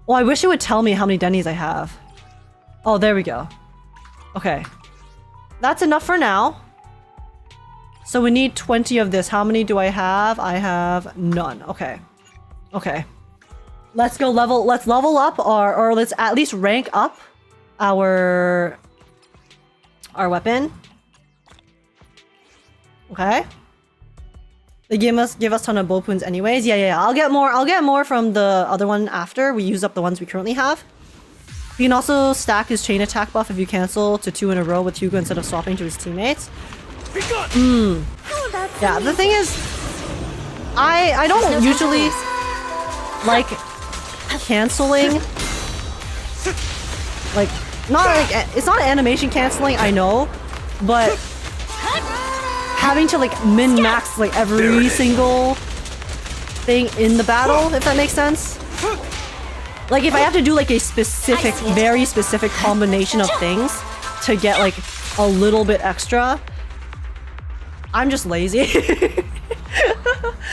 S1: Oh, I wish it would tell me how many Denny's I have. Oh, there we go. Okay. That's enough for now. So we need 20 of this. How many do I have? I have none. Okay. Okay. Let's go let's level up or let's at least rank up our weapon. Okay. They give us ton of bowpoons anyways. Yeah. I'll get more from the other one after we use up the ones we currently have. You can also stack his chain attack buff if you cancel to 2 in a row with Hugo instead of swapping to his teammates. Yeah, the thing is, I don't usually like canceling. Like, not like it's not animation canceling, I know, but having to like min-max like every single thing in the battle, if that makes sense. Like if I have to do like a specific, very specific combination of things to get like a little bit extra, I'm just lazy.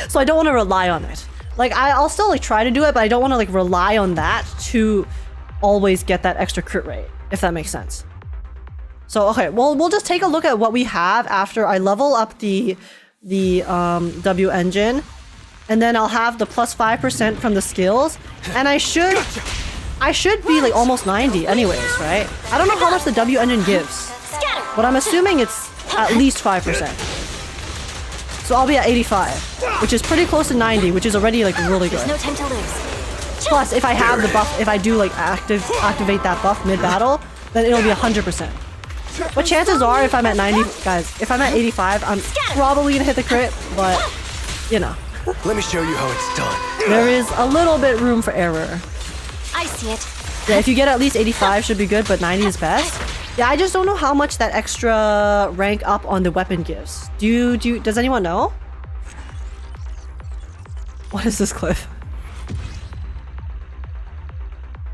S1: So I don't want to rely on it. Like I'll still like try to do it, but I don't want to like rely on that to always get that extra crit rate, if that makes sense. So okay, well we'll just take a look at what we have after I level up the W engine, and then I'll have the plus 5% from the skills, and I should be like almost 90 anyways, right? I don't know how much the W engine gives, but I'm assuming it's at least 5%. So I'll be at 85, which is pretty close to 90, which is already like really good.
S7: No time to lose.
S1: Plus, if I have the buff, if I do like activate that buff mid-battle, then it'll be 100%. But chances are, if I'm at 90, guys, if I'm at 85, I'm probably gonna hit the crit, but, you know.
S8: Let me show you how it's done.
S1: There is a little bit room for error.
S7: I see it.
S1: Yeah, if you get at least 85 should be good, but 90 is best. Yeah, I just don't know how much that extra rank up on the weapon gives. Does anyone know? What is this, Cliff?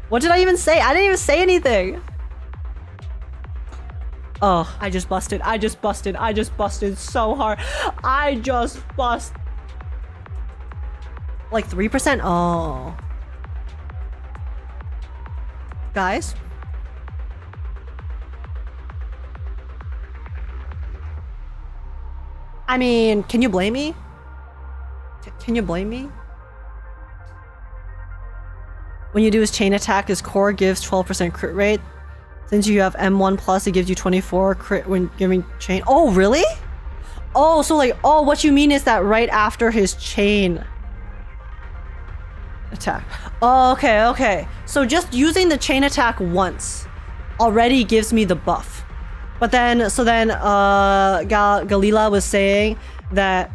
S1: What did I even say? I didn't even say anything. Oh, I just busted. I just busted. I just busted so hard. I just bust. Like 3%? Oh. Guys? I mean, can you blame me? Can you blame me? When you do his chain attack, his core gives 12% crit rate. Since you have M1 plus, it gives you 24 crit when giving chain. Oh, really? Oh, so like, oh, what you mean is that right after his chain attack. Oh, okay, okay. So just using the chain attack once already gives me the buff. But then, so then, Galila was saying that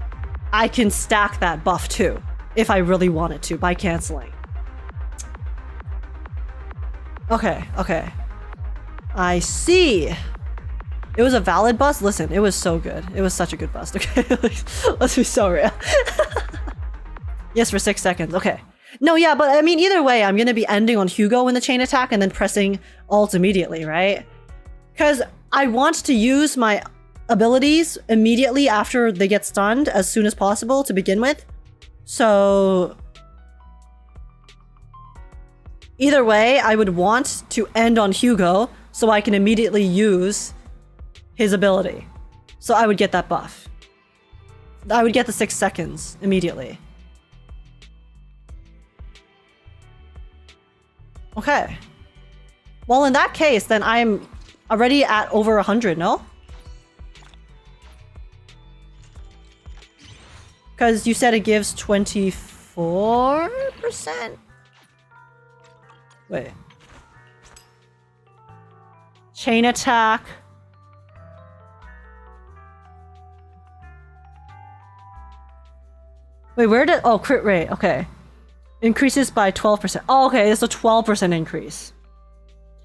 S1: I can stack that buff too, if I really wanted to, by canceling. Okay, okay. I see. It was a valid bust? Listen, it was so good. It was such a good bust, okay? Let's be so real. Yes, for 6 seconds, okay. No, yeah, but I mean, either way, I'm gonna be ending on Hugo in the chain attack and then pressing alt immediately, right? Because I want to use my abilities immediately after they get stunned as soon as possible to begin with. So either way, I would want to end on Hugo so I can immediately use his ability. So I would get that buff. I would get the 6 seconds immediately. Okay. Well, in that case, then I'm already at over 100, no? Because you said it gives 24%? Wait. Chain attack. Wait, where did... Oh, crit rate. Okay. Increases by 12%. Oh, okay. It's a 12% increase.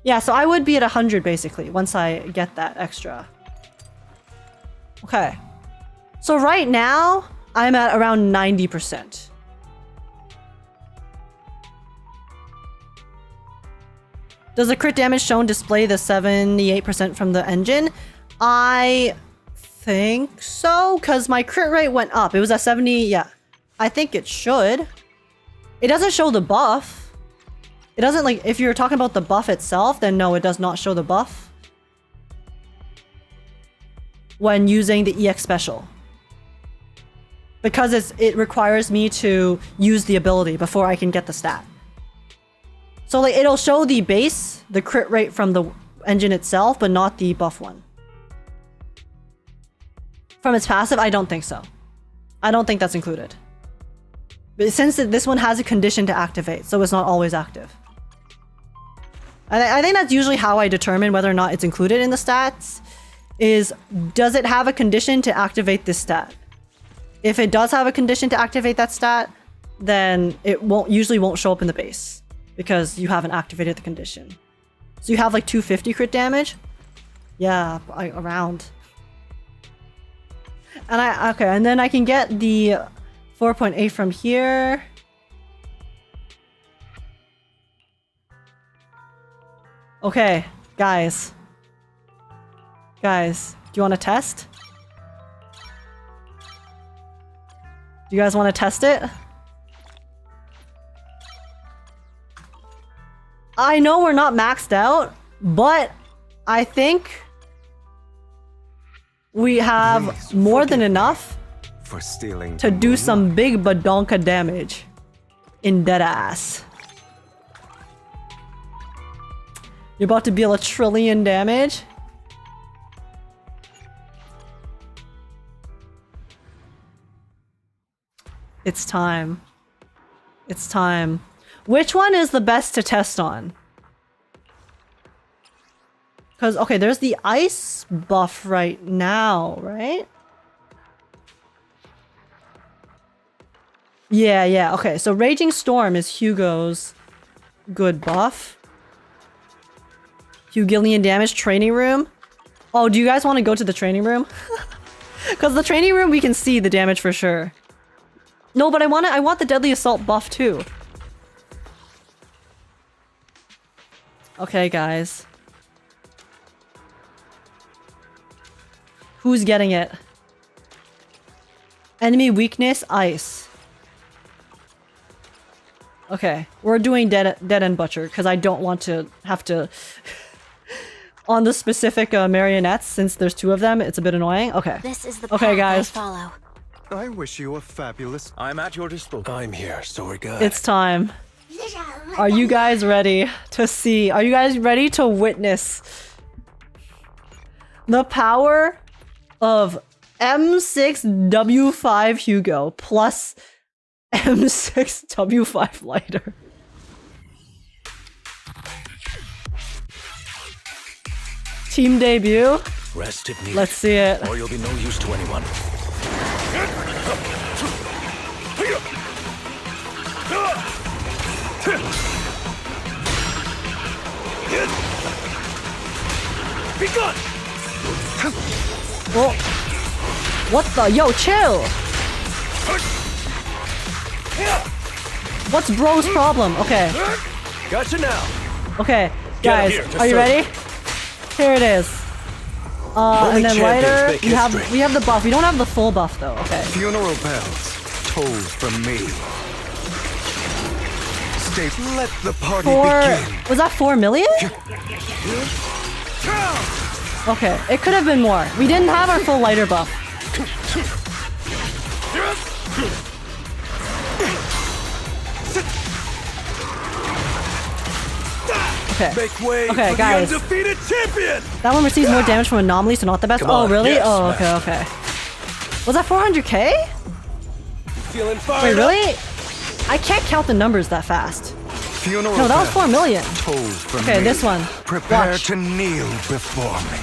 S1: Yeah, so I would be at 100 basically once I get that extra. Okay. So right now, I'm at around 90%. Does the crit damage shown display the 78% from the engine? I think so, because my crit rate went up. It was at 70, yeah. I think it should. It doesn't show the buff. It doesn't, like, if you're talking about the buff itself, then no, it does not show the buff when using the EX special. Because it requires me to use the ability before I can get the stat. So like it'll show the base, the crit rate from the engine itself, but not the buff one. From its passive, I don't think so. I don't think that's included. But since this one has a condition to activate, so it's not always active. I think that's usually how I determine whether or not it's included in the stats, is does it have a condition to activate this stat? If it does have a condition to activate that stat, then it usually won't show up in the base because you haven't activated the condition. So you have like 250 crit damage? Yeah, around. And okay, and then I can get the 4.8 from here. Okay, guys. Guys, do you want to test? Do you guys want to test it? I know we're not maxed out, but I think we have more than enough
S8: for stealing
S1: to do some big badonka damage in deadass. You're about to deal 1 trillion damage? It's time. It's time. Which one is the best to test on? Because, okay, there's the ice buff right now, right? Yeah, okay. So Raging Storm is Hugo's good buff. Hugillian damage, training room. Oh, do you guys want to go to the training room? Because the training room, we can see the damage for sure. No, but I want the Deadly Assault buff too. Okay, guys. Who's getting it? Enemy weakness, ice. Okay, we're doing dead end butcher because I don't want to have to on the specific marionettes since there's 2 of them. It's a bit annoying. Okay.
S7: This is the
S1: Okay,
S7: path
S1: guys.
S7: I follow.
S8: I wish you a fabulous.
S10: I'm at your disposal.
S8: I'm here, so we're good.
S1: It's time. Are you guys ready to see? Are you guys ready to witness the power of M6W5 Hugo plus M6W5 lighter? Team debut.
S10: Rest if needed.
S1: Let's see it.
S10: Or you'll be no use to anyone. Be gone!
S1: Oh. What the? Yo, chill! What's bro's problem? Okay.
S10: Gotcha now.
S1: Okay,
S10: Get
S1: guys,
S10: here to
S1: are you
S10: serve.
S1: ready? Here it is.
S10: Only
S1: And then
S10: champions
S1: lighter,
S10: make
S1: we have
S10: history.
S1: the buff. We don't have the full buff though. Okay.
S8: Funeral bells tolls from me. Stay. Let the party begin.
S1: Was that 4 million? Okay, it could have been more. We didn't have our full lighter buff. Okay.
S10: Make way
S1: Okay,
S10: for
S1: guys.
S10: the undefeated champion!
S1: That one receives more damage from anomalies, so not the best.
S10: Come
S1: Oh,
S10: on,
S1: really?
S10: yes,
S1: Oh, okay,
S10: Master.
S1: okay. Was that 400k?
S10: Feeling fired
S1: Wait,
S10: up?
S1: really? I can't count the numbers that fast.
S8: Funeral
S1: No, that was 4 million.
S8: tolls from
S1: Okay,
S8: me.
S1: this one.
S8: Prepare
S1: Watch.
S8: to kneel before me.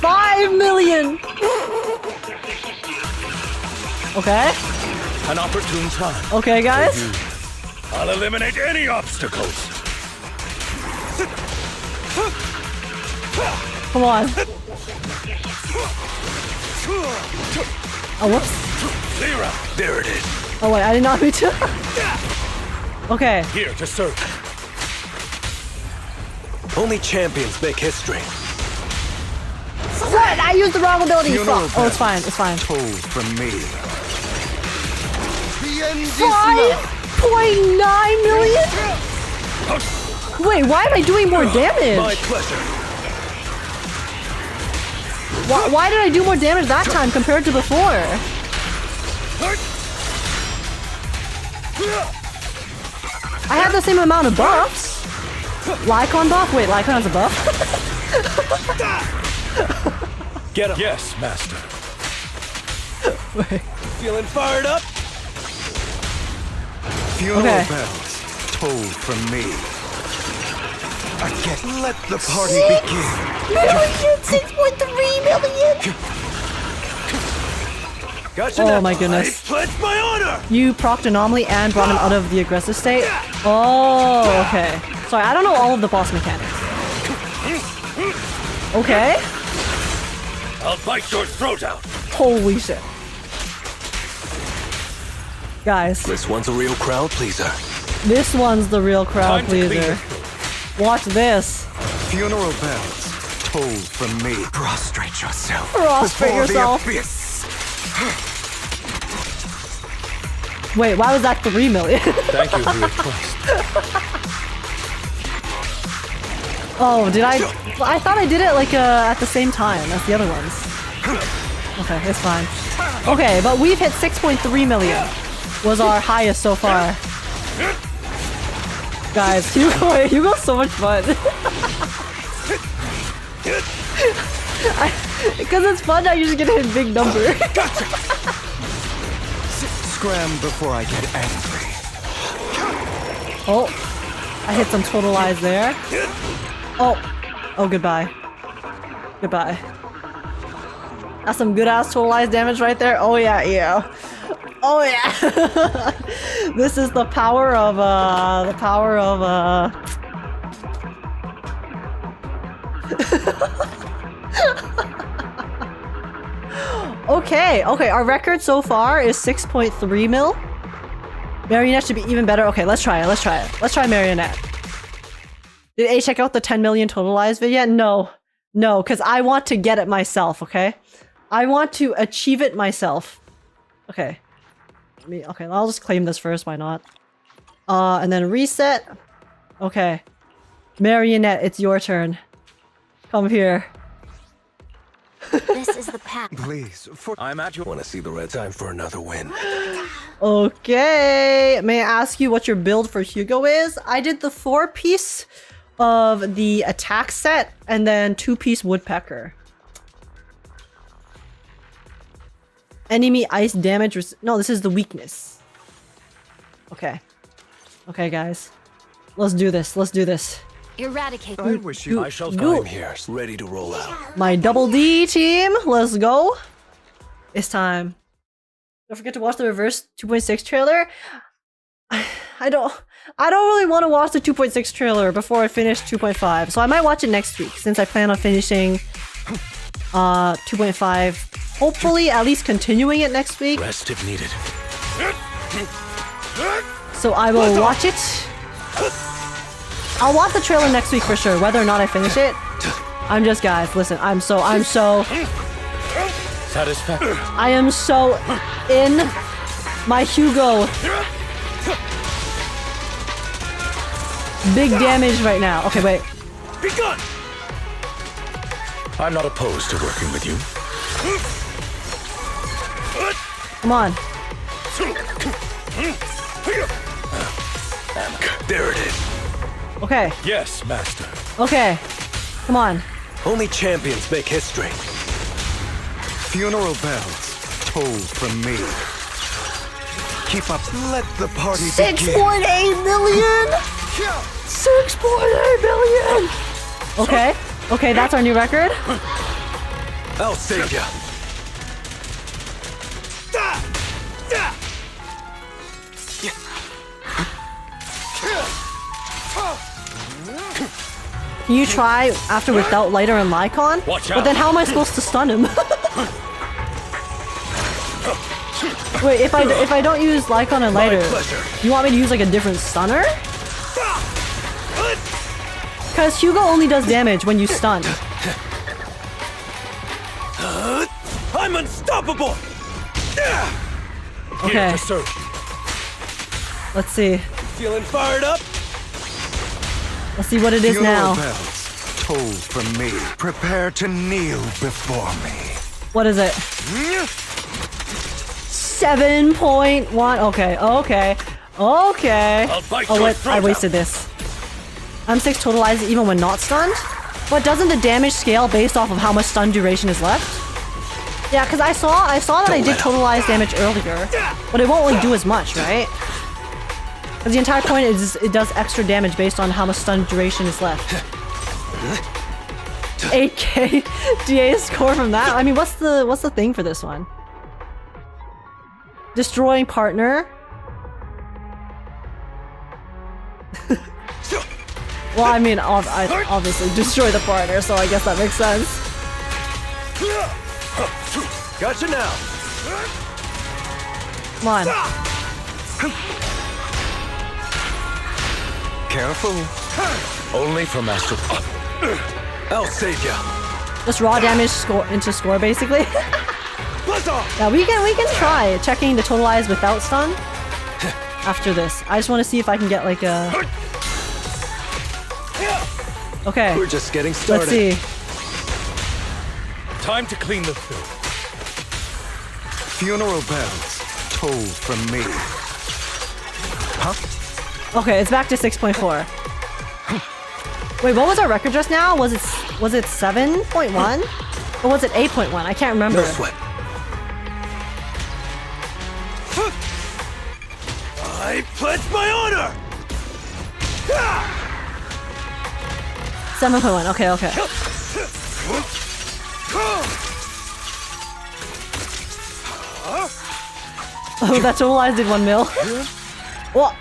S1: 5 million! Okay,
S10: An opportune time.
S1: okay, guys.
S10: I'll eliminate any obstacles.
S1: Come on. Oh, whoops.
S10: Zero. There it is.
S1: Oh, wait, I did not mean to. Okay,
S10: Here to serve. Only champions make history.
S1: what? I used the wrong ability.
S8: Funeral
S1: Fuck. Oh, it's fine, it's fine.
S8: Tolls from me.
S1: 5.9 million? Wait, why am I doing more
S10: My
S1: damage?
S10: pleasure.
S1: Why did I do more damage that time compared to before? I had the same amount of buffs. Lycaon buff? Wait, Lycaon has a buff?
S10: Get him. Yes, master. Feeling fired up?
S8: Funeral
S1: Okay.
S8: bells toll from me. Agekk, let the party begin.
S1: 6.3 million!
S10: Gotcha
S1: Oh
S10: now.
S1: my goodness.
S10: I pledge my honor!
S1: You procced anomaly and brought him out of the aggressive state? Oh, okay. Sorry, I don't know all of the boss mechanics. Okay.
S10: I'll bite your throat out.
S1: Holy shit. Guys,
S10: This one's a real crowd pleaser.
S1: this one's the real crowd
S10: Time to
S1: pleaser.
S10: clean
S1: Watch this.
S8: Funeral bells toll from me. Prostrate yourself.
S1: Prostrate
S8: before
S1: yourself.
S8: The abyss.
S1: Wait, why was that 3 million?
S10: Thank you for your trust.
S1: Oh, did I? I thought I did it like at the same time as the other ones. Okay, it's fine. Okay, but we've hit 6.3 million. Was our highest so far. Guys, Hugo's so much fun. Because it's fun, I usually get to hit big number.
S8: Scram before I get angry.
S1: Oh, I hit some total eyes there. Oh, goodbye. Goodbye. That's some good ass total eyes damage right there. Oh yeah, yeah. Oh yeah. This is the power of Okay, our record so far is 6.3 mil. Marionette should be even better. Okay, let's try it. Let's try Marionette. Did A check out the 10 million totalized video? No. No, because I want to get it myself, okay? I want to achieve it myself. Okay. Okay, I'll just claim this first, why not? And then reset. Okay. Marionette, it's your turn. Come here.
S7: This is the path.
S8: Please, I'm at your. Want to see the red time for another win?
S1: Okay. May I ask you what your build for Hugo is? I did the 4-piece of the attack set and then 2-piece woodpecker. Enemy ice damage. No, this is the weakness. Okay. Okay, guys. Let's do this. Let's do this.
S7: Eradicate.
S8: I wish you. I shall find here, ready to roll out.
S1: My double D team. Let's go. It's time. Don't forget to watch the reverse 2.6 trailer. I don't really want to watch the 2.6 trailer before I finish 2.5. So I might watch it next week since I plan on finishing 2.5. Hopefully at least continuing it next week.
S10: Rest if needed.
S1: So I will watch it. I'll watch the trailer next week for sure, whether or not I finish it. I'm just, guys, listen, I'm so
S10: Satisfaction.
S1: I am so in my Hugo. Big damage right now. Okay, wait.
S10: Be gone. I'm not opposed to working with you.
S1: Come on.
S10: There it is.
S1: Okay.
S10: Yes, master.
S1: Okay. Come on.
S8: Only champions make history. Funeral bells toll from me. Keep up. Let the party begin.
S1: 6.8 million. 6.8 million. Okay. Okay, that's our new record.
S8: I'll save ya.
S1: Can you try after without lighter and Lycaon?
S10: Watch
S1: But then how am I supposed to stun him? Wait, if I don't use Lycaon and lighter, you want me to use like a different stunner? Because Hugo only does damage when you stun.
S10: I'm unstoppable.
S1: Okay.
S10: Here to serve.
S1: Let's see.
S10: Feeling fired up?
S1: Let's see what it is
S8: Funeral
S1: now.
S8: bells toll from me. Prepare to kneel before me.
S1: What is it? 7.1. Okay, okay, okay.
S10: I'll bite
S1: Oh
S10: your
S1: wait,
S10: throat
S1: I
S10: out.
S1: wasted this. M6 totalizes even when not stunned? But doesn't the damage scale based off of how much stun duration is left? Yeah, because I saw that I did totalize damage earlier, but it won't really do as much, right? Because the entire point is it does extra damage based on how much stun duration is left. 8k DA score from that? I mean, what's the thing for this one? Destroying partner? Well, I mean, I obviously destroy the partner, so I guess that makes sense.
S8: Gotcha now.
S1: Come on.
S8: Careful.
S10: Only for master.
S8: I'll save ya.
S1: Just raw damage into score, basically. Yeah, we can try checking the totalize without stun after this. I just want to see if I can get like a. Okay.
S8: We're just getting started.
S1: Let's see.
S10: Time to clean the filth.
S8: Funeral bells toll from me. Huh?
S1: Okay, it's back to 6.4. Wait, what was our record just now? Was it 7.1? Or was it 8.1? I can't remember.
S8: No sweat.
S10: I pledge my honor.
S1: 7.1. Okay, okay. Oh, that totalized did 1 mil. What?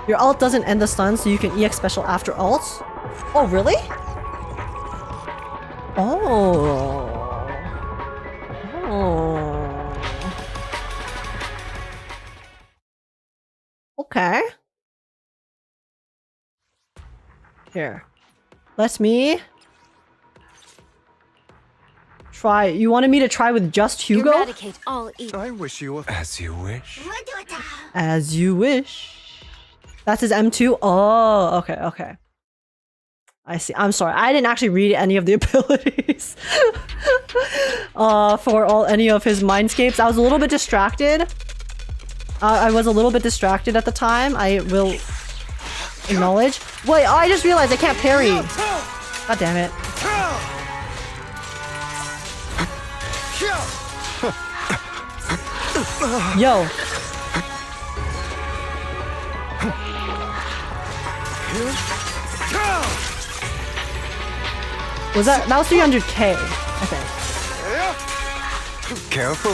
S1: Your ult doesn't end the stun, so you can EX special after ults? Oh, really? Oh. Oh. Okay. Here. Let me try. You wanted me to try with just Hugo?
S7: Eradicate all evil.
S8: I wish you a... As you wish.
S1: As you wish. That's his M2? Oh, okay, okay. I see. I'm sorry. I didn't actually read any of the abilities for any of his mindscapes. I was a little bit distracted. I was a little bit distracted at the time. I will acknowledge. Wait, I just realized I can't parry. God damn it. Yo. Was that was 300k, I think.
S8: Careful.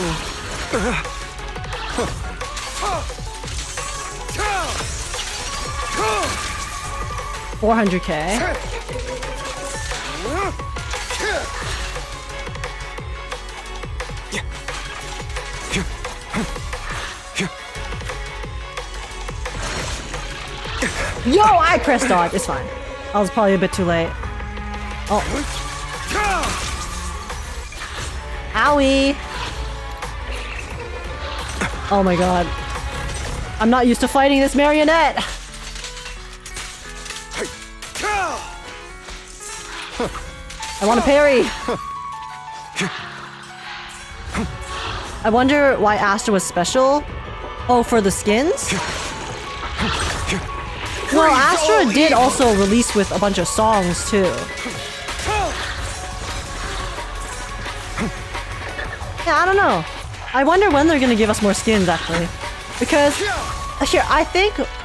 S1: 400k. Yo, I pressed dodge. It's fine. I was probably a bit too late. Oh. Owie. Oh my god. I'm not used to fighting this marionette. I want to parry. I wonder why Astra was special. Oh, for the skins? Well, Astra did also release with a bunch of songs too. Yeah, I don't know. I wonder when they're gonna give us more skins actually. Because here,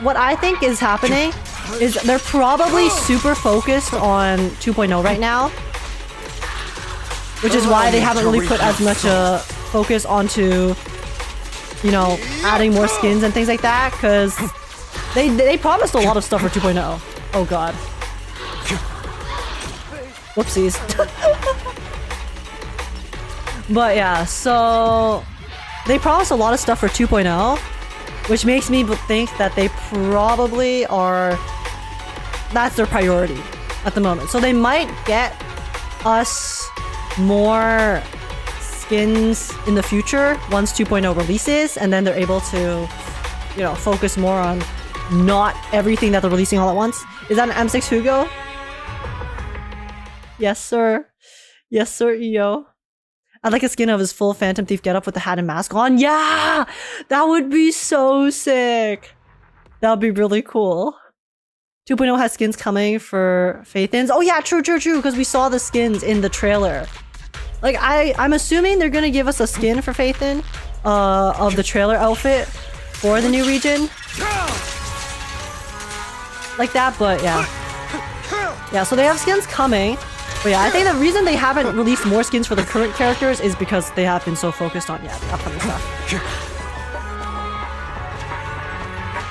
S1: what I think is happening is they're probably super focused on 2.0 right now. Which is why they haven't really put as much focus onto, you know, adding more skins and things like that, because they promised a lot of stuff for 2.0. Oh god. Whoopsies. But yeah, so they promised a lot of stuff for 2.0, which makes me think that they probably are, that's their priority at the moment. So they might get us more skins in the future once 2.0 releases, and then they're able to, you know, focus more on not everything that they're releasing all at once. Is that an M6 Hugo? Yes, sir. Yes, sir, EO. I'd like a skin of his full Phantom Thief getup with the hat and mask on. Yeah! That would be so sick. That would be really cool. 2.0 has skins coming for Faithins. Oh yeah, true, because we saw the skins in the trailer. Like, I'm assuming they're gonna give us a skin for Faithin of the trailer outfit for the new region. Like that, but yeah. Yeah, so they have skins coming. But yeah, I think the reason they haven't released more skins for the current characters is because they have been so focused on, yeah, the upcoming stuff.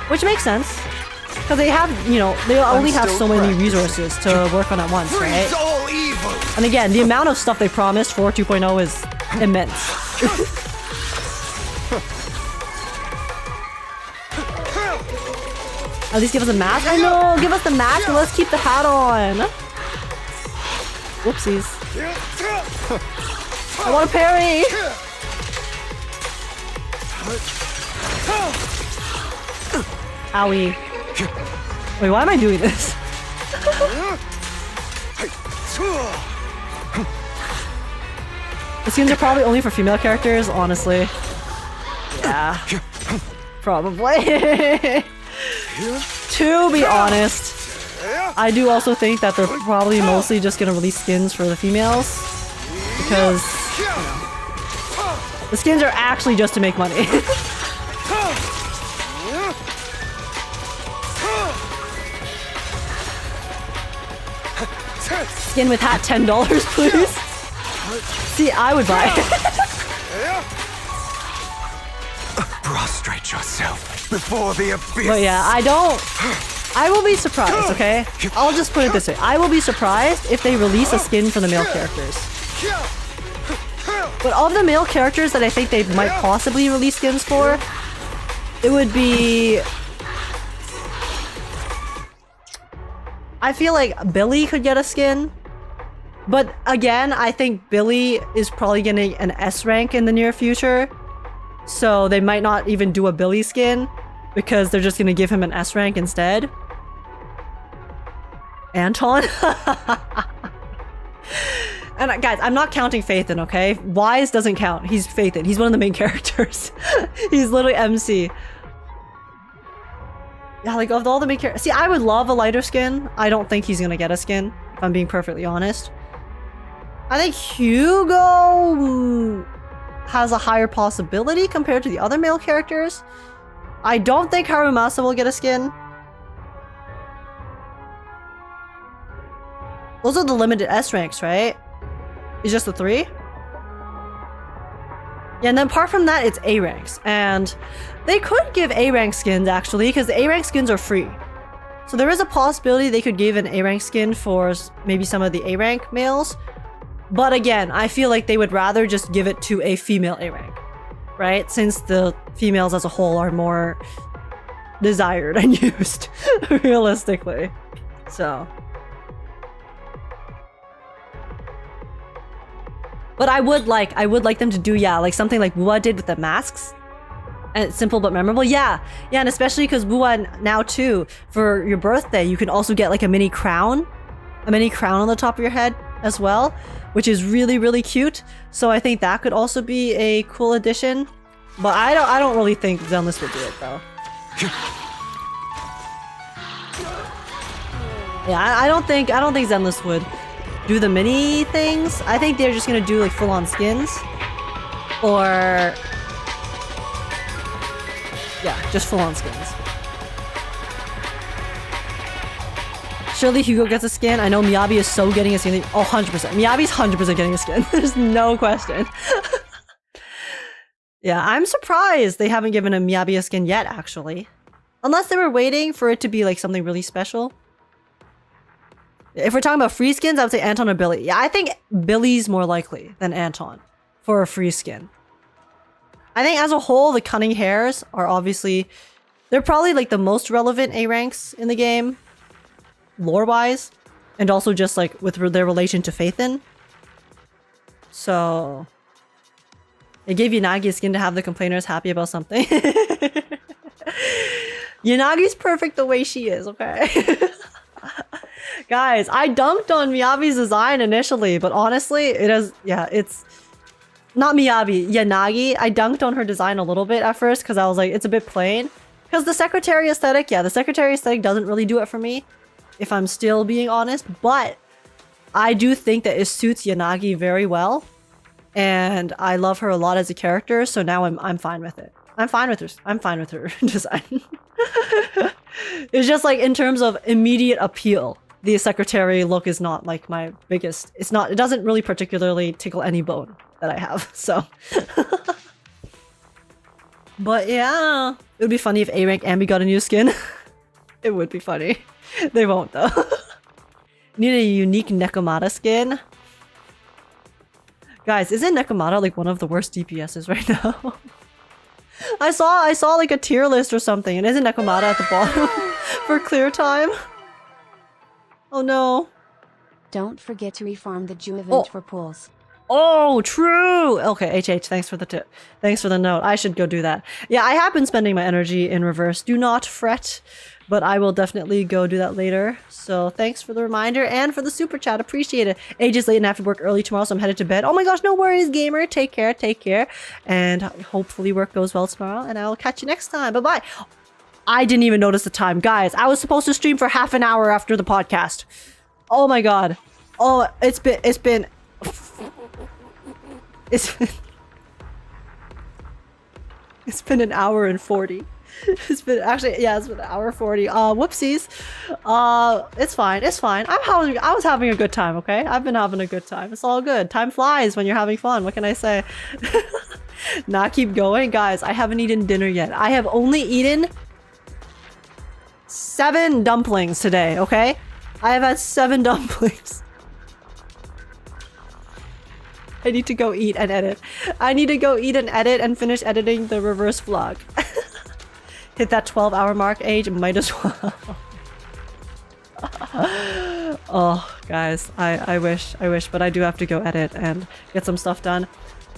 S1: Which makes sense. Because they have, you know, they only have so many resources to work on at once, right? And again, the amount of stuff they promised for 2.0 is immense. At least give us a mask? I know! Give us the mask and let's keep the hat on! Whoopsies. I want to parry! Owie. Wait, why am I doing this? The skins are probably only for female characters, honestly. Yeah. Probably. To be honest, I do also think that they're probably mostly just gonna release skins for the females. Because, you know, the skins are actually just to make money. Skin with hat, $10, please. See, I would buy it.
S8: Prostrate yourself before the abyss.
S1: But yeah, I will be surprised, okay? I'll just put it this way. I will be surprised if they release a skin for the male characters. But of the male characters that I think they might possibly release skins for, it would be... I feel like Billy could get a skin. But again, I think Billy is probably getting an S rank in the near future. So they might not even do a Billy skin because they're just going to give him an S rank instead. Anton? And guys, I'm not counting Phaethon, okay? Wise doesn't count. He's Phaethon. He's one of the main characters. He's literally MC. Yeah, like of all the main characters. See, I would love a lighter skin. I don't think he's gonna get a skin, if I'm being perfectly honest. I think Hugo has a higher possibility compared to the other male characters. I don't think Harumasa will get a skin. Those are the limited S ranks, right? It's just the 3? Yeah, and then apart from that, it's A ranks. And they could give A rank skins, actually, because the A rank skins are free. So there is a possibility they could give an A rank skin for maybe some of the A rank males. But again, I feel like they would rather just give it to a female A rank, right? Since the females as a whole are more desired and used, realistically. So... But I would like them to do, yeah, like something like Wua did with the masks. And it's simple but memorable. Yeah, and especially because Wua now too, for your birthday, you can also get like a mini crown on the top of your head as well, which is really, really cute. So I think that could also be a cool addition. But I don't really think Zenless would do it though. Yeah, I don't think Zenless would do the mini things. I think they're just gonna do like full-on skins. Or... yeah, just full-on skins. Surely Hugo gets a skin. I know Miyabi is so getting a skin. Oh, 100%. Miyabi's 100% getting a skin. There's no question. Yeah, I'm surprised they haven't given a Miyabi a skin yet, actually. Unless they were waiting for it to be like something really special. If we're talking about free skins, I would say Anton or Billy. Yeah, I think Billy's more likely than Anton for a free skin. I think as a whole, the cunning hairs are obviously... they're probably like the most relevant A ranks in the game, lore-wise, and also just like with their relation to Phaethon. So... they gave Yanagi a skin to have the complainers happy about something. Yanagi's perfect the way she is, okay? Guys, I dunked on Miyabi's design initially, but honestly, it is... yeah, it's... not Miyabi, Yanagi. I dunked on her design a little bit at first because I was like, it's a bit plain. Because the secretary aesthetic, yeah, the secretary aesthetic doesn't really do it for me, if I'm still being honest, but I do think that it suits Yanagi very well. And I love her a lot as a character, so now I'm fine with it. I'm fine with her design. It's just like in terms of immediate appeal, the secretary look is not like my biggest... it doesn't really particularly tickle any bone that I have, so... But yeah, it would be funny if A rank Ambi got a new skin. It would be funny. They won't though. Need a unique Nekomata skin. Guys, isn't Nekomata like one of the worst DPSs right now? I saw like a tier list or something, and isn't Nekomata at the bottom for clear time? Oh no.
S7: Don't forget to refarm the Jew event for pools.
S1: Oh, true! Okay, HH, thanks for the tip. Thanks for the note. I should go do that. Yeah, I have been spending my energy in reverse. Do not fret, but I will definitely go do that later. So thanks for the reminder and for the super chat. Appreciate it. Age is late and I have to work early tomorrow, so I'm headed to bed. Oh my gosh, no worries, gamer. Take care, take care. And hopefully work goes well tomorrow, and I will catch you next time. Bye-bye. I didn't even notice the time. Guys, I was supposed to stream for half an hour after the podcast. Oh my god. Oh, it's been an hour and 40. It's been an hour 40. Whoopsies. It's fine. I was having a good time, okay? I've been having a good time. It's all good. Time flies when you're having fun. What can I say? Not keep going. Guys, I haven't eaten dinner yet. I have only eaten 7 dumplings today, okay? I have had 7 dumplings. I need to go eat and edit. I need to go eat and edit and finish editing the reverse vlog. Hit that 12-hour mark, Age. Might as well. Oh, Guys, I wish, but I do have to go edit and get some stuff done.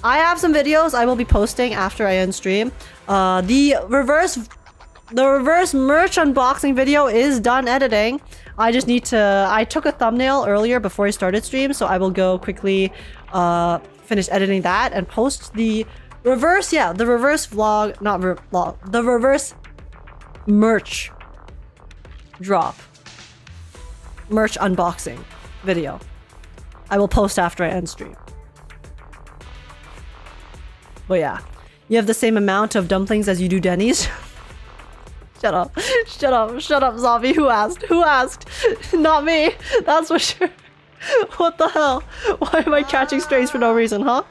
S1: I have some videos I will be posting after I end stream. The reverse merch unboxing video is done editing. I just need to, I took a thumbnail earlier before I started stream, so I will go quickly finish editing that and post the reverse, the reverse vlog, not vlog, the reverse merch drop. Merch unboxing video. I will post after I end stream. But yeah, you have the same amount of dumplings as you do Denny's. Shut up, zombie. Who asked? Not me, that's for sure. What the hell? Why am I catching strays for no reason, huh?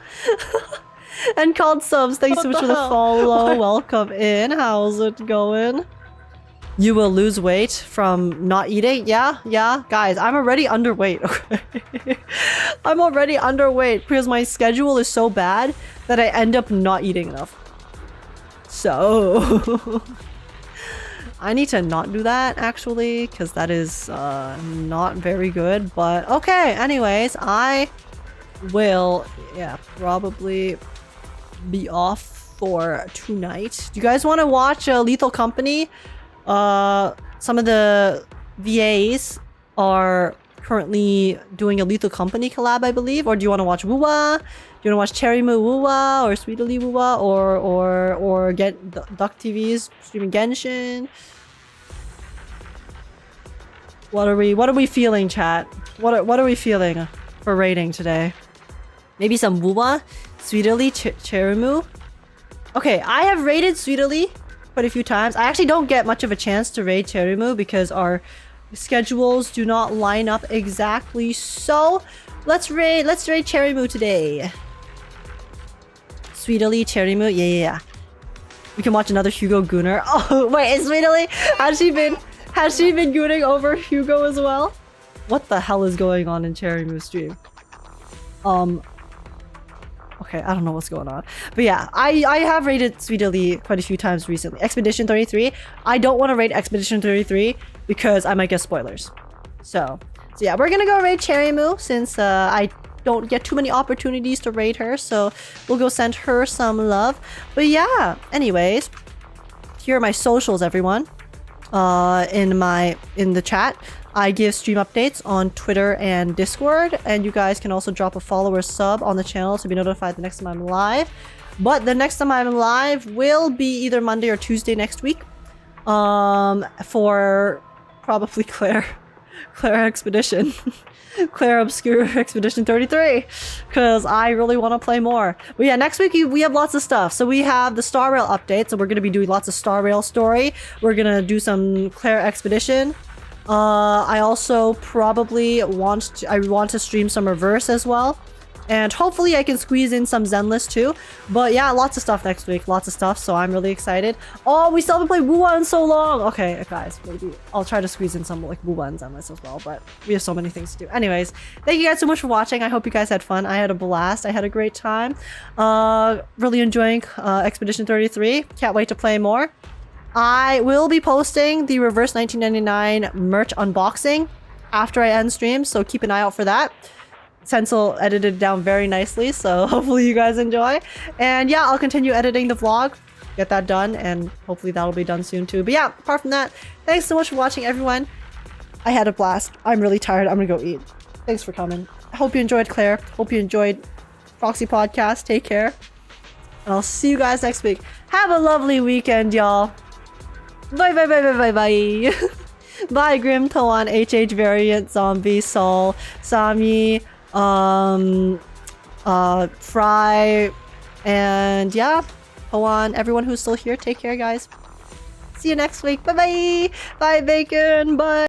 S1: And called subs, thanks so much for the follow. Welcome in, how's it going? You will lose weight from not eating? Yeah. Guys, I'm already underweight, okay? I'm already underweight because my schedule is so bad that I end up not eating enough. So... I need to not do that, actually, because that is not very good. But okay, anyways, I will, probably be off for tonight. Do you guys want to watch Lethal Company? Some of the VAs are currently doing a Lethal Company collab, I believe. Or do you want to watch Wuwa? Do you want to watch Cherry Moo Wuwa or Sweetly Wuwa or get Duck TV's streaming Genshin? What are we feeling, chat? What are we feeling for rating today? Maybe some Wuwa, Sweetly, Cherry Moo. Okay, I have rated Sweetly quite a few times. I actually don't get much of a chance to raid Cherry Moo because our schedules do not line up exactly. So let's raid Cherry Moo today. Sweetly, Cherry Moo, yeah. We can watch another Hugo Gooner. Oh wait, is Sweetly? Has she been gooning over Hugo as well? What the hell is going on in Cherry Moo's stream? Okay, I don't know what's going on. But yeah, I have rated Sweetly quite a few times recently. Expedition 33. I don't want to rate Expedition 33 because I might get spoilers. So yeah, we're gonna go raid Cherry Moo since I don't get too many opportunities to raid her, so we'll go send her some love. But yeah, anyways, here are my socials, everyone. In the chat, I give stream updates on Twitter and Discord, and you guys can also drop a follow or sub on the channel to be notified the next time I'm live. But the next time I'm live will be either Monday or Tuesday next week. For probably Claire Expedition. Claire Obscure Expedition 33, because I really want to play more. But yeah, next week we have lots of stuff. So we have the Star Rail update, so we're going to be doing lots of Star Rail story. We're going to do some Claire Expedition. I also probably want to stream some Reverse as well. And hopefully I can squeeze in some Zenless too. But yeah, lots of stuff next week. Lots of stuff, so I'm really excited. Oh, we still haven't played Wuwa in so long! Okay, guys, maybe I'll try to squeeze in some like Wuwa and Zenless as well, but we have so many things to do. Anyways, thank you guys so much for watching. I hope you guys had fun. I had a blast. I had a great time. Really enjoying Expedition 33. Can't wait to play more. I will be posting the Reverse 1999 merch unboxing after I end stream, so keep an eye out for that. Stencil edited it down very nicely, so hopefully you guys enjoy. And yeah, I'll continue editing the vlog, get that done, and hopefully that'll be done soon too. But yeah, apart from that, thanks so much for watching, everyone. I had a blast. I'm really tired. I'm gonna go eat. Thanks for coming. I hope you enjoyed, Claire. Hope you enjoyed Proxy Podcast. Take care. And I'll see you guys next week. Have a lovely weekend, y'all. Bye. Bye, Grim, Toan, HH Variant, Zombie, Sol, Sami, Fry, and yeah, Toan, everyone who's still here, take care, guys. See you next week. Bye. Bye, Bacon. Bye.